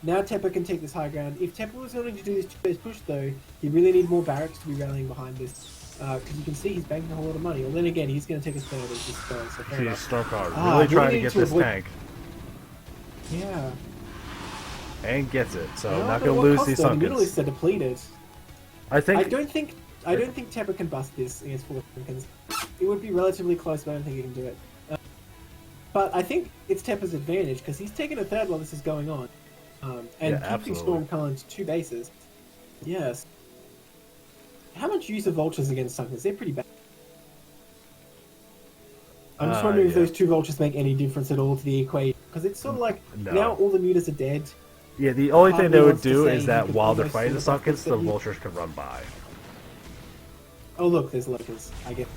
Now Tepper can take this high ground. If Tepper was going to do this 2-phase push though, he really need more barracks to be rallying behind this. Because you can see he's banking a whole lot of money. Well then again, he's going to take a third as this goes. So fair enough. Starcraft really trying to get this tank. Yeah. And gets it, so not going to lose these Sunkens. The Mutalisks are depleted. I don't think Tepper can bust this against 4 Sunkens. It would be relatively close, but I don't think he can do it. But I think it's Tepper's advantage because he's taken a third while this is going on. And keeping Storm Cullen to 2 bases. Yes. How much use of vultures against Sunkens? They're pretty bad. I'm just wondering if those 2 vultures make any difference at all to the equation. Because it's sort of like, now all the mutas are dead. Yeah, the only thing they would do is that while they're fighting the Sunkens, the vultures can run by. Oh look, there's lurkers. I get.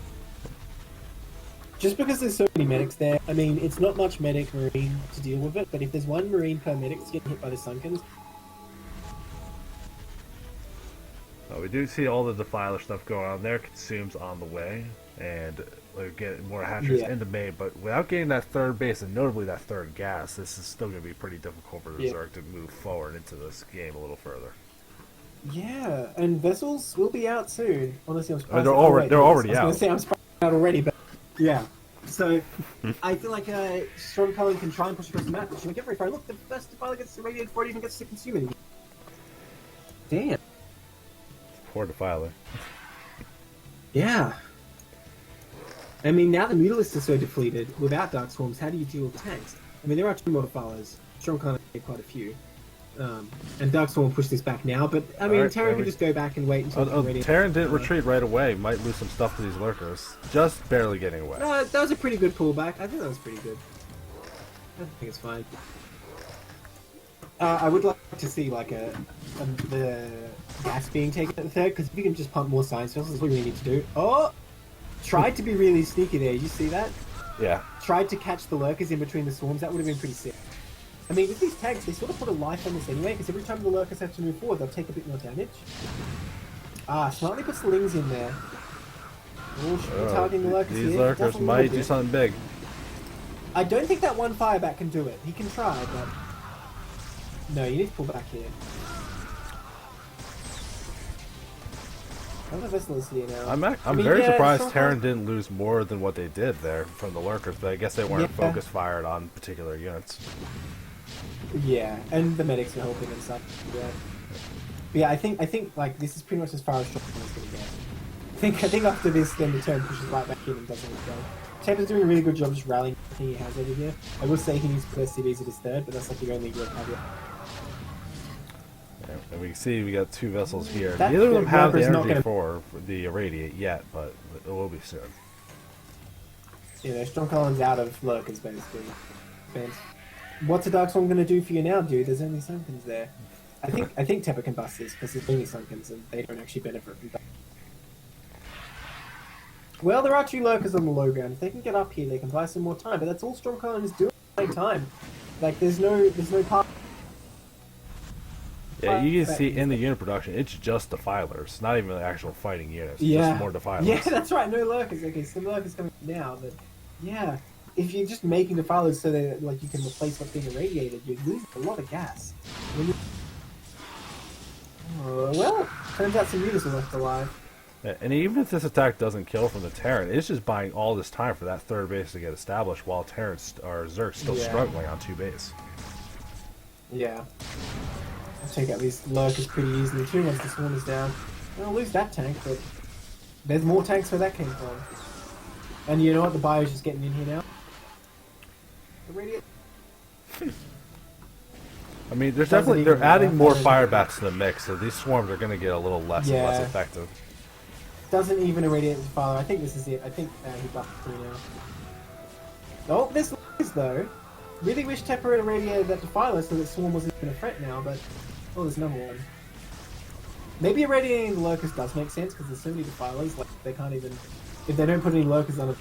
Just because there's so many medics there, I mean, it's not much medic marine to deal with it, but if there's 1 marine per medic that's getting hit by the Sunkens... We do see all the Defiler stuff going on there. Consumes on the way, and we're getting more hatcheries into main, but without getting that 3rd base, and notably that 3rd gas, this is still going to be pretty difficult for the Zerg to move forward into this game a little further. Yeah, and vessels will be out soon. Honestly, I'm surprised. They're already out. I was going to say I'm surprised out already, but yeah. So I feel like Storm Cullen can try and push across the map, but she won't get very far. Look, the first Defiler gets irradiated before it even gets to consume it. Damn. Poor Defiler. Yeah. I mean, now the Mutalisks are so depleted, without Dark Swarms, how do you deal with tanks? I mean, there are 2 more Defilers. Storm Cullen made quite a few. And Dark Swarm will push this back now, but I mean, Terran can just go back and wait until Terran didn't retreat right away. Might lose some stuff to these lurkers. Just barely getting away. No, that was a pretty good pullback. I think that was pretty good. I think it's fine. I would like to see like the gas being taken at the 3rd, because if you can just pump more science vessels, that's what we need to do. Oh! Tried to be really sneaky there. You see that? Yeah. Tried to catch the lurkers in between the swarms. That would have been pretty sick. I mean, with these tanks, they sort of put a life on this anyway, because every time the lurkers have to move forward, they'll take a bit more damage. Smartly puts Lings in there. Targeting the lurkers these lurkers might do something big. I don't think that 1 fireback can do it. He can try, but... No, you need to pull back here. How the vessel is here now? I'm very surprised Terran didn't lose more than what they did there from the lurkers, but I guess they weren't focus fired on particular units. Yeah, and the medics were helping and stuff. Yeah. But yeah, I think like this is pretty much as far as Strong is going to get. I think after this, then the turn pushes right back in and doesn't let go. Tepper's doing a really good job just rallying everything he has over here. I will say he needs to put SCVs at his 3rd, but that's like the only real caveat. And we can see we got 2 vessels here. Neither of them have the energy for the irradiate yet, but it will be soon. Yeah, Strong Cullen's out of lurkers basically. What's a Dark Swarm going to do for you now, dude? There's only Sunkens there. I think Tepper can bust this because it's only Sunkens and they don't actually benefit from that. Well, there are 2 lurkers on the low ground. If they can get up here, they can buy some more time. But that's all Stormcolin is doing at the same time. Like, there's no part. Yeah, you can see in the unit production, it's just defilers, not even the actual fighting units. Just more defilers. Yeah, that's right. No lurkers. Okay, some lurkers coming now, but yeah, if you're just making defilers so that like you can replace what's being irradiated, you're losing a lot of gas. Well, turns out some units are left alive. Yeah, and even if this attack doesn't kill from the Terran, it's just buying all this time for that 3rd base to get established while Terrans or Zerg's still struggling on 2 base. Yeah. I'll take out these lurkers pretty easily too once the swarm is down. I'll lose that tank, but there's more tanks where that came from. And you know what? The bio's just getting in here now. The radiant. I mean, there's definitely they're adding more fire bats to the mix, so these swarms are going to get a little less and less effective. Doesn't even irradiate the father. I think this is it. I think he buffed 3 now. Oh, this is though. Really wish Tepper had irradiated that defiler so that swarm wasn't even a threat now, but oh, there's another one. Maybe irradiating the lurkers does make sense because there's so many defilers. Like they can't even if they don't put any lurkers on it.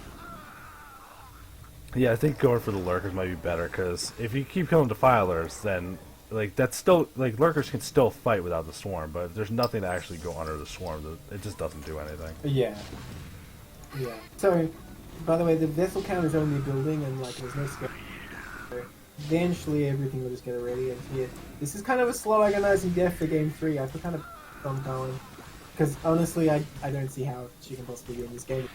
Yeah, I think going for the lurkers might be better because if you keep killing defilers, then like that's still like lurkers can still fight without the swarm, but there's nothing to actually go under the swarm. It just doesn't do anything. Yeah. Yeah. So, by the way, the vessel count is only building, and like there's no scope. Eventually, everything will just get ready. And here, this is kind of a slow agonizing death for Game 3. I feel kind of bummed going because honestly, I don't see how she can possibly win this game.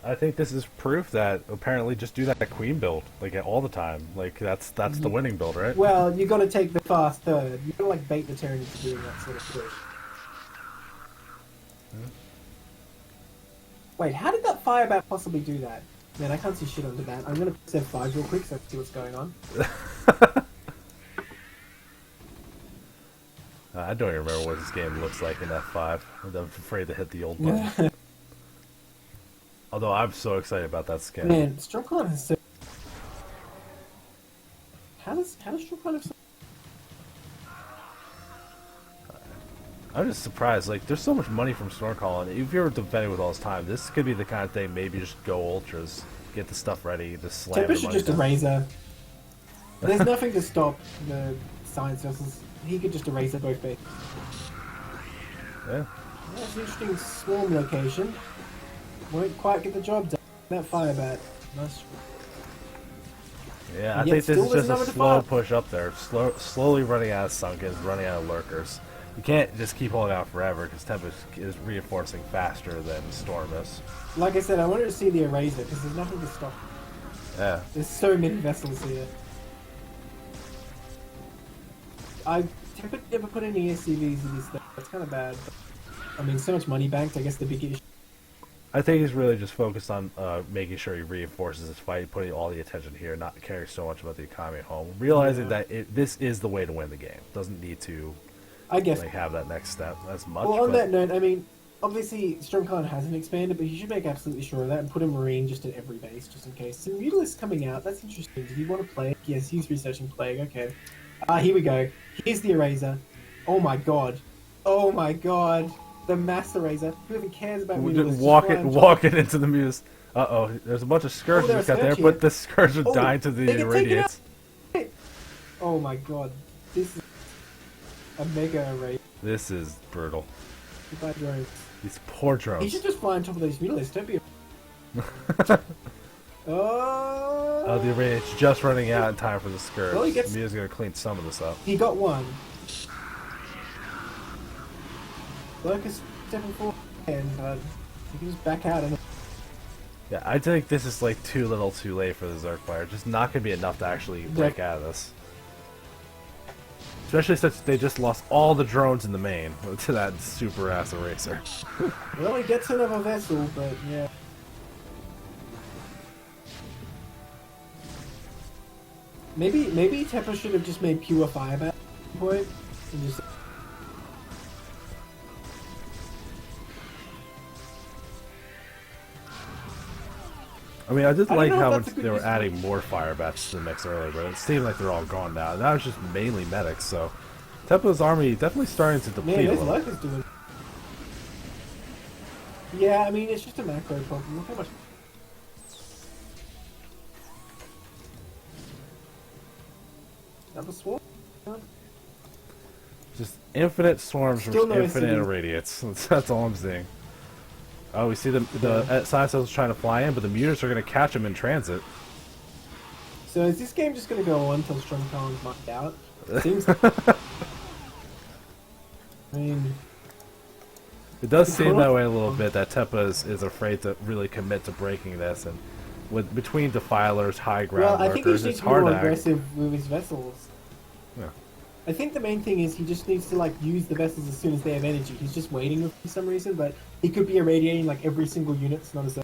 I think this is proof that apparently just do that queen build like all the time. Like that's the winning build, right? Well, you got to take the fast third. You got to like bait the Terran into doing that sort of push. Wait, how did that firebat possibly do that? Man, I can't see shit under that. I'm gonna press F5 real quick so I can see what's going on. I don't even remember what this game looks like in F5. I'm afraid to hit the old button. Although I'm so excited about that skin. Man, Stormcolin has so... How does Stormcolin have so... I'm just surprised. Like, there's so much money from Stormcolin. If you're defending with all this time, this could be the kind of thing. Maybe just go ultras, get the stuff ready, just slam. Tepper should just erase her. There's nothing to stop the science vessels. He could just erase her both bases. Yeah. That's an interesting swarm location. Won't quite get the job done. That firebat. Nice. Yeah, I think this is just a slow push up there. Slowly running out of Sunkens, running out of lurkers. You can't just keep holding out forever because Tempest is reinforcing faster than Storm is. Like I said, I wanted to see the eraser because there's nothing to stop. Yeah. There's so many vessels here. Tempest never put any SCVs in this thing. That's kind of bad. But, I mean, so much money banked. I guess the big issue. I think he's really just focused on making sure he reinforces his fight, putting all the attention here, not caring so much about the economy at home, realizing that this is the way to win the game. Doesn't need to, I guess, like, have that next step as much. Well, on that note, I mean, obviously Stormcolin hasn't expanded, but he should make absolutely sure of that and put a Marine just at every base, just in case. Some Mutalisk coming out. That's interesting. Did he want to Plague? Yes, he's researching Plague. Okay. Here we go. Here's the Eraser. Oh my god. Oh my god. The mass eraser. Who even cares about Mutalisk? Walk it into the Mutalisk. Uh-oh, there's a bunch of Scourges got there, but the Scourges are dying to the Irradiates. Oh my god. This is a mega eraser. This is brutal. Goodbye, drones. These poor drones. He should just fly on top of these Mutalisks, don't be Oh, the Irradiate's just running out in time for the Scourge. Well, Mia's gonna clean some of this up. He got one. Lurkers stepping forward, and he can just back out. And yeah, I think this is like too little, too late for the Zerg player. Just not gonna be enough to actually break out of this. Especially since they just lost all the drones in the main to that super ass eraser. Well, he gets another vessel, but yeah. Maybe Tepper should have just made pure firebat point and just. I mean, I did like how much they were adding more fire bats to the mix earlier, but it seemed like they're all gone now. That was just mainly medics, so Teppo's army definitely starting to deplete Man, a those little. locals doing. Yeah, I mean it's just a macro problem. Look how much. Double swarm. Just infinite swarms Still from no infinite city. irradiates. That's all I'm seeing. Oh, we see the Saetzero trying to fly in, but the mutants are going to catch him in transit. So is this game just going to go on until Strong Collins knocked out? Seems. I mean, It does seem that way a little bit. That Teppa is afraid to really commit to breaking this, and with between defilers, high ground well, I think lurkers, he it's should be hard more to act. aggressive with his vessels. Yeah. I think the main thing is he just needs to like use the vessels as soon as they have energy. He's just waiting for some reason, but he could be irradiating like every single unit. It's not as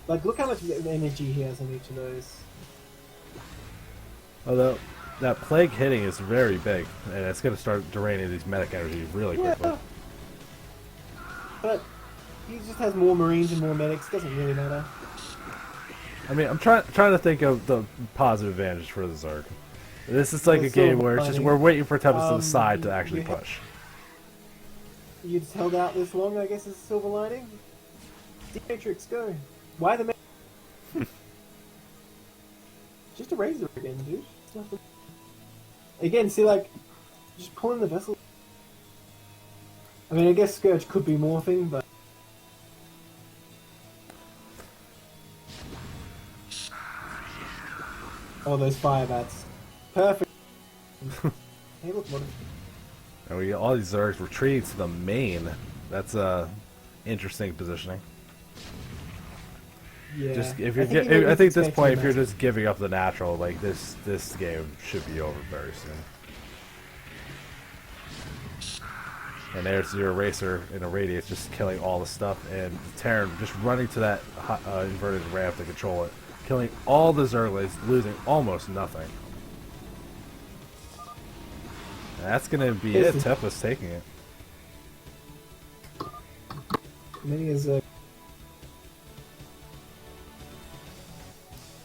like look how much energy he has on each of those. Although that plague hitting is very big, and it's going to start draining these medic energy really quickly. Yeah, but he just has more marines and more medics. Doesn't really matter. I mean, I'm trying to think of the positive advantage for the Zerg. This is like The a game silver where it's just lining. we're waiting for Tempest to decide to you- actually you- push. You just held out this long, I guess, is a silver lining. Matrix, go. Why the? Just a razor again, dude. It's nothing. Again, see, like, just pulling the vessel. I mean, I guess Scourge could be morphing, but. Oh, those fire bats. Perfect. Hey, look, what? And we all these Zergs retreating to the main. That's interesting positioning. Yeah. Just if you're, I think, I think at this expecting point, if that. you're just giving up the natural, like this game should be over very soon. And there's your eraser in a radius, just killing all the stuff, and Terran just running to that inverted ramp to control it, killing all the Zerglings, losing almost nothing. And that's gonna be it. Teppa's taking it. Many is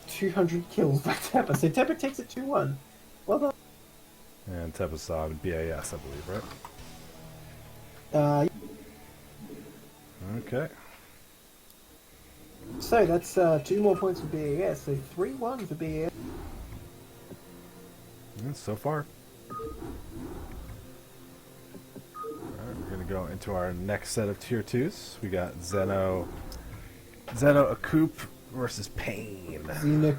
200 kills by Teppa. So Teppa takes it 2-1. Well done. And Teppa's on BAS, I believe, right? Uh, Okay. so that's 2 more points for BAS. So 3-1 for BAS. Yeah, so far. Alright, we're gonna go into our next set of tier 2s. We got Zeno Acoop versus Pain. Xeno.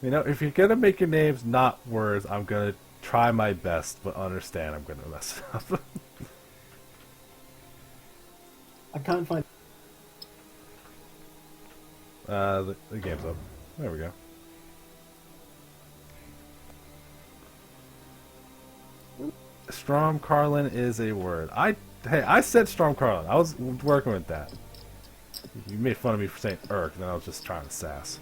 You know, if you're gonna make your names not words, I'm gonna try my best, but understand I'm gonna mess it up. I can't find. The game's up. There we go. Strom Carlin is a word. Hey, I said Strom Carlin. I was working with that. You made fun of me for saying Urk, and then I was just trying to sass.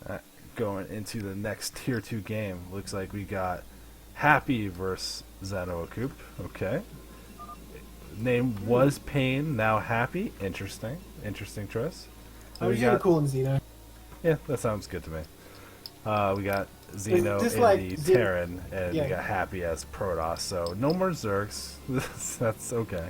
Alright, going into the next tier 2 game. Looks like we got Happy versus Zeno Acoop. Okay. Name was Pain, now Happy. Interesting. Interesting choice. I was gonna call him Xeno. Yeah, that sounds good to me. We got Xeno just in like the Xeno- Terran, and yeah. we got Happy as Protoss, so no more Zergs. That's okay.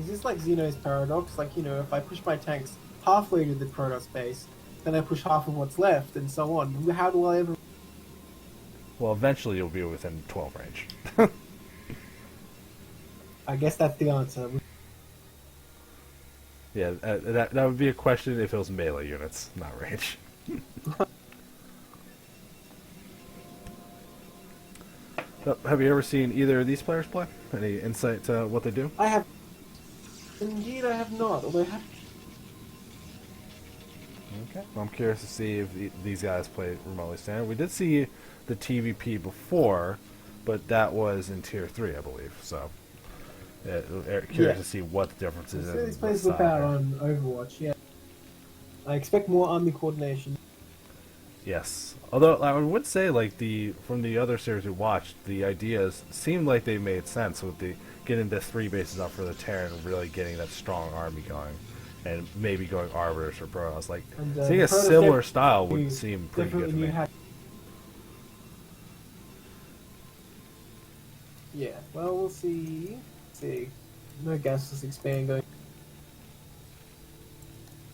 Is this like Xeno's paradox? Like, you know, if I push my tanks halfway to the Protoss base, then I push half of what's left, and so on. How do I ever... Well, eventually you'll be within 12 range. I guess that's the answer. Yeah, that would be a question if it was melee units, not range. So, have you ever seen either of these players play? Any insight to what they do? I have... Indeed, I have not, although I have... Okay. Well, I'm curious to see if these guys play remotely standard. We did see the TVP before, but that was in Tier 3, I believe. So, curious to see what the difference is. So these players look out on Overwatch, yeah. I expect more army coordination. Yes. Although I would say, like, from the other series we watched, the ideas seemed like they made sense with the getting the 3 bases up for the Terran and really getting that strong army going, and maybe going Arbiters or Protoss. Like, And, seeing a Protoss similar style would seem pretty good definitely to me. knew how. Yeah. Well, we'll see. See, no gasless expand going.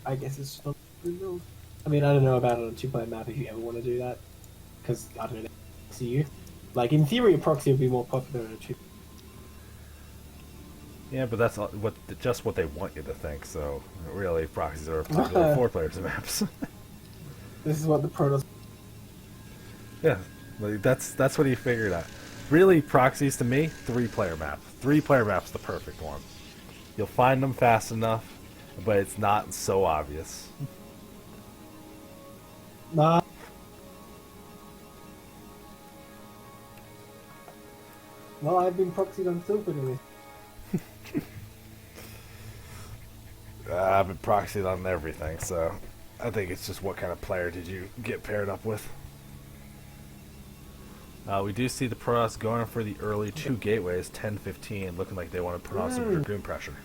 I guess it's just not a good build. I mean, I don't know about it on a 2-player map if you ever want to do that, because I don't know. See you. Like in theory, a proxy would be more popular in a 2. Yeah, but that's just what they want you to think. So really, proxies are popular 4 players maps. This is what the Protoss. Yeah, like that's what he figured out. Really, proxies to me, 3-player map. 3-player map's the perfect one. You'll find them fast enough, but it's not so obvious. Nah. Well, I've been proxied on Silver anyway. I've been proxied on everything, so I think it's just what kind of player did you get paired up with. We do see the Protoss going for the early 2 gateways, 10-15, looking like they want to put on some Dragoon pressure.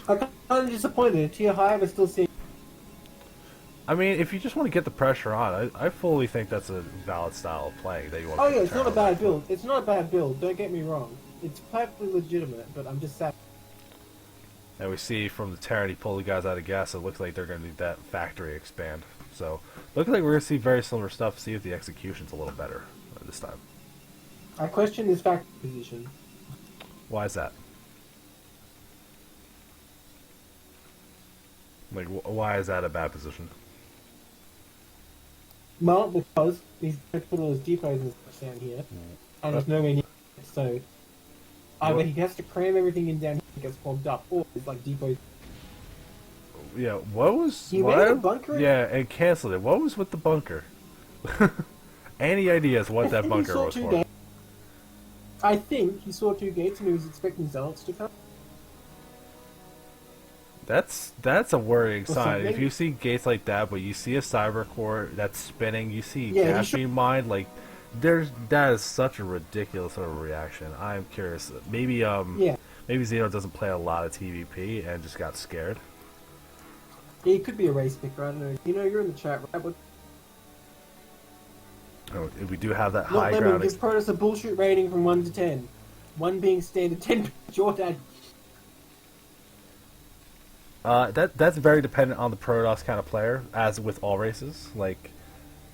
I'm kind of disappointed. Tier high, but still seeing. I mean, if you just want to get the pressure on, I fully think that's a valid style of playing that you want. Oh to yeah, it's not a bad build. It's not a bad build. Don't get me wrong. It's perfectly legitimate, but I'm just sad. And we see from the Terran, he pulled the guys out of gas. It looks like they're going to do that factory expand. So, looks like we're going to see very similar stuff. See if the execution's a little better this time. I question his factory position. Why is that? Like, why is that a bad position? Well, because he's going to put all his depots and stuff down here, and there's nowhere near it, so either What? he has to cram everything in down here and gets bombed up, or it's like depots. Yeah, what was... He why? made a bunker? Yeah, and canceled it. What was with the bunker? Any ideas what that bunker was for? Gates. I think he saw 2 gates and he was expecting zealots to come. That's a worrying sign. If something. you see gates like that, but you see a cyber core that's spinning, you see Yeah, gas being mined, like that is such a ridiculous sort of reaction. I'm curious. Maybe maybe Zeno doesn't play a lot of TVP and just got scared. Yeah, he could be a race picker, I don't know. You know, you're in the chat, right? But Oh, we do have that Not high Lemon ground. gives Protoss a bullshit rating from 1 to 10. 1 being standard, 10 Jordan. That's very dependent on the Protoss kind of player, as with all races. Like,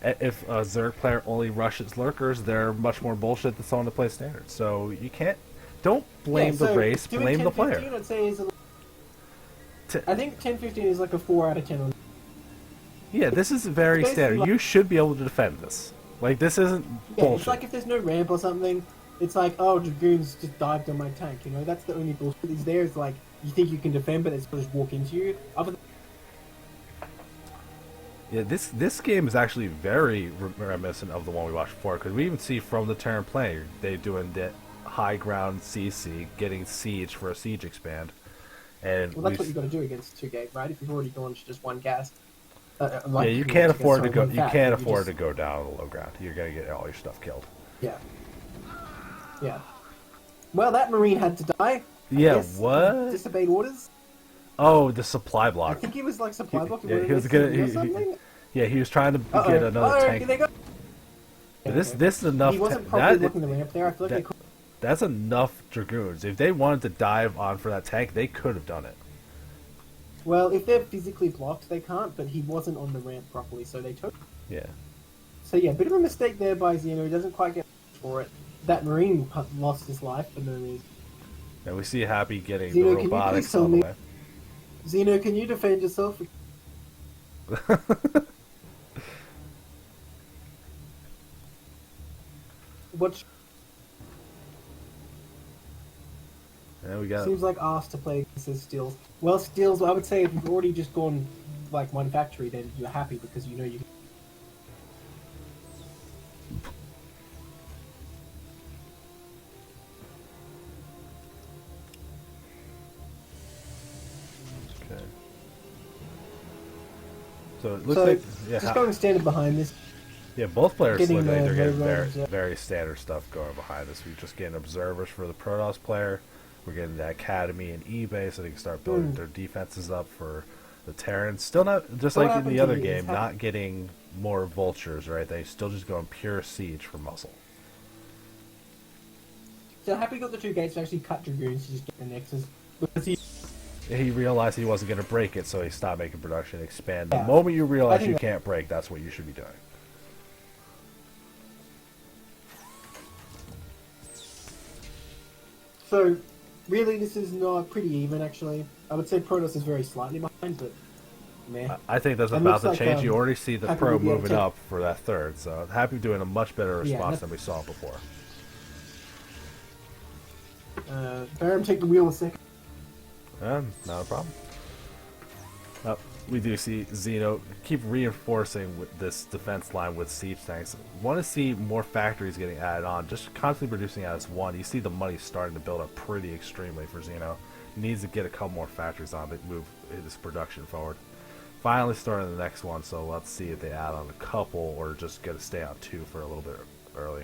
if a Zerg player only rushes lurkers, they're much more bullshit than someone that plays standard. So you don't blame the race, blame the player. 10-15, I'd say is I think 10-15 is like a 4 out of 10 on. Yeah, this is very Basically standard. like- You should be able to defend this. Like, this isn't Yeah, bullshit. it's like if there's no ramp or something, it's like, oh, Dragoons just dived on my tank, you know? That's the only bullshit is there. It's like, you think you can defend, but it's going to just walk into you. Other than Yeah, this game is actually very reminiscent of the one we watched before, because we even see from the Terran player, they doing the high ground CC, getting siege for a siege expand. And well, that's what you got to do against 2 gate, right? If you've already gone to just 1 gas. Yeah, you can't afford to go. one You fat, can't you afford just- to go down on the low ground. You're gonna get all your stuff killed. Yeah. Yeah. Well, that Marine had to die. I Yeah, guess he what? disobeyed orders. Oh, the supply I block. think he was like supply block. Yeah, he was gonna. Something. Yeah, he was trying to Uh-oh. get another Oh, tank. here they go. This is enough. He wasn't ta- properly that- looking the ramp there. I feel like that- they could. That's enough Dragoons. If they wanted to dive on for that tank, they could have done it. Well, if they're physically blocked, they can't. But he wasn't on the ramp properly, so they took. Yeah. So yeah, bit of a mistake there by Zeno. He doesn't quite get for it. That Marine lost his life for no reason. And we see Happy getting Zeno, the can you please robotics tell on the me- way. Zeno, can you defend yourself? What And we got. seems like arse to play against his Steels. Well, Steels, I would say if you've already just gone like 1 factory, then you're happy because you know you. Okay. So it looks So like just going standard behind this. Yeah, both players Getting look like the they're getting low very, runs, yeah. very standard stuff going behind us. We're just getting observers for the Protoss player. We're getting the Academy and eBay so they can start building their defenses up for the Terrans. Still not, just What like in happened the to other the game, attack? not getting more vultures, right? They still just going pure siege for muscle. So Happy got the 2 gates to actually cut Dragoons to just get the Nexus. Because He realized he wasn't going to break it, so he stopped making production, expand. The Yeah. moment you realize I think you can't break, that's what you should be doing. So, really, this is not pretty even, actually. I would say Protoss is very slightly behind, but meh. I think that's It about looks to like, change. You already see the Happy Pro will be able moving to- up for that third, so Happy doing a much better Yeah, response that's- than we saw before. Baron take the wheel a second. Not a problem. We do see Xeno keep reinforcing with this defense line with siege tanks. Want to see more factories getting added on. Just constantly producing as one. You see the money starting to build up pretty extremely for Xeno. He needs to get a couple more factories on to move his production forward. Finally starting the next one, so let's see if they add on a couple or just get to stay on 2 for a little bit early.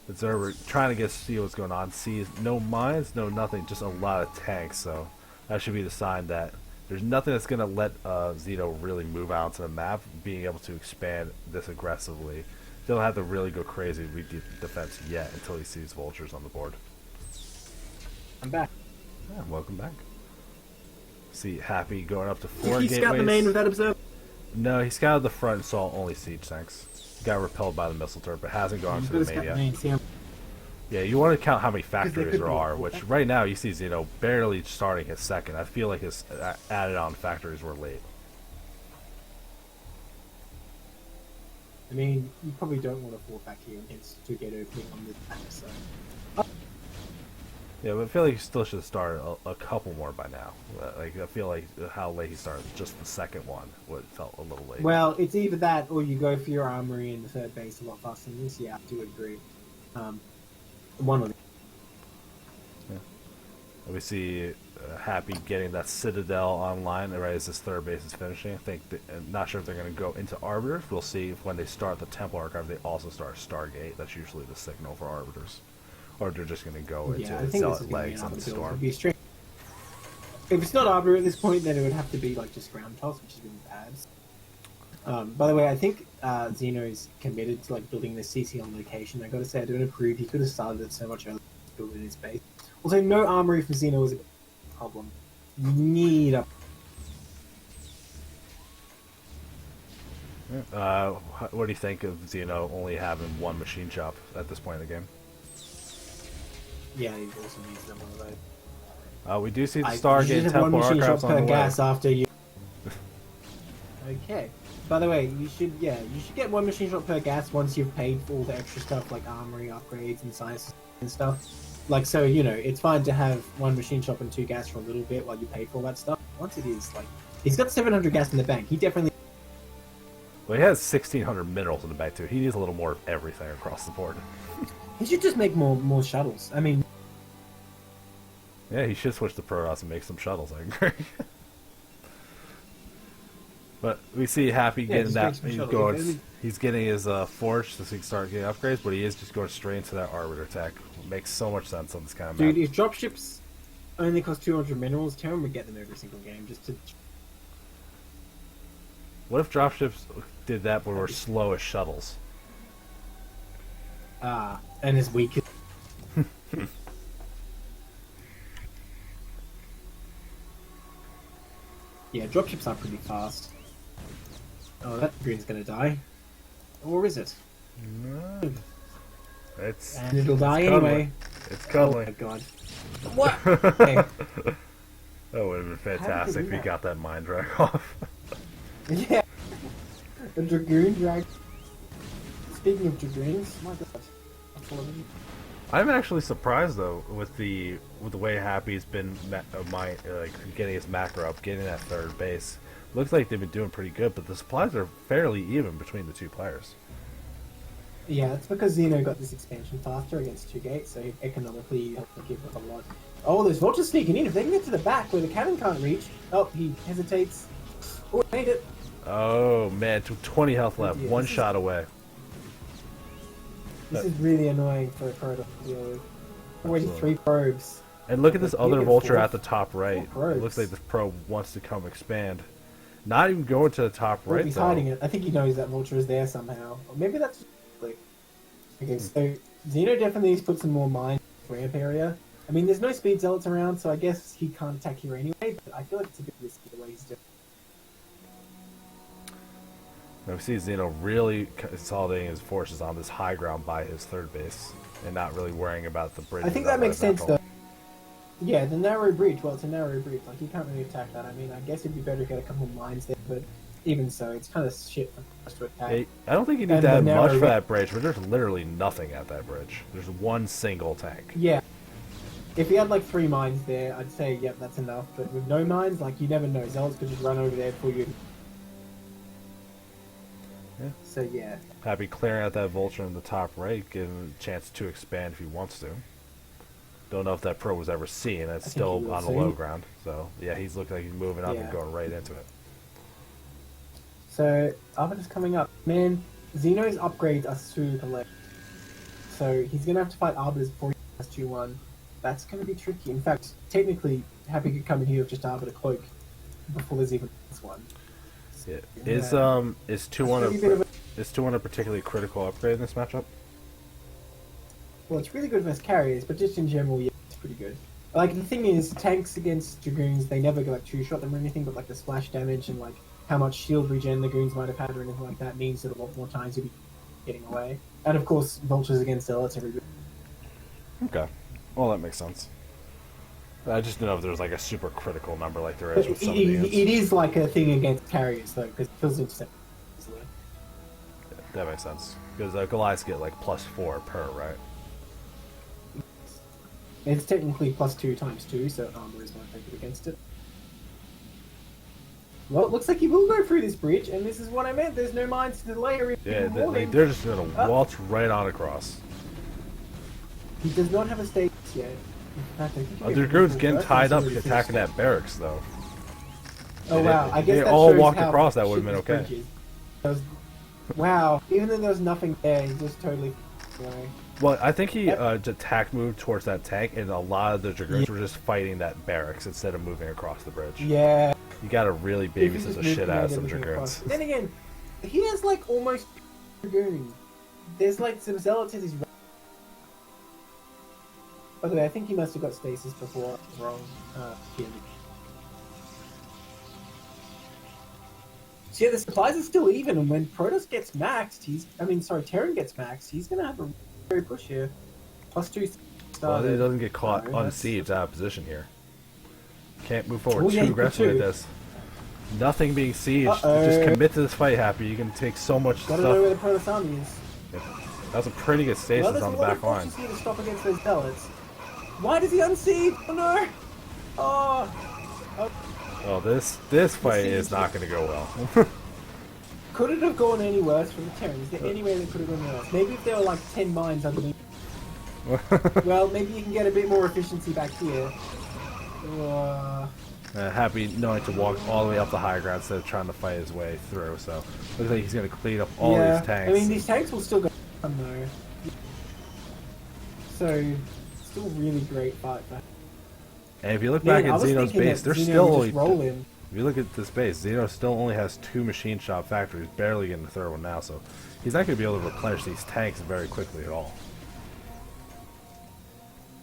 Observer trying to see what's going on. Sees no mines, no nothing, just a lot of tanks. So that should be the sign that there's nothing that's going to let Zito really move out onto the map, being able to expand this aggressively. They don't have to really go crazy with defense yet until he sees vultures on the board. I'm back. Yeah, welcome back. See Happy going up to 4 Did he scout the main gateways. without observer? No, he scouted the front and saw only siege tanks. Got repelled by the missile turret, but hasn't gone to the main yet. Yeah, you want to count how many factories could there be are, a full which factory. right now you see Zeno barely starting his second. I feel like his added on factories were late. I mean, you probably don't want to fall back here against to get opening on this pack, so. Yeah, but I feel like he still should have started a couple more by now. Like I feel like how late he started, just the second one, felt a little late. Well, it's either that or you go for your armory in the third base a lot faster than this. Yeah, I do agree. One of them. We see Happy getting that Citadel online right as this third base is finishing. I think I'm not sure if they're going to go into Arbiters. We'll see if when they start the Temple Archive, they also start Stargate. That's usually the signal for Arbiters. Or they're just going to go Yeah, I into think this is Zealot going to be Legs an on the arbiter build. Storm. It'd be a straight. If it's not arbiter at this point, then it would have to be like just ground toss, which is really bad. By the way, I think Xeno is committed to like building this CC on location. I got to say, I don't approve. He could have started it so much earlier to build in his base. Also, no armory for Xeno is a problem. You need a. What do you think of Xeno only having one machine shop at this point in the game? Yeah, he also needs them on the road. We do see the You Stargate should and have one Temple machine shop Archives on per the way. gas after you. Okay. By the way, you should get one machine shop per gas once you've paid for all the extra stuff like armory upgrades and science and stuff. Like, so, you know, it's fine to have one machine shop and 2 gas for a little bit while you pay for all that stuff. Once it is, like, he's got 700 gas in the bank. He definitely. Well, he has 1,600 minerals in the bank too. He needs a little more of everything across the board. He should just make more shuttles. I mean, Yeah, he should switch to Protoss and make some shuttles. I agree. But we see Happy getting just that. make some He's shuttles. going. If only- He's getting his forge so he can start getting upgrades. But he is just going straight into that Arbiter tech. Makes so much sense on this kind of map. dude, if dropships only cost 200 minerals, Terran would get them every single game just to. What if dropships did that but were slow as shuttles? And is weak. Yeah, dropships are pretty fast. Oh, that green's gonna die. Or is it? No. It's And it'll die cuddling. anyway. It's Oh my cuddling. god. What? Okay. That would have been How did they fantastic do if he that? got that mind drag off. Yeah. A dragoon drag. Speaking of dragoons, my god. I'm actually surprised though with the way Happy's been getting his macro up, getting that third base. Looks like they've been doing pretty good, but the supplies are fairly even between the two players. Yeah, it's because Xeno got this expansion faster against 2 gates, so economically helped to give up a lot. Oh, there's vultures sneaking in. If they can get to the back where the cannon can't reach. Oh, he hesitates. Oh, made it. Oh man, 20 health left, Yeah, one this is- shot away. This is really annoying for a pro to deal with. Already Absolutely. 3 probes. And look at this other Maybe vulture 4. at the top right. Four It looks probes. like this probe wants to come expand. Not even going to the top Well, right he's though. hiding it. I think he knows that vulture is there somehow. Or maybe that's just click. Okay, so Xeno definitely needs to put some more mines in the ramp area. I mean, there's no speed zealots around, so I guess he can't attack here anyway, but I feel like it's a bit risky the way he's doing. Now we see Zeno really consolidating his forces on this high ground by his third base, and not really worrying about the bridge. I think that makes sense, though. Yeah, the narrow bridge. Well, it's a narrow bridge. Like, you can't really attack that. I mean, I guess it'd be better to get a couple of mines there, but even so, it's kind of shit for us to attack. I don't think you need And that the narrow much for bridge- that bridge, but there's literally nothing at that bridge. There's one single tank. Yeah. If he had, like, 3 mines there, I'd say, yep, that's enough. But with no mines, like, you never know. Zealots could just run over there for you. Yeah. So, yeah. Happy clearing out that vulture in the top right, give him a chance to expand if he wants to. Don't know if that pro was ever seen. That's I think still he will on the soon. low ground. So yeah, he's looking like he's moving up Yeah. and going right into it. So, Arbiter's coming up. Man, Xeno's upgrades are super late. So, he's going to have to fight Arbiters before he has 2-1. That's going to be tricky. In fact, technically, Happy could come in here with just Arbiter Cloak before there's even this one. Yeah. Yeah. Is 2-1 That's gonna be a bit of is 2-1 a particularly critical upgrade in this matchup? Well, it's really good versus carriers, but just in general, yeah, it's pretty good. Like, the thing is, tanks against Dragoons, they never go, like, 2-shot them or anything, but, like, the splash damage and, like, how much shield regen the Goons might have had or anything like that means that a lot more times you'll be getting away. And, of course, Vultures against Zealots every bit. Okay. Well, that makes sense. I just didn't know if there was like a super critical number like there But is with it, some of the units. it is, like, a thing against carriers, though, because it fills intercept. That makes sense. Because Goliaths get like +4 per, right? It's technically +2 times 2, so armor is more effective against it. Well, it looks like he will go through this bridge, and this is what I meant. There's no mines to delay or Yeah, even warning. they're just gonna waltz right on across. He does not have a status yet. In fact, I think he The gets Dragoons full getting burst tied up and attacking that barracks though. Oh wow! I guess they that all shows walked how across, that would've shit been this okay. bridge is. That was- wow! Even though there was nothing there, he just totally away. Well, I think he attack moved towards that tank, and a lot of the Dragoons were just fighting that barracks instead of moving across the bridge. Yeah. You gotta really If he babysit just the moved shit out of some everything Dragoons. across. Then again, he has like almost Dragoon. There's like some zealots in his. By the way, I think he must have got stasis before. I was wrong. Here. So yeah, the supplies are still even, and when Protoss gets maxed, Terran gets maxed, he's gonna have a very push here. +2 Well, started. he doesn't get caught No, unsieged out of position here. Can't move forward Oh, yeah, too he aggressively could with this. Nothing being sieged. Uh-oh. Just commit to this fight, Happy. You can take so much Gotta know where stuff. the Protoss army is. That was a pretty good stasis Well, there's on a the lot back of line. forces here to stop against those zealots. Why does he unseed? Oh no! Oh, Well, this fight siege- is not going to go well. could it have gone any worse from the Terran? Is there any way that could have gone worse? Maybe if there were like 10 mines underneath. Well, maybe you can get a bit more efficiency back here. Happy knowing to walk all the way up the high ground instead of trying to fight his way through. So looks like he's going to clean up all yeah, these tanks. I mean, these tanks will still go on though. So, still really great fight. And if you look Man, back I at was Xeno's thinking base, that there's Xeno still would only. just roll in. If you look at this base, Xeno still only has 2 machine shop factories, barely getting the third one now. So he's not going to be able to replenish these tanks very quickly at all.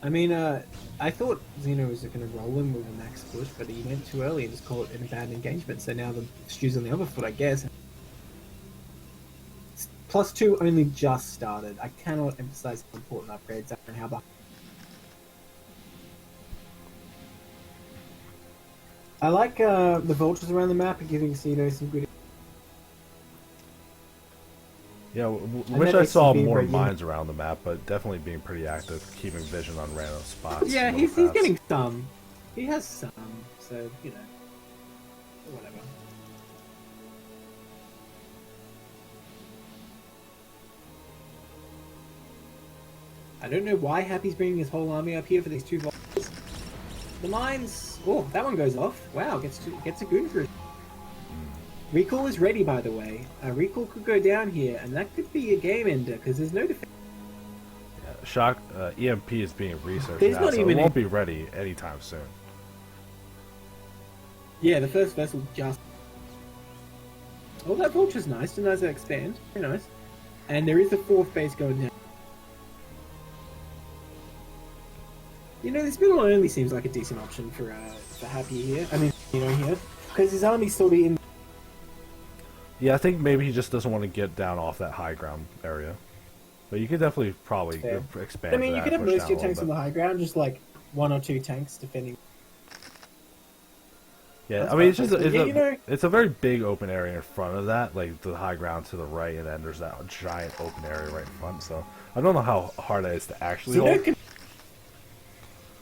I mean, I thought Xeno was going to roll in with a max push, but he went too early and just called it an bad engagement. So now the stew's on the other foot, I guess. +2 only just started. I cannot emphasize how important upgrades are and how behind. I like the vultures around the map are giving Xeno some good. Yeah, And wish that I makes saw him be more very unique. mines around the map, but definitely being pretty active, keeping vision on random spots. Yeah, little he's paths. getting some. He has some, so you know, whatever. I don't know why Happy's bringing his whole army up here for these 2 vultures. The mines. Oh, that one goes off. Wow, gets a goon for it. Recall is ready, by the way. Recall could go down here, and that could be a game ender because there's no defense. EMP is being researched There's now, not so even it won't be ready anytime soon. Yeah, the first vessel just. Oh, that vulture's nice. Didn't that expand? Very nice. And there is a fourth base going down. You know, this middle only seems like a decent option for Happy here. I mean, here. Because his army's sort of in. Yeah, I think maybe he just doesn't want to get down off that high ground area. But you could definitely probably expand. I mean, to you that could have and push most of your down a tanks on little the high ground, just like 1 or 2 tanks defending. bit. Yeah, That's I mean, it's fine. just Yeah, it's a very big open area in front of that, like the high ground to the right, and then there's that giant open area right in front. So I don't know how hard that is to actually hold.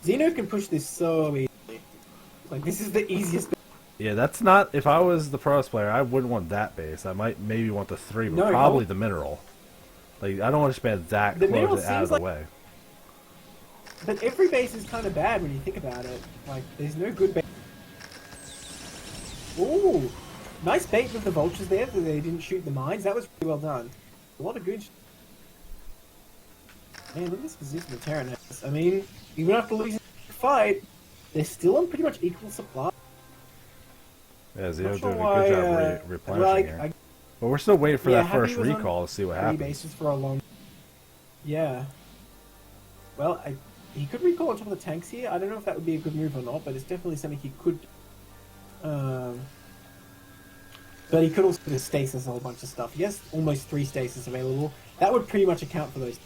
Xeno can push this so easily. Like, this is the easiest. Yeah, that's not. If I was the Protoss player, I wouldn't want that base. I might maybe want the 3, but No, probably no. the mineral. Like, I don't want to spend that The mineral close out of seems the way. But every base is kind of bad when you think about it. Like, there's no good base. Ooh, nice bait with the vultures there that they didn't shoot the mines. That was pretty well done. A lot of good. Man, look at this position the Terran has. I mean, even after losing the fight, they're still on pretty much equal supply. Yeah, Zeno Not sure doing a why, good job replenishing here. But we're still waiting for Yeah, that Happy first was on recall to see what 3 happens. bases for a long. Yeah. Well, he could recall on top of the tanks here. I don't know if that would be a good move or not, but it's definitely something he could. But he could also do stasis a whole bunch of stuff. He has almost 3 stasis available. That would pretty much account for those.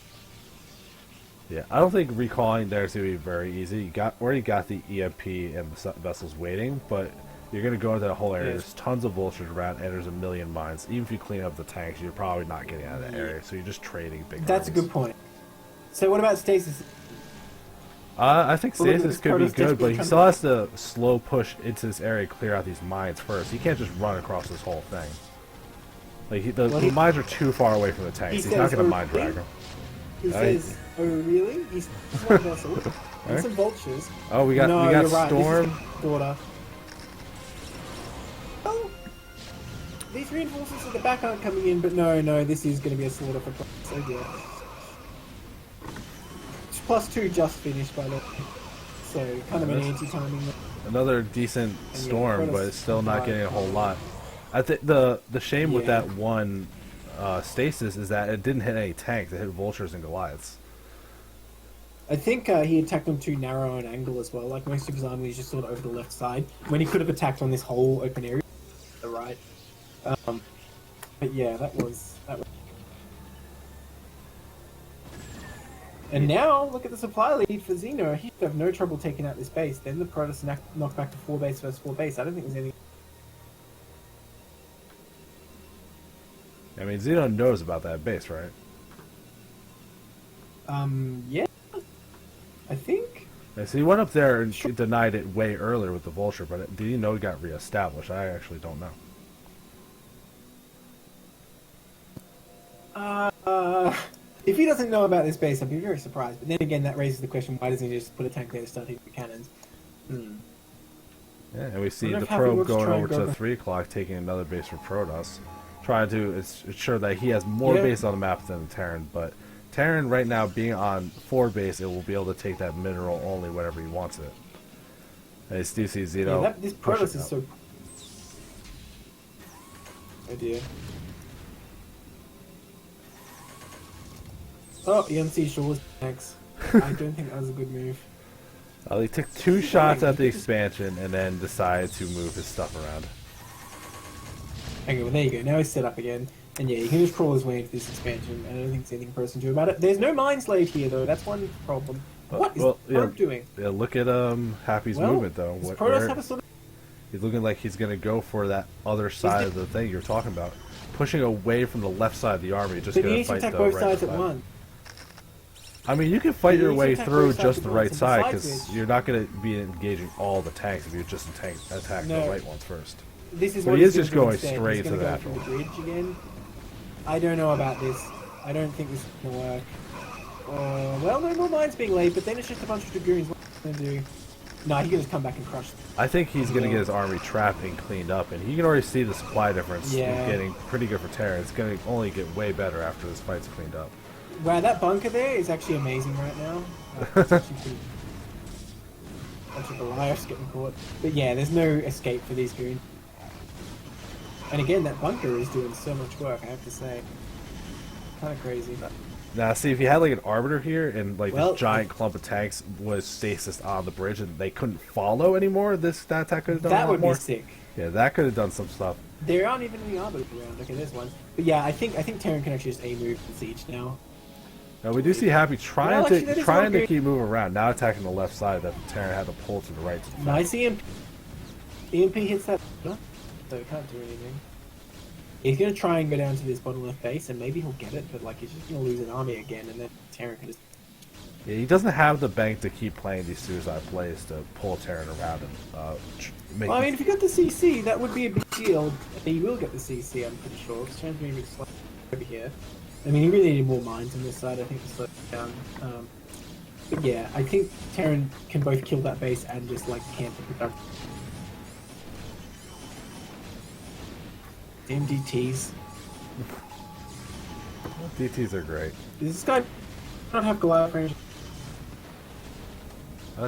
Yeah, I don't think recalling there is going to be very easy. You already got the EMP and the vessels waiting, but you're going to go into that whole area. Yes. There's tons of vultures around, and there's a million mines. Even if you clean up the tanks, you're probably not getting out of that area, so you're just trading big That's a armies. good point. So what about stasis? I think Well, look at stasis this could be Protoss good, but he just still has to slow push into this area, clear out these mines first. He can't just run across this whole thing. Like the mines are too far away from the tanks. He's not going to mine drag them. He says, "Oh really? He's one vessel and some vultures." Oh, we got you're right. Storm. This is daughter. Oh, these reinforcements at the back aren't coming in, but no, this is going to be a slaughter for Protoss. Oh dear. +2 just finished by the way. So kind of an anti-timing. Another decent yeah, storm, but it's still not getting a whole lot. I think the shame with Yeah. that one stasis is that it didn't hit any tanks. It hit vultures and Goliaths. I think he attacked on too narrow an angle as well. Like most of his army was just sort of over the left side when he could have attacked on this whole open area, the right. But yeah, that was. And now look at the supply lead for Xeno. He should have no trouble taking out this base. Then the Protoss knocked back to 4 base versus 4 base. I don't think there's any. I mean, Zeno knows about that base, right? Yeah, I think. Yeah, so he went up there and denied it way earlier with the vulture, but did he know it got reestablished? I actually don't know. If he doesn't know about this base, I'd be very surprised. But then again, that raises the question: why doesn't he just put a tank there to start hitting the cannons? Yeah, and we see wonder the if Happy probe wants to going try over and go to back. 3 o'clock, taking another base for Protoss, trying to ensure that he has more Yeah. base on the map than Terran. But Terran right now being on 4 base, it will be able to take that mineral only whenever he wants it. And you still see Zeno. Yeah, this pushing Protoss is up. so. Oh dear. Oh, EMC Shaw's tanks. I don't think that was a good move. He took 2 shots at the expansion and then decided to move his stuff around. Okay, well there you go. Now he's set up again. And yeah, he can just crawl his way into this expansion. And I don't think there's anything Protoss can do about it. There's no Mind Slave here though. That's one problem. What is Probe doing? Yeah, look at Happy's Well, movement though. does Protoss have a sort of... He's looking like he's going to go for that other side of the thing you're talking about. Pushing away from the left side of the army, just But going he to needs to fight attack the both right sides at side. once. I mean, you can fight But your you need way to attack through both sides just at the once, right and side, besides because which- you're not going to be engaging all the tanks if you just attack No. the right ones first. This is But what he is he's just gonna do going instead. straight He's to gonna the go natural. for the bridge again. I don't know about this. I don't think this is going to work. Well, no more mines being laid, but then it's just a bunch of dragoons. What are you going to do? No, he can just come back and crush them. I think he's going to get his army trapped and cleaned up, and he can already see the supply difference Yeah. getting pretty good for Terra. It's going to only get way better after this fight's cleaned up. Wow, that bunker there is actually amazing right now. It's actually pretty... Bunch of Goliaths getting caught. But yeah, there's no escape for these goons. And again, that bunker is doing so much work, I have to say. Kind of crazy. Now, see, if you had like an arbiter here and like Well, this giant clump of tanks was stasis on the bridge and they couldn't follow anymore, that attack could have done a That lot would more. be sick. Yeah, that could have done some stuff. There aren't even any arbiters around. Okay, there's one. But yeah, I think Terran can actually just A-move and siege now. Now we do see Happy trying Well, actually, that to is one good- keep moving around. Now attacking the left side that Terran had to pull to the right. To defend. Nice EMP. EMP hits that, so it can't do anything. He's gonna try and go down to this bottom left base, and maybe he'll get it, but like he's just gonna lose an army again, and then Terran can just... Yeah, he doesn't have the bank to keep playing these suicide plays to pull Terran around and make. Well, I mean, if you got the CC, that would be a big deal. He will get the CC, I'm pretty sure, because Terran's maybe slow over here. I mean, he really needed more mines on this side, I think, to slow it down. But yeah, I think Terran can both kill that base and just, like, camp it up. Damn DTs. DTs are great. Does this guy not have Goliath range?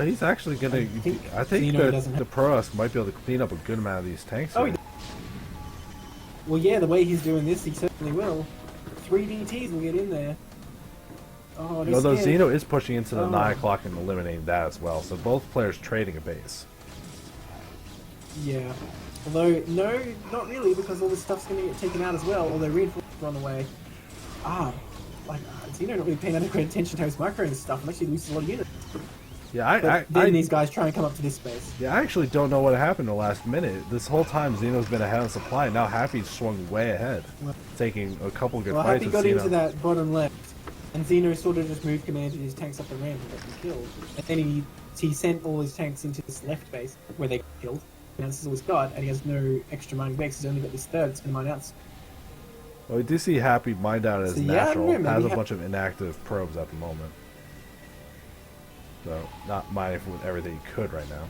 He's actually gonna. I think Xeno doesn't the have- Protoss might be able to clean up a good amount of these tanks. Oh, here. Well, yeah, the way he's doing this, he certainly will. 3 DTs will get in there. Oh, they're Although scared. Xeno is pushing into the Oh. 9 o'clock and eliminating that as well, so both players trading a base. Yeah. Although, no, not really, because all this stuff's going to get taken out as well, although reinforcements run away. Xeno not really paying adequate attention to his micro and stuff, and actually loses a lot of units. Yeah, But then these guys try and come up to this space. Yeah, I actually don't know what happened in the last minute. This whole time, Xeno's been ahead on supply. Now Happy's swung way ahead, taking a couple good Well, fights Happy with got Xeno. into that bottom left, and Xeno sort of just moved command and his tanks up the ramp and got them killed. And then he sent all his tanks into this left base, where they got killed. And this is all he's got, and he has no extra mining bases. He's only got this third, it's going to mine out. Well, we do see Happy mine down as So, yeah, I don't natural. know, maybe Has a Hap- bunch of inactive probes at the moment. So, not mining with everything he could right now.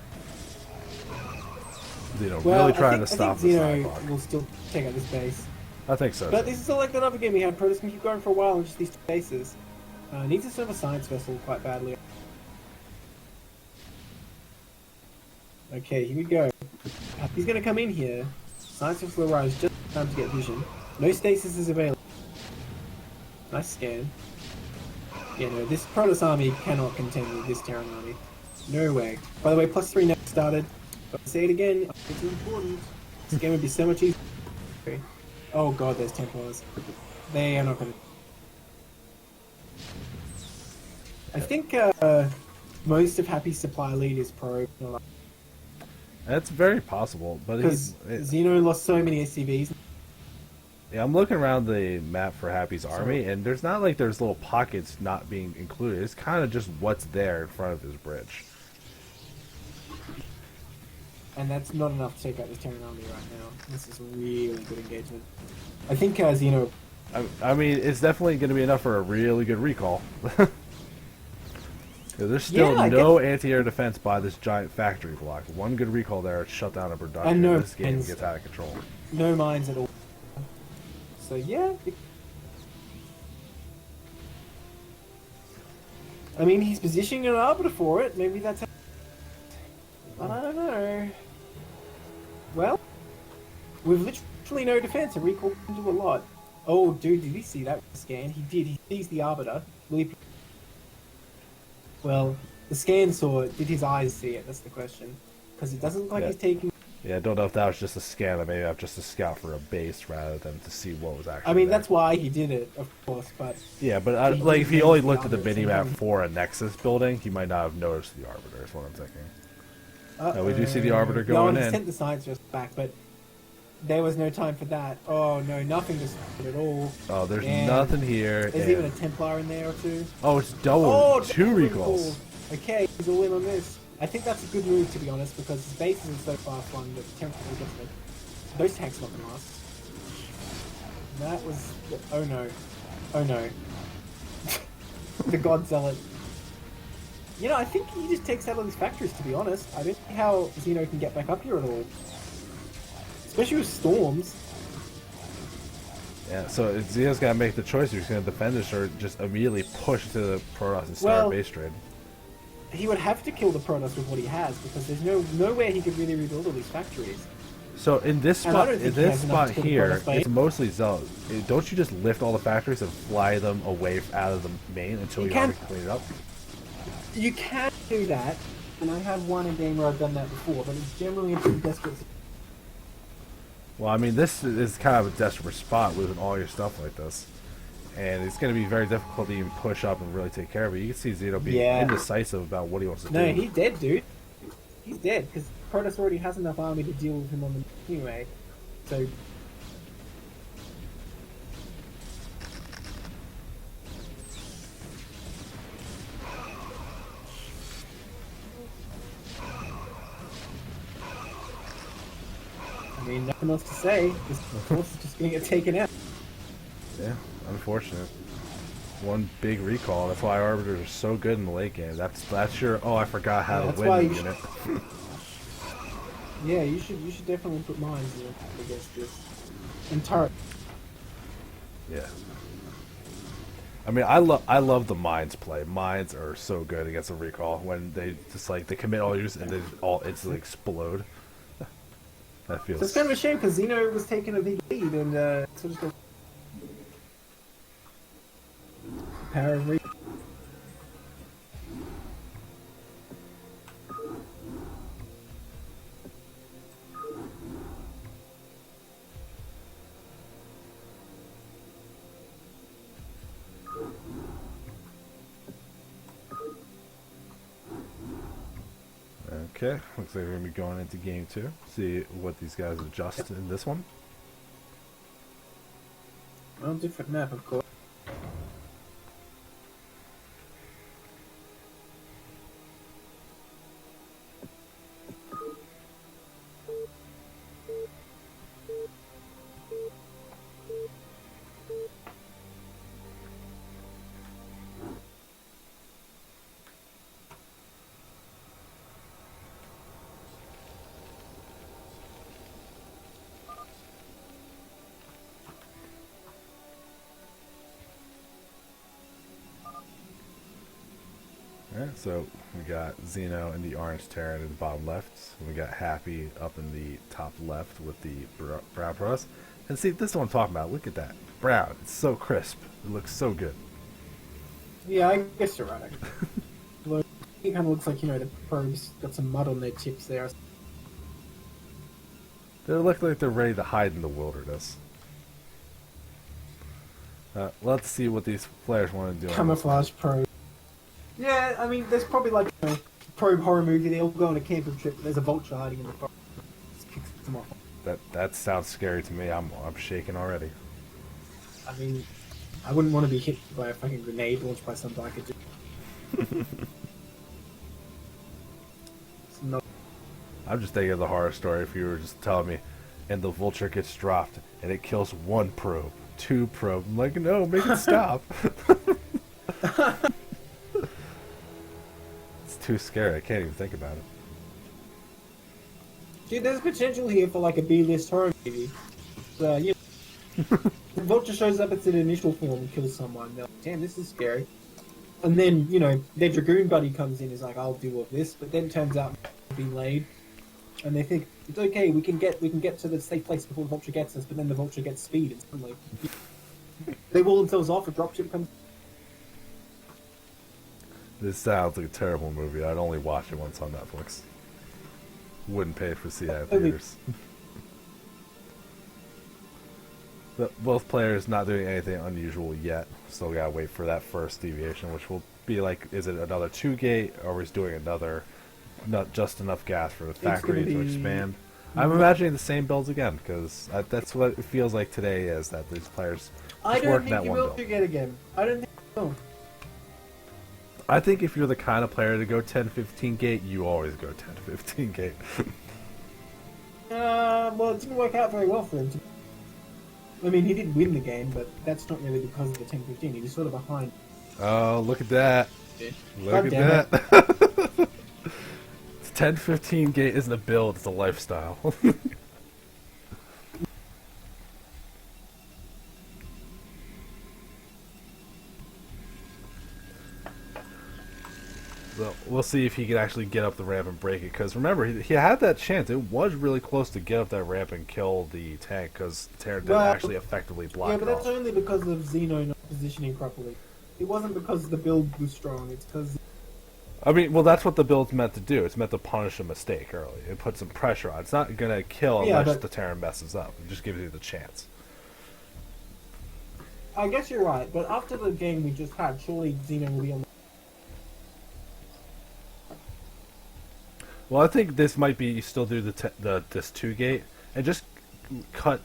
Xeno really trying to stop I the think side Xeno block. will still take out this base. I think so. But this is still like that other game we had. Protoss can keep going for a while and just these two bases. Needs to serve a science vessel quite badly. Okay, here we go. He's going to come in here. Science vessel arrives just in time to get vision. No stasis is available. Nice scan. Yeah, no, this Protoss army cannot contend with this Terran army. No way. By the way, +3 never started. But I'll say it again, it's important. This game would be so much easier. Oh god, there's Templars. They are not going to... I think most of Happy's supply lead is probe. That's very possible, but Because he's... Xeno lost so many SCVs. Yeah, I'm looking around the map for Happy's army, and there's not like there's little pockets not being included. It's kind of just what's there in front of his bridge. And that's not enough to take out this Terran army right now. This is a really good engagement. I think Xeno... I mean, it's definitely going to be enough for a really good recall. There's still Yeah, I no anti-air defense by this giant factory block. One good recall there, it's shut down a production. And no This game mines. gets out of control. No mines at all. So yeah... I mean, he's positioning an arbiter for it. Maybe that's... I don't know. Well, we've literally no defense, and recall can do a lot. Oh, dude, did he see that scan? He did. He sees the arbiter. Will he... Well, the scan saw it. Did his eyes see it? That's the question. Because it doesn't look like Yeah. he's taking... Yeah, I don't know if that was just a scan, or maybe I'm just a scout for a base rather than to see what was actually I mean, there. that's why he did it, of course, but... Yeah, but He like didn't if he notice only the looked at the arbiter, minimap so- for a Nexus building, he might not have noticed the Arbiter, is what I'm thinking. Uh-oh. we do see the Arbiter No, going he in. sent the science just back, but there was no time for that. Oh, no, nothing just at all. Oh, there's And nothing here. There's and- even a Templar in there or two. Oh, it's double. Oh, two double recalls. recall. Okay, he's all in on this. I think that's a good move, to be honest, because his bases are so far flung that the Templar will get to it. Those tanks not gonna last. That was... Oh no. Oh no. The God Zealot. You know, I think he just takes out all these factories, to be honest. I don't see how Xeno can get back up here at all. Especially with storms. Yeah, so Zeno's got to make the choice. He's going to defend this or just immediately push to the Protoss and start Well, base trade. He would have to kill the Protoss with what he has because there's nowhere he could really rebuild all these factories. So in this And I spot, don't think he has enough to kill the here, Protoss by it's mostly Zealot. Don't you just lift all the factories and fly them away out of the main until you already clean it up? You can do that, and I have won a game where I've done that before, but it's generally a pretty desperate. Well, I mean, this is kind of a desperate spot losing all your stuff like this. And it's going to be very difficult to even push up and really take care of it. You can see Zeno being indecisive about what he wants to do. No, he's dead, dude. He's dead, because Protoss already has enough army to deal with him on the anyway. So... I mean, nothing else to say. This force is just going to get taken out. Yeah, unfortunate. One big recall. That's why Arbiters are so good in the late game. That's your... Oh, I forgot how to win the unit. Yeah, you should definitely put mines against this. And turret. Yeah. I mean, I love the mines play. Mines are so good against a recall when they just like they commit all yours and they all instantly explode. That feels. So it's kind of a shame because Xeno was taking a big lead and so just power of re. Okay, looks like we're going to be going into game 2. See what these guys adjust in this one. Well, different map, of course. Alright, so we got Xeno in the orange Terran in the bottom left. We got Happy up in the top left with the brown Protoss. And see, this is what I'm talking about. Look at that. Brown. It's so crisp. It looks so good. Yeah, I guess you're right. Actually. It kind of looks like, you know, the probes got some mud on their tips there. They look like they're ready to hide in the wilderness. Let's see what these players want to do. Camouflage probe. Yeah, I mean, there's probably like a probe horror movie. They all go on a camping trip. There's a vulture hiding in the forest. Just kicks them off. That sounds scary to me. I'm shaking already. I mean, I wouldn't want to be hit by a fucking grenade launched by some biker. It's not. I'm just thinking of the horror story if you were just telling me, and the vulture gets dropped and it kills 1 probe, 2 probe. I'm like, no, make it stop. It's too scary. I can't even think about it. Dude, there's potential here for like a B-list horror movie. So, you know, the vulture shows up its initial form and kills someone. They're like, damn, this is scary. And then, you know, their dragoon buddy comes in and is like, I'll do all this, but then turns out to be laid. And they think, it's okay, we can get to the safe place before the vulture gets us, but then the vulture gets speed and suddenly they wall themselves off, a dropship comes. This sounds like a terrible movie. I'd only watch it once on Netflix. Wouldn't pay for see it in theaters. But both players not doing anything unusual yet. Still gotta wait for that first deviation, which will be like, is it another 2-gate, or is doing another, not just enough gas for the factory to expand? I'm imagining the same builds again, because that's what it feels like today is, that these players I just don't working think that you one will build. 2-gate again. I don't think you will. I think if you're the kind of player to go 10-15 gate, you always go 10-15 gate. Well, it didn't work out very well for him. I mean, he did win the game, but that's not really because of the 10-15. He was sort of behind. Oh, look at that. Look God at damn that. 10-15 gate isn't a build, it's a lifestyle. So we'll see if he can actually get up the ramp and break it. Because remember, he had that chance. It was really close to get up that ramp and kill the tank because Terran didn't actually effectively block Yeah, but it that's off. only because of Xeno not positioning properly. It wasn't because the build was strong. It's because I mean, well, that's what the build's meant to do. It's meant to punish a mistake early. It puts some pressure on. It's not going to kill Yeah, unless but- the Terran messes up. It just gives you the chance. I guess you're right. But after the game we just had, surely Xeno will be on. Well, I think this might be you still do this 2 gate and just cut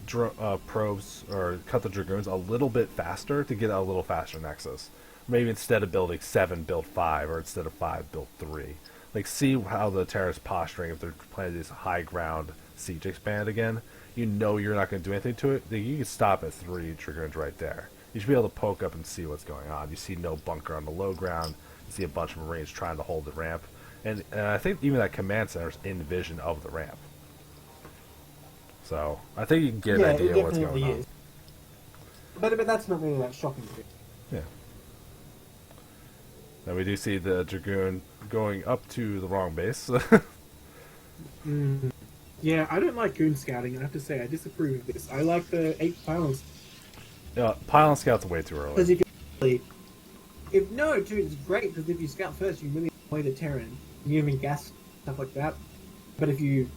probes or cut the Dragoons a little bit faster to get a little faster Nexus. Maybe instead of building 7, build 5, or instead of 5, build 3. Like, see how the Terra's posturing if they're playing this high ground siege expand again. You know you're not going to do anything to it. You can stop at 3 Dragoons right there. You should be able to poke up and see what's going on. You see no bunker on the low ground. You see a bunch of Marines trying to hold the ramp. And I think even that command center is in vision of the ramp. So I think you can get an idea of what's going on. Is. But that's not really that shocking to me. Yeah. Now we do see the Dragoon going up to the wrong base. Yeah, I don't like goon scouting. I have to say, I disapprove of this. I like the 8 pylons. Yeah, pylon scouts way too early. Because you can really... dude, it's great, because if you scout first, you can really avoid the Terran. You even gas, stuff like that. But if you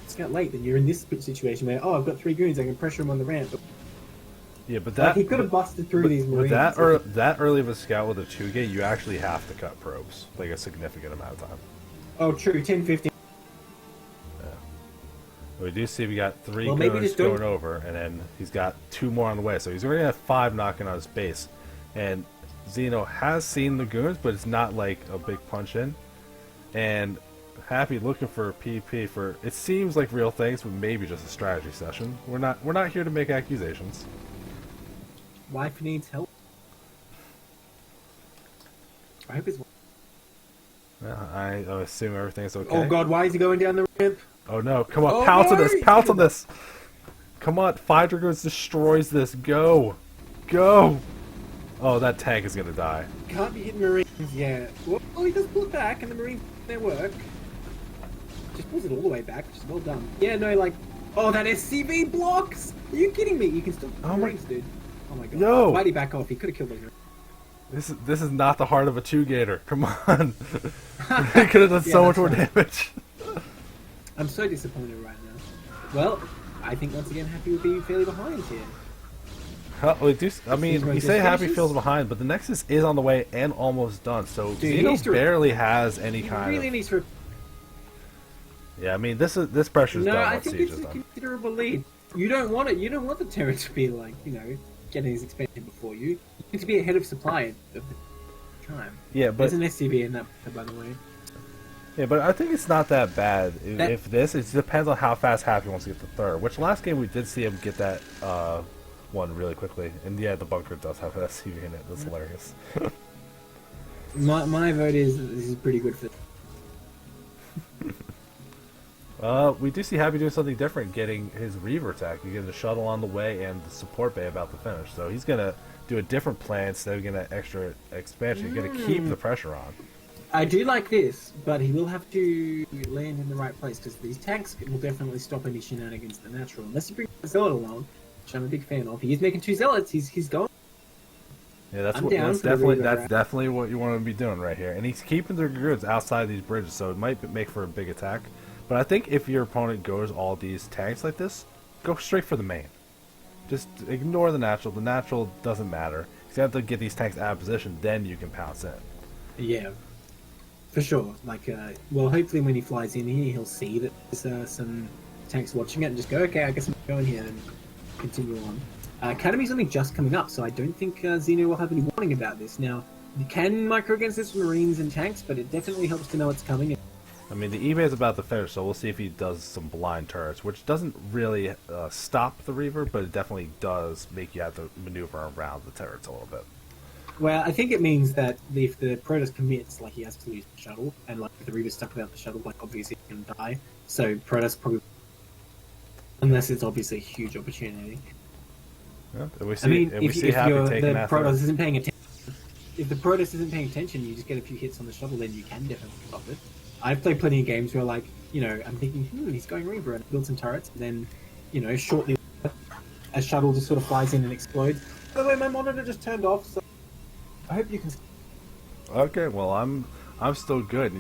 scout late, then you're in this situation where, I've got 3 goons, I can pressure them on the ramp. Yeah, but that he could have busted through these Marines. With that early of a scout with a 2 gate, you actually have to cut probes like a significant amount of time. Oh, true, 10, 15. We do see we got 3 Well, maybe goons just don't- going over, and then he's got 2 more on the way. So he's already at 5 knocking on his base. And Xeno has seen the goons, but it's not like a big punch in. And Happy looking for PP for it seems like real things, but maybe just a strategy session. We're not here to make accusations. Wife needs help. I hope his... I assume everything's okay. Oh god, why is he going down the ramp? Oh no, come on, Oh, pounce on no, this, he's pounce on gonna- this! Come on, 5 Dragoons destroys this, go! Go! Oh, that tank is gonna die. Can't be hitting Marines, yeah. Well, he does pull it back, and the Marines do their work. Just pulls it all the way back, which is well done. Yeah, no, like... Oh, that SCV blocks! Are you kidding me? You can still kill Oh my- Marines, dude. Oh my god. Yo! Why'd he back off? He could have killed those Marines. This is not the heart of a 2-gator, come on! He could have done Yeah, so much that's more right. damage. I'm so disappointed right now. Well, I think once again Happy will be fairly behind here. I mean, These you say Happy finishes? feels behind, but the Nexus is on the way and almost done, so Dude, he needs Xeno to- barely has any He kind really of... needs to... Yeah, I mean, this pressure's No, done I once think Siege it's is a done. considerable lead. You don't want it. You don't want the Terran to be like, getting his expansion before you. You need to be ahead of supply of the time. Yeah, but There's an SCV in that, by the way. Yeah, but I think it's not that bad. That- If this, it depends on how fast Happy wants to get the 3rd. Which last game we did see him get that one really quickly, and yeah, the bunker does have an SCV in it. That's hilarious. My vote is this is pretty good for. We do see Happy doing something different, getting his Reaver attack. You get the shuttle on the way and the support bay about to finish. So he's gonna do a different plan instead of getting that extra expansion. He's gonna keep the pressure on. I do like this, but he will have to land in the right place because these tanks will definitely stop any shenanigans in the natural. Unless you bring a zealot along, which I'm a big fan of. He is making 2 zealots. He's going. Yeah, that's I'm what down that's for the definitely Reaver that's route. definitely what you want to be doing right here. And he's keeping the goods outside these bridges, so it might make for a big attack. But I think if your opponent goes all these tanks like this, go straight for the main. Just ignore the natural. The natural doesn't matter. You have to get these tanks out of position, then you can pounce in. Yeah, for sure. Like, well, hopefully when he flies in here, he'll see that there's some tanks watching it and just go, okay, I guess I'm going here and continue on. Academy's only just coming up, so I don't think Xeno will have any warning about this. Now, you can micro against this with Marines and tanks, but it definitely helps to know it's coming. I mean, the eBay is about to finish, so we'll see if he does some blind turrets, which doesn't really stop the Reaver, but it definitely does make you have to maneuver around the turrets a little bit. Well, I think it means that if the Protoss commits, like he has to lose the shuttle, and like if the Reaver's stuck without the shuttle, like obviously he can die. So Protoss probably, unless it's obviously a huge opportunity. Yeah, and we see, I mean, and we if see Happy you're, taking the that Protoss third. isn't paying attention, if the Protoss isn't paying attention, you just get a few hits on the shuttle, then you can definitely stop it. I've played plenty of games where, like, you know, I'm thinking, he's going Reaver, and build some turrets, and then, you know, shortly later, a shuttle just sort of flies in and explodes. By the way, my monitor just turned off, so I hope you can. Okay, well, I'm still good.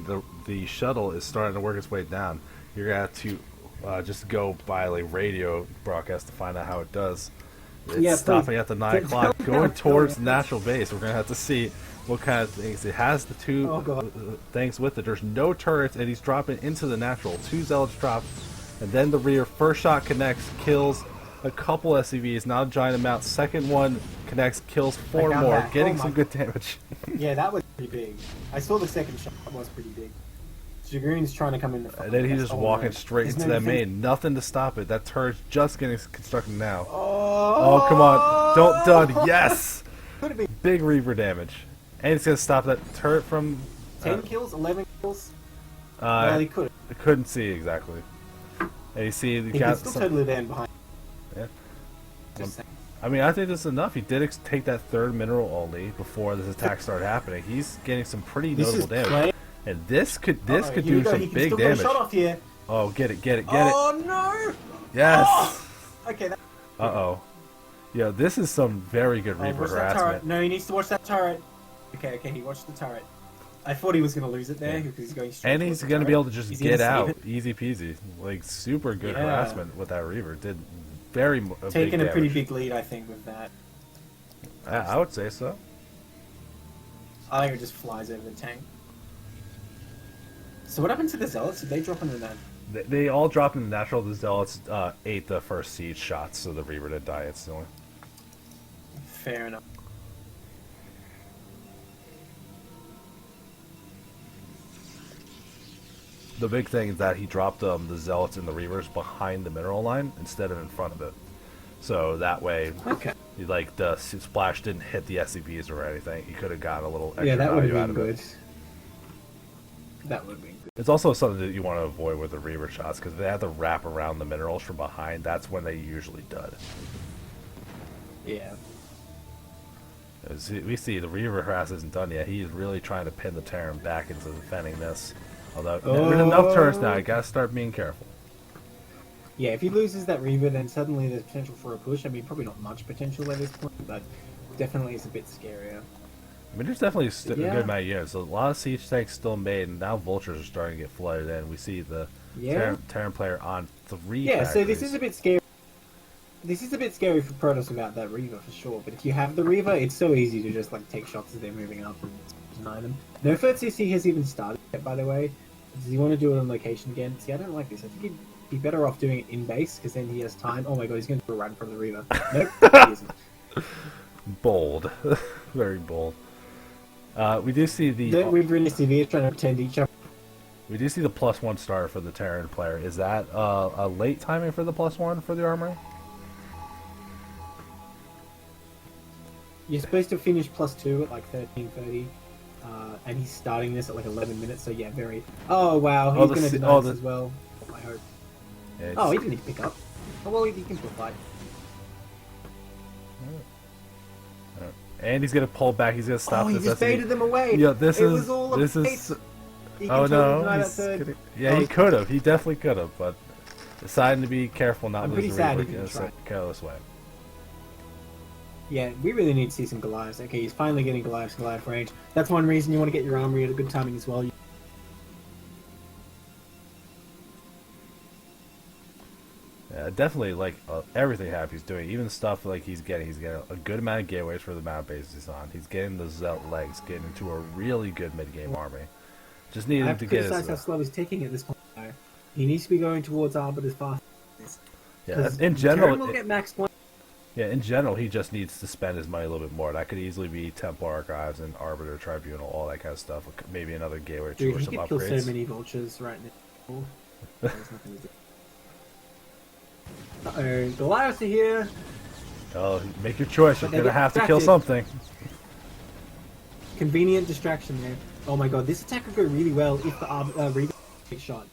The shuttle is starting to work its way down. You're gonna have to just go by like radio broadcast to find out how it does. It's stopping at the 9 o'clock, going towards the natural base. We're gonna have to see what kind of things it has. The two things with it. There's no turrets, and he's dropping into the natural. 2 zealots drop, and then the rear first shot connects, kills a couple SCVs. Not a giant amount. Second one connects, kills 4 more, getting some good damage. Yeah, that was pretty big. I saw the second shot. That was pretty big. Dragoon's trying to come in. And then he's just walking straight into that main. Nothing to stop it. That turret's just getting constructed now. Oh, come on. Don't done. Yes! Big Reaver damage. And it's going to stop that turret from... 10 kills? 11 kills? Well, he could. I couldn't see exactly. And you see... He can still totally land behind. Yeah. I mean, I think this is enough. He did take that 3rd mineral only before this attack started happening. He's getting some pretty notable damage. And this could do some big damage. Shot off here. Oh, get it. Oh, no! Yes! Oh! Okay, Uh-oh. Yeah, this is some very good Reaper harassment. No, he needs to watch that turret. Okay, he watched the turret. I thought he was going to lose it there because he's going straight. And he's going to be able to just get out. Easy peasy. Like, super good harassment with that Reaver. Did taking a pretty big lead, I think, with that. I would say so. I think it just flies over the tank. So what happened to the Zealots? Did they drop into that? They all dropped in the natural. The Zealots ate the first siege shots, so the Reaver didn't die instantly. Fair enough. The big thing is that he dropped the Zealots and the Reavers behind the mineral line instead of in front of it. So that way, like the splash didn't hit the SCPs or anything. He could have gotten a little extra value out of it. That would have been good. It's also something that you want to avoid with the Reaver shots, because they have to wrap around the minerals from behind. That's when they usually dud. Yeah. As we see, the Reaver harass isn't done yet. He's really trying to pin the Terran back into defending this. Although, there's enough turrets now, you gotta start being careful. Yeah, if he loses that Reaver, then suddenly there's potential for a push. I mean, probably not much potential at this point, but definitely it's a bit scarier. I mean, there's definitely a good amount of units. So a lot of siege tanks still made, and now vultures are starting to get flooded in. We see the Terran player on 3 factories. So this is a bit scary. This is a bit scary for Protoss without that Reaver, for sure. But if you have the Reaver, it's so easy to just like take shots as they're moving up and deny them. No third CC has even started yet, by the way. Does he want to do it on location again? See, I don't like this. I think he'd be better off doing it in base, because then he has time. Oh my god, he's going to do a run from the Reaver. Nope, he isn't. Bold. Very bold. We do see the... We've really seen these trying to pretend each other. We do see the +1 star for the Terran player. Is that a late timing for the +1 for the armory? You're supposed to finish +2 at like 13:30, and he's starting this at like 11 minutes. So yeah, very. Oh wow, he's going to deny this as well. I hope. Yeah, he didn't need to pick up. Oh well, he can still fight. And he's gonna pull back. He's gonna stop. Oh, he just baited them away. Yeah, this is. Oh no! Yeah, he could have. He definitely could have, but deciding to be careful, not lose the Reaver in a careless way. Yeah, we really need to see some Goliaths. Okay, he's finally getting Goliath range. That's one reason you want to get your armory at a good timing as well. Yeah, definitely like everything Happy's doing, even stuff like he's getting a good amount of gateways for the amount of bases he's on. He's getting the Zelt legs, getting into a really good mid-game army. Just needing to get his... I have to criticize how slow he's taking at this point, though. He needs to be going towards Arbit as fast as Yeah, in general... will get max points. Yeah, in general, he just needs to spend his money a little bit more. That could easily be Templar Archives and Arbiter Tribunal, all that kind of stuff. Maybe another gateway or two or some upgrades. Dude, he could kill so many vultures right now. There's nothing to do. Uh-oh, Goliaths are here. Oh, make your choice. You're gonna have to kill something. Convenient distraction there. Oh my god, this attack could go really well if the Reaver gets shot.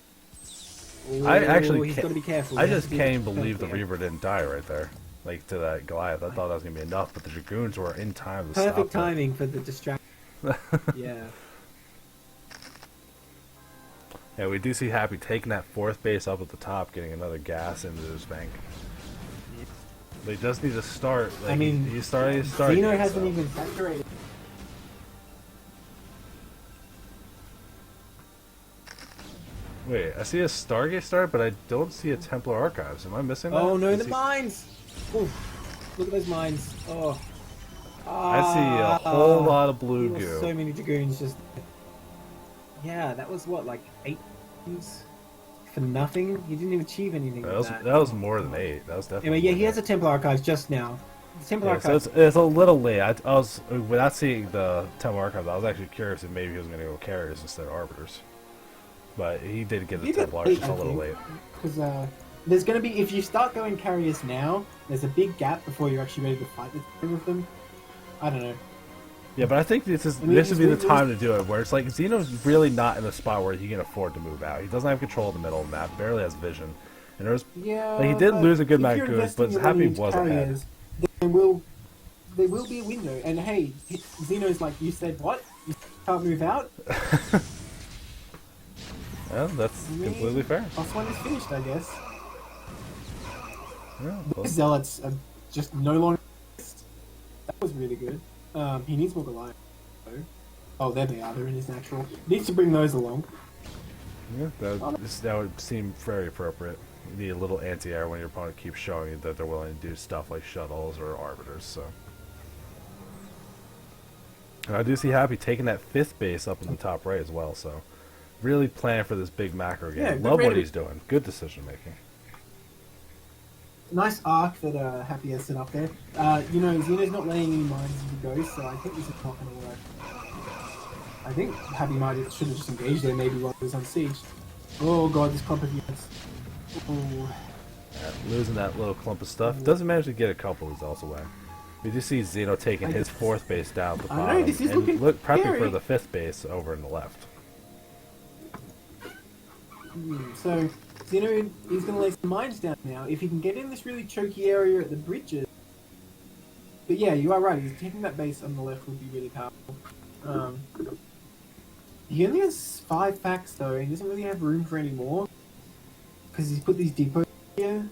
Oh, I actually he's gotta be careful. I just can't believe the Reaver didn't die right there. Like to that Goliath. I thought that was gonna be enough, but the Dragoons were in time to stop Perfect timing for the distraction. Yeah. Yeah, we do see Happy taking that 4th base up at the top, getting another gas into his bank. But he just needs to start. Like, I mean, he's starting. Zeno hasn't even saturated. Wait, I see a Stargate start, but I don't see a Templar Archives. Am I missing that? Oh no, Is the he- mines! Ooh, look at those mines. Oh. I see a whole lot of blue There goo. were so many dragoons just. Yeah, that was what, like 8 games for nothing. He didn't even achieve anything. That with was that. that was more than 8. That was definitely. Anyway, yeah, more he than has a 8. Templar Archives just now. The Templar Yeah, so Archives. it's a little late. I was without seeing the Templar Archives. I was actually curious if maybe he was going to go carriers instead of arbiters. But he did get the You got Templar, late, just a I little think. late. Because there's going to be, if you start going carriers now, there's a big gap before you're actually ready to fight with them. I don't know. Yeah, but I think this I mean, would be the it's- time to do it, where it's like Xeno's really not in a spot where he can afford to move out. He doesn't have control of the middle of the map, barely has vision, and there's Yeah, like he did but lose a good if amount you're of goods, investing but your Happy money into was ahead. carriers, there will be a window. And hey, Xeno's like, you said what? You can't move out? Yeah, that's I mean, completely fair. Boss one is finished, I guess. Yeah, well, Zealots are just no longer. That was really good. He needs more Goliath. Oh, there they are. They're in his natural. Needs to bring those along. yeah, that would seem very appropriate. You need a little anti-air when your opponent keeps showing you that they're willing to do stuff like shuttles or arbiters. So, and I do see Happy taking that 5th base up in the top right as well. So, really planning for this big macro game. Yeah, good Love what rating. he's doing. Good decision making. Nice arc that Happy has set up there. Xeno's not laying any mines as he goes, so I think this is not going to work. I think Happy might should have just engaged there maybe while he was on siege. Oh god, this clump of units. Oh, Yeah, losing that little clump of stuff. Doesn't manage to get a couple of results away. We do see Xeno taking his 4th base down at the I know, bottom this is and looking prepping scary. for the 5th base over in the left. So Xeno is going to lay some mines down now. If he can get in this really choky area at the bridges. But yeah, you are right. He's taking that base on the left would be really powerful. He only has 5 packs though. He doesn't really have room for any more because he's put these depots here.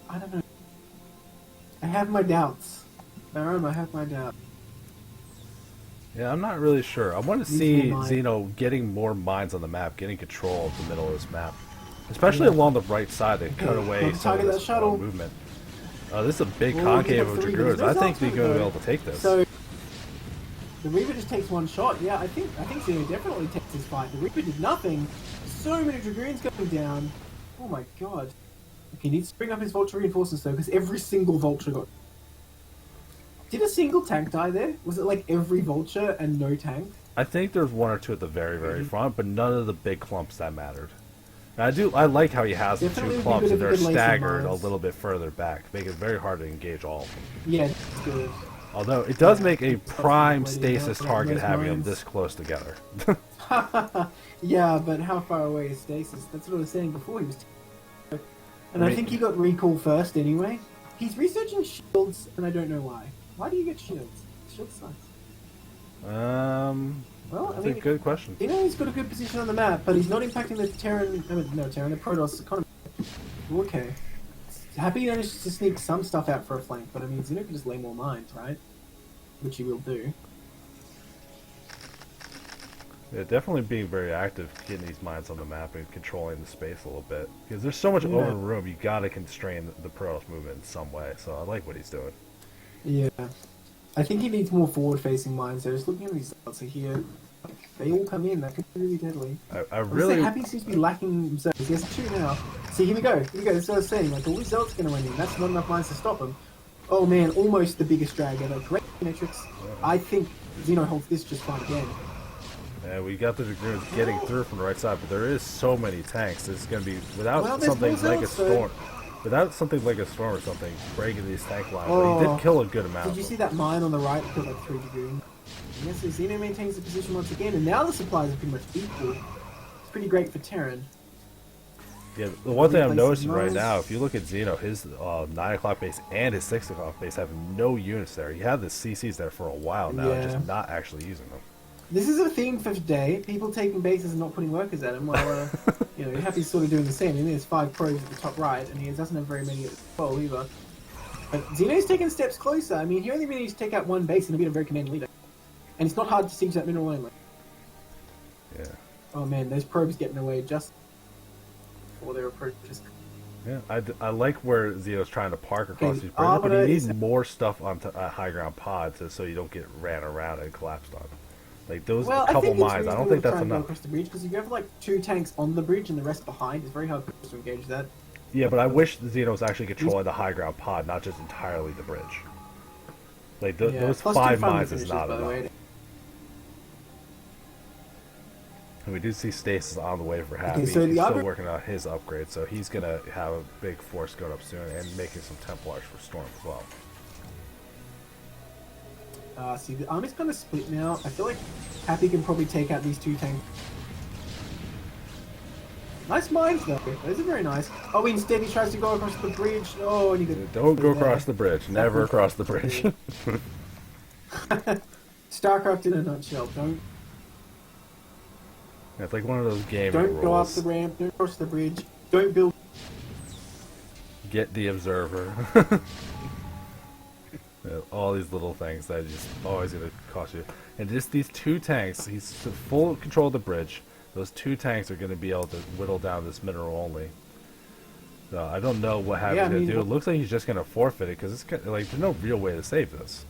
I don't know. I have my doubts. Baron, I have my doubts. Yeah, I'm not really sure. I want to Needs see more mines. Xeno getting more mines on the map, getting control of the middle of this map. Especially along the right side, they cut away don't some target of that this shuttle. movement. This is a big Well, concave he's of got 3, but Dragoons. I there's think no we're going to be ultimate, able to take this. So the Reaper just takes one shot. Yeah, I think Xeno definitely takes this fight. The Reaper did nothing. So many Dragoons going down. Oh my god. Okay, he needs to bring up his Vulture reinforcements though, because every single Vulture got. Did a single tank die there? Was it like every Vulture and no tank? I think there's 1 or 2 at the very, very front, but none of the big clumps that mattered. And I like how he has the Definitely 2 would be clumps good and if they're he could lay some staggered a mines. little bit further back, making it very hard to engage all of them. Yeah, that's good. Although it does make a It's prime tough to stasis let target those having them mines. this close together. Yeah, but how far away is stasis? That's what I was saying before. He was. And I mean- think he got recall first anyway. He's researching shields, and I don't know why. Why do you get shields? Shields sucks. Well, I That's mean, a good question. you know he's got a good position on the map, but he's not impacting the the Protoss economy. Okay. Happy he managed to sneak some stuff out for a flank, but I mean, Xeno can just lay more mines, right? Which he will do. Yeah, definitely being very active, getting these mines on the map and controlling the space a little bit. Because there's so much Yeah. open room, you gotta constrain the Protoss movement in some way. So I like what he's doing. Yeah. I think he needs more forward-facing mines. So just looking at these zones here, they all come in. That could be really deadly. I really, Happy seems to be lacking zones. He has 2 now. See, here we go. Here we go. That's what I was saying. Like, all these zones are going to run in. That's not enough mines to stop them. Oh man, almost the biggest drag ever. Great metrics. I think Xeno holds this just fine again. yeah, we got the Dragoons getting through from the right side, but there is so many tanks. It's gonna be without Well, there's something more like a zones, though. storm. Without something like a storm or something breaking these tank lines, but Oh. he did kill a good amount. Did you of see them. that mine on the right that killed like 3 Dragoons? Yes, so Xeno maintains the position once again, and now the supplies are pretty much equal. It's pretty great for Terran. Yeah, the one thing I'm Replace noticing right mines. now, if you look at Xeno, his 9 o'clock base and his 6 o'clock base have no units there. He had the CCs there for a while now, Yeah. just not actually using them. This is a theme for today. People taking bases and not putting workers at them. While Happy's sort of doing the same. I mean, there's 5 pros at the top right, and he doesn't have very many at the pole either. But Xeno's taking steps closer. I mean, he only needs to take out 1 base and he'll be a very commanding leader. And it's not hard to siege that mineral only. Yeah. Oh man, those probes getting away just before their approaches. Yeah, I like where Zeno's trying to park across Okay, these bridges, but he Arbiter needs is- more stuff onto high ground pods so you don't get ran around and collapsed on. Like those Well, couple I think mines, it's I don't reasonable think to that's try and go enough. across the bridge because if you have like 2 tanks on the bridge and the rest behind, it's very hard to engage that. Yeah, but I wish Zeno was actually controlling the high ground pod, not just entirely the bridge. Like Yeah, those plus 5 2 final mines is finishes, not by the enough. way. And we do see Stasis on the way for Happy. so the He's still other- working on his upgrade, so he's gonna have a big force going up soon and making some Templars for Storm as well. See, the army's kind of split now. I feel like Happy can probably take out these 2 tanks. Nice mines though. Those are very nice. Oh, instead he tries to go across the bridge. Oh, and you get Don't go across the bridge. Never across the bridge. Starcraft in a nutshell. It's like one of those gaming Don't go up rules. the ramp. Don't cross the bridge. Don't build. Get the observer. All these little things that are just always going to cost you. And just these 2 tanks, he's full control of the bridge. Those 2 tanks are going to be able to whittle down this mineral only. I don't know what Happy's Yeah, I going mean, to do. It looks like he's just going to forfeit it because it's like there's no real way to save this.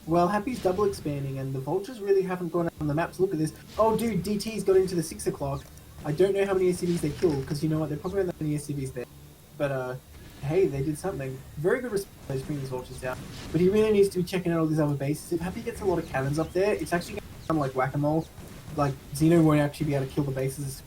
Well, Happy's double expanding, and the vultures really haven't gone out on the map to look at this. Oh, dude, DT's got into the 6 o'clock. I don't know how many SCVs they killed, because you know what, there probably aren't that many SCVs there. But, hey, they did something. Very good response to bring these vultures down. But he really needs to be checking out all these other bases. If Happy gets a lot of cannons up there, it's actually going to become like whack-a-mole. Like, Xeno won't actually be able to kill the bases.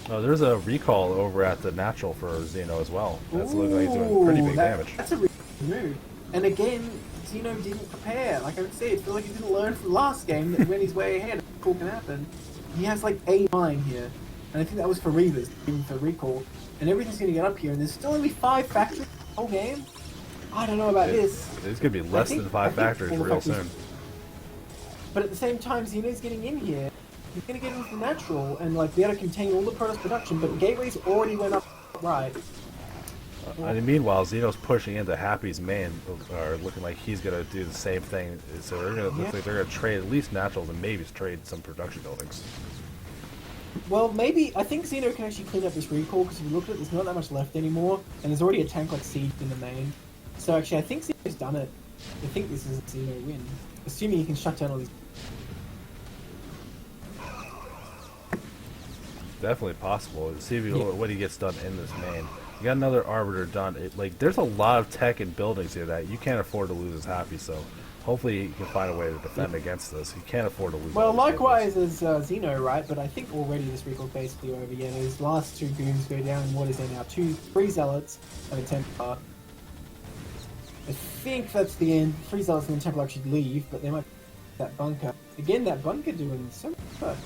Oh, there's a recall over at the natural for Xeno as well. That's looking like it's doing pretty big damage. That's a really good move. And again, Xeno didn't prepare. Like I would say, I feel like he didn't learn from last game that when he's way ahead, recall can happen. He has like a mine here, and I think that was for Reavers, even for recall. And everything's going to get up here, and there's still only 5 factories the whole game. I don't know about this. It's going to be less than 5 factories all the real factories- soon. But at the same time, Xeno's getting in here. He's going to get into the natural and like be able to contain all the Protoss production. But Gateways already went up right. And meanwhile, Xeno's pushing into Happy's main, or looking like he's going to do the same thing. So they're going to look like they're going to trade at least naturals and maybe trade some production buildings. Well, maybe I think Xeno can actually clean up this recall because if you look at it, there's not that much left anymore, and there's already a tank like sieged in the main. So actually, I think Xeno's done it. I think this is a Xeno win, assuming he can shut down all these. Definitely possible. See if what he gets done in this main. You got another Arbiter done. There's a lot of tech and buildings here that you can't afford to lose as Happy, so hopefully he can find a way to defend against this. He can't afford to lose. Well, all these likewise as Xeno, right? But I think already this recall's basically over. Yeah, those last 2 goons go down, and what is there now? 3 zealots and a Templar. I think that's the end. 3 zealots and a Templar should leave, but they might that bunker. Again, that bunker doing so much work.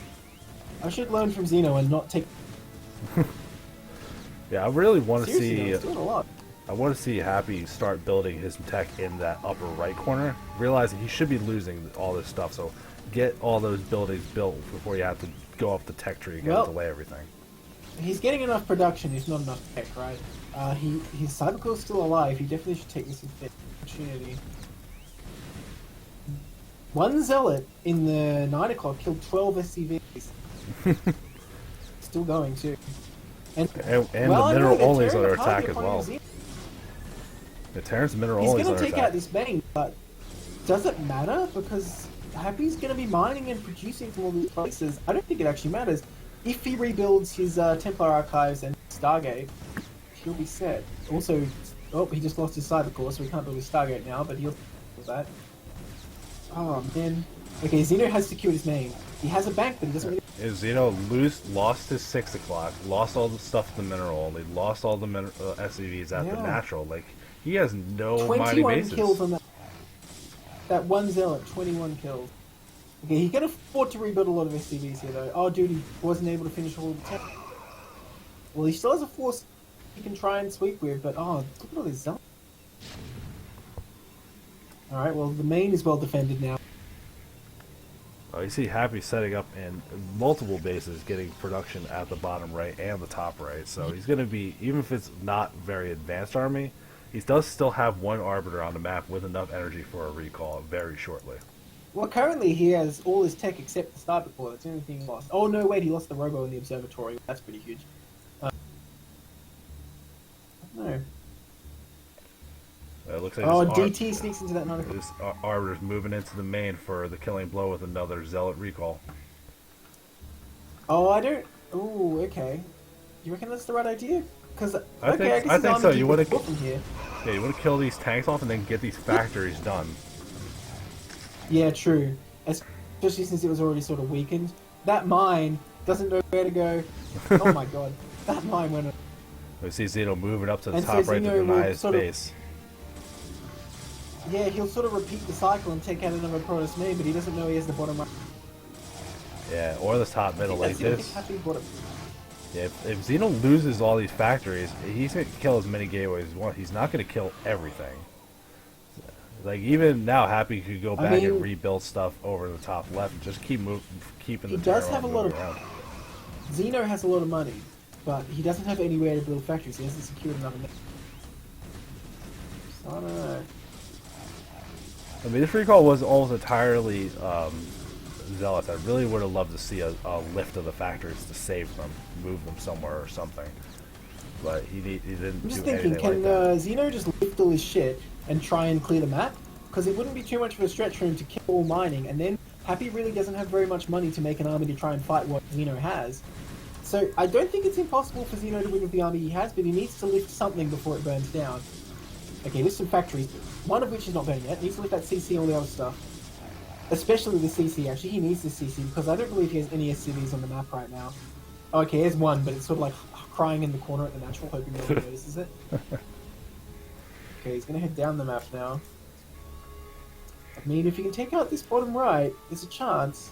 I should learn from Xeno and not take. Yeah, I really want to Seriously, see. though, it's doing a lot. I want to see Happy start building his tech in that upper right corner, realizing he should be losing all this stuff. So get all those buildings built before you have to go up the tech tree and delay everything. He's getting enough production. There's not enough tech, right? His Cybercore's still alive. He definitely should take this opportunity. 1 zealot in the 9 o'clock killed 12 SCVs. Still going too. And the mineral only is under attack as well. The Terran's mineral He's only is going under to take attack. out this main, but does it matter? Because Happy's going to be mining and producing from all these places. I don't think it actually matters. If he rebuilds his Templar archives and Stargate, he'll be set. Also, he just lost his Cybercore, so he can't build his Stargate now, but he'll do that. Oh, man. Okay, Xeno has secured his main. He has a bank, but he doesn't really... Xeno lost his 6 o'clock, lost all the stuff in the mineral only, lost all the SCVs at the natural. Like, he has no mighty 21 bases. kills on that 1 zealot, 21 kills. Okay, he can afford to rebuild a lot of SCVs here, though. Oh, dude, he wasn't able to finish all the tech. Well, he still has a force he can try and sweep with, but oh, look at all these zealots. Alright, well, the main is well defended now. Oh, you see Happy setting up in multiple bases, getting production at the bottom right and the top right. So he's going to be, even if it's not very advanced army, he does still have one Arbiter on the map with enough energy for a recall very shortly. Well, currently he has all his tech except the Star Patrol. That's the only thing he lost. Oh, no, wait, he lost the Robo in the Observatory. That's pretty huge. No. It looks like DT sneaks into that 9 this Arbiter's moving into the main for the killing blow with another Zealot recall. Oh, I don't... Ooh, okay. You reckon that's the right idea? Because, I think so. You want to... from here. Yeah, you want to kill these tanks off and then get these factories done. Yeah, true. Especially since it was already sort of weakened. That mine doesn't know where to go. Oh my god. That mine went... We see Xeno moving up to the And top so right to Xeno deny will his sort of- base. Yeah, he'll sort of repeat the cycle and take out another Protoss main, but he doesn't know he has the bottom right. Yeah, or the top middle like this. Yeah, if Xeno loses all these factories, he's going to kill as many gateways as he wants. He's not going to kill everything. Like, even now, Happy could go back and rebuild stuff over the top left and just keeping the He does have a lot of... around. Xeno has a lot of money, but he doesn't have anywhere to build factories. He hasn't secured another main. So I don't know. I mean, this recall was almost entirely Zealots. I really would have loved to see a lift of the factories to save them, move them somewhere or something. But he didn't I'm just do thinking, anything can like that. Xeno just lift all his shit and try and clear the map? Because it wouldn't be too much of a stretch for him to kill all mining, and then Happy really doesn't have very much money to make an army to try and fight what Xeno has. So I don't think it's impossible for Xeno to win with the army he has, but he needs to lift something before it burns down. Okay, there's some factories, one of which is not burning yet. He needs to lift that CC and all the other stuff. Especially the CC, actually. He needs the CC, because I don't believe he has any SCVs on the map right now. Okay, there's one, but it's sort of like crying in the corner at the natural, hoping no one notices it. Okay, he's going to head down the map now. I mean, if you can take out this bottom right, there's a chance.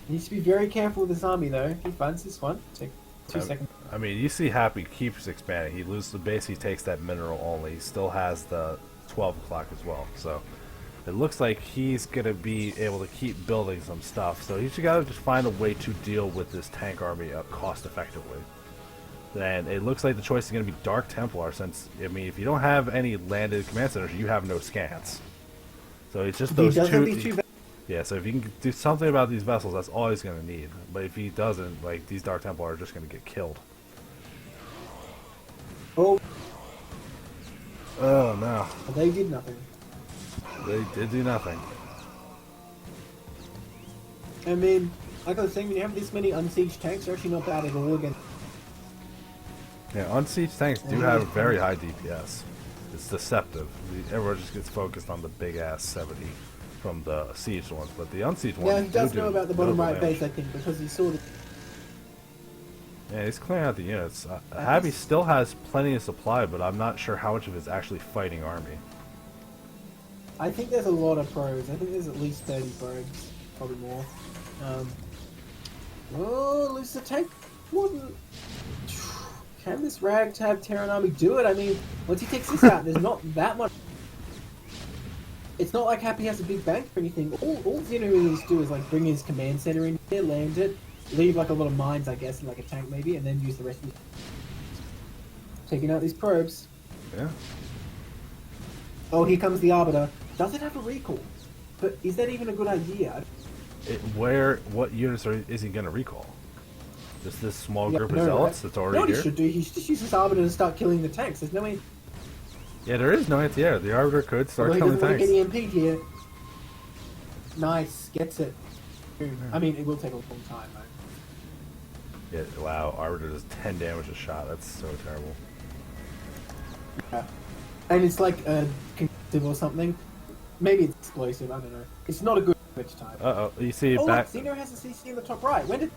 He needs to be very careful with his army, though. If he finds this one, take 2 seconds. I mean, you see Happy keeps expanding. He loses the base, he takes that mineral only. He still has the 12 o'clock as well. So it looks like he's going to be able to keep building some stuff. So he's got to just find a way to deal with this tank army cost effectively. And it looks like the choice is going to be Dark Templar, since, I mean, if you don't have any landed command centers, you have no scans. So it's just those two. Yeah, so if you can do something about these vessels, that's all he's going to need. But if he doesn't, like, these Dark Templar are just going to get killed. Oh, Oh, no. they did nothing. They did do nothing. I mean, like I was saying, when you have this many unsieged tanks, they're actually not bad at all against... Yeah, unsieged tanks do have very high DPS. It's deceptive. Everyone just gets focused on the big-ass 70 from the sieged ones, but the unsieged ones... Yeah, he does know about the bottom right base, I think, because he saw the... Yeah, he's clearing out the units. Happy still has plenty of supply, but I'm not sure how much of it's actually fighting army. I think there's a lot of probes. I think there's at least 30 probes, probably more. Oh, lose the tank. Wouldn't... Can this ragtag Terran army do it? I mean, once he takes this out, there's not that much... It's not like Happy has a big bank or anything. All Xeno really needs to do is, like, bring his command center in here, land it, leave, like, a lot of mines, I guess, and, like, a tank maybe, and then use the rest of it. Taking out these probes. Yeah. Oh, here comes the Arbiter. Does it have a recall? But is that even a good idea? What units is he going to recall? Just this small group of zealots that's already here? No, here? he should do. He should just use his Arbiter to start killing the tanks. There's no way... Yeah, there is no anti-air. The Arbiter could start Although killing he tanks. doesn't want to get EMP'd here. Nice. Gets it. I mean, it will take a long time, though. Yeah, wow, Arbiter does 10 damage a shot. That's so terrible. Yeah. And it's like a concussive or something. Maybe it's explosive, I don't know. It's not a good damage type. Uh-oh, you see Oh, back... look, Xeno has a CC in the top right. When did...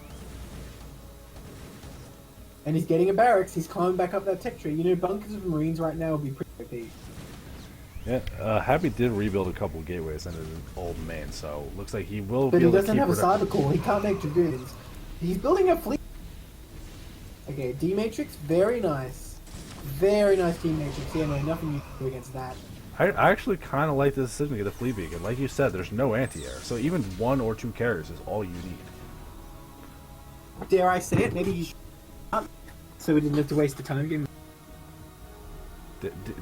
And he's getting a barracks. He's climbing back up that tech tree. You know, bunkers of Marines right now would be pretty OP. Yeah, Happy did rebuild a couple of gateways into an old main, so looks like he will But be he able to doesn't keep have a production. cyber core. He can't make dragoons. He's building a fleet. Okay, D-Matrix, very nice. Very nice D-Matrix. Yeah, no, nothing you can do against that. I actually kind of like the decision to get a flea beacon. Like you said, there's no anti-air, so even 1 or 2 carriers is all you need. Dare I say it? Maybe you should not, so we didn't have to waste the time getting.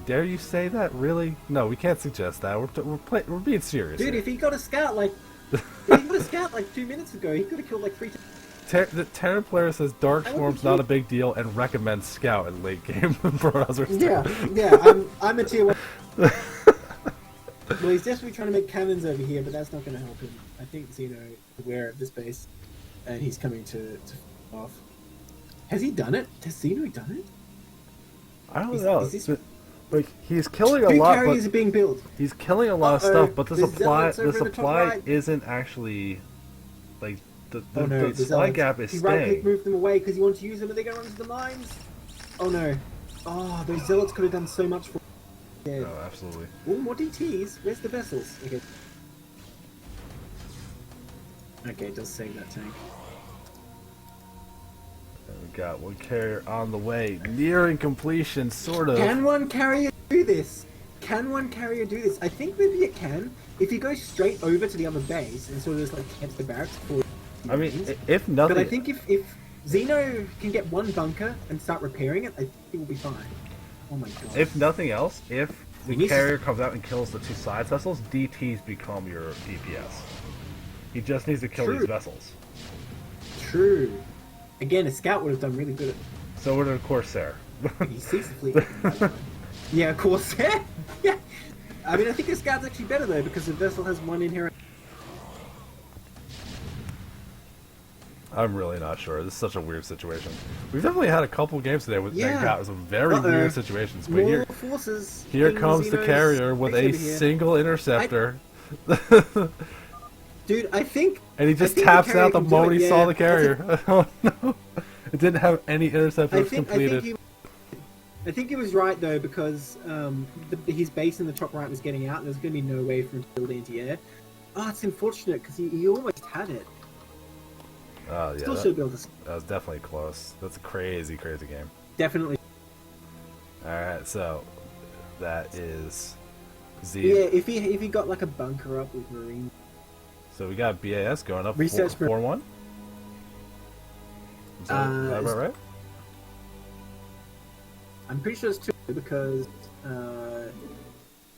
Dare you say that? Really? No, we can't suggest that. We're being serious. Dude, here. if he got a scout like, if he got a scout like 2 minutes ago, he could have killed like 3 times. The Terran player says Dark I Swarm's wouldn't not keep- a big deal and recommends Scout in late game browsers. Yeah. I'm a tier 1. Well, he's desperately trying to make cannons over here, but that's not going to help him. I think Xeno is aware of this base, and he's coming to off. Has he done it? Has Xeno done it? I don't Is know. this- Like he's killing a 2 lot, carriers but are being built. he's killing a lot of Uh-oh, stuff. But the there's supply, zealots over the in the top supply right. isn't actually like the Oh no, the supply zealots. gap is He right click staying. moved them away because he wanted to use them, and they're going to run into the mines. Oh no. Oh, those zealots could have done so much for. Yeah. Oh, absolutely. Oh, more DTs. Where's the vessels? Okay. Okay, it does save that tank. And we got 1 carrier on the way, nearing completion, sort of. Can one carrier do this? Can one carrier do this? I think maybe it can. If you go straight over to the other base and sort of just like camps the barracks for. I mean, if nothing, But I think if Xeno can get 1 bunker and start repairing it, I think it will be fine. Oh my god. if nothing else, if We the need to- carrier comes out and kills the 2 side vessels, DTs become your DPS. He just needs to kill True. these vessels. True. Again, a scout would have done really good at. So would a Corsair. He sees the fleet. Yeah, of course. Yeah. I mean, I think a scout's actually better though because the vessel has 1 inherent. I'm really not sure. This is such a weird situation. We've definitely had a couple games today with Yeah. that got some very Uh-oh. weird situations. But More here, forces. here King comes the Xeno's carrier with base a over here. single interceptor, Dude, I think. and he I just think taps carrier out the can do moment it, he saw yeah. the carrier. Oh no! It didn't have any interceptors completed. I think he was right though because his base in the top right was getting out. And there's going to be no way for him to build anti-air. Oh, it's unfortunate because he almost had it. Oh yeah, Still that, should build this. that was definitely close. That's a crazy, crazy game. Definitely. All right, so that is Z. Yeah, if he got like a bunker up with Marine. So we got BAS going up Research 4-1. Is that about right? I'm pretty sure it's 2 because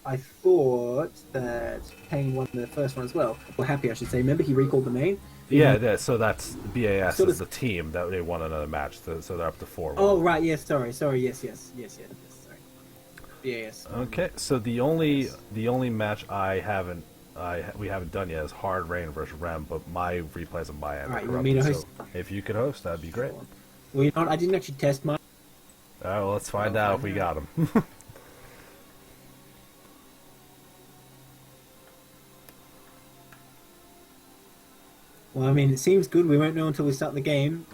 I thought that Kane won the first one as well. Or Happy, I should say. Remember, he recalled the main. Yeah, so that's BAS So is does- the team that they won another match, so they're up to 4-1. Oh right, yes, sorry, yes, sorry. BAS. Okay, so the only match we haven't done yet is Hard Rain versus Rem, but my replays on my end Alright, are you want me to corrupted, host? so if you could host, that'd be great. Well, you know what? I didn't actually test mine. Alright, well, let's find I'll out if find we got him. Well, I mean, it seems good. We won't know until we start the game.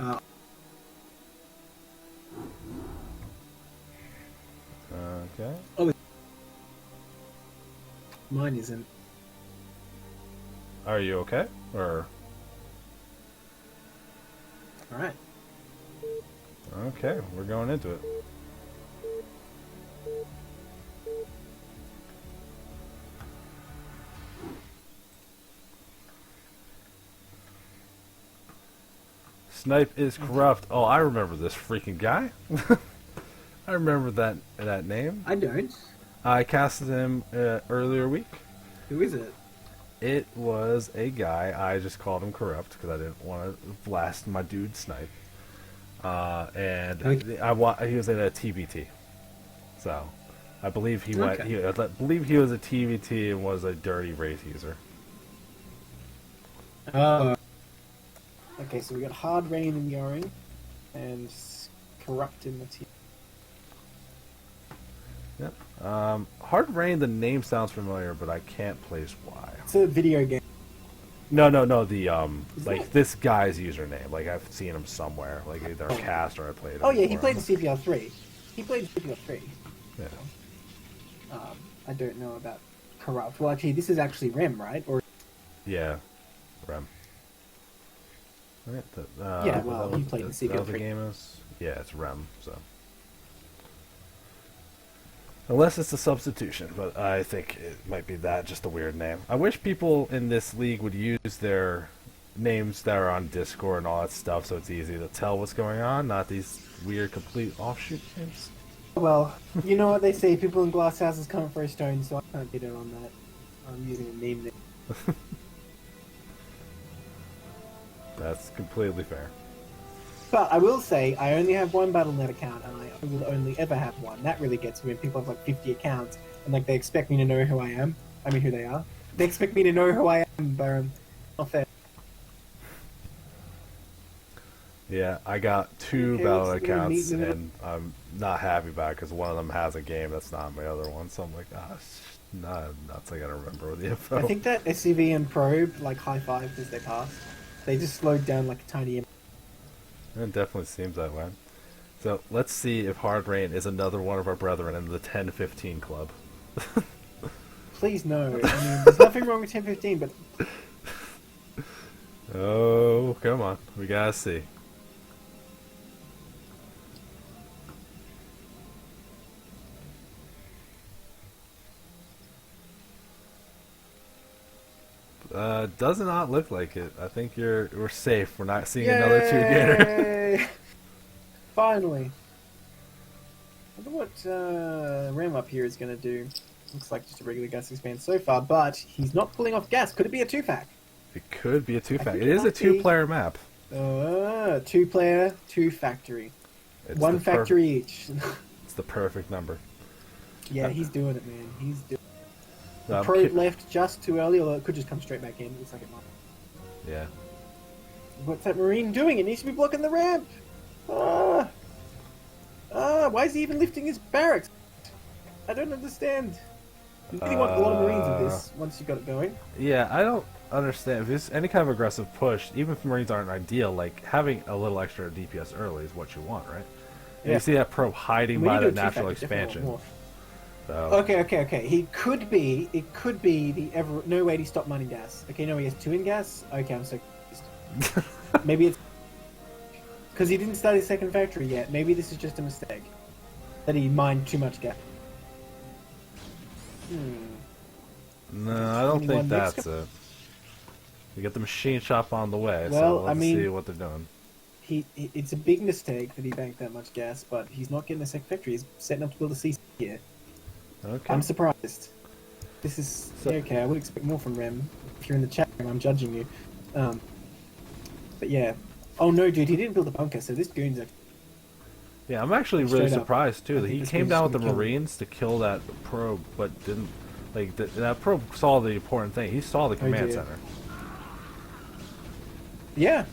Okay. Mine isn't. Are you okay? Or Alright. okay, we're going into it. Snipe is corrupt. Oh, I remember this freaking guy. I remember that name. I don't. I casted him earlier week. Who is it? It was a guy. I just called him corrupt because I didn't want to blast my dude Snipe. And Okay. he was in a TBT. So I believe he went. Okay. I believe he was a TBT and was a dirty race user. Okay, so we got Hard Rain in the orange and Corrupt in the team. Yep. Hard Rain. The name sounds familiar, but I can't place why. It's a video game. No. The like it? this guy's username. Like I've seen him somewhere. Like either a cast or I played. Oh him yeah, he before. played in CPL 3. He played in CPL 3. Yeah. I don't know about Corrupt. Well, actually, this is actually Rem, right? Or Yeah. Rem. Right, Yeah, well, he played in CPL the 3. game is. Yeah, it's Rem. So. Unless it's a substitution, but I think it might be that, just a weird name. I wish people in this league would use their names that are on Discord and all that stuff so it's easy to tell what's going on, not these weird complete offshoot names. Well, you know what they say, people in glass houses come for a stone, so I can't get in on that. I'm using a name. That's completely fair. But I will say, I only have one Battle.net account, and I will only ever have one. That really gets me when people have like 50 accounts, and like they expect me to know who I am. I mean, who they are. They expect me to know who I am, but not fair. Yeah, I got 2 Okay, Battle let's do a accounts, meet and I'm not happy about it because one of them has a game that's not my other one, so I'm like, nuts, I gotta remember the info. I think that SCV and Probe, like, high-fived as they passed. They just slowed down like a tiny... It definitely seems that way. So let's see if Hard Rain is another one of our brethren in the 10-15 club. Please no. I mean, there's nothing wrong with 10-15, but... Oh, come on. We gotta see. Does not look like it. I think we're safe. We're not seeing another 2-gainer. Finally. I wonder what Ram up here is going to do. Looks like just a regular gas expand so far, but he's not pulling off gas. Could it be a 2-fac? It could be a 2-fac. think It it is a might be. 2-player map. 2-player, 2-factory. It's One the factory each. It's the perfect number. Yeah, he's doing it, man. He's doing it. The Um, Pro ki- left just too early, although it could just come straight back in. Looks like it might. Yeah. What's that Marine doing? It needs to be blocking the ramp! Why is he even lifting his barracks? I don't understand. You really want a lot of Marines with this, once you got it going. Yeah, I don't understand. If it's any kind of aggressive push, even if Marines aren't ideal, like, having a little extra DPS early is what you want, right? And Yeah. you see that probe hiding When by you the do a natural 2-fac, you definitely expansion. want So, more. Okay. It could be the ever... No way he stopped mining gas. Okay, no, he has 2 in gas? Okay, I'm so confused. Maybe it's... Because he didn't start his second factory yet. Maybe this is just a mistake. That he mined too much gas. no, I don't think 21 that's next it. You get the machine shop on the way, Well, so I let's mean- see what they're doing. It's a big mistake that he banked that much gas, but he's not getting a second factory. He's setting up to build a CC here. Okay. I'm surprised. This is So- okay. I would expect more from Rem. If you're in the chat room, I'm judging you. But yeah. Oh no, dude, he didn't build a bunker, so this goon's actually... Yeah, I'm actually really Straight up. surprised too I that think he this came one's down with the gonna kill him. Marines to kill that probe, but didn't. Like that probe saw the important thing. He saw the command dear. center. Yeah.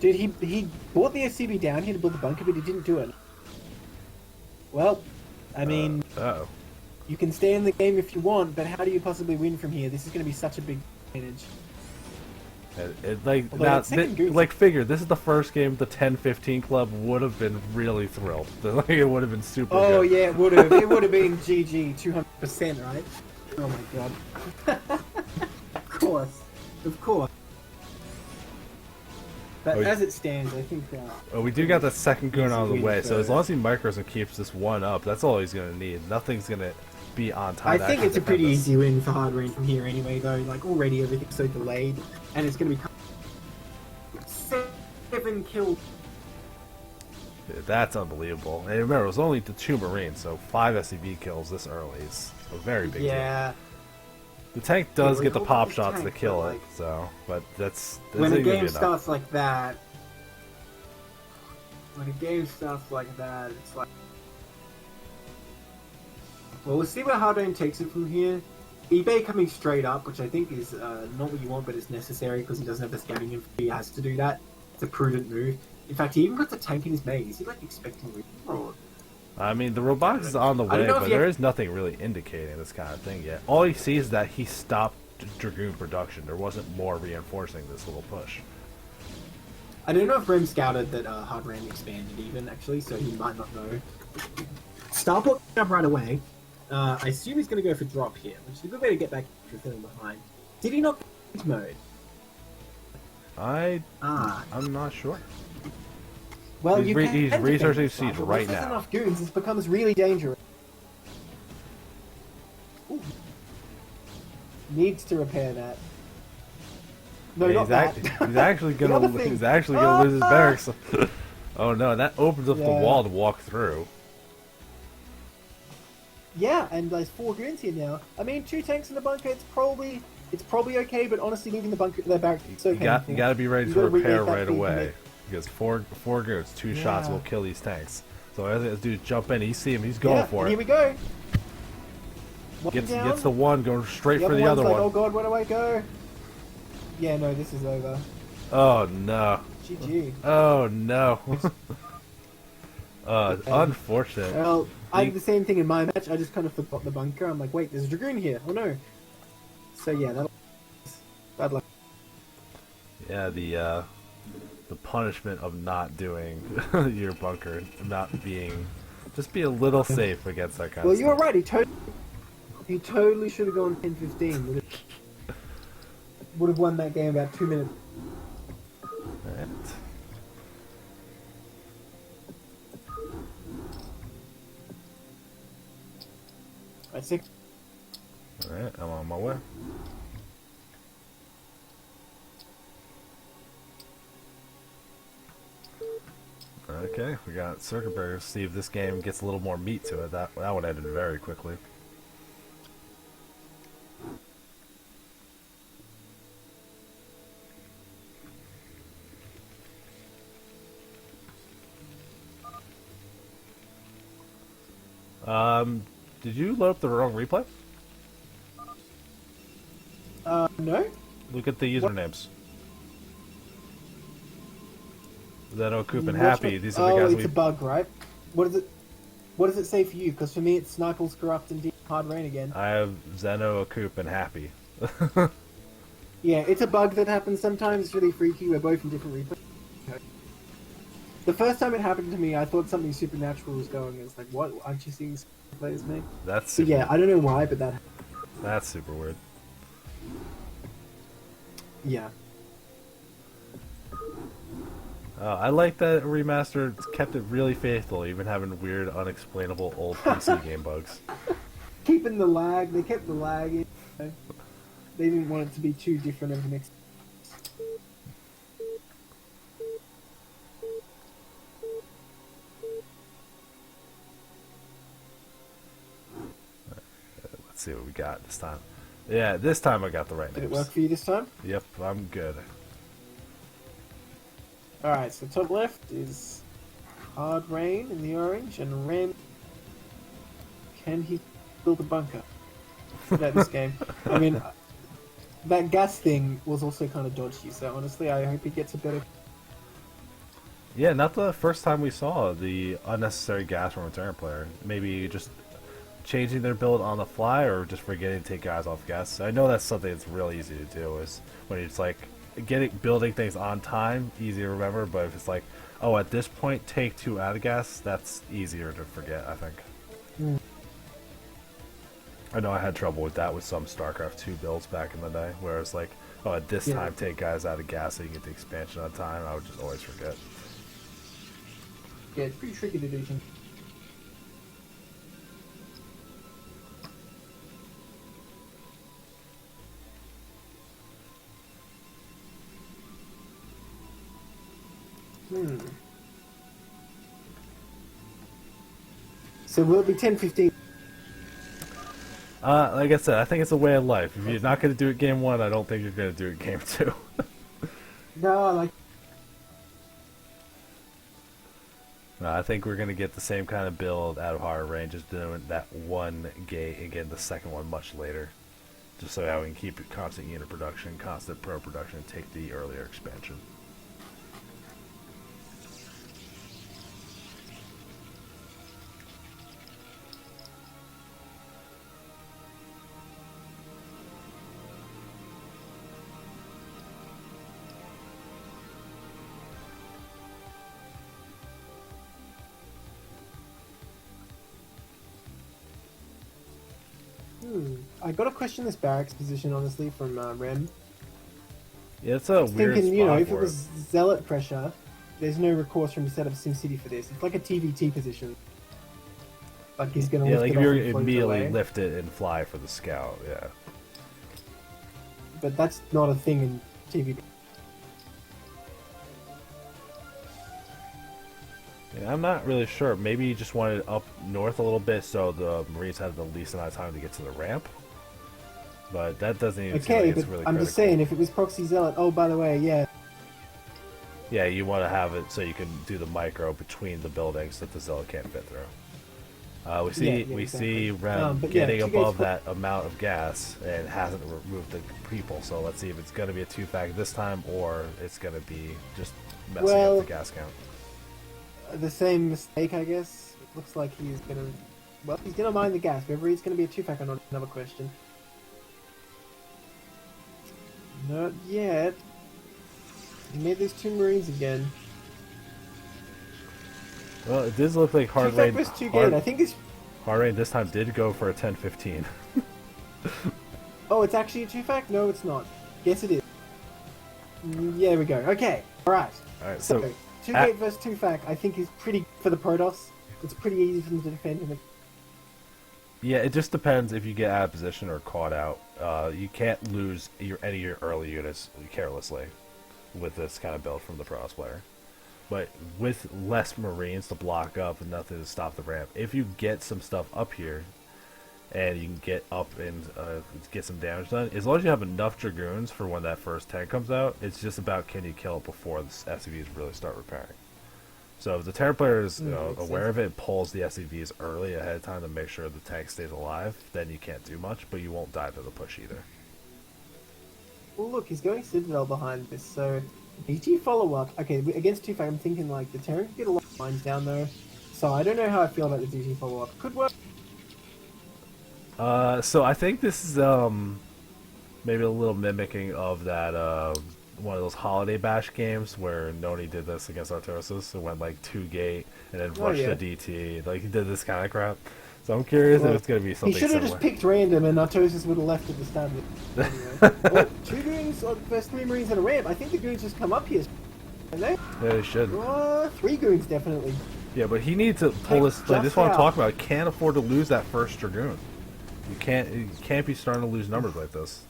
Dude, he brought the SCB down here to build the bunker, but he didn't do it. Well, I mean, Oh. you can stay in the game if you want, but how do you possibly win from here? This is going to be such a big advantage. Like Although now, that second goose- like figure this is the first game the 10-15 club would have been really thrilled. Like it would have been super Oh good. yeah, it would have. It would have been GG 200%, right? Oh my god. Of course. But Oh, as it stands, I think. Oh, we do got that second goon out of the Easy way, win so for- as long as he micros and keeps this one up, that's all he's gonna need. Nothing's gonna be on time. I to think actually it's a pretty defend us. easy win for Hard Rain from here anyway, though. Like already everything's so delayed, and it's going to be 7 kills. That's unbelievable. And remember, it was only the 2 Marines, so 5 SCV kills this early is a very big deal. Yeah. The tank does Yeah, get the we pop hope the shots to tank, kill but, it, like, so, but that's When a ain't gonna game be enough. starts like that, it's like. Well, we'll see where Hard Rain takes it from here. eBay coming straight up, which I think is not what you want, but it's necessary because he doesn't have the scouting info. He has to do that. It's a prudent move. In fact, he even got the tank in his main. Is he like expecting or... I mean, the robotics is on the I don't way, know if but you there have- is nothing really indicating this kind of thing yet. All you see is that he stopped Dragoon production. There wasn't more reinforcing this little push. I don't know if Rem scouted that Hard Rain expanded even, actually, so he might not know. Starport up right away. I assume he's going to go for drop here, which is a good way to get back if you're feeling behind. Did he not go into mode? I'm not sure. Well, He's you re- can he's defend researching this siege but right once there's now. enough goons, this becomes really dangerous. needs to repair that. No, Yeah, not that. he's actually The other gonna thing. he's actually gonna lose his barracks. Oh no, that opens up the Yeah. wall to walk through. Yeah, and there's 4 goons here now. I mean, 2 tanks in the bunker. It's probably okay, but honestly, leaving the barracks is so You painful. gotta be ready You to gotta repair regate that right thing away. Because four goons, 2 shots Yeah. will kill these tanks. So as this dude jump in, you see him, he's going Yeah, for and it. here we go. One Gets down. the one, going straight The for other the one's other like, one. oh god, where do I go? Yeah, no, this is over. Oh no. GG. Oh no. Unfortunate. Well, I did the same thing in my match. I just kind of forgot the bunker. I'm like, wait, there's a dragoon here. Oh no. So yeah, that'll bad luck. Yeah, the punishment of not doing your bunker, not being, just be a little safe against that kind Well, of you were stuff. right. He totally should have gone 10-15. Would have won that game about 2 minutes. Alright. Right, 6. Alright, I'm on my way. Okay, we got circuit breakers. See if this game gets a little more meat to it. That one ended very quickly. Did you load up the wrong replay? No? Look at the usernames. Zeno, Coop, and Watch Happy. my- These are the guys it's we. a bug, right? What does it say for you? Because for me, it's Sniper's Corrupt and Deep Hard Rain again. I have Zeno, Coop, and Happy. Yeah, it's a bug that happens sometimes. It's really freaky. We're both in different replays. The first time it happened to me, I thought something supernatural was going. It's like, what? Aren't you seeing replays as me? That's So super, yeah, I don't know why, but that. that's super weird. Yeah. I like that remaster kept it really faithful, even having weird, unexplainable old PC game bugs. Keeping the lag. They kept the lag in. They didn't want it to be too different of an experience. Let's see what we got this time. Yeah, this time I got the right Did it names. work for you this time? Yep, I'm good. Alright, so top left is Hard Rain in the orange, and Ren. Can he build a bunker? About this game. I mean, that gas thing was also kind of dodgy, so honestly, I hope he gets a better. Yeah, not the first time we saw the unnecessary gas from a return player. Maybe just changing their build on the fly, or just forgetting to take guys off gas. I know that's something that's really easy to do. Is when it's like building things on time, easy to remember. But if it's like, oh, at this point, take 2 out of gas, that's easier to forget, I think. Mm. I know I had trouble with that with some Starcraft 2 builds back in the day, where it's like, oh, at this Yeah. time, take guys out of gas so you can get the expansion on time. I would just always forget. Yeah, it's pretty tricky to do things. So will it be 10-15? Like I said, I think it's a way of life. If you're not going to do it game 1, I don't think you're going to do it game 2. No, like. No, I think we're going to get the same kind of build out of hard range, just doing that one gate and getting the second one much later. Just so we can keep it constant unit production, constant pro production, and take the earlier expansion. I got to question this barracks position, honestly, from Rem. Yeah, it's a weird Thinking, spot if it for was Zealot pressure, there's no recourse from the setup of SimCity for this. It's like a TVT position. Like he's gonna Yeah, lift like it if off you're and float it immediately away. lift it and fly for the scout, yeah. but that's not a thing in TV. Yeah, I'm not really sure. Maybe he just wanted up north a little bit so the Marines had the least amount of time to get to the ramp. But that doesn't even seem Okay, like but it's really I'm critical. just saying, if it was Proxy Zealot, oh, by the way, yeah. Yeah, you want to have it so you can do the micro between the buildings that the Zealot can't fit through. We see exactly. see Rem But yeah, getting 2 above gates that amount of gas and hasn't removed the people. So let's see if it's going to be a 2-fac this time or it's going to be just messing Well, up the gas count. The same mistake, I guess. It looks like he's gonna... Well, he's gonna mine the gas. Whether he's gonna be a 2-fac or not, another question. Not yet. He made those 2 Marines again. Well, it does look like Hard 2-fac Rain. versus 2 gate. I think it's... Hard Rain this time did go for a 10-15. Oh, it's actually a 2-fac? No, it's not. Yes, it is. Yeah, we go. Okay. Alright. Alright, so 2 gate versus 2-fac, I think is pretty for the Protoss. It's pretty easy for them to defend him. yeah, it just depends if you get out of position or caught out. You can't lose any of your early units carelessly with this kind of build from the Protoss player. But with less Marines to block up and nothing to stop the ramp, if you get some stuff up here and you can get up and get some damage done, as long as you have enough Dragoons for when that first tank comes out, it's just about can you kill it before the SCVs really start repairing. So if the Terran player is aware of it and pulls the SCVs early ahead of time to make sure the tank stays alive, then you can't do much, but you won't die to the push either. Well, look, he's going Citadel behind this, so DT follow-up. Okay, against 2-fac, I'm thinking like the Terran could get a lot of mines down though, so I don't know how I feel about the DT follow-up. Could work. So I think this is maybe a little mimicking of that one of those holiday bash games where Noni did this against Artosis. It went like 2 gate and then rushed the DT. Like he did this kind of crap. So I'm curious if it's going to be something He should have similar. just picked random and Artosis would have left at the start of it. Anyway. Oh, 2 goons on the first 3 Marines in a ramp. I think the goons just come up here. Don't they? Yeah, they should. 3 goons definitely. Yeah, but he needs to pull this. Like, this is what I'm out. talking about. He can't afford to lose that first Dragoon. You can't be starting to lose numbers like this.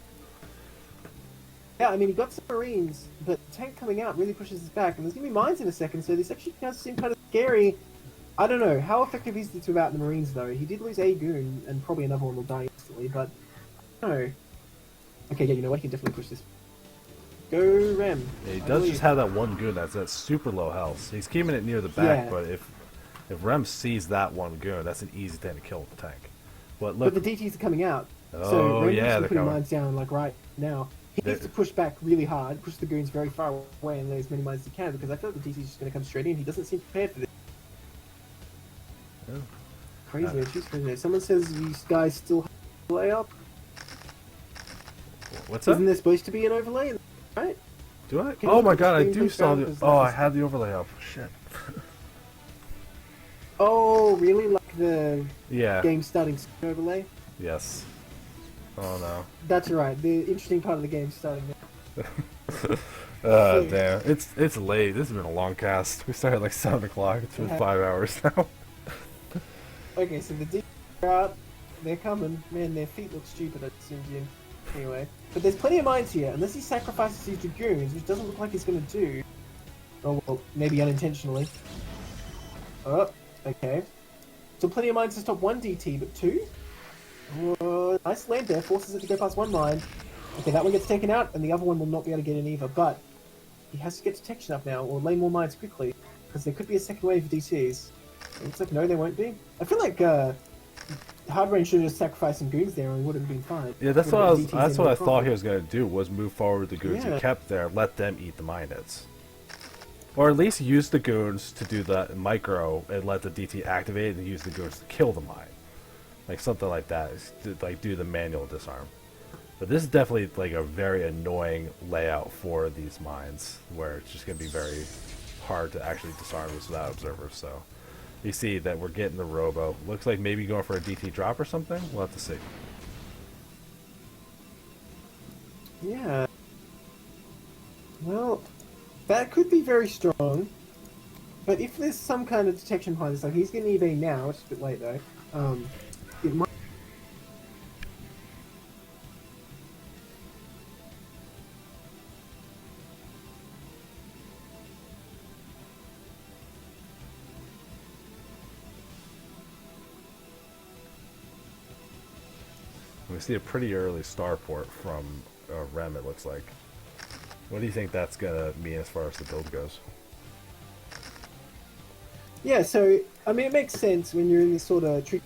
Yeah, I mean, he got some Marines, but the tank coming out really pushes us back, and there's going to be mines in a second, so this actually does seem kind of scary. I don't know, how effective is this without the Marines, though? He did lose a goon, and probably another one will die instantly, but I don't know. Okay, yeah, you know what, he can definitely push this. Go Rem. Yeah, he does just have that one goon that's at super low health. He's keeping it near the back, but if Rem sees that one goon, that's an easy thing to kill with the tank. But look, But the DTs are coming out, oh so Rem yeah, needs to they're put coming. mines down, like, right now. He needs to push back really hard, push the goons very far away, and lay as many mines as he can, because I feel like the DT's just going to come straight in. He doesn't seem prepared for this. Yeah. Crazy, it's just crazy. Someone says these guys still have an overlay up. What's up? Isn't there supposed to be an overlay, right? Do I? Can Oh you my put the god, I screen do please saw down? the. 'Cause Oh, I that's- had the overlay up. Shit. Oh, really? Like the Yeah. game starting overlay? Yes. Oh no. That's right. The interesting part of the game starting now. Damn. It's late. This has been a long cast. We started at like 7 o'clock. It's been 5 hours now. Okay, so the DTs are out. They're coming. Man, their feet look stupid at Sinjin. Anyway. But there's plenty of mines here. Unless he sacrifices his Dragoons, which doesn't look like he's going to do. Oh, well, maybe unintentionally. Oh, okay. So plenty of mines to stop 1 DT, but 2? Nice land there. Forces it to go past 1 mine. Okay, that one gets taken out, and the other one will not be able to get in either. But he has to get detection up now, or lay more mines quickly, because there could be a second wave of DTs. It looks like no, there won't be. I feel like Hard Rain should have sacrificed some goons there, and we would have been fine. Yeah, that's what I thought he was gonna do, was move forward with the goons he Yeah. kept there, let them eat the mine hits. Or at least use the goons to do the micro and let the DT activate and use the goons to kill the mine. Like something like that. Like do the manual disarm. But this is definitely like a very annoying layout for these mines, where it's just gonna be very hard to actually disarm this without observers, so you see that we're getting the robo. Looks like maybe going for a DT drop or something? We'll have to see. Yeah. Well, that could be very strong. But if there's some kind of detection behind this, like he's getting eBay now, which is a bit late though, it might... We see a pretty early starport from Rem, it looks like. What do you think that's going to mean as far as the build goes? Yeah, so, I mean, it makes sense when you're in this sort of tricky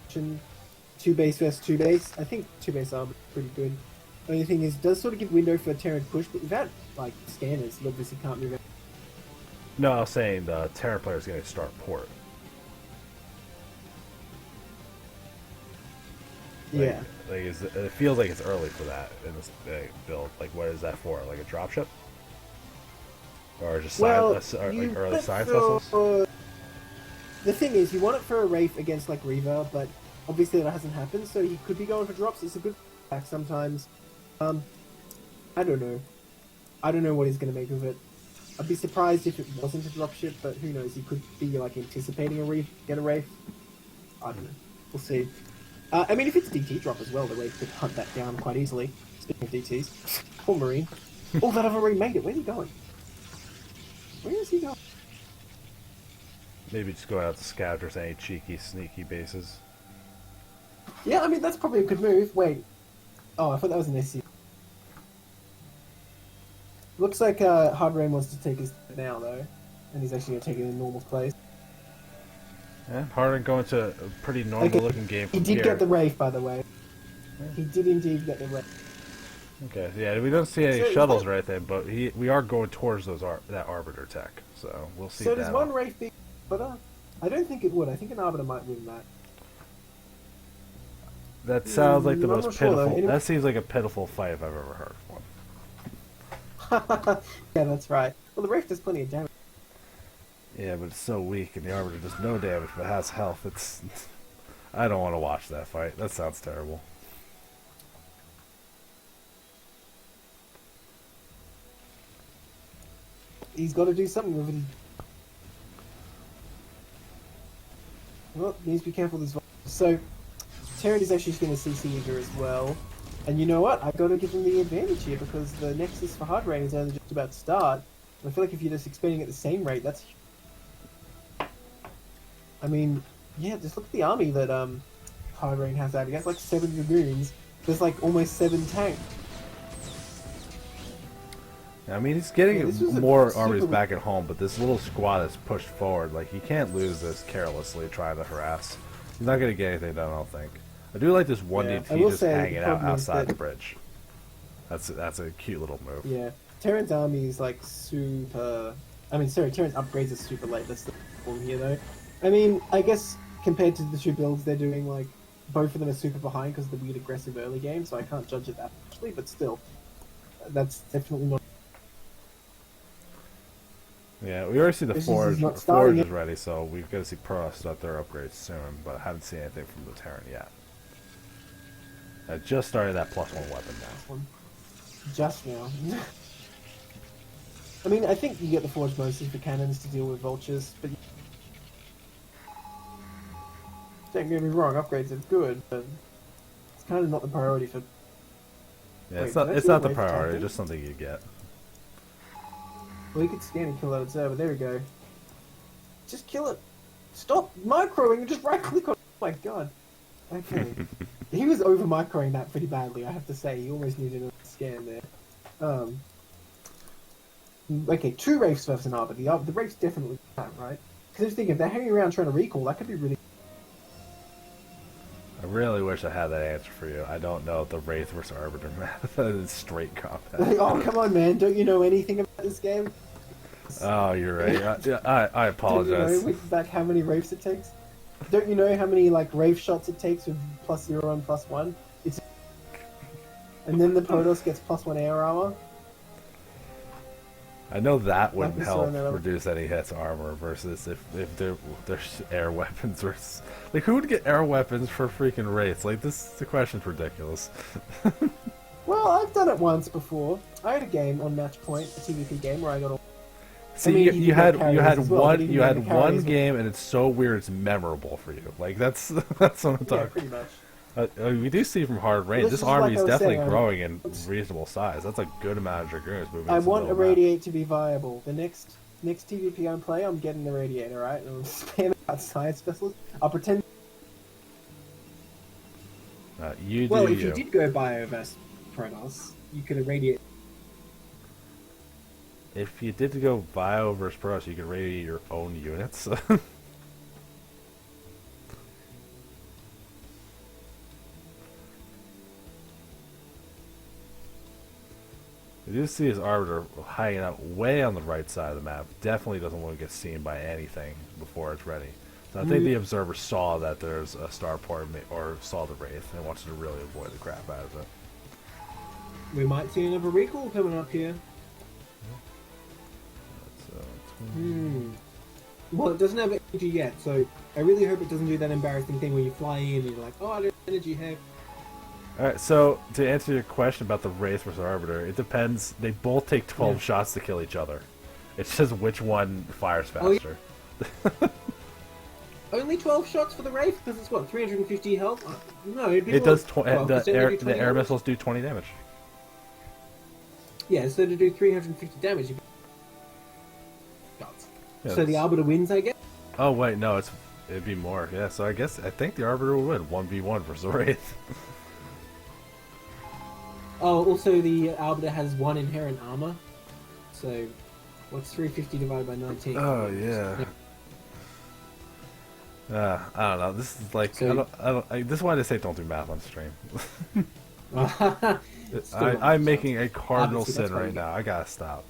2 base versus 2 base. I think 2 base are pretty good. The only thing is, it does sort of give window for Terran to push, but without, like, scanners, you obviously can't move it. No, I was saying the Terran player is going to start port. Yeah. Like it feels like it's early for that in this build. Like, what is that for? Like a dropship? Or just like early science vessels? The thing is, you want it for a Wraith against, like, Reaver, but obviously that hasn't happened, so he could be going for drops. It's a good back sometimes. I don't know. I don't know what he's going to make of it. I'd be surprised if it wasn't a dropship, but who knows? He could be, like, anticipating a Wraith, get a Wraith. I don't know. We'll see. I mean, if it's DT drop as well, the Wraith could hunt that down quite easily. Speaking of DTs. Poor Marine. Oh, that I've already made it. Where's he going? Where is he going? Maybe just go out to scavengers any cheeky, sneaky bases. Yeah, I mean, that's probably a good move. Wait. Oh, I thought that was an SC. Looks like Hard Rain wants to take his now, though. And he's actually going to take it in a normal place. Yeah, Harden going to a pretty normal looking game from He did here. get the Wraith, by the way. Yeah. He did indeed get the Wraith. Okay, yeah, we don't see any shuttles right there, but we are going towards that Arbiter tech, so we'll see. So does one Wraith beat Arbiter? I don't think it would. I think an Arbiter might win that. That sounds like the most pitiful. Anyway. That seems like a pitiful fight if I've ever heard of one. Yeah, that's right. Well, the Wraith does plenty of damage. Yeah, but it's so weak, and the Arbiter does no damage, but has health. I don't want to watch that fight. That sounds terrible. He's got to do something with it. Well, needs to be careful with this. So, Terran is actually going to CC Eager as well. And you know what? I've got to give him the advantage here because the Nexus for Hard Rain is only just about to start. And I feel like if you're just expanding at the same rate, that's... I mean, yeah, just look at the army that Hard Rain has out. He has like 7 Dragoons. There's like almost 7 tanks. I mean, he's getting more armies back at home, but this little squad is pushed forward. Like, he can't lose this carelessly trying to harass. He's not going to get anything done, I don't think. I do like this 1DT just hanging out outside the bridge. That's a cute little move. Yeah. Terran's army is like super... I mean, sorry, Terran's upgrades are super late. That's the problem here, though. I mean, I guess compared to the 2 builds they're doing, like, both of them are super behind because of the weird aggressive early game, so I can't judge it that muchly, but still, that's definitely not... Yeah, we already see the Forge. The Forge is ready, so we've got to see Protoss start their upgrades soon, but I haven't seen anything from the Terran yet. I just started that +1 weapon now. Just now. I mean, I think you get the Forge mostly for cannons to deal with vultures, but... Don't get me wrong, upgrades are good, but it's kind of not the priority for... Yeah, it's not the priority, just something you get. Well, you could scan and kill that observer. There we go. Just kill it. Stop microing and just right-click on it. Oh my god. Okay. He was over-microing that pretty badly, I have to say. He almost needed a scan there. Okay, 2 Wraiths versus an Arbiter. The Wraiths definitely can, right? Because I was thinking, if they're hanging around trying to recall, that could be really... I really wish I had that answer for you. I don't know the Wraith versus Arbiter map. It's straight combat. Oh, come on, man. Don't you know anything about this game? Oh, you're right. I apologize. Don't you know like how many Wraiths it takes? Don't you know how many like Wraith shots it takes with +0 and +1? And then the Protoss gets +1 air armor. I know that wouldn't help reduce any hits armor versus if there's air weapons versus like who would get air weapons for freaking Wraiths? Like the question's ridiculous. Well, I've done it once before. I had a game on Match Point, a TVP game where I got all... See, I mean, you had one well. game, and it's so weird it's memorable for you. Like that's what I'm talking. Yeah, pretty much. We do see from Hard Rain, this army is definitely growing in reasonable size. That's a good amount of Dragoons moving. I want a Radiate to be viable. The next TVP I play, I'm getting the Radiate, alright? And I'll spam out science vessels. I'll pretend... I You Well, do if you did go BioVas Protoss, you could irradiate. If you did go Bio versus Protoss, you could radiate your own units. You do see his Arbiter hanging out way on the right side of the map. Definitely doesn't want to get seen by anything before it's ready. So I think the observer saw that there's a starport or saw the Wraith and wants to really avoid the crap out of it. We might see another recall coming up here. Well, it doesn't have energy yet, so I really hope it doesn't do that embarrassing thing where you fly in and you're like, oh, I don't have energy, heck. Alright, so to answer your question about the Wraith versus Arbiter, it depends. They both take 12 shots to kill each other. It's just which one fires faster. Oh, yeah. Only 12 shots for the Wraith? Because it's what, 350 health? No, it'd be It does. the The air missiles do 20 damage. Yeah, so to do 350 damage, shots. Yeah, So the Arbiter wins, I guess? Oh wait, no, it'd be more. Yeah, so I think the Arbiter will win 1v1 versus the Wraith. Oh, also the Arbiter has 1 inherent armor. So, what's 350 divided by 19? Oh yeah. I don't know. This is like So- this is why they say don't do math on stream. Still I'm not, making a cardinal Obviously, that's sin why right you now. I gotta stop.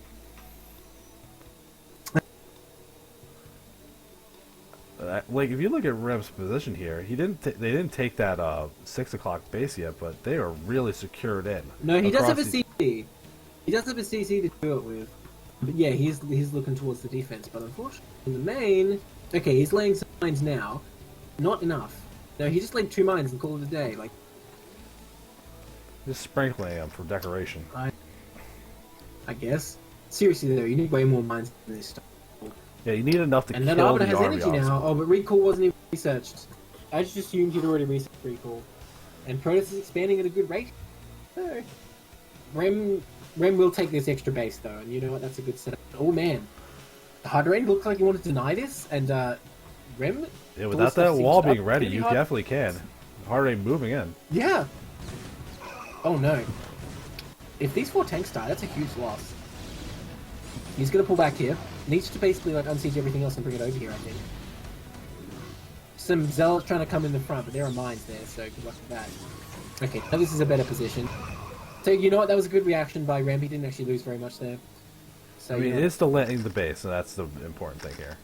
Like if you look at Rem's position here, they didn't take that 6 o'clock base yet, but they are really secured in. No, he does have a across the- CC. He does have a CC to do it with. But yeah, he's looking towards the defense. But unfortunately, in the main, okay, he's laying some mines now. Not enough. No, he just laid 2 mines and called it a day. Like, Just sprinkling them for decoration. I guess. Seriously though, you need way more mines than this stuff. Yeah, you need enough to And kill that Arbiter the has army energy now. officer. Oh, but recall wasn't even researched. I just assumed he'd already researched recall. And Protoss is expanding at a good rate. So, Rem will take this extra base though, and you know what? That's a good setup. Oh man, Hardrain looks like he wanted to deny this, and Rem. Yeah, without that wall being ready, you definitely can. Hard moving in. Yeah. Oh no. If these 4 tanks die, that's a huge loss. He's gonna pull back here. Needs to basically like unsiege everything else and bring it over here, I think. Some zealots trying to come in the front, but there are mines there, so good luck with that. Okay, now this is a better position. So you know what? That was a good reaction by Rem. He didn't actually lose very much there. So I mean, yeah. it is still landing the base, and that's the important thing here.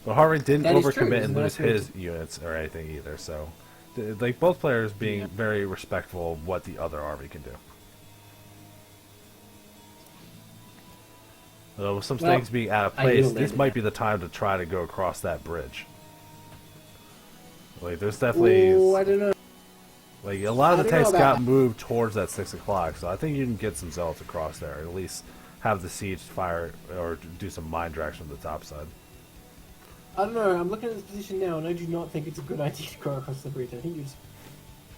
But Harvard didn't That is true, overcommit and isn't that lose true? his units or anything either. So, like both players being very respectful of what the other army can do. Although with some Well, things being out of I place, will this land might it. be the time to try to go across that bridge. Like, there's definitely Oh, I don't know. like a lot of I the don't know tanks about got moved towards that 6 o'clock, so I think you can get some zealots across there, or at least have the siege fire or do some mine direction from the top side. I don't know. I'm looking at this position now, and I do not think it's a good idea to go across the bridge. I think you just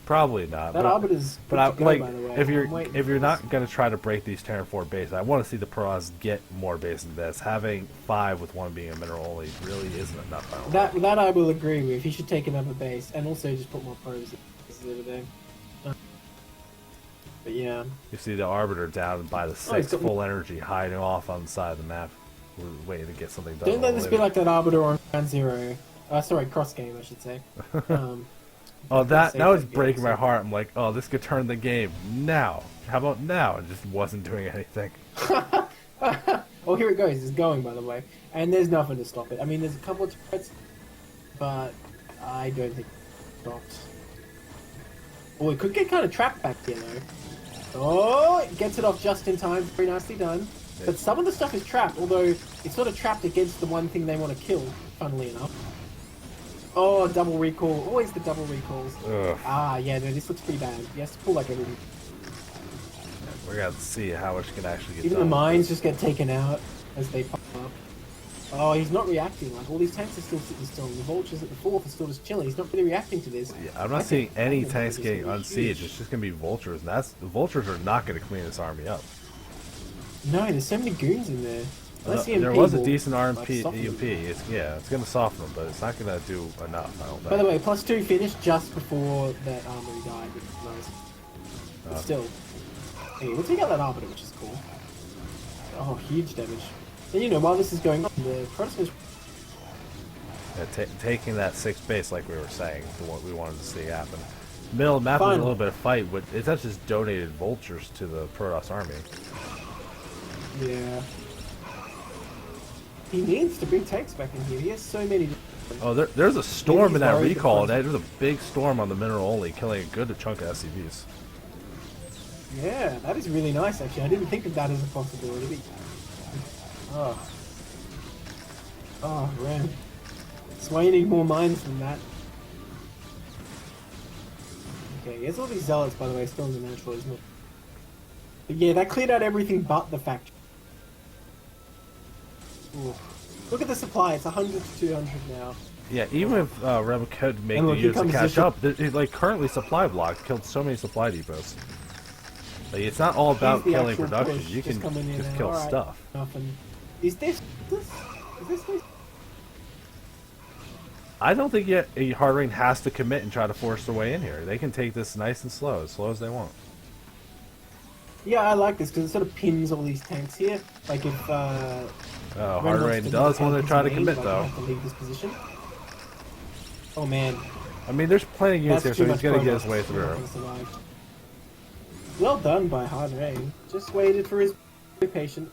Probably not. that Arbiter's But good I, to go, like, by the way. if I'm waiting you're for not gonna try to break these Terran 4 bases, I want to see the pros get more base than this. Having 5 with 1 being a mineral only really isn't enough. I don't think. that I will agree with. He should take another base, and also just put more pros over there. But yeah, You see the Arbiter down by the he's 6 got- full energy hiding off on the side of the map. We're waiting to get something done. don't let this later. be like that Arbiter on Ground Zero. Sorry, cross game, I should say. Oh, that Save was that game, breaking my so- heart. I'm like, oh, this could turn the game now. How about now? It just wasn't doing anything. Oh, here it goes. It's going, by the way. And there's nothing to stop it. I mean, there's a couple of threats, but I don't think it's stopped. Oh, it could get kind of trapped back here, though. Oh, it gets it off just in time. Very nicely done. But some of the stuff is trapped, although it's sort of trapped against the one thing they want to kill, funnily enough. Oh, double recall. Always the double recalls. Ugh. Ah, yeah, no, this looks pretty bad. He has to pull like everything. We're gonna see how much can actually get Even done. the mines just get taken out as they pop up. Oh, he's not reacting. Like, all these tanks are still sitting still. The vultures at the 4th are still just chilling. He's not really reacting to this. Yeah, I'm not I seeing think- any I think tanks it's getting gonna be unsieged. huge. It's just gonna be vultures, and the vultures are not gonna clean this army up. No, there's so many goons in there. Unless There EMP was a will, decent like, RMP soften EMP. them. It's going to soften them, but it's not going to do enough, I don't think. By the way, +2 finished just before that armory died, which is nice. But still. Hey, we'll take out that arbiter, which is cool. Oh, huge damage. And you know, while this is going on, the Protestants... Yeah, taking that 6th base, like we were saying, to what we wanted to see happen. Middle of the map is a Finally. little bit of fight, but it's not just donated vultures to the Protoss army. Yeah. He needs to bring tanks back in here. He has so many... Oh, there's a storm he's in that worried recall. that- There's a big storm on the mineral only, killing a good chunk of SCVs. Yeah, that is really nice, actually. I didn't think of that as a possibility. Oh. Oh, man. That's why you need more mines than that. Okay, here's all these zealots, by the way, still in the natural, isn't it? But yeah, that cleared out everything but the factory. Ooh. Look at the supply, it's 100 to 200 now. Yeah, even if Rebel could make And the look, here units to comes catch this- up, like currently supply blocks killed so many supply depots. Like, it's not all about Here's the killing actual production. push, You just can coming in just now. kill Alright. stuff. Nothing. Is this... Is this... I don't think yet a hard rain has to commit and try to force their way in here. They can take this nice and slow as they want. Yeah, I like this because it sort of pins all these tanks here. Like if Oh, hard Reynolds rain doesn't does want to have try to his commit main, though. like, I have to leave this position. Oh man, I mean, there's plenty of units that's here, too so he's much gonna get his progress. way We're not through. gonna survive. Well done by Hard Rain. Just waited for his... Be patient.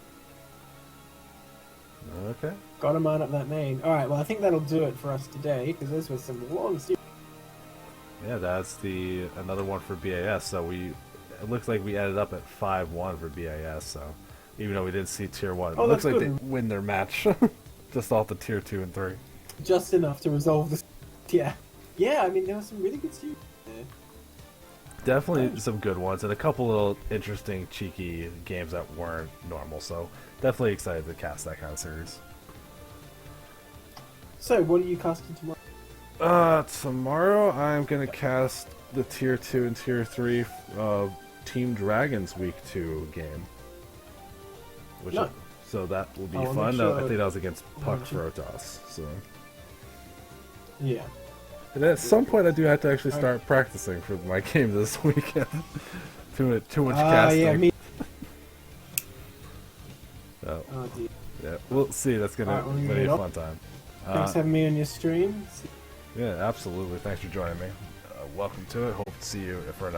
Okay. Got him out of that main. Alright, well I think that'll do it for us today, because those were some long series. Yeah, that's another one for BAS. So it looks like we ended up at 5-1 for BAS. So even though we didn't see tier 1, it Oh, looks that's like good. they win their match just off the tier 2 and 3. Just enough to resolve this. Yeah. Yeah, I mean there were some really good series there. Definitely some good ones and a couple little interesting, cheeky games that weren't normal. So definitely excited to cast that kind of series. So, what are you casting tomorrow? Tomorrow I'm gonna cast the tier 2 and tier 3 Team Dragons Week 2 game. Which No. So that will be I'll make fun. sure- I think that was against Puck mention. Protoss. So Yeah. and at some point I do have to actually start practicing for my game this weekend. too much casting. Yeah, me. So, Oh dear. yeah, we'll see. That's gonna Alright, well, you be a get fun time. Thanks for having me on your stream. Yeah, absolutely. Thanks for joining me. Welcome to it. Hope to see you for another.